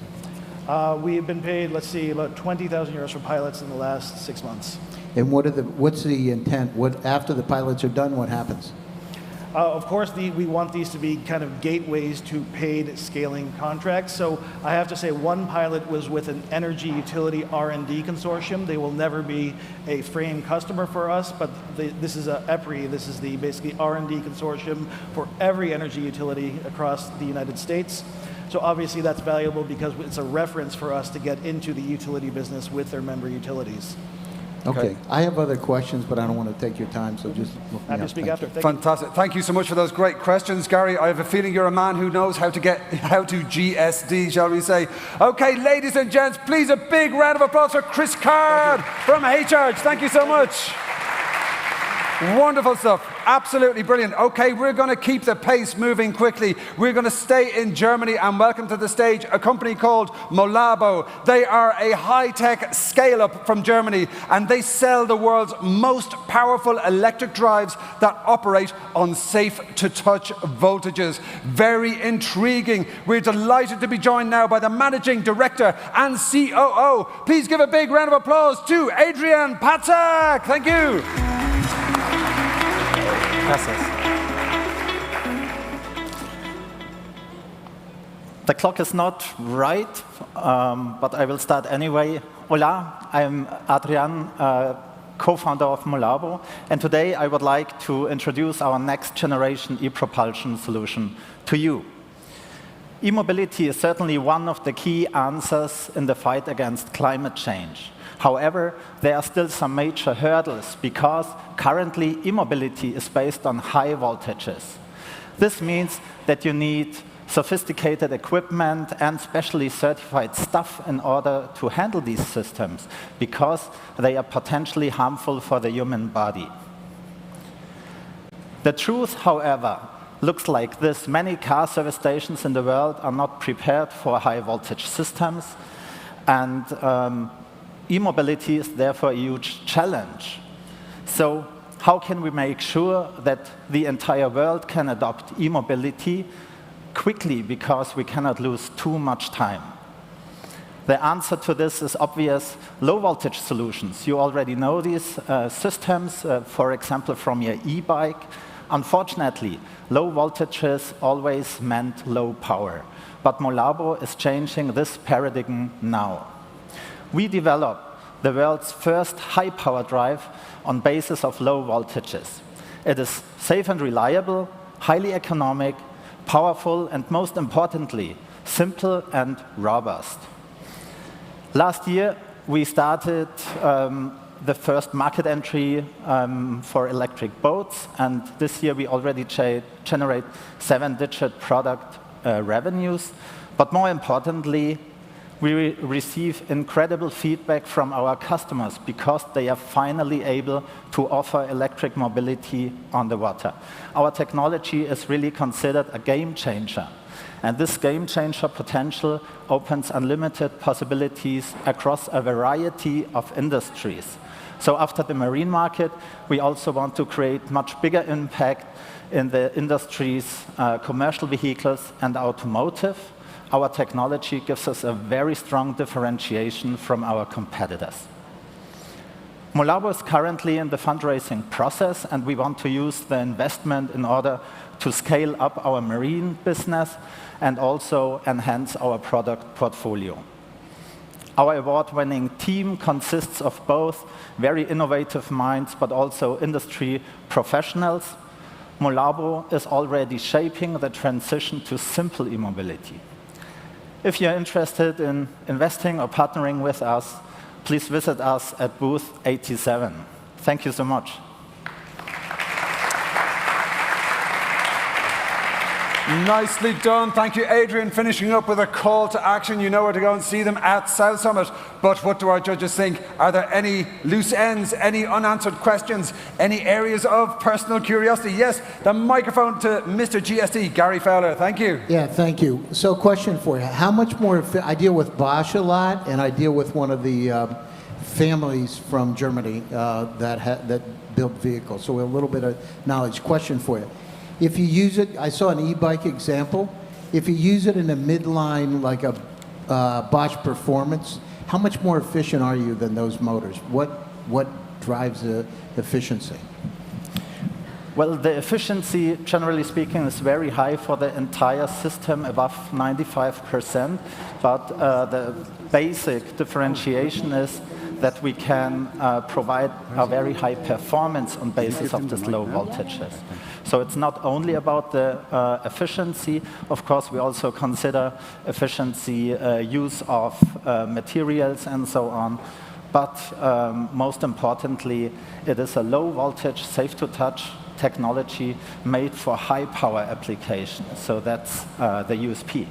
We have been paid, let's see, about 20,000 euros for pilots in the last 6 months. And what's the intent? After the pilots are done, what happens? Of course, we want these to be kind of gateways to paid scaling contracts. So I have to say one pilot was with an energy utility R&D consortium. They will never be a frame customer for us, but this is a EPRI. This is the basically R&D consortium for every energy utility across the United States. So obviously that's valuable because it's a reference for us to get into the utility business with their member utilities. Okay. I have other questions, but I don't want to take your time, so just look me Happy up. to speak after. Fantastic. Thank you so much for those great questions, Gary. I have a feeling you're a man who knows how to GSD, shall we say. Okay, ladies and gents, please a big round of applause for Chris Card from HCharge. Thank you so much. Wonderful stuff. Absolutely brilliant. Okay, we're going to keep the pace moving quickly. We're going to stay in Germany and welcome to the stage a company called Molabo. They are a high-tech scale-up from Germany, and they sell the world's most powerful electric drives that operate on safe-to-touch voltages. Very intriguing. We're delighted to be joined now by the Managing Director and COO. Please give a big round of applause to Adrian Patzak. Thank you. Gracias. The clock is not right, but I will start anyway. Hola, I'm Adrian, co-founder of Molabo, and today I would like to introduce our next generation e-propulsion solution to you. E-mobility is certainly one of the key answers in the fight against climate change. However, there are still some major hurdles because currently e-mobility is based on high voltages. This means that you need sophisticated equipment and specially certified stuff in order to handle these systems because they are potentially harmful for the human body. The truth, however, looks like this. Many car service stations in the world are not prepared for high voltage systems, and e-mobility is therefore a huge challenge. So how can we make sure that the entire world can adopt e-mobility quickly, because we cannot lose too much time? The answer to this is obvious: low voltage solutions. You already know these systems, for example, from your e-bike. Unfortunately, low voltages always meant low power. But Molabo is changing this paradigm now. We developed the world's first high-power drive on basis of low voltages. It is safe and reliable, highly economic, powerful, and most importantly, simple and robust. Last year, we started the first market entry for electric boats, and this year we already generate 7-digit product revenues. But more importantly, we receive incredible feedback from our customers because they are finally able to offer electric mobility on the water. Our technology is really considered a game changer. And this game changer potential opens unlimited possibilities across a variety of industries. So after the marine market, we also want to create much bigger impact in the industries, commercial vehicles and automotive. Our technology gives us a very strong differentiation from our competitors. Molabo is currently in the fundraising process, and we want to use the investment in order to scale up our marine business and also enhance our product portfolio. Our award-winning team consists of both very innovative minds, but also industry professionals. Molabo is already shaping the transition to simple e-mobility. If you're interested in investing or partnering with us, please visit us at booth 87. Thank you so much. Nicely done. Thank you, Adrian. Finishing up with a call to action. You know where to go and see them at South Summit. But what do our judges think? Are there any loose ends, any unanswered questions, any areas of personal curiosity? Yes, the microphone to Mr. GSD, Gary Fowler. Thank you. Yeah, thank you. So question for you. How much more, I deal with Bosch a lot, and I deal with one of the families from Germany that build vehicles. So a little bit of knowledge. Question for you. If you use it, I saw an e-bike example. If you use it in a midline, like a Bosch Performance, how much more efficient are you than those motors? What drives the efficiency? Well, the efficiency, generally speaking, is very high for the entire system, above 95%. But the basic differentiation is that we can provide a very high performance on basis of these low voltages. So it's not only about the efficiency. Of course, we also consider efficiency, use of materials, and so on. But most importantly, it is a low voltage, safe to touch technology made for high power applications. So that's the USP.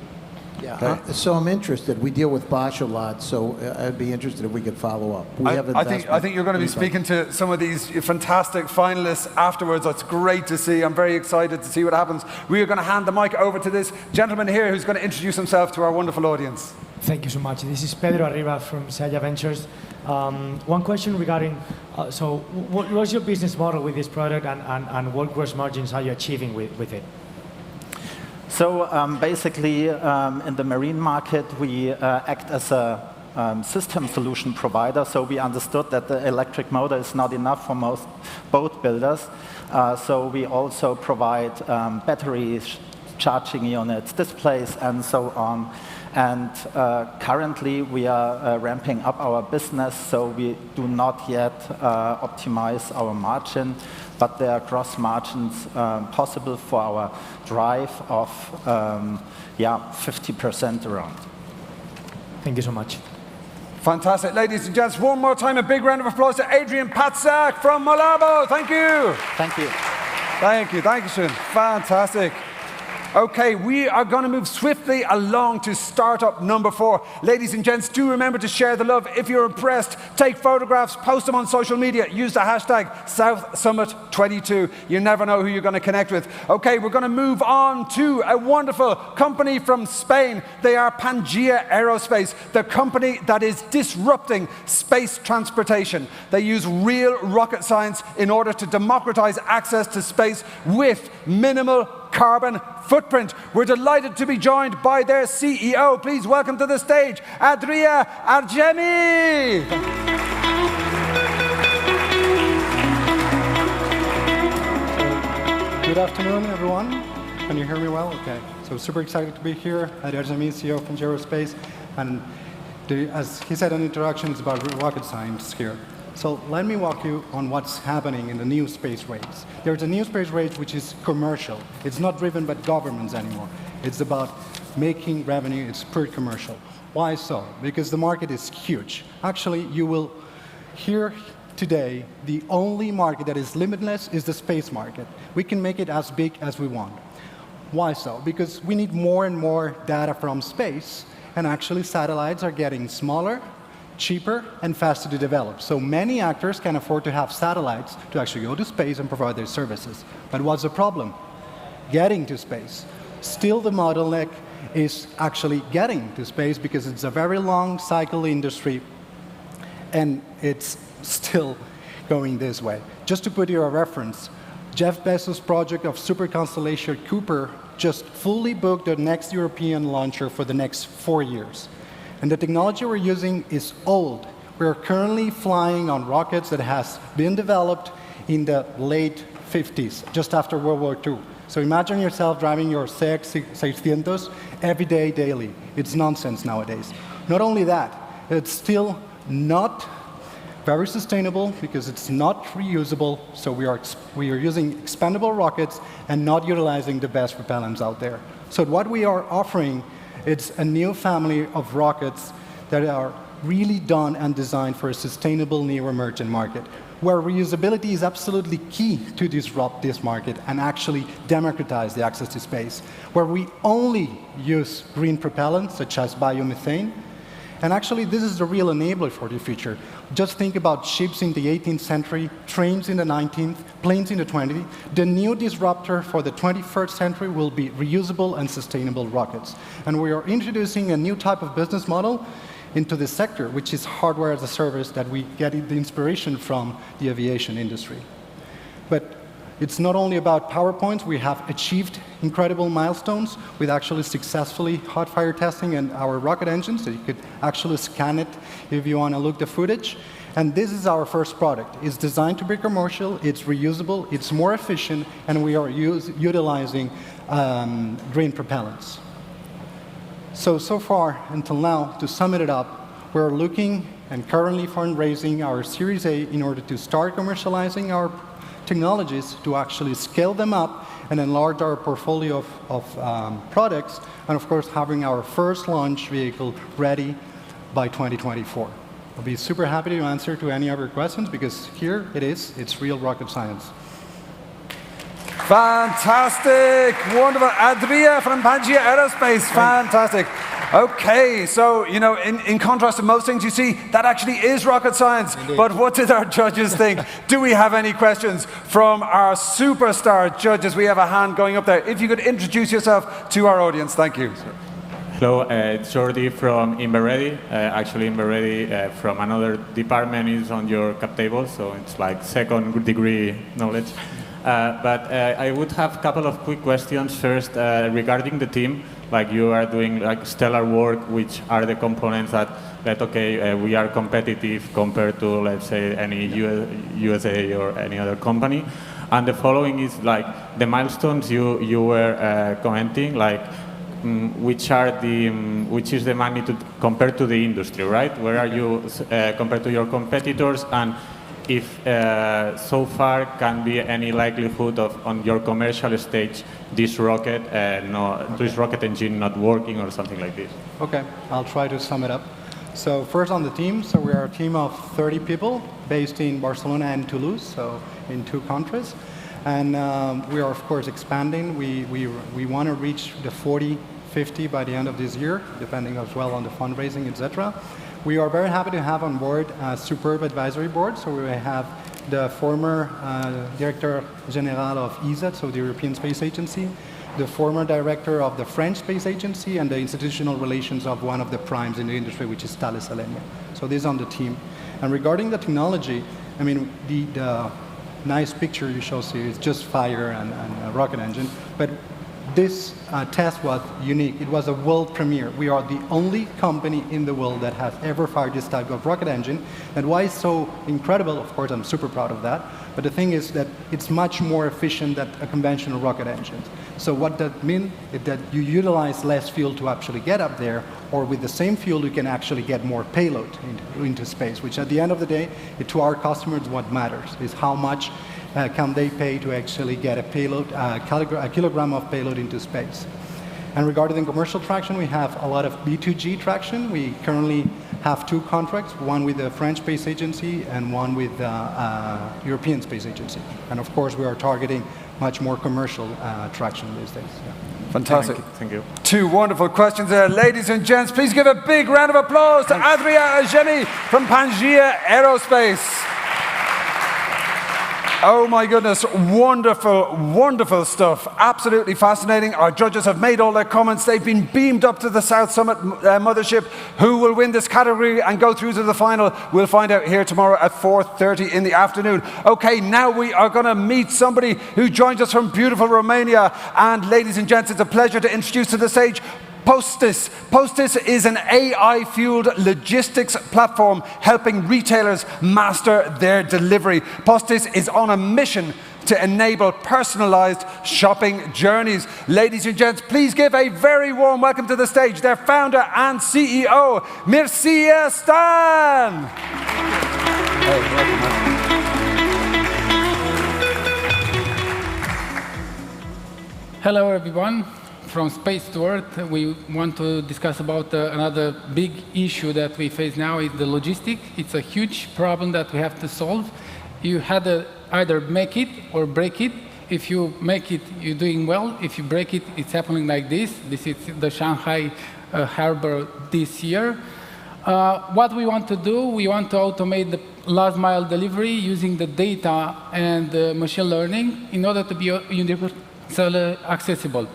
Yeah. So I'm interested. We deal with Bosch a lot, so I'd be interested if we could follow up. I think you're going to be speaking to some of these fantastic finalists afterwards. It's great to see. I'm very excited to see what happens. We are going to hand the mic over to this gentleman here who's going to introduce himself to our wonderful audience. Thank you so much. This is Pedro Arriba from Saya Ventures. One question regarding, so what's your business model with this product, and what gross margins are you achieving with it? So basically, in the marine market, we act as a system solution provider, so we understood that the electric motor is not enough for most boat builders. So we also provide batteries, charging units, displays, and so on. And currently, we are ramping up our business, so we do not yet optimize our margin, but there are gross margins possible for our drive of 50% around. Thank you so much. Fantastic. Ladies and gents, one more time, a big round of applause to Adrian Patzak from Malabo. Thank you. Thank you. Thank you. Thank you, Shun. Fantastic. Okay, we are going to move swiftly along to startup number 4. Ladies and gents, do remember to share the love. If you're impressed, take photographs, post them on social media. Use the hashtag SouthSummit22. You never know who you're going to connect with. Okay, we're going to move on to a wonderful company from Spain. They are Pangea Aerospace, the company that is disrupting space transportation. They use real rocket science in order to democratize access to space with minimal carbon footprint. We're delighted to be joined by their CEO. Please welcome to the stage, Adria Argemi. Good afternoon, everyone. Can you hear me well? Okay. So super excited to be here. Adria Argemi, CEO of Pangea Aerospace. And as he said in the introduction, it's about rocket science here. So let me walk you on what's happening in the new space race. There's a new space race which is commercial. It's not driven by governments anymore. It's about making revenue. It's pure commercial. Why so? Because the market is huge. Actually, you will hear today the only market that is limitless is the space market. We can make it as big as we want. Why so? Because we need more and more data from space, and actually satellites are getting smaller, cheaper, and faster to develop. So many actors can afford to have satellites to actually go to space and provide their services. But what's the problem? Getting to space. Still the bottleneck is actually getting to space because it's a very long cycle industry and it's still going this way. Just to put you a reference, Jeff Bezos' project of super constellation Kuiper just fully booked the next European launcher for the next 4 years. And the technology we're using is old. We're currently flying on rockets that has been developed in the late 50s, just after World War II. So imagine yourself driving your CX-600 every day, daily. It's nonsense nowadays. Not only that, it's still not very sustainable because it's not reusable. So we are using expendable rockets and not utilizing the best propellants out there. So what we are offering, it's a new family of rockets that are really done and designed for a sustainable neo-emergent market, where reusability is absolutely key to disrupt this market and actually democratize the access to space, where we only use green propellants, such as biomethane. And actually, this is the real enabler for the future. Just think about ships in the 18th century, trains in the 19th, planes in the 20th. The new disruptor for the 21st century will be reusable and sustainable rockets. And we are introducing a new type of business model into this sector, which is hardware as a service that we get the inspiration from the aviation industry. But it's not only about PowerPoints. We have achieved incredible milestones with actually successfully hot fire testing and our rocket engine, so you could actually scan it if you want to look the footage. And this is our first product. It's designed to be commercial, it's reusable, it's more efficient, and we are utilizing green propellants. So far, until now, to sum it up, we're looking and currently fundraising our Series A in order to start commercializing our technologies, to actually scale them up and enlarge our portfolio of products, and of course having our first launch vehicle ready by 2024. I'll be super happy to answer to any of your questions because here it is, it's real rocket science. Fantastic, wonderful. Adria from Pangea Aerospace, fantastic. Okay, so, you know, in contrast to most things you see, that actually is rocket science. Indeed. But what did our judges think? Do we have any questions from our superstar judges? We have a hand going up there. If you could introduce yourself to our audience, thank you. Hello, it's Jordi from Inverready. Actually, Inverready from another department is on your cap table, so it's like second degree knowledge. But I would have a couple of quick questions. First, regarding the team, like you are doing like stellar work, which are the components that that, okay, we are competitive compared to, let's say, any USA or any other company. And the following is like the milestones you were commenting, like which is the magnitude compared to the industry, right? Where are you compared to your competitors, and if so far can be any likelihood of on your commercial stage this rocket engine not working or something like this? Okay, I'll try to sum it up. So first on the team, so we are a team of 30 people based in Barcelona and Toulouse, so in 2 countries. And we are, of course, expanding. We want to reach the 40, 50 by the end of this year, depending as well on the fundraising, etc. We are very happy to have on board a superb advisory board. So we have the former Director General of ESA, so the European Space Agency, the former director of the French Space Agency, and the institutional relations of one of the primes in the industry, which is Thales Alenia. So this is on the team. And regarding the technology, I mean, the nice picture you show here is just fire and a rocket engine, but this test was unique. It was a world premiere. We are the only company in the world that has ever fired this type of rocket engine. And why it's so incredible, of course, I'm super proud of that, but the thing is that it's much more efficient than a conventional rocket engine. So what that means is that you utilize less fuel to actually get up there, or with the same fuel you can actually get more payload into space, which at the end of the day, to our customers, what matters is how much can they pay to actually get a payload, a kilogram of payload into space. And regarding the commercial traction, we have a lot of B2G traction. We currently have 2 contracts, one with the French Space Agency and one with the European Space Agency. And of course, we are targeting much more commercial traction these days. Yeah. Fantastic. Thank you. 2 wonderful questions there. Ladies and gents, please give a big round of applause to Adrien Agemi from Pangea Aerospace. Oh my goodness, wonderful, wonderful stuff. Absolutely fascinating. Our judges have made all their comments. They've been beamed up to the South Summit mothership. Who will win this category and go through to the final? We'll find out here tomorrow at 4:30 in the afternoon. Okay, now we are going to meet somebody who joins us from beautiful Romania. And ladies and gents, it's a pleasure to introduce to the stage Postis. Postis is an AI-fueled logistics platform helping retailers master their delivery. Postis is on a mission to enable personalized shopping journeys. Ladies and gents, please give a very warm welcome to the stage their founder and CEO, Mircea Stan. Hello, everyone. From Space to Earth, we want to discuss about another big issue that we face now is the logistics. It's a huge problem that we have to solve. You had to either make it or break it. If you make it, you're doing well. If you break it, it's happening like this. This is the Shanghai harbor this year. What we want to do, we want to automate the last mile delivery using the data and machine learning in order to be universally accessible.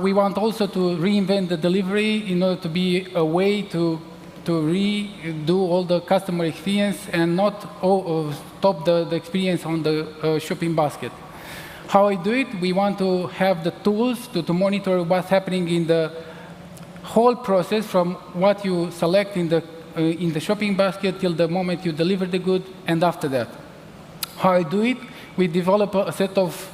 We want also to reinvent the delivery in order to be a way to redo all the customer experience and not stop the experience on the shopping basket. How I do it, we want to have the tools to monitor what's happening in the whole process from what you select in the shopping basket till the moment you deliver the good and after that. How I do it, we develop a set of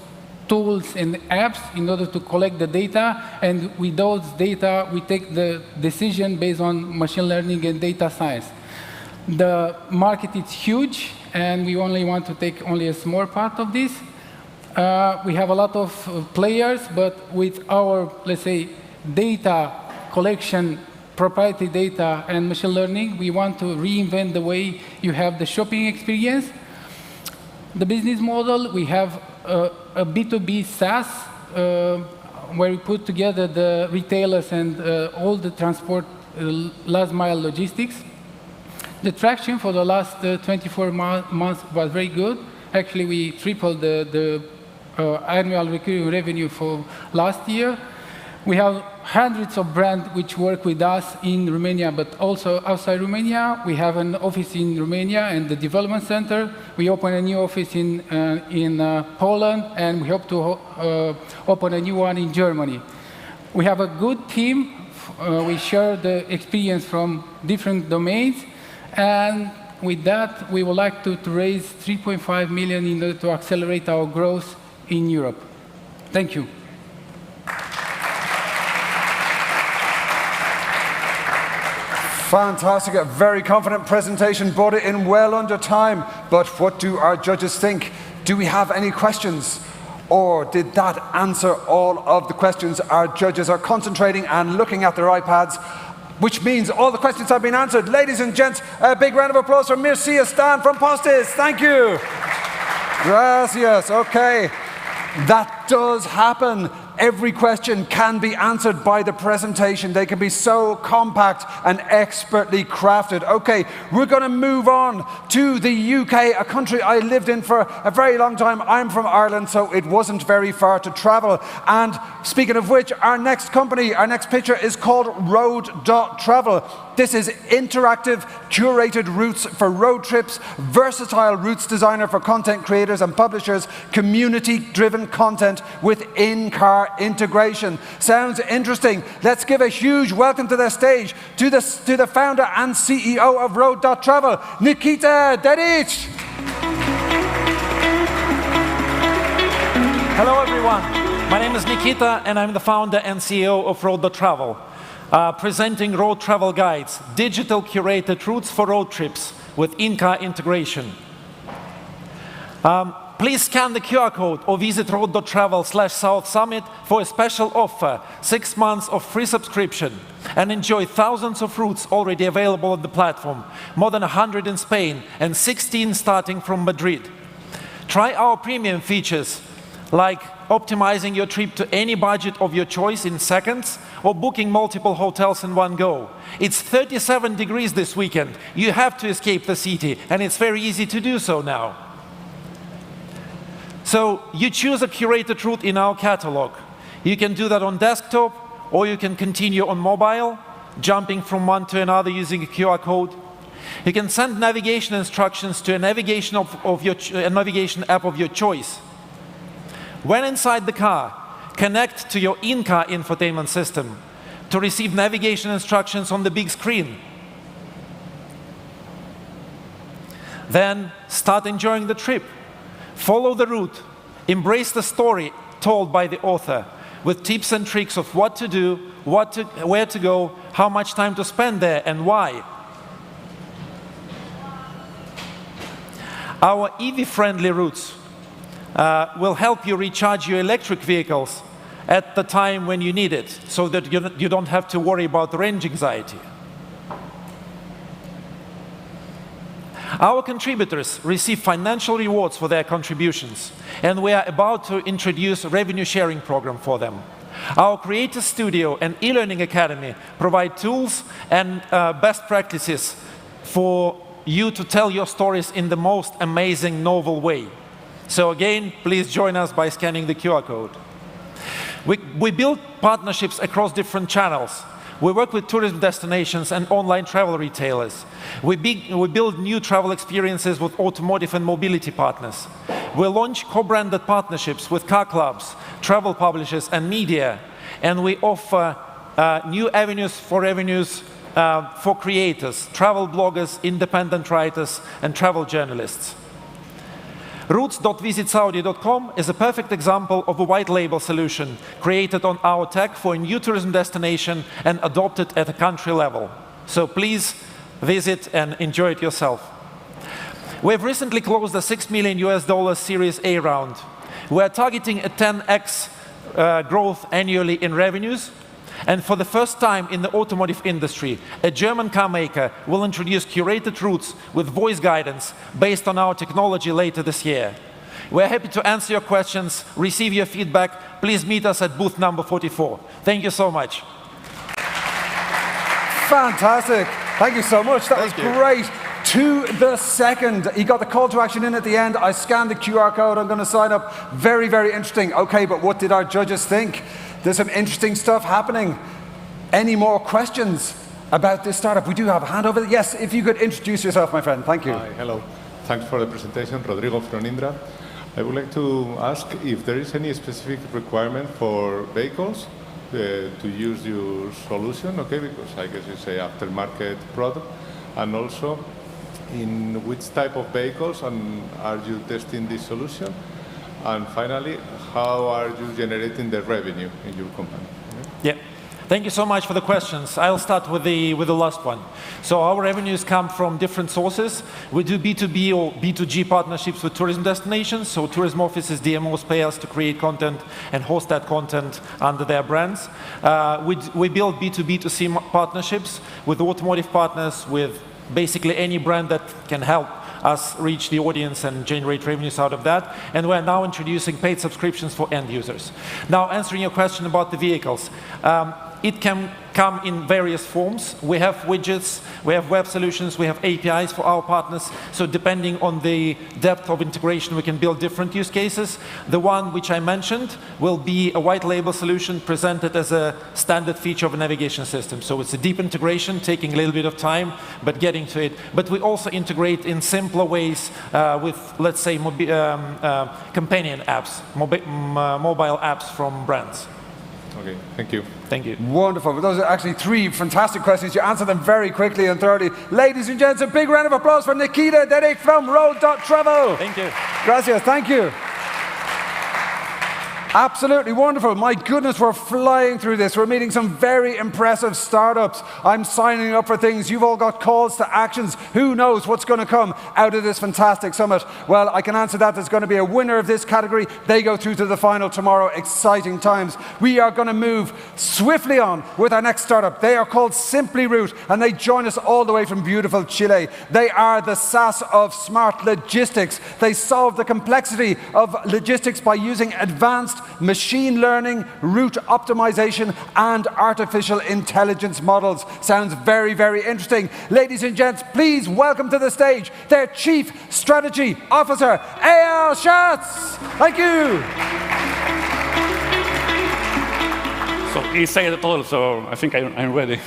tools and apps in order to collect the data, and with those data, we take the decision based on machine learning and data science. The market is huge, and we only want to take only a small part of this. We have a lot of players, but with our, let's say, data collection, proprietary data, and machine learning, we want to reinvent the way you have the shopping experience. The business model, we have a B2B SaaS, where we put together the retailers and all the transport last mile logistics. The traction for the last 24 months was very good. Actually, we tripled the annual recurring revenue for last year. We have hundreds of brands which work with us in Romania, but also outside Romania. We have an office in Romania and the development center. We open a new office in Poland, and we hope to open a new one in Germany. We have a good team we share the experience from different domains. And with that, we would like to raise 3.5 million in order to accelerate our growth in Europe. Thank you. Fantastic, a very confident presentation, brought it in well under time. But what do our judges think? Do we have any questions? Or did that answer all of the questions? Our judges are concentrating and looking at their iPads, which means all the questions have been answered. Ladies and gents, a big round of applause for Mircea Stan from Postis. Thank you. Gracias. Okay. That does happen. Every question can be answered by the presentation. They can be so compact and expertly crafted. Okay, we're going to move on to the UK, a country I lived in for a very long time. I'm from Ireland, so it wasn't very far to travel. And speaking of which, our next company, our next picture is called Road.travel. This is interactive, curated routes for road trips, versatile routes designer for content creators and publishers, community-driven content with in-car integration. Sounds interesting. Let's give a huge welcome to the stage to the founder and CEO of Road.travel, Nikita Dedic. Hello, everyone. My name is Nikita, and I'm the founder and CEO of Road.travel. Presenting road travel guides, digital curated routes for road trips with in-car integration. Please scan the QR code or visit road.travel/South Summit for a special offer, 6 months of free subscription, and enjoy thousands of routes already available on the platform, more than 100 in Spain and 16 starting from Madrid. Try our premium features like optimizing your trip to any budget of your choice in seconds, or booking multiple hotels in one go. It's 37 degrees this weekend. You have to escape the city, and it's very easy to do so now. So you choose a curated route in our catalog. You can do that on desktop, or you can continue on mobile, jumping from one to another using a QR code. You can send navigation instructions to a navigation app of your choice. When inside the car, connect to your in-car infotainment system to receive navigation instructions on the big screen. Then start enjoying the trip. Follow the route. Embrace the story told by the author with tips and tricks of what to do, where to go, how much time to spend there, and why. Our EV-friendly routes will help you recharge your electric vehicles at the time when you need it, so that you don't have to worry about range anxiety. Our contributors receive financial rewards for their contributions, and we are about to introduce a revenue sharing program for them. Our Creator Studio and e-learning academy provide tools and best practices for you to tell your stories in the most amazing, novel way. So again, please join us by scanning the QR code. We build partnerships across different channels. We work with tourism destinations and online travel retailers. We build new travel experiences with automotive and mobility partners. We launch co-branded partnerships with car clubs, travel publishers, and media. And we offer new avenues for revenues for creators, travel bloggers, independent writers, and travel journalists. Routes.visitsaudi.com is a perfect example of a white label solution created on our tech for a new tourism destination and adopted at a country level. So please visit and enjoy it yourself. We've recently closed a $6 million Series A round. We're targeting a 10x growth annually in revenues. And for the first time in the automotive industry, a German car maker will introduce curated routes with voice guidance based on our technology later this year. We're happy to answer your questions, receive your feedback. Please meet us at booth number 44. Thank you so much. Fantastic. Thank you so much. That was great. To the second. You got the call to action in at the end. I scanned the QR code. I'm going to sign up. Very, very interesting. Okay, but what did our judges think? There's some interesting stuff happening. Any more questions about this startup? We do have a hand over there. Yes, if you could introduce yourself, my friend. Thank you. Hi, hello. Thanks for the presentation. Rodrigo from Indra. I would like to ask if there is any specific requirement for vehicles to use your solution, okay, because I guess it's a aftermarket product, and also in which type of vehicles are you testing this solution? And finally, how are you generating the revenue in your company? Yeah. Thank you so much for the questions. I'll start with the last one. So our revenues come from different sources. We do B2B or B2G partnerships with tourism destinations. So tourism offices, DMOs pay us to create content and host that content under their brands. We build B2B2C partnerships with automotive partners, with basically any brand that can help us reach the audience and generate revenues out of that. And we're now introducing paid subscriptions for end users. Now, answering your question about the vehicles. It can come in various forms. We have widgets, we have web solutions, we have APIs for our partners. So depending on the depth of integration, we can build different use cases. The one which I mentioned will be a white label solution presented as a standard feature of a navigation system. So it's a deep integration, taking a little bit of time, but getting to it. But we also integrate in simpler ways with, let's say, companion apps, mobile apps from brands. Okay, thank you. Thank you. Wonderful. Those are actually three fantastic questions. You answered them very quickly and thoroughly. Ladies and gents, a big round of applause for Nikita Dedic from Road.travel. Thank you. Gracias. Thank you. Absolutely wonderful. My goodness, we're flying through this. We're meeting some very impressive startups. I'm signing up for things. You've all got calls to actions. Who knows what's going to come out of this fantastic summit? Well, I can answer that. There's going to be a winner of this category. They go through to the final tomorrow. Exciting times. We are going to move swiftly on with our next startup. They are called Simply Route, and they join us all the way from beautiful Chile. They are the SaaS of smart logistics. They solve the complexity of logistics by using advanced machine learning, route optimization, and artificial intelligence models. Sounds very, very interesting. Ladies and gents, please welcome to the stage their Chief Strategy Officer, Eyal Schatz. Thank you. So he said it all, so I think I'm ready.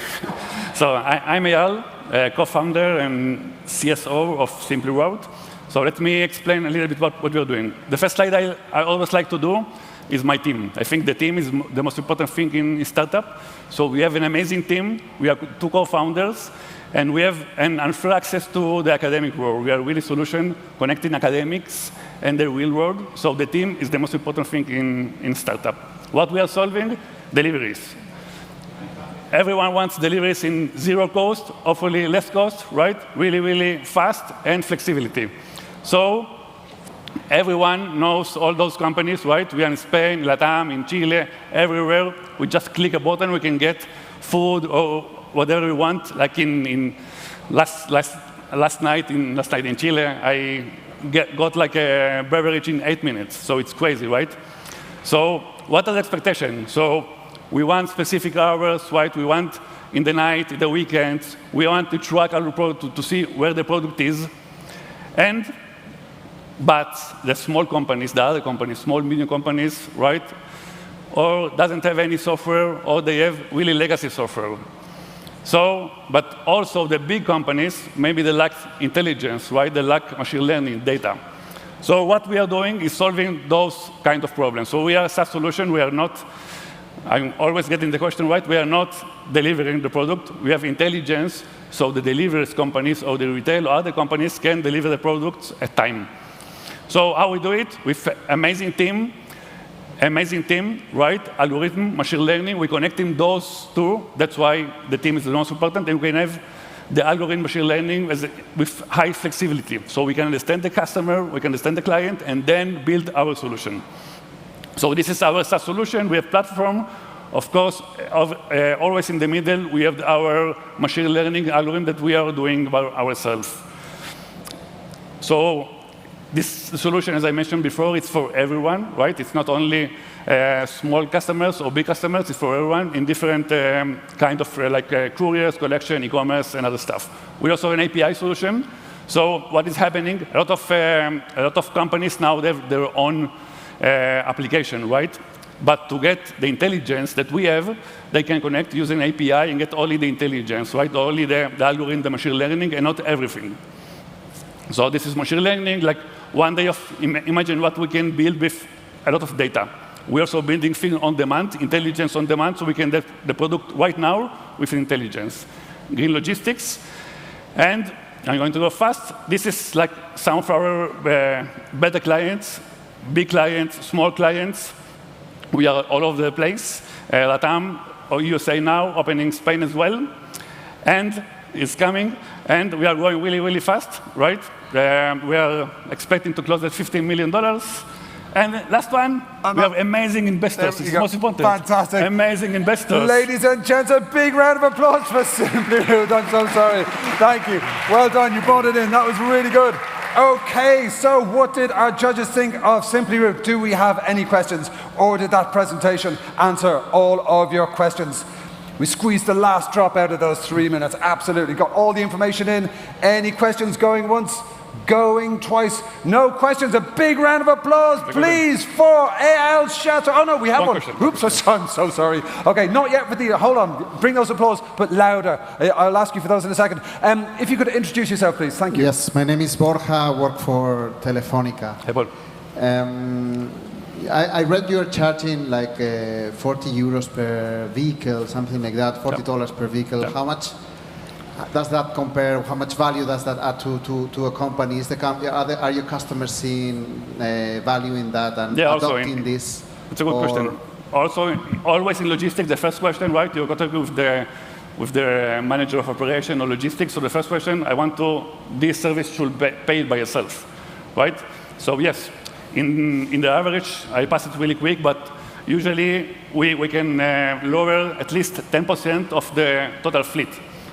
So I'm Eyal, co-founder and CSO of Simply Route. So let me explain a little bit what we're doing. The first slide I always like to do is my team. I think the team is the most important thing in startup. So we have an amazing team. We are 2 co-founders, and we have unfair access to the academic world. We are really solution connecting academics and the real world. So the team is the most important thing in startup. What we are solving? Deliveries. Everyone wants deliveries in 0 cost, hopefully less cost, right? Really, really fast and flexibility. So everyone knows all those companies, right? We are in Spain, Latam, in Chile, everywhere. We just click a button, we can get food or whatever we want. Like in last night in Chile, I got like a beverage in 8 minutes. So it's crazy, right? So what are the expectations? So we want specific hours, right? We want in the night, in the weekends. We want to track our product to see where the product is. But the small companies, the other companies, small, medium companies, right, or doesn't have any software, or they have really legacy software. So, but also the big companies, maybe they lack intelligence, right? They lack machine learning data. So what we are doing is solving those kind of problems. So we are a SaaS solution. We are not, I'm always getting the question right, we are not delivering the product. We have intelligence, so the deliveries companies or the retail or other companies can deliver the products at time. So how we do it? With amazing team, right? Algorithm, machine learning, we connecting those 2. That's why the team is the most important. And we can have the algorithm machine learning with high flexibility. So we can understand the customer, we can understand the client, and then build our solution. So this is our SaaS solution. We have platform. Of course, always in the middle, we have our machine learning algorithm that we are doing by ourselves. So this solution, as I mentioned before, it's for everyone, right? It's not only small customers or big customers. It's for everyone in different kind of like couriers, collection, e-commerce, and other stuff. We also have an API solution. So what is happening? A lot of companies now they have their own application, right? But to get the intelligence that we have, they can connect using API and get only the intelligence, right? Only the algorithm, the machine learning, and not everything. So this is machine learning, like one day of, imagine what we can build with a lot of data. We're also building things on demand, intelligence on demand, so we can get the product right now with intelligence. Green logistics. And I'm going to go fast. This is like some of our beta clients, big clients, small clients. We are all over the place. LATAM or USA now, opening Spain as well. And it's coming. And we are going really, really fast, right? We are expecting to close at $15 million. And last one, we have amazing investors. It's most important. Fantastic. Amazing investors. Ladies and gents, a big round of applause for Simply Root. I'm so sorry. Thank you. Well done. You brought it in. That was really good. OK, so what did our judges think of Simply Root? Do we have any questions? Or did that presentation answer all of your questions? We squeezed the last drop out of those 3 minutes. Absolutely. Got all the information in. Any questions going once? Going twice? No questions. A big round of applause, please, for A.L. Shatter. Oh, no, we have one. Oops, I'm so sorry. OK, not yet for the... Hold on. Bring those applause, but louder. I'll ask you for those in a second. If you could introduce yourself, please. Thank you. Yes, my name is Borja. I work for Telefónica. Hey, Paul. I read you're charging like 40 euros per vehicle, something like that, $40 per vehicle. How much does that compare? How much value does that add to a company? Are your customers seeing value in that and adopting this? It's a good question. Also, always in logistics, the first question, right? You're going to go with the manager of operation or logistics. So the first question, this service should be paid by yourself, right? So yes. In the average, I pass it really quick, but usually we can lower at least 10% of the total fleet.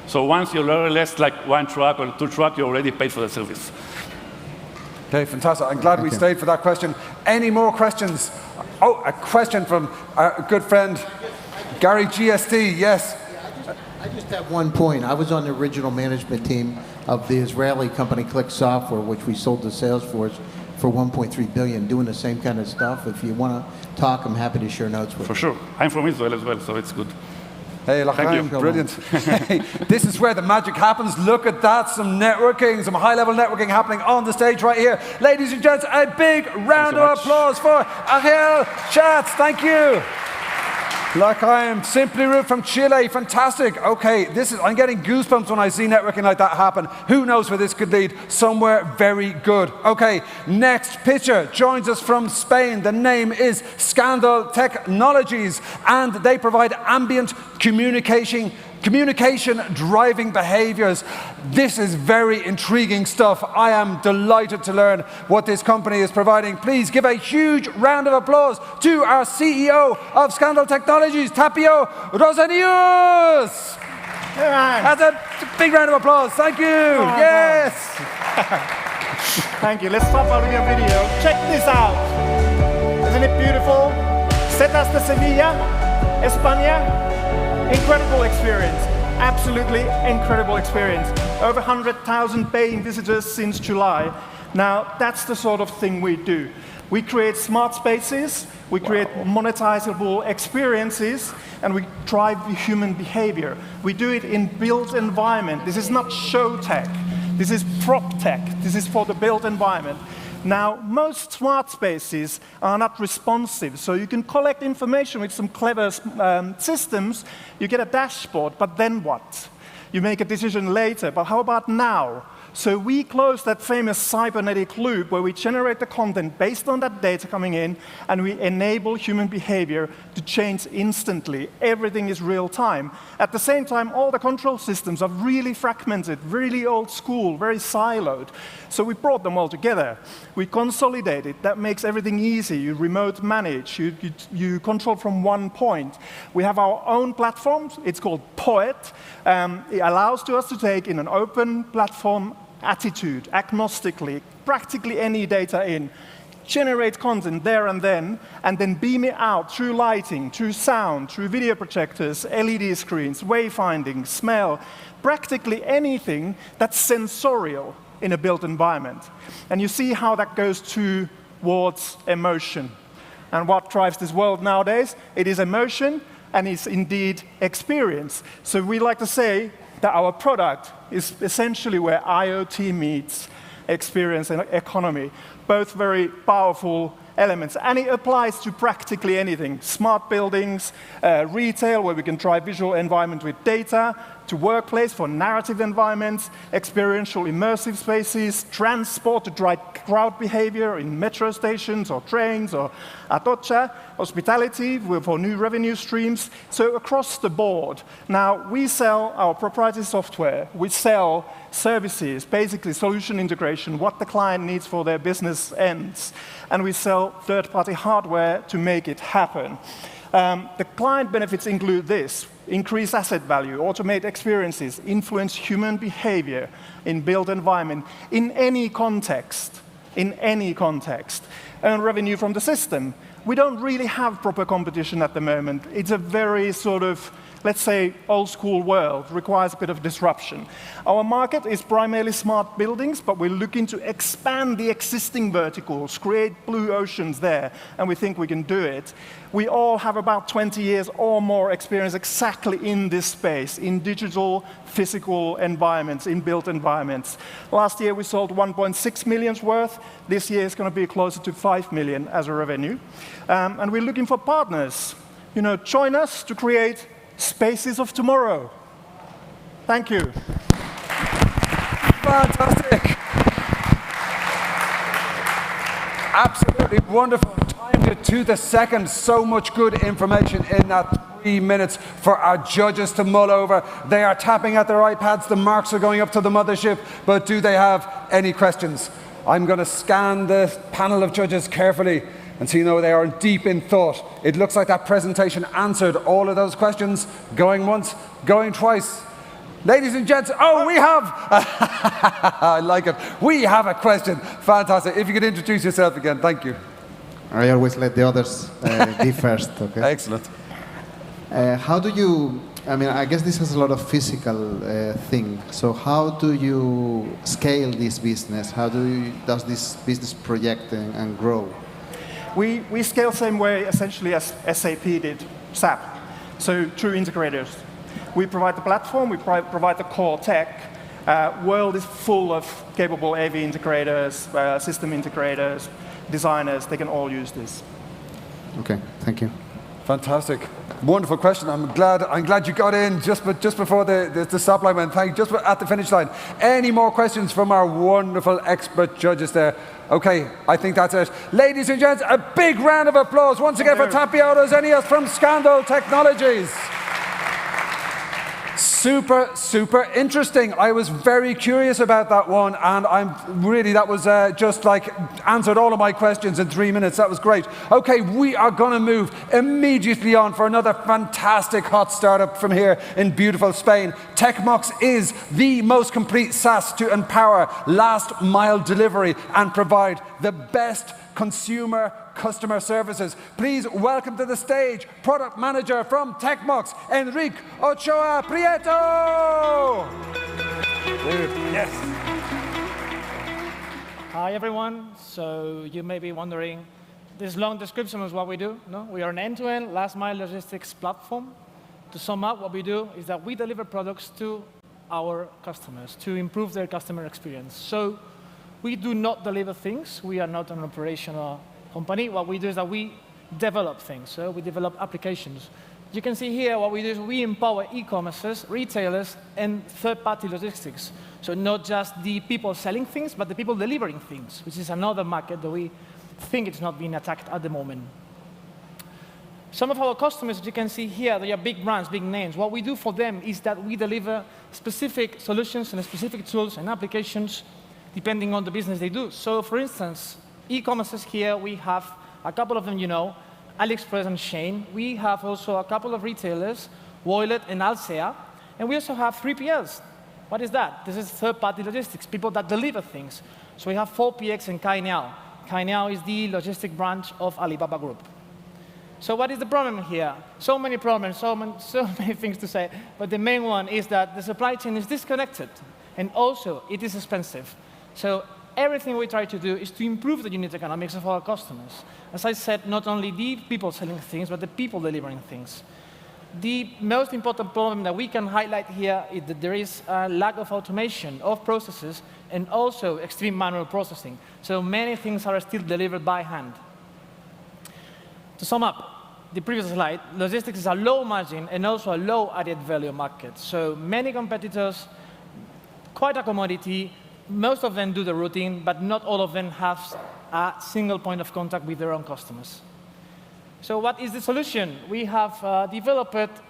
So once you lower less, like 1 truck or 2 trucks, you already paid for the service. OK, fantastic. I'm glad we stayed for that question. Any more questions? Oh, a question from our good friend, Gary GST. Yes. I just have one point. I was on the original management team of the Israeli company Click Software, which we sold to Salesforce for 1.3 billion, doing the same kind of stuff. If you want to talk, I'm happy to share notes with you. For sure. I'm from Israel as well, so it's good. Hey, L'chaim, brilliant. Hey, this is where the magic happens. Look at that, some networking, some high-level networking happening on the stage right here. Ladies and gents, a big round of applause for A.L. Schatz. Thank you. L'chaim, Simply Root from Chile, fantastic. OK, I'm getting goosebumps when I see networking like that happen. Who knows where this could lead? Somewhere very good. OK, next pitcher joins us from Spain. The name is Scandal Technologies, and they provide ambient communication driving behaviors. This is very intriguing stuff. I am delighted to learn what this company is providing. Please give a huge round of applause to our CEO of Scandal Technologies, Tapio Rosanius. That's a big round of applause. Thank you. Yes. Thank you. Let's start by looking at a video. Check this out. Isn't it beautiful? Setas de Sevilla, España. Incredible experience, absolutely incredible experience. Over 100,000 paying visitors since July. Now, that's the sort of thing we do. We create smart spaces, we create monetizable experiences, and we drive human behavior. We do it in built environment. This is not show tech. This is prop tech. This is for the built environment. Now, most smart spaces are not responsive, so you can collect information with some clever systems. You get a dashboard, but then what? You make a decision later, but how about now? So we close that famous cybernetic loop where we generate the content based on that data coming in, and we enable human behavior to change instantly. Everything is real time. At the same time, all the control systems are really fragmented, really old school, very siloed. So we brought them all together. We consolidated. That makes everything easy. You remote manage. You control from one point. We have our own platform. It's called Poet. It allows us to take in an open platform attitude, agnostically, practically any data in, generate content there and then beam it out through lighting, through sound, through video projectors, LED screens, wayfinding, smell, practically anything that's sensorial in a built environment. And you see how that goes towards emotion. And what drives this world nowadays? It is emotion, and it's indeed experience. So we like to say that our product is essentially where IoT meets experience and economy, both very powerful elements. And it applies to practically anything. Smart buildings, retail, where we can try visual environment with data, to workplace for narrative environments, experiential immersive spaces, transport to drive crowd behavior in metro stations or trains or atocha, hospitality for new revenue streams. So across the board. Now, we sell our proprietary software. We sell services, basically solution integration, what the client needs for their business ends. And we sell third-party hardware to make it happen. The client benefits include this: increase asset value, automate experiences, influence human behavior in built environment in any context, earn revenue from the system. We don't really have proper competition at the moment. It's a very sort of, let's say, old school world, requires a bit of disruption. Our market is primarily smart buildings, but we're looking to expand the existing verticals, create blue oceans there, and we think we can do it. We all have about 20 years or more experience exactly in this space, in digital, physical environments, in built environments. Last year we sold 1.6 million's worth. This year it's going to be closer to 5 million as a revenue. And we're looking for partners. You know, join us to create spaces of tomorrow. Thank you. Fantastic. Absolutely wonderful. Timed it to the second. So much good information in that 3 minutes for our judges to mull over. They are tapping at their iPads. The marks are going up to the mothership. But do they have any questions? I'm going to scan the panel of judges carefully. And so you know they are deep in thought. It looks like that presentation answered all of those questions. Going once, going twice. Ladies and gents, oh, we have, I like it. We have a question. Fantastic. If you could introduce yourself again, thank you. I always let the others be first, okay? Excellent. How do you, I mean, I guess this has a lot of physical thing. So how do you scale this business? How does this business project and grow? We scale the same way, essentially, as SAP did SAP, so through integrators. We provide the platform, we provide the core tech. World is full of capable AV integrators, system integrators, designers. They can all use this. Okay, thank you. Fantastic. Wonderful question. I'm glad you got in just before the stop line went. Thank you. Just at the finish line. Any more questions from our wonderful expert judges there? Okay, I think that's it. Ladies and gents, a big round of applause once again for Tapiola Zenius from Scandal Technologies. Super, super interesting. I was very curious about that one, and that was just like answered all of my questions in 3 minutes. That was great. Okay, we are going to move immediately on for another fantastic hot startup from here in beautiful Spain. Tecmox is the most complete SaaS to empower last mile delivery and provide the best customer services. Please welcome to the stage product manager from Tecmox, Enrique Ochoa Prieto. Yes. Hi everyone. So you may be wondering, this long description is what we do. No, we are an end-to-end last mile logistics platform. To sum up, what we do is that we deliver products to our customers to improve their customer experience. So we do not deliver things. We are not an operational company. What we do is that we develop things. So we develop applications. You can see here what we do is we empower e-commerces, retailers, and third-party logistics. So not just the people selling things, but the people delivering things, which is another market that we think it's not being attacked at the moment. Some of our customers, you can see here, they are big brands, big names. What we do for them is that we deliver specific solutions and specific tools and applications depending on the business they do. So for instance, e-commerces here, we have a couple of them, you know, AliExpress and Shein. We have also a couple of retailers, Voilet and Alsea. And we also have 3PLs. What is that? This is third-party logistics, people that deliver things. So we have 4PX and Cainiao. Cainiao is the logistic branch of Alibaba Group. So what is the problem here? So many problems, so many things to say. But the main one is that the supply chain is disconnected. And also, it is expensive. So everything we try to do is to improve the unit economics of our customers. As I said, not only the people selling things, but the people delivering things. The most important problem that we can highlight here is that there is a lack of automation of processes and also extreme manual processing. So many things are still delivered by hand. To sum up the previous slide, logistics is a low margin and also a low added value market. So many competitors, quite a commodity. Most of them do the routing, but not all of them have a single point of contact with their own customers. So what is the solution? We have developed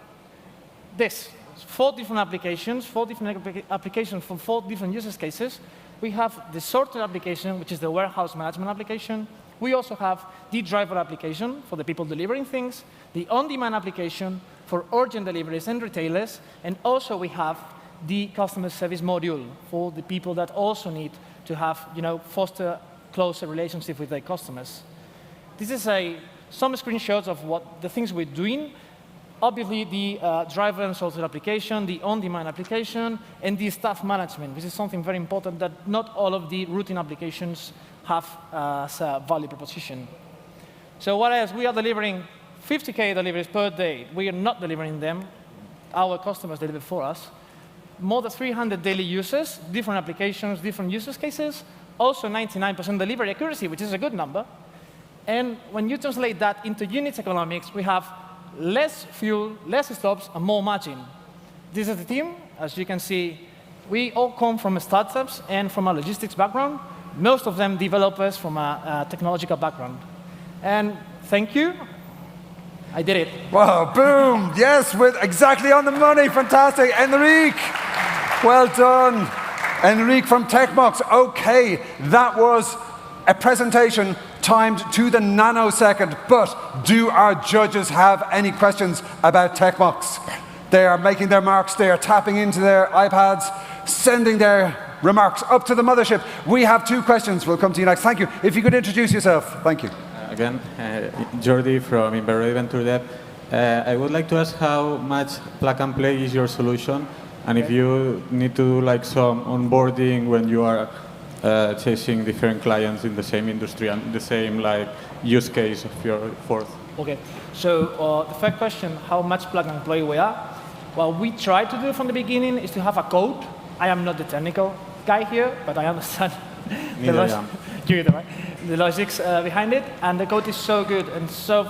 this. 4 different applications, 4 different applications for 4 different use cases. We have the sorter application, which is the warehouse management application. We also have the driver application for the people delivering things, the on-demand application for urgent deliveries and retailers, and also we have the customer service module for the people that also need to have, foster closer relationship with their customers. This is some screenshots of what the things we're doing. Obviously, the driver and sorter application, the on-demand application, and the staff management. This is something very important that not all of the routing applications have as a value proposition. So what else? We are delivering 50K deliveries per day. We are not delivering them. Our customers deliver for us. More than 300 daily users, different applications, different use cases. Also 99% delivery accuracy, which is a good number. And when you translate that into unit economics, we have less fuel, less stops, and more margin. This is the team. As you can see, we all come from startups and from a logistics background. Most of them developers from a technological background. And thank you. I did it. Wow, boom. Yes, with exactly on the money. Fantastic. Enrique, well done. Enrique from Techmox. OK, that was a presentation timed to the nanosecond. But do our judges have any questions about Techmox? They are making their marks. They are tapping into their iPads, sending their remarks up to the mothership. We have 2 questions. We'll come to you next. Thank you. If you could introduce yourself. Thank you. Again, Jordi from Embedded Venture Debt. I would like to ask how much plug and play is your solution, and if you need to do like some onboarding when you are chasing different clients in the same industry and the same use case of your fourth. OK, so the first question, how much plug and play we are? What we try to do from the beginning is to have a code. I am not the technical guy here, but I understand the logics behind it. And the code is so good and so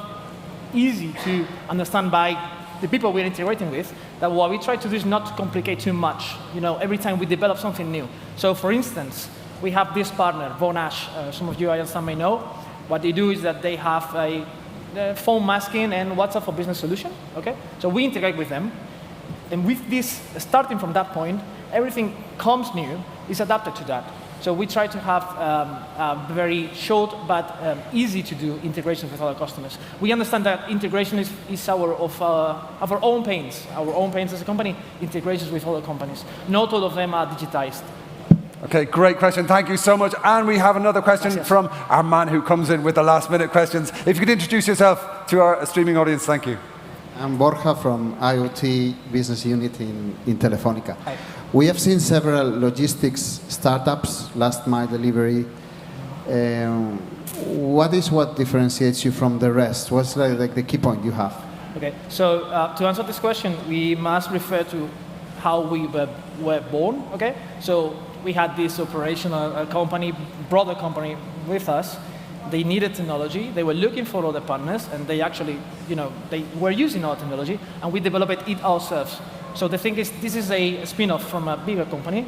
easy to understand by the people we're integrating with that what we try to do is not to complicate too much, every time we develop something new. So for instance, we have this partner, Vonash. Some of you I understand may know. What they do is that they have a phone masking and WhatsApp for Business solution. Okay? So we integrate with them. And with this, starting from that point, everything comes new is adapted to that. So we try to have a very short but easy to do integrations with other customers. We understand that integration is of our own pains. Our own pains as a company, integrations with other companies. Not all of them are digitized. OK, great question. Thank you so much. And we have another question from our man who comes in with the last-minute questions. If you could introduce yourself to our streaming audience, thank you. I'm Borja from IoT Business Unit in Telefónica. Hi. We have seen several logistics startups, last mile delivery. What differentiates you from the rest? What's like the key point you have? OK, so to answer this question, we must refer to how we were born. OK, so we had this operational company, brother company with us. They needed technology. They were looking for other partners, and they actually, they were using our technology, and we developed it ourselves. So the thing is, this is a spin-off from a bigger company,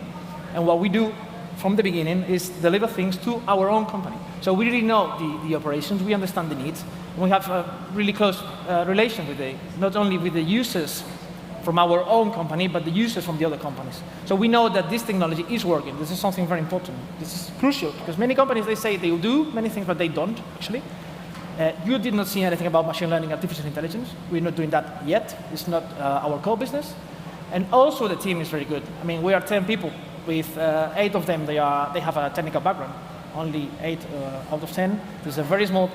and what we do from the beginning is deliver things to our own company. So we really know the operations, we understand the needs, and we have a really close relation with not only with the users from our own company, but the users from the other companies. So we know that this technology is working. This is something very important. This is crucial, because many companies, they say they will do many things, but they don't, actually. You did not see anything about machine learning, artificial intelligence. We're not doing that yet. It's not our core business. And also the team is very good. I mean, we are 10 people. With 8 of them, they have a technical background. Only 8 out of 10. There's a very small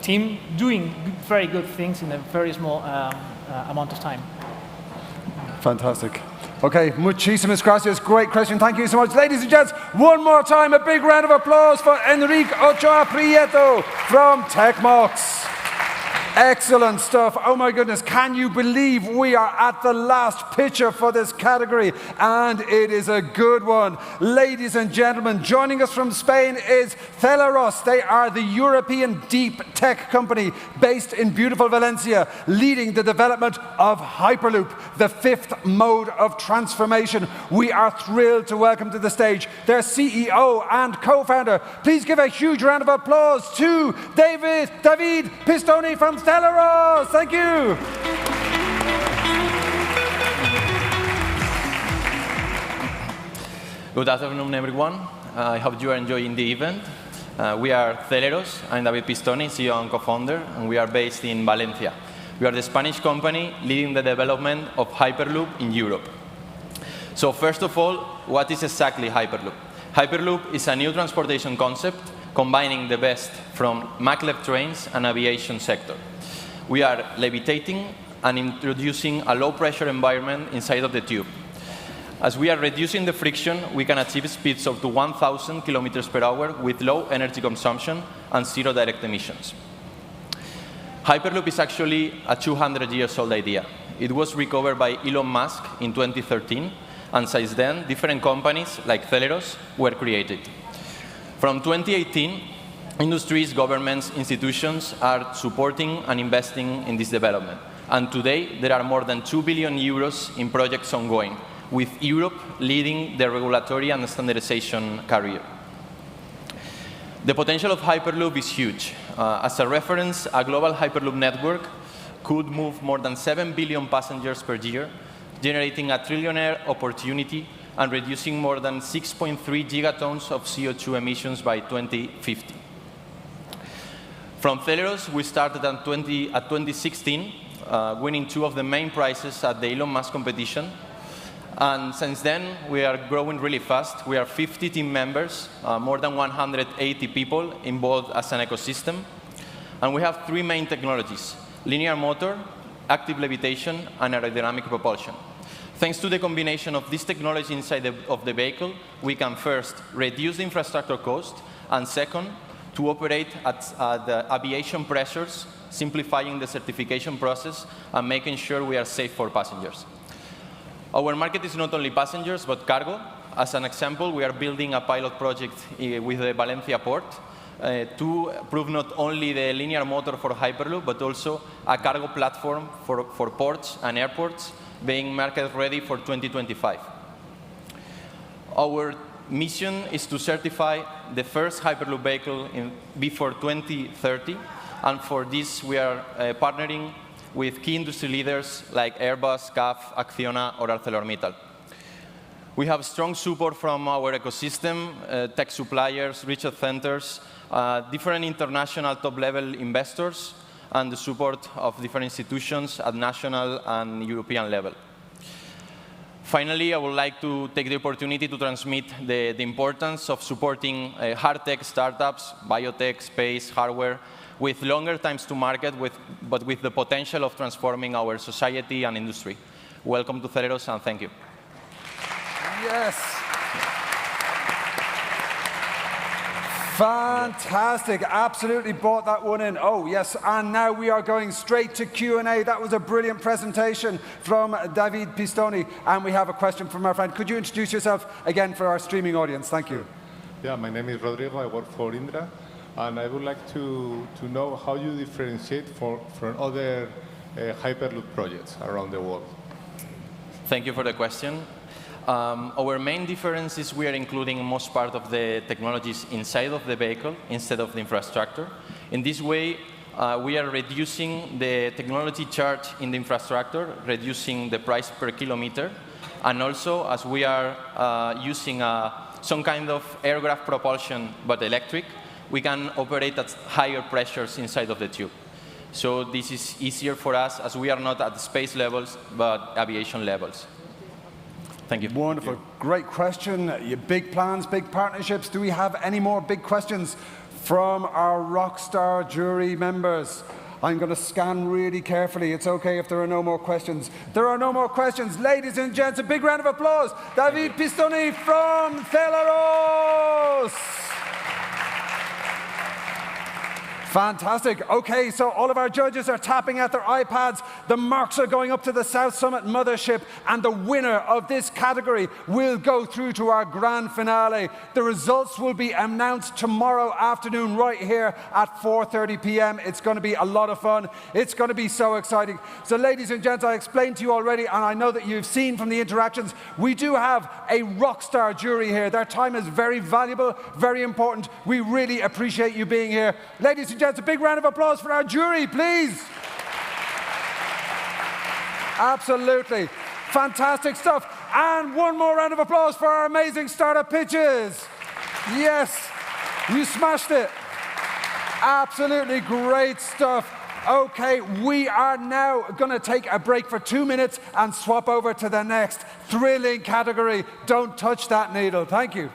team doing very good things in a very small amount of time. Fantastic. OK, muchísimas gracias. Great question. Thank you so much. Ladies and gents, one more time, a big round of applause for Enrique Ochoa Prieto from Techmox. Excellent stuff. Oh my goodness, can you believe we are at the last picture for this category? And it is a good one. Ladies and gentlemen, joining us from Spain is Celeros. They are the European deep tech company based in beautiful Valencia, leading the development of Hyperloop, the fifth mode of transformation. We are thrilled to welcome to the stage their CEO and co-founder. Please give a huge round of applause to David Pistoni from Celeros. Thank you. Good afternoon, everyone. I hope you are enjoying the event. We are Celeros. I'm David Pistoni, CEO and co-founder, and we are based in Valencia. We are the Spanish company leading the development of Hyperloop in Europe. So first of all, what is exactly Hyperloop? Hyperloop is a new transportation concept combining the best from maglev trains and aviation sector. We are levitating and introducing a low-pressure environment inside of the tube. As we are reducing the friction, we can achieve speeds up to 1,000 kilometers per hour with low energy consumption and zero direct emissions. Hyperloop is actually a 200-year-old idea. It was recovered by Elon Musk in 2013, and since then, different companies like Celeros were created. From 2018, industries, governments, institutions are supporting and investing in this development. And today, there are more than 2 billion euros in projects ongoing, with Europe leading the regulatory and standardization career. The potential of Hyperloop is huge. As a reference, a global Hyperloop network could move more than 7 billion passengers per year, generating a trillionaire opportunity and reducing more than 6.3 gigatons of CO2 emissions by 2050. From Celeros, we started at 2016, winning 2 of the main prizes at the Elon Musk competition. And since then, we are growing really fast. We are 50 team members, more than 180 people involved as an ecosystem. And we have 3 main technologies: linear motor, active levitation, and aerodynamic propulsion. Thanks to the combination of this technology inside of the vehicle, we can first reduce the infrastructure cost, and second, to operate at the aviation pressures, simplifying the certification process and making sure we are safe for passengers. Our market is not only passengers, but cargo. As an example, we are building a pilot project with the Valencia port to prove not only the linear motor for Hyperloop, but also a cargo platform for ports and airports, being market ready for 2025. Our mission is to certify the first Hyperloop vehicle before 2030, and for this we are partnering with key industry leaders like Airbus, CAF, Acciona, or ArcelorMittal. We have strong support from our ecosystem, tech suppliers, research centers, different international top-level investors, and the support of different institutions at national and European level. Finally, I would like to take the opportunity to transmit the importance of supporting hard tech startups, biotech, space, hardware, with longer times to market, but with the potential of transforming our society and industry. Welcome to Celeros, and thank you. Yes. Fantastic. Absolutely bought that one in. Oh, yes. And now we are going straight to Q&A. That was a brilliant presentation from David Pistoni. And we have a question from our friend. Could you introduce yourself again for our streaming audience? Thank you. Yeah, my name is Rodrigo. I work for Indra. And I would like to know how you differentiate from other Hyperloop projects around the world. Thank you for the question. Our main difference is we are including most part of the technologies inside of the vehicle instead of the infrastructure. In this way, we are reducing the technology charge in the infrastructure, reducing the price per kilometer. And also, as we are using some kind of aircraft propulsion but electric, we can operate at higher pressures inside of the tube. So this is easier for us as we are not at space levels, but aviation levels. Thank you. Wonderful. Great question. Your big plans, big partnerships. Do we have any more big questions from our Rockstar jury members? I'm going to scan really carefully. It's OK if there are no more questions. There are no more questions. Ladies and gents, a big round of applause. David Pistoni from Celeros. Fantastic. Okay, so all of our judges are tapping at their iPads. The marks are going up to the South Summit mothership, and the winner of this category will go through to our grand finale. The results will be announced tomorrow afternoon right here at 4:30 p.m. It's going to be a lot of fun. It's going to be so exciting. So ladies and gents, I explained to you already, and I know that you've seen from the interactions, we do have a rock star jury here. Their time is very valuable, very important. We really appreciate you being here. Ladies and gents, a big round of applause for our jury, please. Absolutely. Fantastic stuff. And one more round of applause for our amazing startup pitches. Yes, you smashed it. Absolutely great stuff. Okay, we are now going to take a break for 2 minutes and swap over to the next thrilling category. Don't touch that needle. Thank you.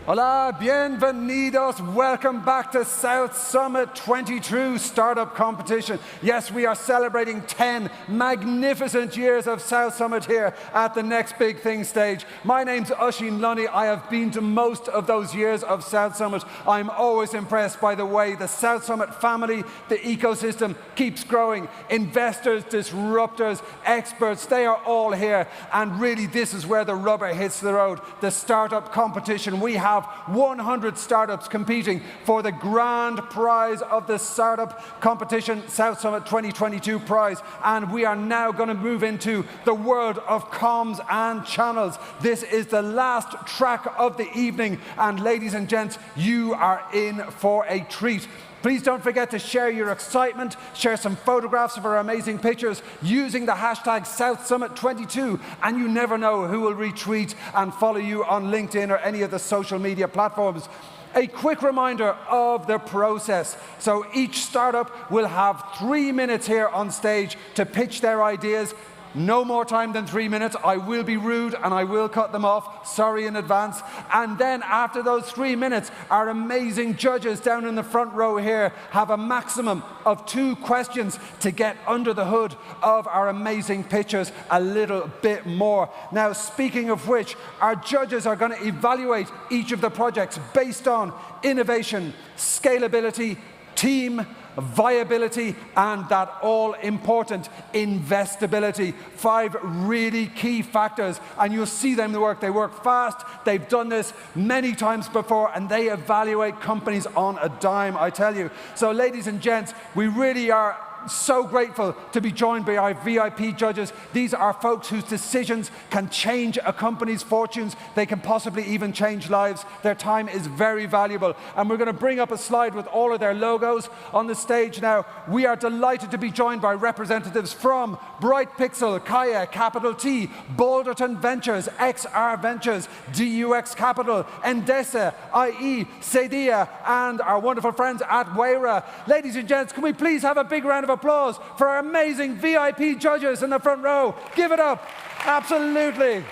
Hola, bienvenidos. Welcome back to South Summit 22 Startup Competition. Yes, we are celebrating 10 magnificent years of South Summit here at the Next Big Thing stage. My name's Oisín Lunny. I have been to most of those years of South Summit. I'm always impressed by the way the South Summit family, the ecosystem, keeps growing. Investors, disruptors, experts, they are all here. And really, this is where the rubber hits the road. The startup competition. We have 100 startups competing for the grand prize of the Startup Competition South Summit 2022 prize. And we are now going to move into the world of comms and channels. This is the last track of the evening. And ladies and gents, you are in for a treat. Please don't forget to share your excitement, share some photographs of our amazing pictures using the hashtag SouthSummit22, and you never know who will retweet and follow you on LinkedIn or any of the social media platforms. A quick reminder of the process. So each startup will have 3 minutes here on stage to pitch their ideas. No more time than 3 minutes. I will be rude and I will cut them off. Sorry in advance. And then after those 3 minutes, our amazing judges down in the front row here have a maximum of 2 questions to get under the hood of our amazing pitchers a little bit more. Now, speaking of which, our judges are going to evaluate each of the projects based on innovation, scalability, team, viability, and that all-important investability. 5 really key factors, and you'll see them work. They work fast, they've done this many times before, and they evaluate companies on a dime, I tell you. So ladies and gents, we really are so grateful to be joined by our VIP judges. These are folks whose decisions can change a company's fortunes. They can possibly even change lives. Their time is very valuable. And we're going to bring up a slide with all of their logos on the stage now. We are delighted to be joined by representatives from Bright Pixel, Kaya, Capital T, Boulderton Ventures, XR Ventures, DUX Capital, Endesa, IE, Cedia, and our wonderful friends at Weira. Ladies and gents, can we please have a big round of applause for our amazing VIP judges in the front row? Give it up. Absolutely.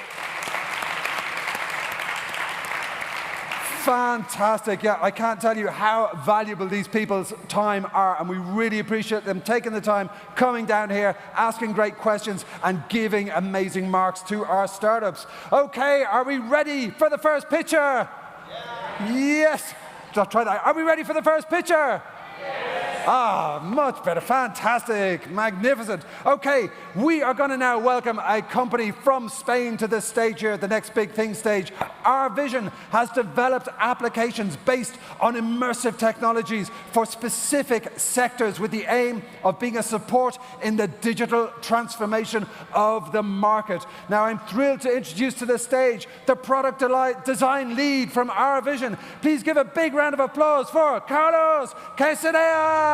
Fantastic. Yeah, I can't tell you how valuable these people's time are, and we really appreciate them taking the time, coming down here, asking great questions, and giving amazing marks to our startups. Okay, are we ready for the first pitcher? Yes. Just try that. Are we ready for the first pitcher? Ah, much better. Fantastic. Magnificent. Okay, we are going to now welcome a company from Spain to this stage here, the Next Big Thing stage. Our Vision has developed applications based on immersive technologies for specific sectors with the aim of being a support in the digital transformation of the market. Now, I'm thrilled to introduce to the stage the product design lead from Our Vision. Please give a big round of applause for Carlos Quesada.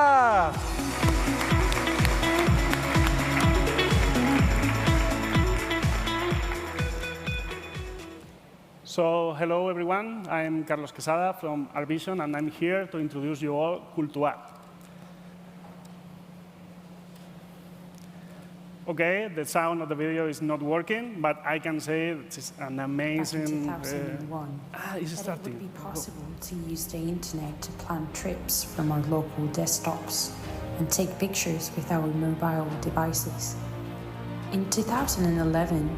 So, hello everyone. I'm Carlos Quesada from Our Vision, and I'm here to introduce you all Cultua. Okay, the sound of the video is not working, but I can say it's an amazing. Back in 2001, it's that starting. it would be possible to use the internet to plan trips from our local desktops and take pictures with our mobile devices. In 2011,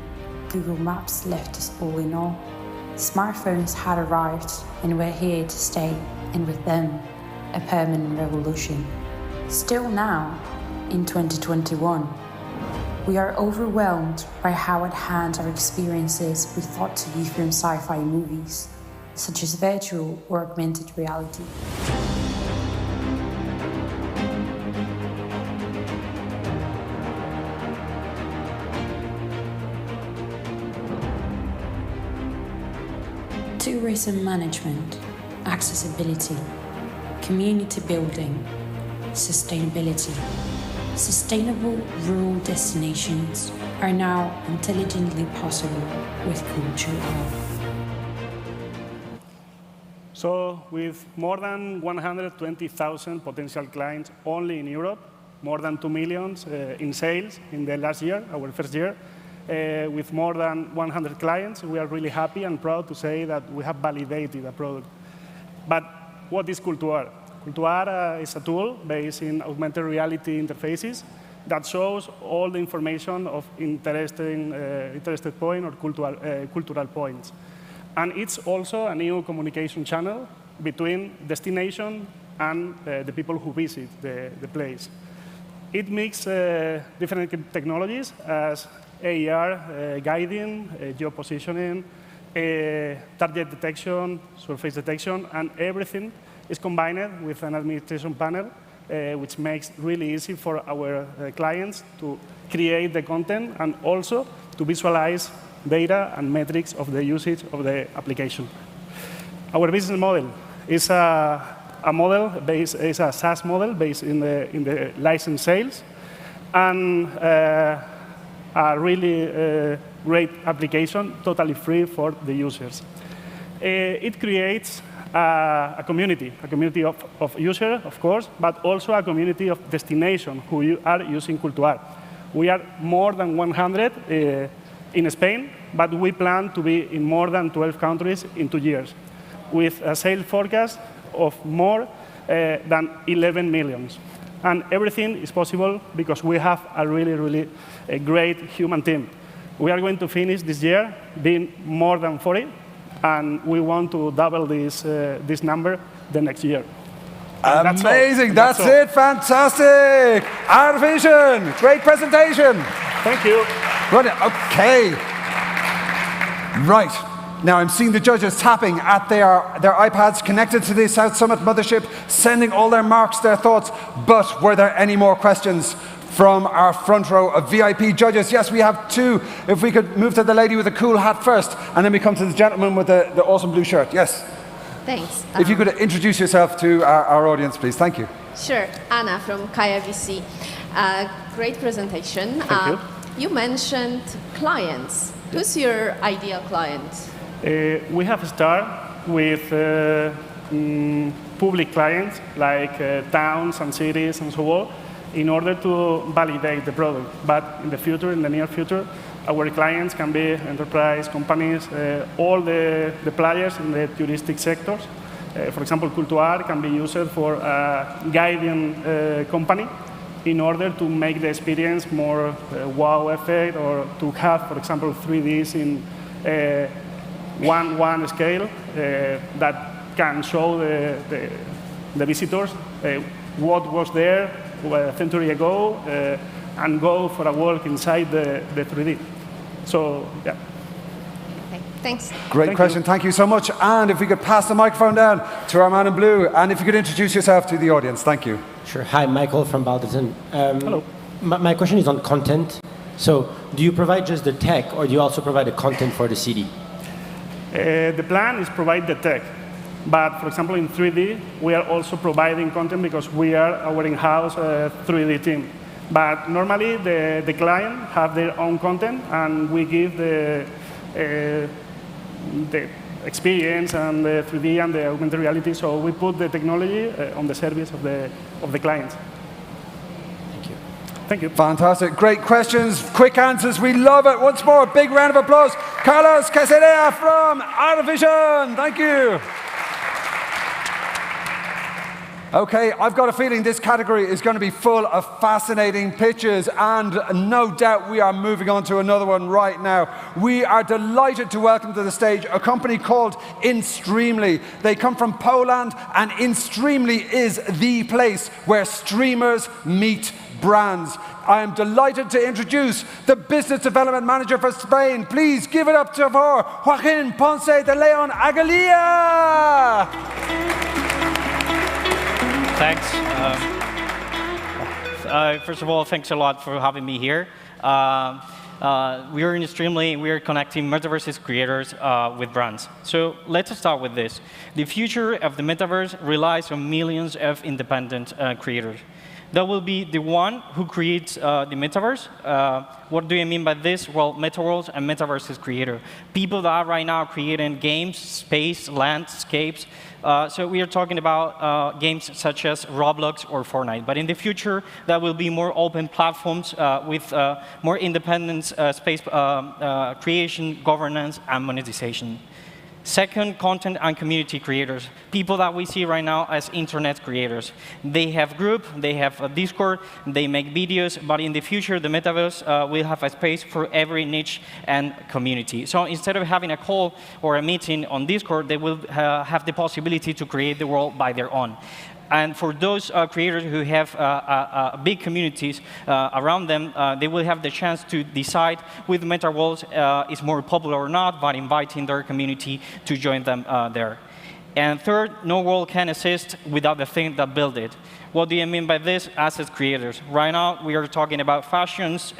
Google Maps left us all in awe. Smartphones had arrived and were here to stay, and with them, a permanent revolution. Still now, in 2021, we are overwhelmed by how at hand our experiences we thought to be from sci-fi movies, such as virtual or augmented reality. Tourism management, accessibility, community building, sustainability. Sustainable rural destinations are now intelligently possible with Cultua. So, with more than 120,000 potential clients only in Europe, more than 2 million in sales in the last year, our first year, with more than 100 clients. We are really happy and proud to say that we have validated a product. But what is Cultuar? Cultuar is a tool based in augmented reality interfaces that shows all the information of interested point or cultural points. And it's also a new communication channel between destination and the people who visit the place. It mixes different technologies as AR, guiding, geopositioning, target detection, surface detection, and everything is combined with an administration panel, which makes really easy for our clients to create the content and also to visualize data and metrics of the usage of the application. Our business model is a SaaS model based in the license sales, and a really great application, totally free for the users. It creates a community of users, of course, but also a community of destination who are using Cultuar. We are more than 100 in Spain, but we plan to be in more than 12 countries in 2 years, with a sales forecast of more than 11 million. And everything is possible because we have a really great human team. We are going to finish this year being more than 40, and we want to double this number the next year. Amazing, that's it, fantastic. Our vision, great presentation. Thank you. Brilliant, okay. Right, now I'm seeing the judges tapping at their iPads connected to the South Summit mothership, sending all their marks, their thoughts, but were there any more questions from our front row of VIP judges? Yes, we have 2. If we could move to the lady with the cool hat first, and then we come to the gentleman with the awesome blue shirt. Yes. Thanks. If you could introduce yourself to our audience, please. Thank you. Sure. Anna from Kaya VC. Great presentation. Thank you. You mentioned clients. Who's your ideal client? We have started with public clients, like towns and cities and so on, in order to validate the product. But in the future, in the near future, our clients can be enterprise companies, all the players in the touristic sectors. For example, Cultuar can be used for a guiding company in order to make the experience more wow effect, or to have, for example, 3Ds in one scale that can show the visitors what was there a century ago, and go for a walk inside the 3D. So, yeah. Okay, thanks. Great question, thank you so much. And if we could pass the microphone down to our man in blue, and if you could introduce yourself to the audience, thank you. Sure, hi, Michael from Balderton. Hello. My question is on content. So, do you provide just the tech, or do you also provide the content for the CD? The plan is provide the tech. But, for example, in 3D, we are also providing content because we are our in-house 3D team. But normally, the client have their own content, and we give the experience and the 3D and the augmented reality. So we put the technology on the service of the clients. Thank you. Thank you. Fantastic, great questions, quick answers, we love it. Once more, big round of applause. Carlos Casadea from Artivision, thank you. Okay, I've got a feeling this category is going to be full of fascinating pitches, and no doubt we are moving on to another one right now. We are delighted to welcome to the stage a company called InStreamly. They come from Poland, and InStreamly is the place where streamers meet brands. I am delighted to introduce the Business Development Manager for Spain. Please give it up to Joaquin Ponce de Leon Agalia. Thanks. First of all, thanks a lot for having me here. We are InStreamly. We are connecting metaverse creators with brands. So let's start with this. The future of the metaverse relies on millions of independent creators. That will be the one who creates the metaverse. What do I mean by this? Well, metaworlds and metaverses creator. People that are right now creating games, space, landscapes. So we are talking about games such as Roblox or Fortnite. But in the future, there will be more open platforms with more independent space creation, governance, and monetization. Second, content and community creators, people that we see right now as internet creators. They have group, they have a Discord, they make videos, but in the future, the metaverse will have a space for every niche and community. So instead of having a call or a meeting on Discord, they will have the possibility to create the world by their own. And for those creators who have big communities around them, they will have the chance to decide with MetaWorlds is more popular or not, by inviting their community to join them there. And third, no world can exist without the thing that built it. What do you mean by this? Asset creators. Right now, we are talking about fashions,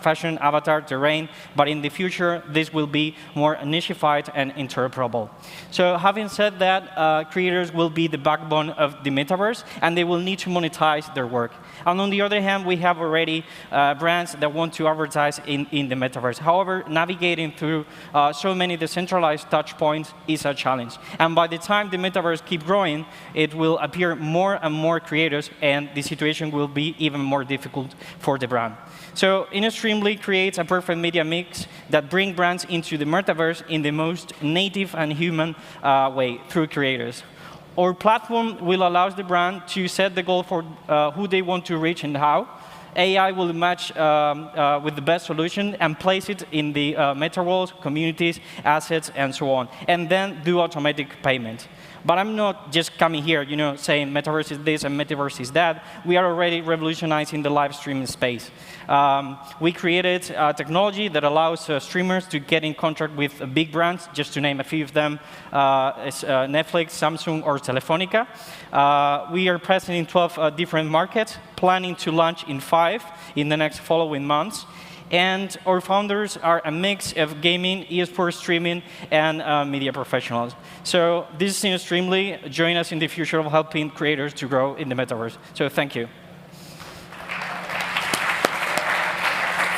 fashion, avatar, terrain, but in the future, this will be more nichified and interoperable. So having said that, creators will be the backbone of the metaverse, and they will need to monetize their work. And on the other hand, we have already brands that want to advertise in the metaverse. However, navigating through so many decentralized touch points is a challenge. And by the time the metaverse keeps growing, it will appear more and more creators, and the situation will be even more difficult for the brand. So InnoStreamly creates a perfect media mix that brings brands into the metaverse in the most native and human way through creators. Our platform will allow the brand to set the goal for who they want to reach and how. AI will match with the best solution and place it in the metaverse, communities, assets, and so on, and then do automatic payment. But I'm not just coming here, saying metaverse is this and metaverse is that. We are already revolutionizing the live streaming space. We created a technology that allows streamers to get in contact with big brands, just to name a few of them, Netflix, Samsung, or Telefonica. We are present in 12 different markets, planning to launch in 5 in the next following months. And our founders are a mix of gaming, esports, streaming, and media professionals. So this is InnoStreamly. Join us in the future of helping creators to grow in the metaverse. So thank you.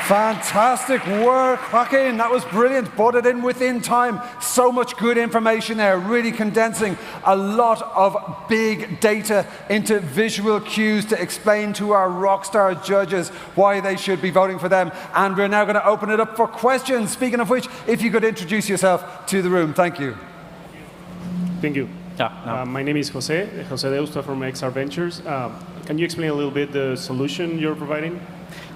Fantastic work, Joaquin. That was brilliant. Brought it in within time. So much good information there, really condensing a lot of big data into visual cues to explain to our rockstar judges why they should be voting for them. And we're now going to open it up for questions. Speaking of which, if you could introduce yourself to the room. Thank you. Thank you. Yeah, my name is Jose Deusta from XR Ventures. Can you explain a little bit the solution you're providing?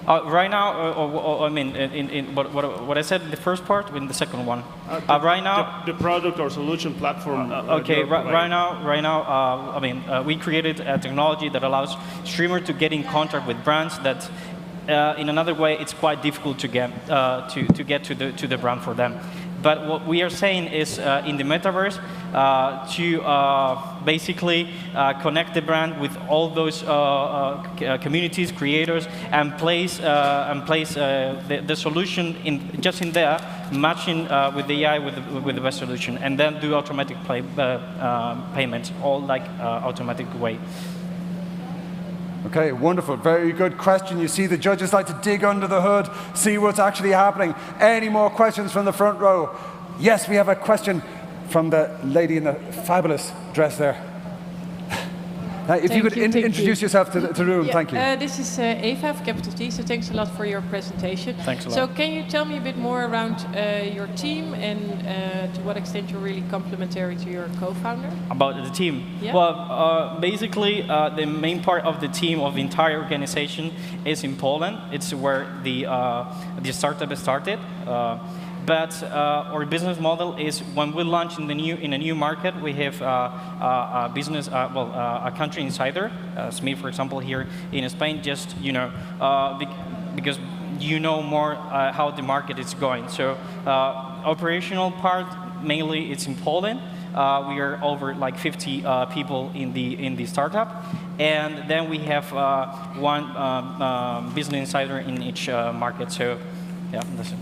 Right now, I mean, in what I said in the first part, in the second one. Right now, the product or solution platform. Okay, right now, I mean, we created a technology that allows streamers to get in contact with brands that, in another way, it's quite difficult to get to the brand for them. But what we are saying is, in the metaverse, to basically connect the brand with all those communities, creators, and place the solution just in there, matching with the AI with the best solution, and then do automatic payments, all like automatic way. Okay, wonderful. Very good question. You see the judges like to dig under the hood, see what's actually happening. Any more questions from the front row? Yes, we have a question from the lady in the fabulous dress there. If you could introduce yourself to the room, thank you. This is Eva of Capital T, so thanks a lot for your presentation. Thanks a lot. So can you tell me a bit more around your team and to what extent you're really complementary to your co-founder? About the team? Yeah. Well, basically, the main part of the team, of the entire organization, is in Poland. It's where the startup started. But our business model is when we launch in a new market, we have a business, a country insider, me, for example, here in Spain, just because you know more how the market is going. So operational part mainly it's in Poland. We are over like 50 people in the startup, and then we have one business insider in each market. So yeah, that's it.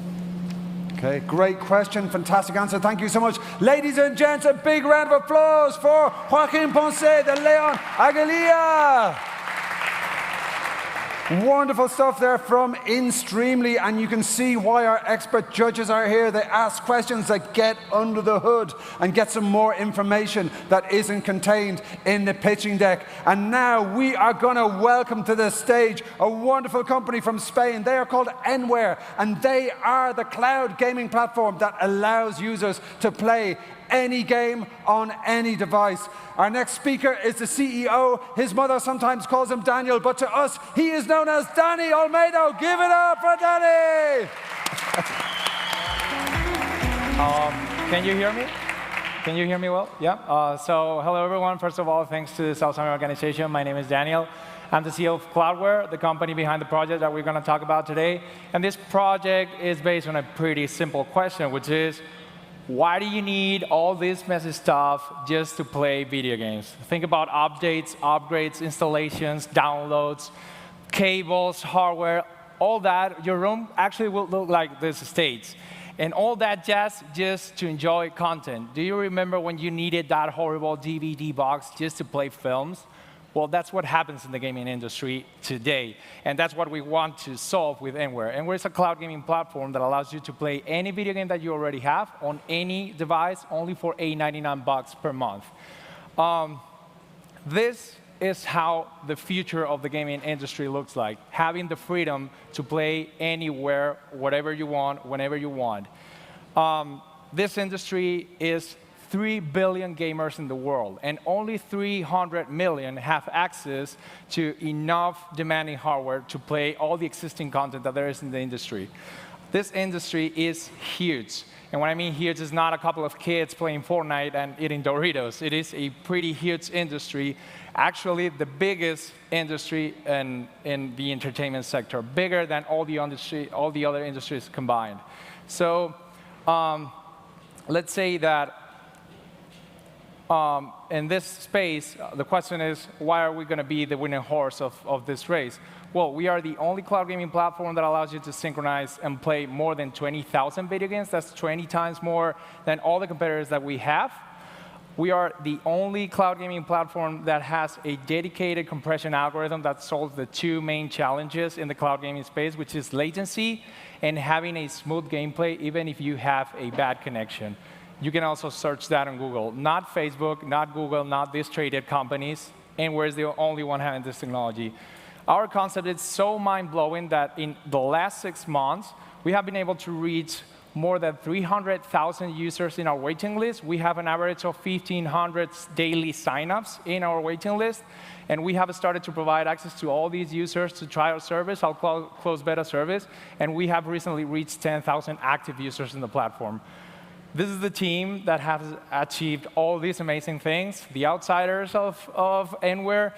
Okay, great question, fantastic answer. Thank you so much. Ladies and gents, a big round of applause for Joaquin Ponce de Leon Aguilera. Wonderful stuff there from InStreamly, and you can see why our expert judges are here. They ask questions that get under the hood and get some more information that isn't contained in the pitching deck. And now we are going to welcome to the stage a wonderful company from Spain. They are called Enware, and they are the cloud gaming platform that allows users to play any game on any device. Our next speaker is the CEO. His mother sometimes calls him Daniel, but to us, he is known as Danny Olmedo. Give it up for Danny! Can you hear me? Can you hear me well? Yeah. So hello, everyone. First of all, thanks to the South Summit organization. My name is Daniel. I'm the CEO of Cloudware, the company behind the project that we're going to talk about today. And this project is based on a pretty simple question, which is, why do you need all this messy stuff just to play video games? Think about updates, upgrades, installations, downloads, cables, hardware, all that. Your room actually will look like this stage. And all that jazz just to enjoy content. Do you remember when you needed that horrible DVD box just to play films? Well, that's what happens in the gaming industry today. And that's what we want to solve with Enware. Enware is a cloud gaming platform that allows you to play any video game that you already have on any device, only for $8.99 per month. This is how the future of the gaming industry looks like, having the freedom to play anywhere, whatever you want, whenever you want. This industry is 3 billion gamers in the world, and only 300 million have access to enough demanding hardware to play all the existing content that there is in the industry. This industry is huge. And when I mean huge, it's not a couple of kids playing Fortnite and eating Doritos. It is a pretty huge industry, actually the biggest industry in the entertainment sector, bigger than all the other industries combined. So let's say that in this space, the question is, why are we going to be the winning horse of this race? Well, we are the only cloud gaming platform that allows you to synchronize and play more than 20,000 video games. That's 20 times more than all the competitors that we have. We are the only cloud gaming platform that has a dedicated compression algorithm that solves the two main challenges in the cloud gaming space, which is latency and having a smooth gameplay, even if you have a bad connection. You can also search that on Google. Not Facebook, not Google, not these traded companies. Enware is the only one having this technology. Our concept is so mind-blowing that in the last 6 months, we have been able to reach more than 300,000 users in our waiting list. We have an average of 1,500 daily signups in our waiting list. And we have started to provide access to all these users to try our service, our closed beta service. And we have recently reached 10,000 active users in the platform. This is the team that has achieved all these amazing things, the outsiders of Enware.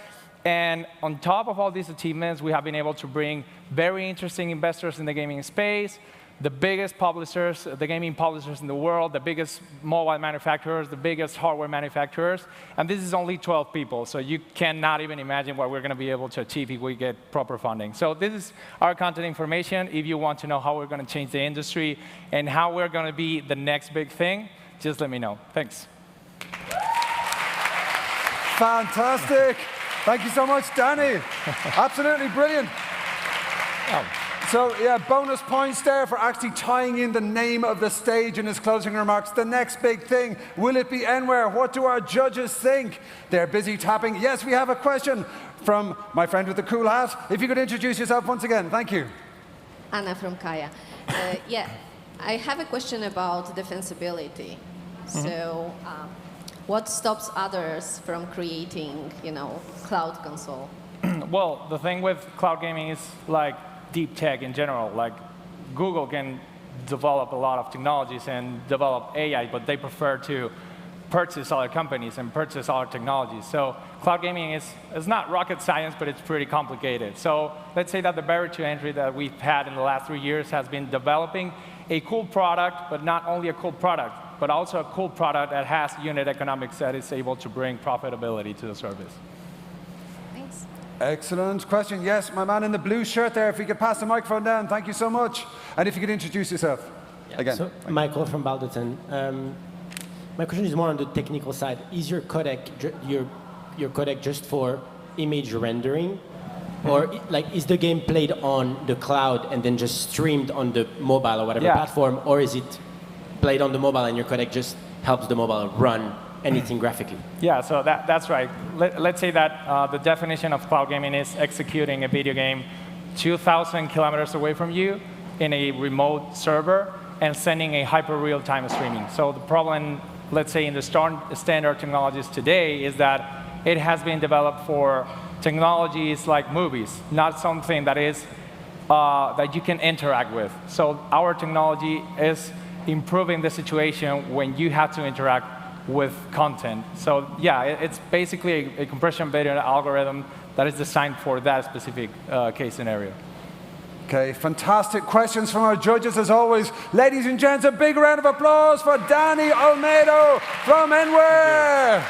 And on top of all these achievements, we have been able to bring very interesting investors in the gaming space, the biggest publishers, the gaming publishers in the world, the biggest mobile manufacturers, the biggest hardware manufacturers. And this is only 12 people, so you cannot even imagine what we're going to be able to achieve if we get proper funding. So this is our content information. If you want to know how we're going to change the industry and how we're going to be the next big thing, just let me know. Thanks. Fantastic. Thank you so much, Danny. Absolutely brilliant. So, yeah, bonus points there for actually tying in the name of the stage in his closing remarks. The next big thing, will it be Enware? What do our judges think? They're busy tapping. Yes, we have a question from my friend with the cool hat. If you could introduce yourself once again. Thank you. Anna from Kaya. Yeah, I have a question about defensibility. So, what stops others from creating, cloud console? Well, the thing with cloud gaming is like deep tech in general. Like Google can develop a lot of technologies and develop AI, but they prefer to purchase other companies and purchase other technologies. So cloud gaming is not rocket science, but it's pretty complicated. So let's say that the barrier to entry that we've had in the last 3 years has been developing a cool product, but not only a cool product, but also a cool product that has unit economics that is able to bring profitability to the service. Thanks. Excellent question. Yes, my man in the blue shirt there, if you could pass the microphone down, thank you so much. And if you could introduce yourself again. So, Michael from Balderton. My question is more on the technical side. Is your codec just for image rendering, Or like, is the game played on the cloud and then just streamed on the mobile or whatever platform, or is it played on the mobile and your codec just helps the mobile run anything graphically? Yeah, so that's right. Let's say that the definition of cloud gaming is executing a video game 2,000 kilometers away from you in a remote server and sending a hyper real-time streaming. So the problem, let's say, in the standard technologies today is that it has been developed for technologies like movies, not something that is that you can interact with. So our technology is improving the situation when you have to interact with content. So yeah, it's basically a compression-based algorithm that is designed for that specific case scenario. Okay, fantastic questions from our judges as always. Ladies and gents, a big round of applause for Danny Olmedo from Enware.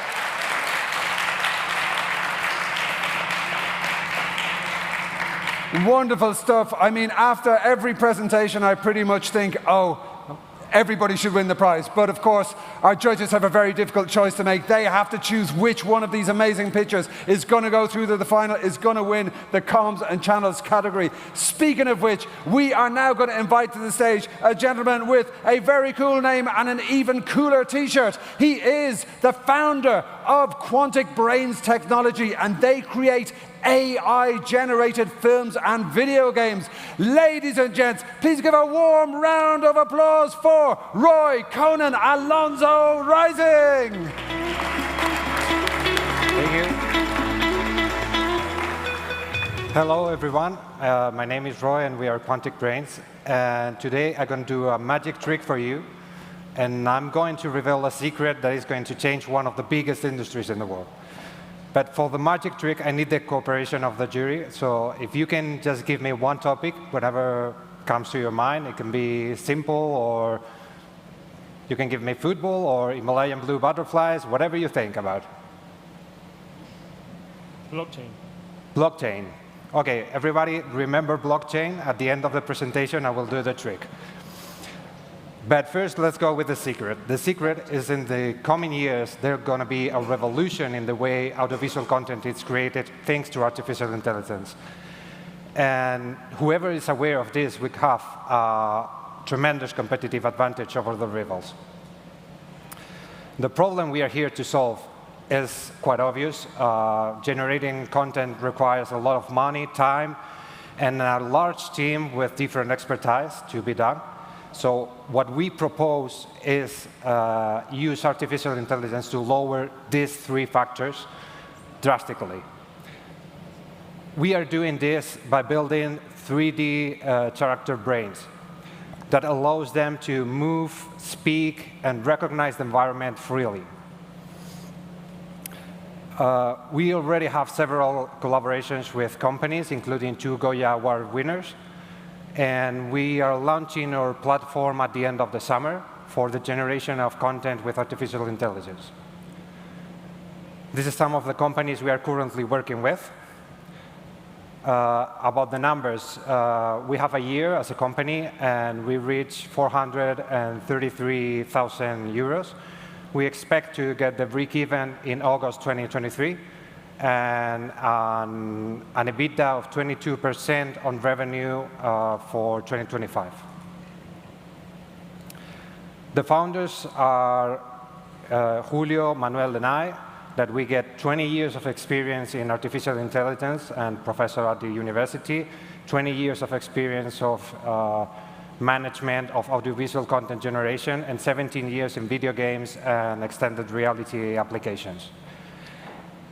Wonderful stuff. I mean, after every presentation, I pretty much think, oh, everybody should win the prize. But of course, our judges have a very difficult choice to make. They have to choose which one of these amazing pictures is going to go through to the final, is going to win the comms and channels category. Speaking of which, we are now going to invite to the stage a gentleman with a very cool name and an even cooler t-shirt. He is the founder of Quantic Brains Technology, and they create AI-generated films and video games. Ladies and gents, please give a warm round of applause for Roy Conan Alonso Rising. Thank you. Hello, everyone. My name is Roy, and we are Quantic Brains. And today I'm going to do a magic trick for you. And I'm going to reveal a secret that is going to change one of the biggest industries in the world. But for the magic trick, I need the cooperation of the jury. So if you can just give me one topic, whatever comes to your mind. It can be simple, or you can give me football or Himalayan blue butterflies, whatever you think about. Blockchain. Blockchain. OK, everybody remember blockchain. At the end of the presentation, I will do the trick. But first, let's go with the secret. The secret is in the coming years, there's going to be a revolution in the way audiovisual content is created thanks to artificial intelligence. And whoever is aware of this will have a tremendous competitive advantage over the rivals. The problem we are here to solve is quite obvious. Generating content requires a lot of money, time, and a large team with different expertise to be done. So what we propose is use artificial intelligence to lower these three factors drastically. We are doing this by building 3D character brains that allows them to move, speak, and recognize the environment freely. We already have several collaborations with companies, including 2 Goya Award winners. And we are launching our platform at the end of the summer for the generation of content with artificial intelligence. This is some of the companies we are currently working with. About the numbers, we have a year as a company, and we reach 433,000 euros. We expect to get the break-even in August 2023. And an EBITDA of 22% on revenue for 2025. The founders are Julio, Manuel, and I, that we get 20 years of experience in artificial intelligence and professor at the university, 20 years of experience of management of audiovisual content generation, and 17 years in video games and extended reality applications.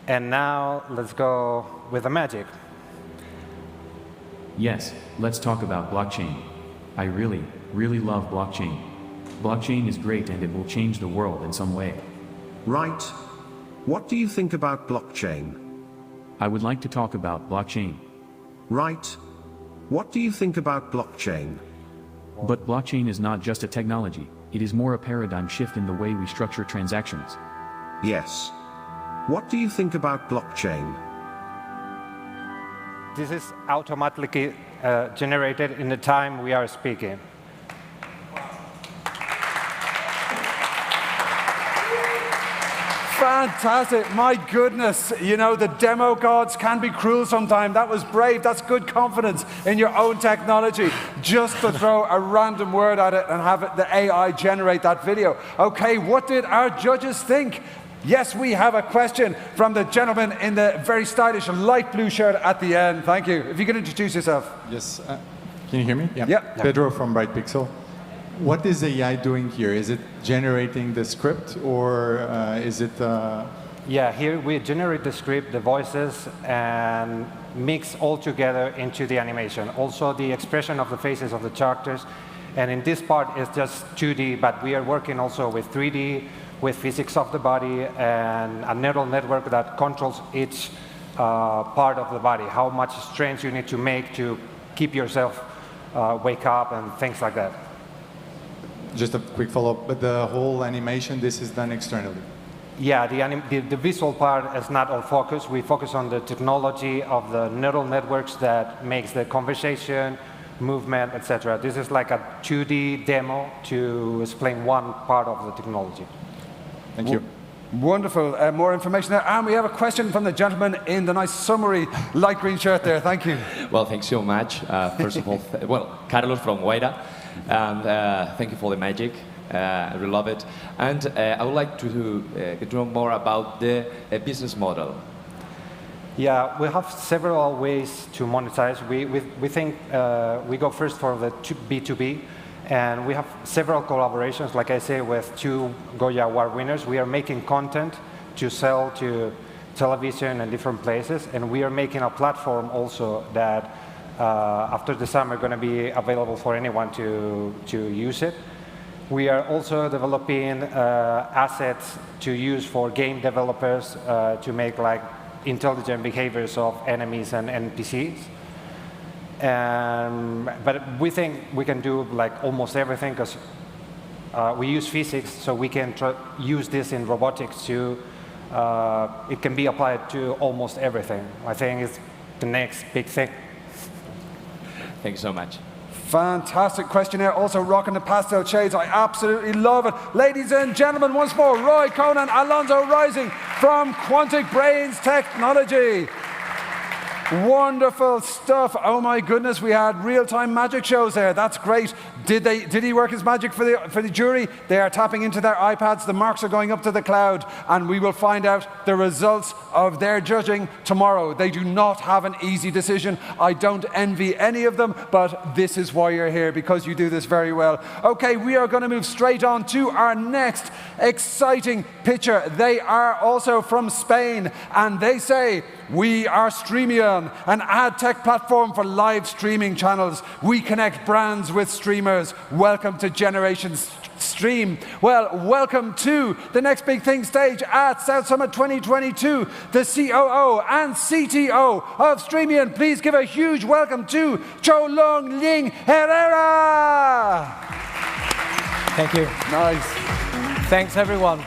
And now, let's go with the magic. Yes, let's talk about blockchain. I really, really love blockchain. Blockchain is great and it will change the world in some way. Right. What do you think about blockchain? I would like to talk about blockchain. Right. What do you think about blockchain? But blockchain is not just a technology, it is more a paradigm shift in the way we structure transactions. Yes. What do you think about blockchain? This is automatically generated in the time we are speaking. Fantastic. My goodness. You know, the demo gods can be cruel sometimes. That was brave. That's good confidence in your own technology. Just to throw a random word at it and have the AI generate that video. Okay, what did our judges think? Yes, we have a question from the gentleman in the very stylish light blue shirt at the end. Thank you. If you can introduce yourself. Yes. Can you hear me? Yeah. Pedro from Bright Pixel. What is AI doing here? Is it generating the script, or is it... Yeah, here we generate the script, the voices, and mix all together into the animation. Also the expression of the faces of the characters. And in this part, it's just 2D, but we are working also with 3D, with physics of the body, and a neural network that controls each part of the body, how much strength you need to make to keep yourself wake up and things like that. Just a quick follow-up, but the whole animation, this is done externally? Yeah, the visual part is not all focus. We focus on the technology of the neural networks that makes the conversation, movement, etc. This is like a 2D demo to explain one part of the technology. Thank you. Wonderful. More information there. And we have a question from the gentleman in the nice summery light green shirt there. Thank you. Well, thanks so much. First of all, Carlos from Guaira. And thank you for the magic. I really love it. And I would like to get to know more about the business model. Yeah, we have several ways to monetize. We think we go first for the B2B, and we have several collaborations, like I say, with 2 Goya Award winners. We are making content to sell to television and different places, and we are making a platform also that after the summer going to be available for anyone to use it. We are also developing assets to use for game developers to make like intelligent behaviors of enemies and NPCs. But we think we can do like almost everything because we use physics, so we can use this in robotics too. It can be applied to almost everything. I think it's the next big thing. Thank you so much. Fantastic questionnaire, also rocking the pastel shades. I absolutely love it. Ladies and gentlemen, once more, Roy Conan, Alonso Rising from Quantic Brains Technology. Wonderful stuff. Oh my goodness, we had real-time magic shows there. That's great. Did he work his magic for the jury? They are tapping into their iPads. The marks are going up to the cloud, and we will find out the results of their judging tomorrow. They do not have an easy decision. I don't envy any of them, but this is why you're here, because you do this very well. Okay, we are going to move straight on to our next exciting picture. They are also from Spain, and they say, "We are Streamion, an ad tech platform for live streaming channels. We connect brands with streamers. Welcome to Generation Stream." Well, welcome to the next big thing stage at South Summit 2022, the COO and CTO of Streamion. Please give a huge welcome to Chou Long Ling Herrera. Thank you. Nice. Thanks, everyone.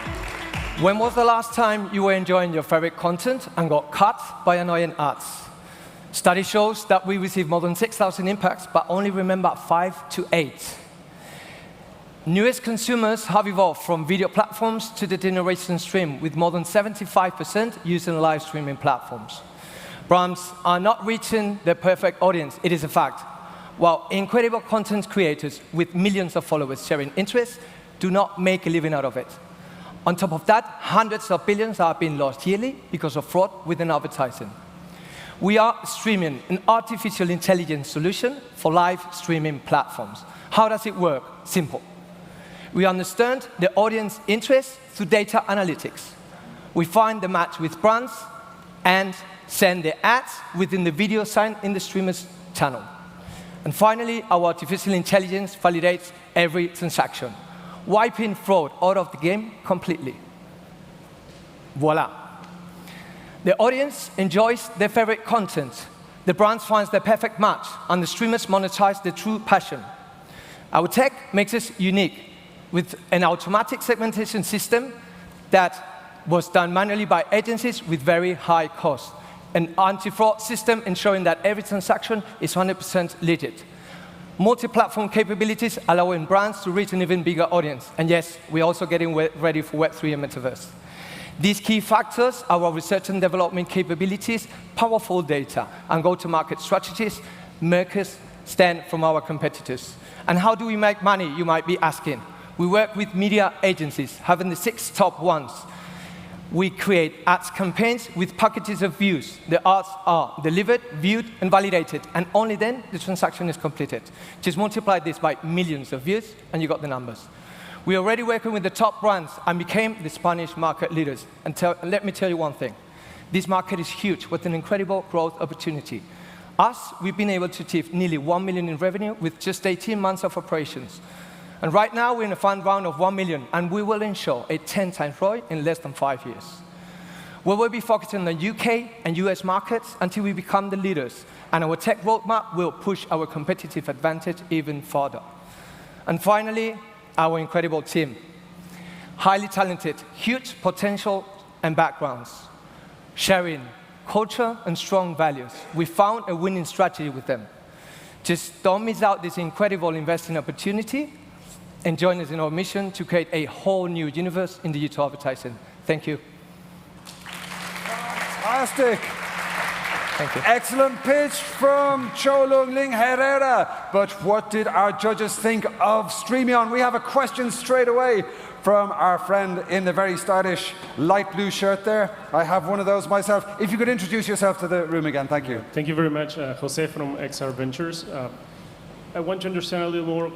When was the last time you were enjoying your favorite content and got cut by annoying ads? Study shows that we receive more than 6,000 impacts, but only remember 5 to 8. Newest consumers have evolved from video platforms to the generation stream, with more than 75% using live streaming platforms. Brands are not reaching their perfect audience, it is a fact. While incredible content creators with millions of followers sharing interests do not make a living out of it. On top of that, hundreds of billions are being lost yearly because of fraud within advertising. We are Streamion, an artificial intelligence solution for live streaming platforms. How does it work? Simple. We understand the audience interests through data analytics. We find the match with brands and send the ads within the video signed in the streamer's channel. And finally, our artificial intelligence validates every transaction, wiping fraud out of the game completely. Voila. The audience enjoys their favorite content. The brands find their perfect match, and the streamers monetize their true passion. Our tech makes us unique with an automatic segmentation system that was done manually by agencies with very high cost. An anti-fraud system ensuring that every transaction is 100% legit. Multi-platform capabilities allowing brands to reach an even bigger audience. And yes, we're also getting ready for Web3 and Metaverse. These key factors are our research and development capabilities, powerful data, and go-to-market strategies make us stand from our competitors. And how do we make money, you might be asking? We work with media agencies, having the 6 top ones. We create ads campaigns with packages of views. The ads are delivered, viewed, and validated, and only then the transaction is completed. Just multiply this by millions of views, and you got the numbers. We are already working with the top brands and became the Spanish market leaders. And let me tell you one thing. This market is huge with an incredible growth opportunity. Us, we've been able to achieve nearly 1 million in revenue with just 18 months of operations. And right now, we're in a fund round of 1 million, and we will ensure a 10 times ROI in less than 5 years. We will be focusing on the UK and US markets until we become the leaders, and our tech roadmap will push our competitive advantage even further. And finally, our incredible team. Highly talented, huge potential and backgrounds. Sharing culture and strong values. We found a winning strategy with them. Just don't miss out this incredible investing opportunity and join us in our mission to create a whole new universe in digital advertising. Thank you. Fantastic. Thank you. Excellent pitch from Cholung-Ling Herrera. But what did our judges think of StreamYon? We have a question straight away from our friend in the very stylish light blue shirt there. I have one of those myself. If you could introduce yourself to the room again, thank you. Thank you very much, Jose from XR Ventures. I want to understand a little more,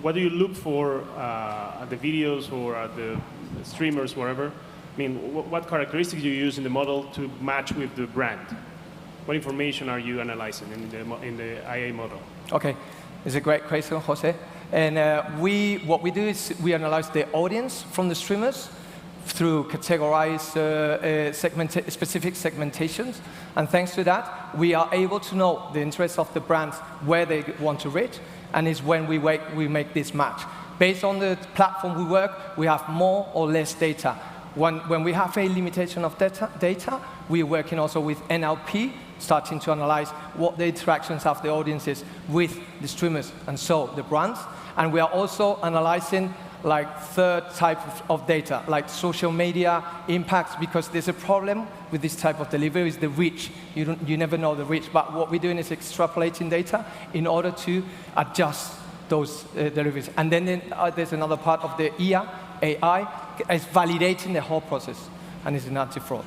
what do you look for at the videos or at the streamers, wherever? I mean, what characteristics do you use in the model to match with the brand? What information are you analyzing in the IA model? Okay, it's a great question, Jose. And what we do is we analyze the audience from the streamers through categorized specific segmentations. And thanks to that, we are able to know the interests of the brands, where they want to reach, and it's when we make this match. Based on the platform we work, we have more or less data. When we have a limitation of data, we're working also with NLP, starting to analyze what the interactions of the audiences with the streamers and so the brands. And we are also analyzing like third type of data, like social media impacts, because there's a problem with this type of delivery, is the reach. You never know the reach, but what we're doing is extrapolating data in order to adjust those deliveries. And then there's another part of the AI is validating the whole process, and it's an anti-fraud.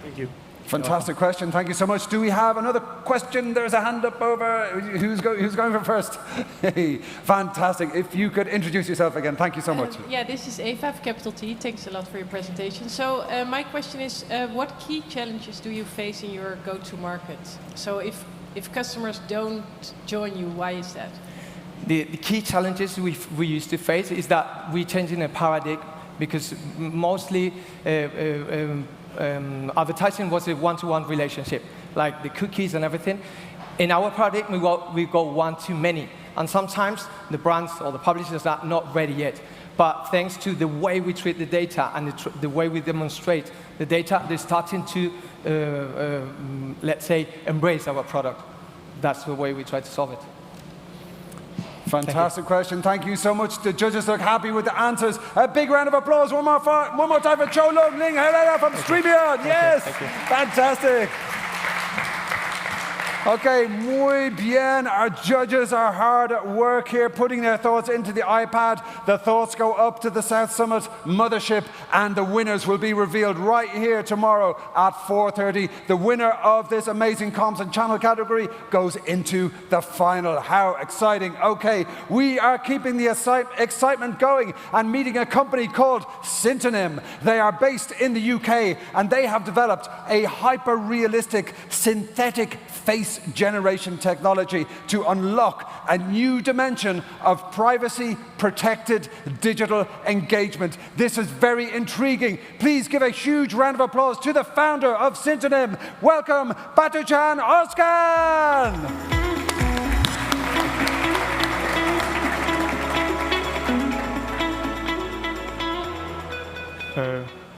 Thank you. Fantastic question. Thank you so much. Do we have another question? There's a hand up over. Who's going for first? Hey, fantastic. If you could introduce yourself again. Thank you so much. Yeah, this is Eva of Capital T. Thanks a lot for your presentation. So my question is, what key challenges do you face in your go-to-market? So if customers don't join you, why is that? The key challenges we used to face is that we're changing a paradigm, because mostly advertising was a one-to-one relationship, like the cookies and everything. In our paradigm, we go one-to-many, and sometimes the brands or the publishers are not ready yet. But thanks to the way we treat the data and the way we demonstrate the data, they're starting to, let's say, embrace our product. That's the way we try to solve it. Fantastic question. Thank you so much. The judges look happy with the answers. A big round of applause. One more time for Cholung-Ling Herrera from StreamYon. Yes. Fantastic. Okay, muy bien. Our judges are hard at work here, putting their thoughts into the iPad. The thoughts go up to the South Summit mothership, and the winners will be revealed right here tomorrow at 4:30. The winner of this amazing comms and channel category goes into the final. How exciting. Okay, we are keeping the excitement going and meeting a company called Syntonym. They are based in the UK, and they have developed a hyper-realistic synthetic face generation technology to unlock a new dimension of privacy-protected digital engagement. This is very intriguing. Please give a huge round of applause to the founder of Syntonym. Welcome, Batuchan Özkan!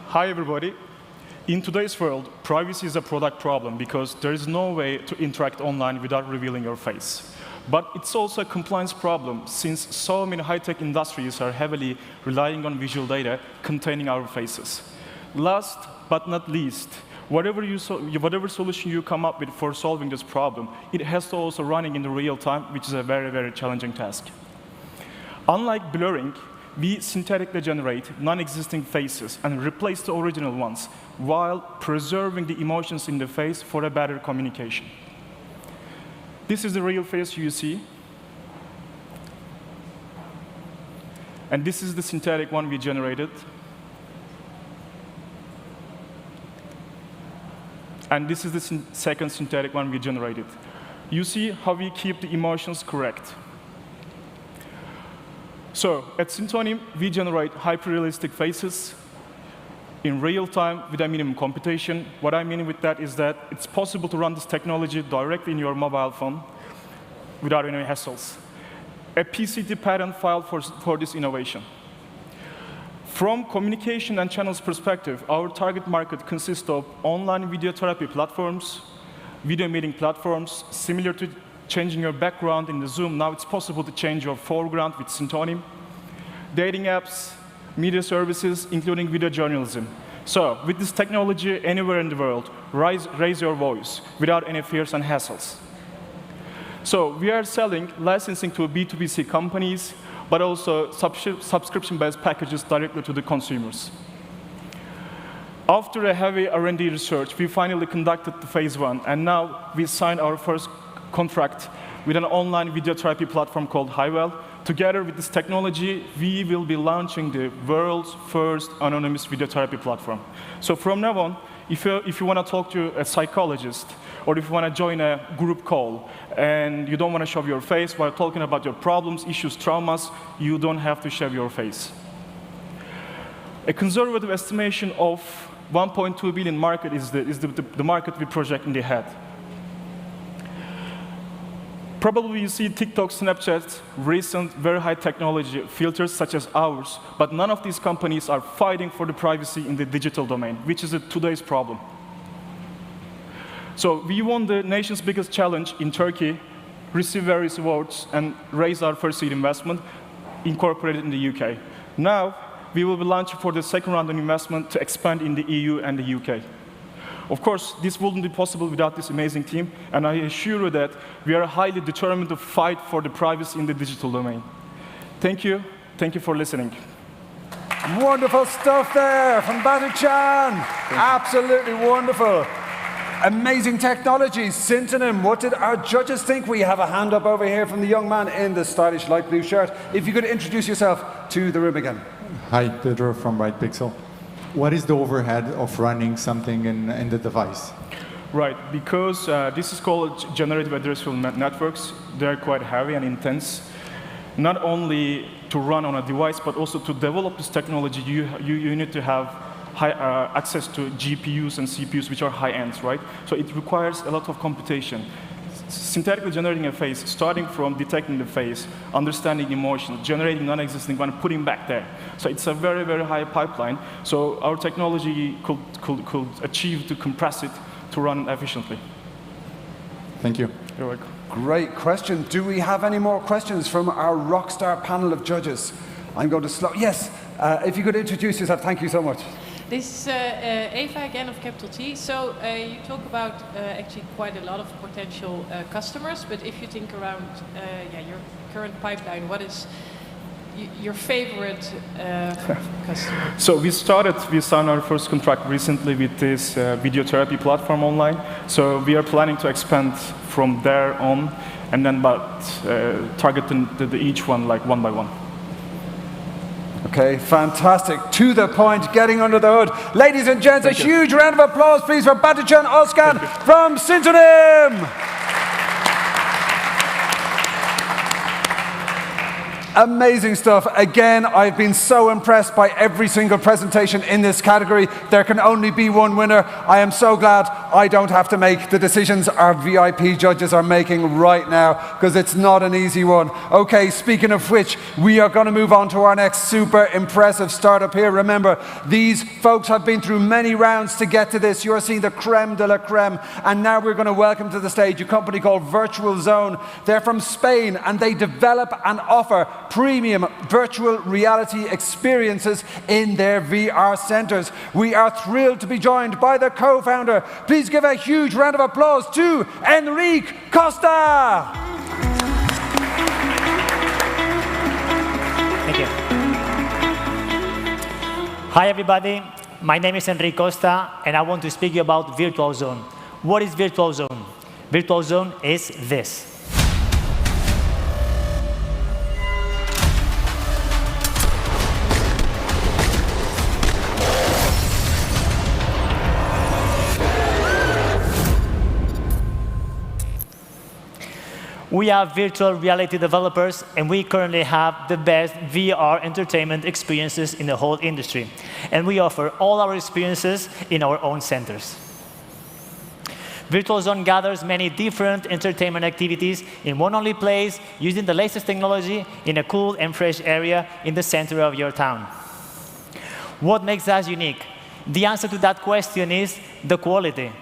Hi, everybody. In today's world, privacy is a product problem because there is no way to interact online without revealing your face. But it's also a compliance problem since so many high-tech industries are heavily relying on visual data containing our faces. Last but not least, whatever solution you come up with for solving this problem, it has to also running in the real time, which is a very, very challenging task. Unlike blurring, we synthetically generate non-existing faces and replace the original ones while preserving the emotions in the face for a better communication. This is the real face you see. And this is the synthetic one we generated. And this is the second synthetic one we generated. You see how we keep the emotions correct. So at Syntonym, we generate hyper-realistic faces in real time with a minimum computation. What I mean with that is that it's possible to run this technology directly in your mobile phone without any hassles. A PCT patent filed for this innovation. From communication and channels perspective, our target market consists of online video therapy platforms, video meeting platforms, similar to changing your background in the Zoom. Now it's possible to change your foreground with Syntonym. Dating apps, media services, including video journalism. So with this technology, anywhere in the world, raise your voice without any fears and hassles. So we are selling licensing to B2B companies, but also subscription-based packages directly to the consumers. After a heavy R&D research, we finally conducted the phase 1, and now we signed our first contract with an online video therapy platform called Highwell. Together with this technology, we will be launching the world's first anonymous video therapy platform. So from now on, if you want to talk to a psychologist, or if you want to join a group call, and you don't want to show your face while talking about your problems, issues, traumas, you don't have to show your face. A conservative estimation of 1.2 billion market is the market we project in the head. Probably you see TikTok, Snapchat, recent very high technology filters such as ours, but none of these companies are fighting for the privacy in the digital domain, which is today's problem. So we won the nation's biggest challenge in Turkey, received various awards, and raised our first seed investment, incorporated in the UK. Now, we will be launching for the second round of investment to expand in the EU and the UK. Of course, this wouldn't be possible without this amazing team, and I assure you that we are highly determined to fight for the privacy in the digital domain. Thank you. Thank you for listening. Wonderful stuff there from Batu-chan. Absolutely wonderful. Amazing technology. Syntonym, what did our judges think? We have a hand up over here from the young man in the stylish light blue shirt. If you could introduce yourself to the room again. Hi, Pedro from Right Pixel. What is the overhead of running something in the device? Right, because this is called generative adversarial networks. They're quite heavy and intense. Not only to run on a device, but also to develop this technology, you need to have high access to GPUs and CPUs, which are high-ends, right? So it requires a lot of computation. Synthetically generating a face, starting from detecting the face, understanding emotions, generating non-existing one, putting back there. So it's a very, very high pipeline. So our technology could achieve to compress it to run efficiently. Thank you. You're welcome. Great question. Do we have any more questions from our rockstar panel of judges? I'm going to slow. Yes, if you could introduce yourself, thank you so much. This is Eva again of Capital T. So you talk about actually quite a lot of potential customers, but if you think around your current pipeline, what is your favorite customer? So we signed our first contract recently with this video therapy platform online. So we are planning to expand from there on, and then targeting each one like one by one. Okay, fantastic. To the point, getting under the hood. Ladies and gents, a huge round of applause, please, for Batu-chan Özkan from Syntonym. Amazing stuff. Again, I've been so impressed by every single presentation in this category. There can only be one winner. I am so glad I don't have to make the decisions our VIP judges are making right now, because it's not an easy one. Okay, speaking of which, we are going to move on to our next super impressive startup here. Remember, these folks have been through many rounds to get to this. You're seeing the creme de la creme. And now we're going to welcome to the stage a company called Virtual Zone. They're from Spain, and they develop and offer premium virtual reality experiences in their VR centers. We are thrilled to be joined by the co-founder. Please give a huge round of applause to Enrique Costa. Thank you. Hi, everybody. My name is Enrique Costa, and I want to speak to you about Virtual Zone. What is Virtual Zone? Virtual Zone is this. We are virtual reality developers, and we currently have the best VR entertainment experiences in the whole industry. And we offer all our experiences in our own centers. Virtual Zone gathers many different entertainment activities in one only place, using the latest technology in a cool and fresh area in the center of your town. What makes us unique? The answer to that question is the quality.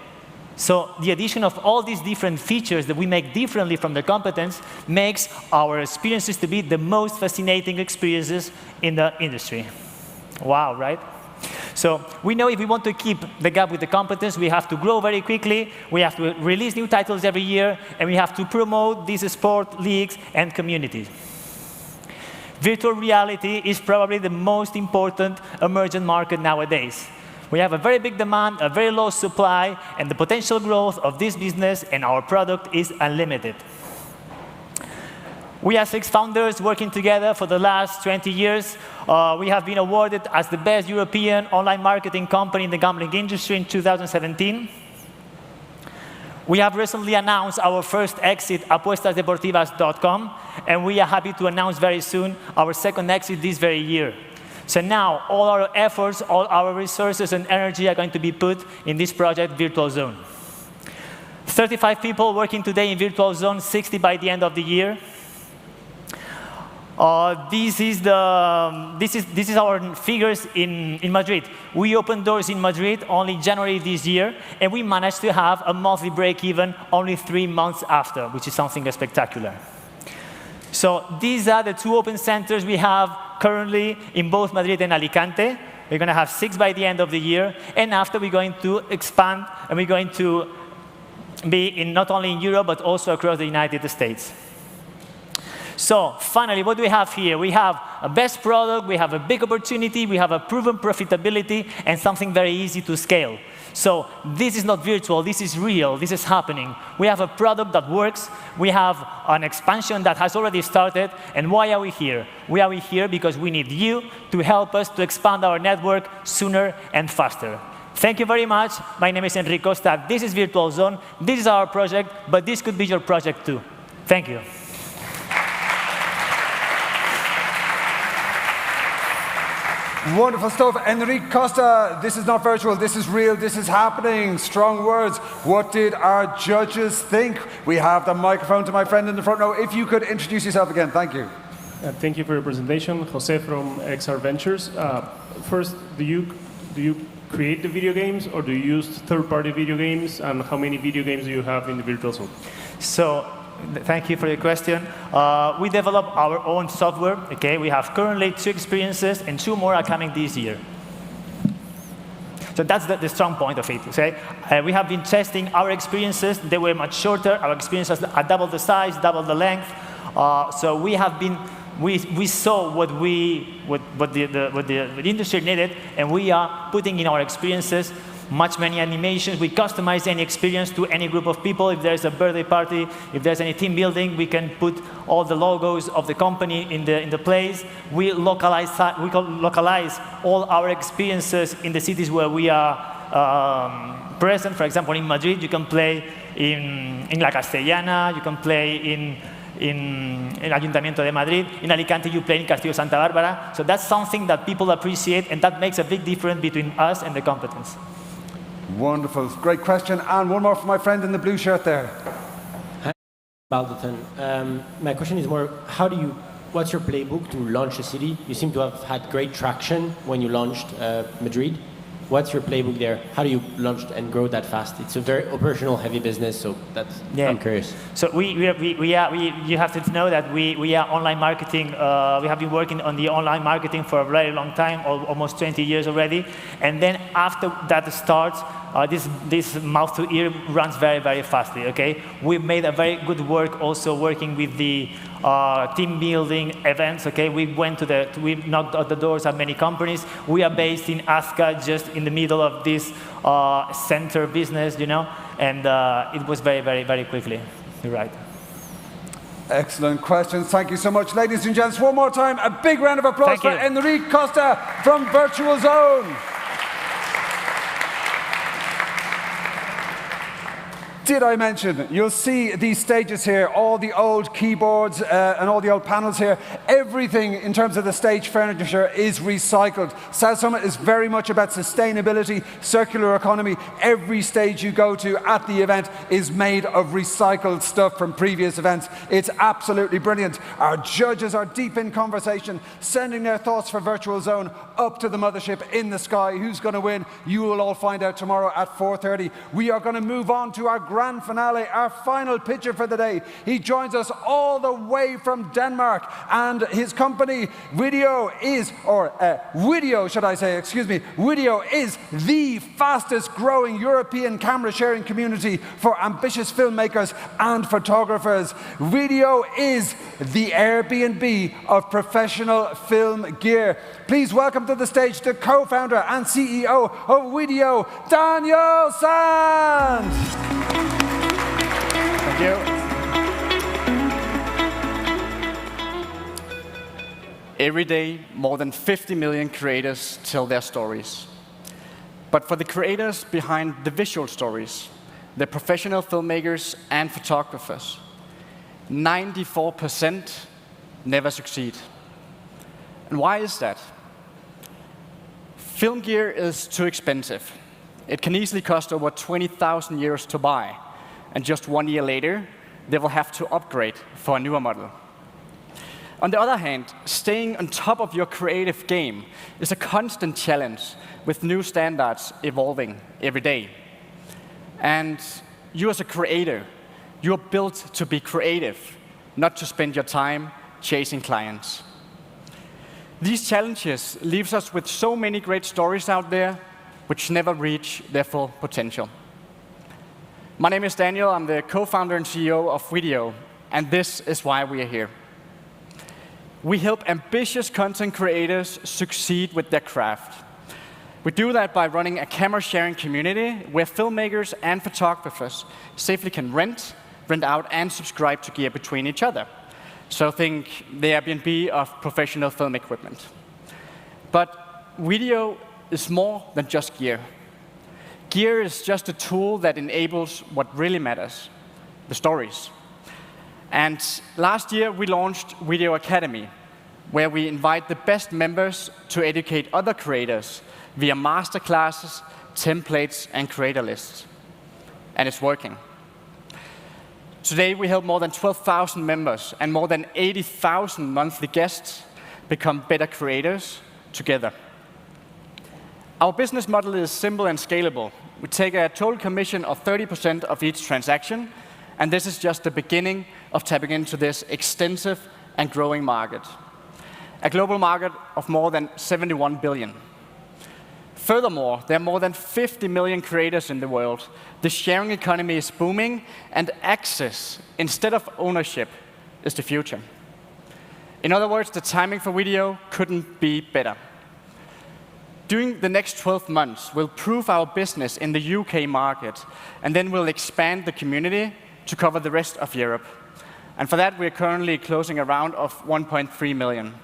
So the addition of all these different features that we make differently from the competence makes our experiences to be the most fascinating experiences in the industry. Wow, right? So we know if we want to keep the gap with the competence, we have to grow very quickly, we have to release new titles every year, and we have to promote these sport leagues and communities. Virtual reality is probably the most important emergent market nowadays. We have a very big demand, a very low supply, and the potential growth of this business and our product is unlimited. We are 6 founders working together for the last 20 years. We have been awarded as the best European online marketing company in the gambling industry in 2017. We have recently announced our first exit, apuestasdeportivas.com, and we are happy to announce very soon our second exit this very year. So now, all our efforts, all our resources and energy are going to be put in this project, Virtual Zone. 35 people working today in Virtual Zone, 60 by the end of the year. This is our figures in Madrid. We opened doors in Madrid only January this year, and we managed to have a monthly break-even only 3 months after, which is something spectacular. So these are the 2 open centers we have currently in both Madrid and Alicante. We're going to have 6 by the end of the year, and after we're going to expand, and we're going to be in not only in Europe, but also across the United States. So finally, what do we have here? We have a best product, we have a big opportunity, we have a proven profitability, and something very easy to scale. So this is not virtual, this is real, this is happening. We have a product that works, we have an expansion that has already started, and why are we here? We are here because we need you to help us to expand our network sooner and faster. Thank you very much. My name is Enrique Costa. This is Virtual Zone. This is our project, but this could be your project too. Thank you. Wonderful stuff. Enrique Costa, this is not virtual, this is real, this is happening. Strong words. What did our judges think? We have the microphone to my friend in the front row. If you could introduce yourself again, thank you. Thank you for your presentation. Jose from XR Ventures. First, do you create the video games, or do you use third-party video games, and how many video games do you have in the Virtual Zone? So, thank you for your question. We develop our own software. Okay, we have currently 2 experiences, and 2 more are coming this year. So that's the strong point of it. Okay, we have been testing our experiences. They were much shorter. Our experiences are double the size, double the length. So we have been. We saw what the industry needed, and we are putting in our experiences many animations. We customize any experience to any group of people. If there's a birthday party, if there's any team building, we can put all the logos of the company in the place. We localize all our experiences in the cities where we are present. For example, in Madrid, you can play in La Castellana. You can play in Ayuntamiento de Madrid. In Alicante, you play in Castillo Santa Bárbara. So that's something that people appreciate, and that makes a big difference between us and the competence. Wonderful. Great question. And one more from my friend in the blue shirt there. Hi, Balderton. My question is more, what's your playbook to launch a city? You seem to have had great traction when you launched Madrid. What's your playbook there? How do you launch and grow that fast? It's a very operational heavy business, so that's, I'm curious. So you have to know that we are online marketing. We have been working on the online marketing for a very long time, almost 20 years already. And then after that starts, this mouth to ear runs very, very fastly, okay? We made a very good work also working with the team building events, okay? We knocked at the doors at many companies. We are based in Asca, just in the middle of this center business, you know? And it was very, very, very quickly. You're right. Excellent questions. Thank you so much, ladies and gents. One more time, a big round of applause for Enrique Costa from Virtual Zone. Did I mention, you'll see these stages here, all the old keyboards and all the old panels here. Everything in terms of the stage furniture is recycled. South Summit is very much about sustainability, circular economy. Every stage you go to at the event is made of recycled stuff from previous events. It's absolutely brilliant. Our judges are deep in conversation, sending their thoughts for Virtual Zone up to the mothership in the sky. Who's going to win? You will all find out tomorrow at 4:30. We are going to move on to our grand finale, our final pitcher for the day. He joins us all the way from Denmark, and his company, Video is the fastest growing European camera sharing community for ambitious filmmakers and photographers. Video is the Airbnb of professional film gear. Please welcome to the stage the co-founder and CEO of Video, Daniel Sand. Thank you. Every day, more than 50 million creators tell their stories. But for the creators behind the visual stories, the professional filmmakers and photographers, 94% never succeed. And why is that? Film gear is too expensive. It can easily cost over 20,000 euros to buy. And just 1 year later, they will have to upgrade for a newer model. On the other hand, staying on top of your creative game is a constant challenge with new standards evolving every day. And you as a creator, you're built to be creative, not to spend your time chasing clients. These challenges leave us with so many great stories out there which never reach their full potential. My name is Daniel. I'm the co-founder and CEO of Video, and this is why we are here. We help ambitious content creators succeed with their craft. We do that by running a camera sharing community where filmmakers and photographers safely can rent out, and subscribe to gear between each other. So think the Airbnb of professional film equipment. But Video is more than just gear. Gear is just a tool that enables what really matters, the stories. And last year, we launched Video Academy, where we invite the best members to educate other creators via masterclasses, templates, and creator lists. And it's working. Today, we help more than 12,000 members and more than 80,000 monthly guests become better creators together. Our business model is simple and scalable. We take a total commission of 30% of each transaction, and this is just the beginning of tapping into this extensive and growing market. A global market of more than 71 billion. Furthermore, there are more than 50 million creators in the world. The sharing economy is booming, and access, instead of ownership, is the future. In other words, the timing for Video couldn't be better. During the next 12 months, we'll prove our business in the UK market, and then we'll expand the community to cover the rest of Europe. And for that, we're currently closing a round of 1.3 million,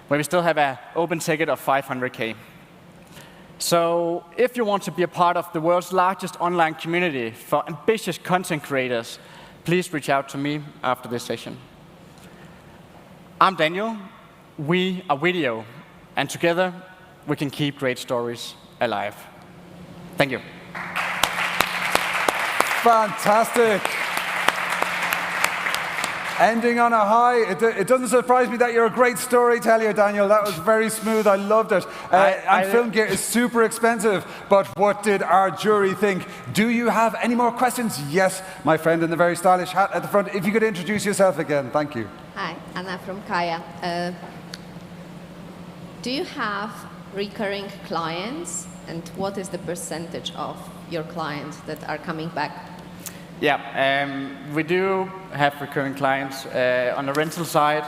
where we still have an open ticket of 500K. So if you want to be a part of the world's largest online community for ambitious content creators, please reach out to me after this session. I'm Daniel. We are Video, and together, we can keep great stories alive. Thank you. Fantastic. Ending on a high. It doesn't surprise me that you're a great storyteller, Daniel. That was very smooth. I loved it. And film gear is super expensive. But what did our jury think? Do you have any more questions? Yes, my friend in the very stylish hat at the front. If you could introduce yourself again. Thank you. Hi, Anna from Kaya. Do you have recurring clients? And what is the percentage of your clients that are coming back? Yeah, we do have recurring clients. On the rental side,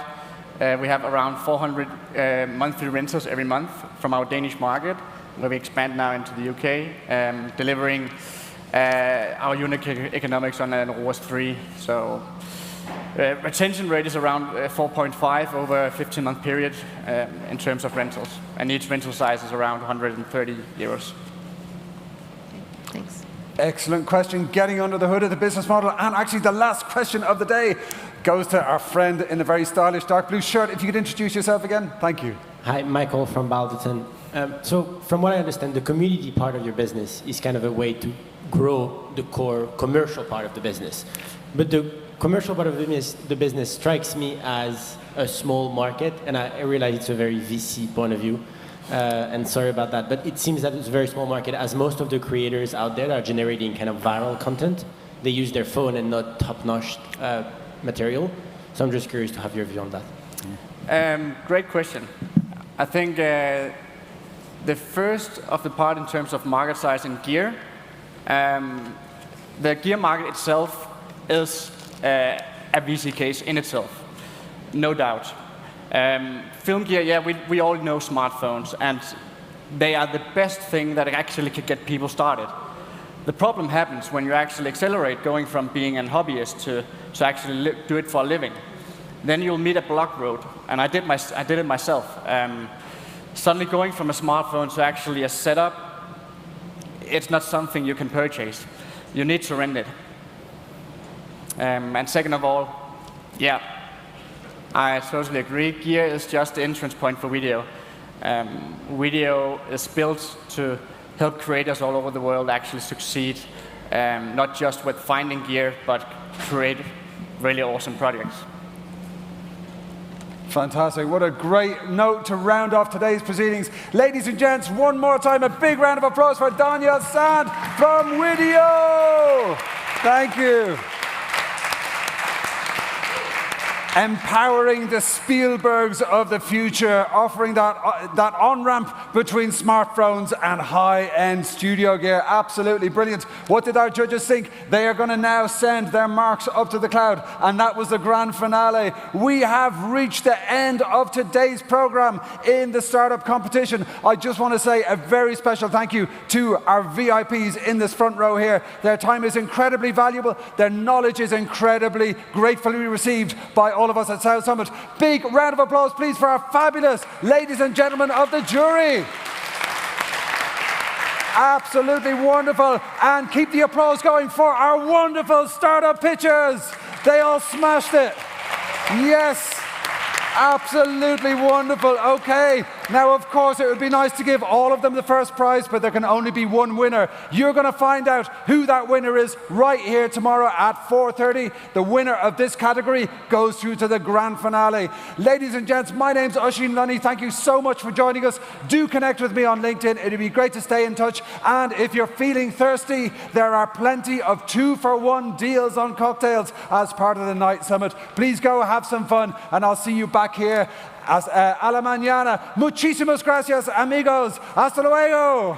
we have around 400 monthly rentals every month from our Danish market, where we expand now into the UK, delivering our unit economics on an ROAS 3. So retention rate is around 4.5 over a 15-month period in terms of rentals. And each rental size is around 130 euros. Thanks. Excellent question, getting under the hood of the business model. And actually the last question of the day goes to our friend in the very stylish dark blue shirt. If you could introduce yourself again. Thank you. Hi, Michael from Balderton. So from what I understand, the community part of your business is kind of a way to grow the core commercial part of the business. But the commercial part of the business strikes me as a small market, and I realize it's a very VC point of view. And sorry about that, but it seems that it's a very small market, as most of the creators out there are generating kind of viral content. They use their phone and not top-notch material. So I'm just curious to have your view on that. Great question. I think the first of the part in terms of market size and gear, the gear market itself is a VC case in itself, no doubt. Film gear, yeah, we all know smartphones, and they are the best thing that actually could get people started. The problem happens when you actually accelerate, going from being a hobbyist to actually do it for a living. Then you'll meet a block road, and I did it myself. Suddenly going from a smartphone to actually a setup, it's not something you can purchase. You need to rent it. And second of all, yeah, I totally agree. Gear is just the entrance point for video. Video is built to help creators all over the world actually succeed, not just with finding gear, but create really awesome projects. Fantastic. What a great note to round off today's proceedings. Ladies and gents, one more time, a big round of applause for Daniel Sand from Video. Thank you. Empowering the Spielbergs of the future, offering that on-ramp between smartphones and high-end studio gear. Absolutely brilliant. What did our judges think? They are going to now send their marks up to the cloud, and that was the grand finale. We have reached the end of today's program in the startup competition. I just want to say a very special thank you to our VIPs in this front row here. Their time is incredibly valuable. Their knowledge is incredibly gratefully received by all of us at South Summit. Big round of applause, please, for our fabulous ladies and gentlemen of the jury. Absolutely wonderful. And keep the applause going for our wonderful startup pitchers. They all smashed it. Yes. Absolutely wonderful. Okay, now of course it would be nice to give all of them the first prize, but there can only be one winner. You're going to find out who that winner is right here tomorrow at 4:30. The winner of this category goes through to the grand finale. Ladies and gents, my name's Oisin Lunny. Thank you so much for joining us. Do connect with me on LinkedIn. It'd be great to stay in touch. And if you're feeling thirsty, there are plenty of 2-for-1 deals on cocktails as part of the Night Summit. Please go have some fun, and I'll see you back here a la mañana. Muchísimas gracias, amigos. Hasta luego.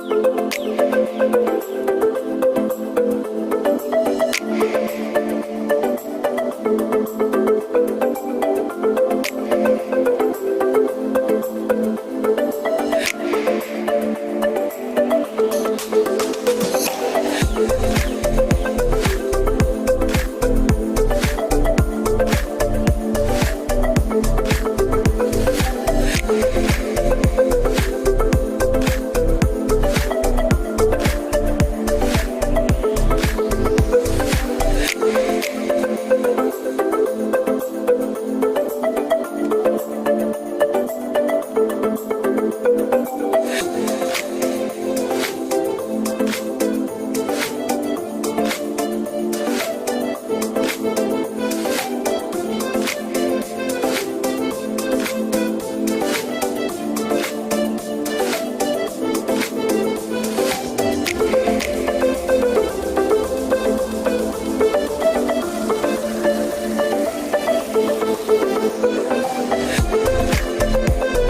you.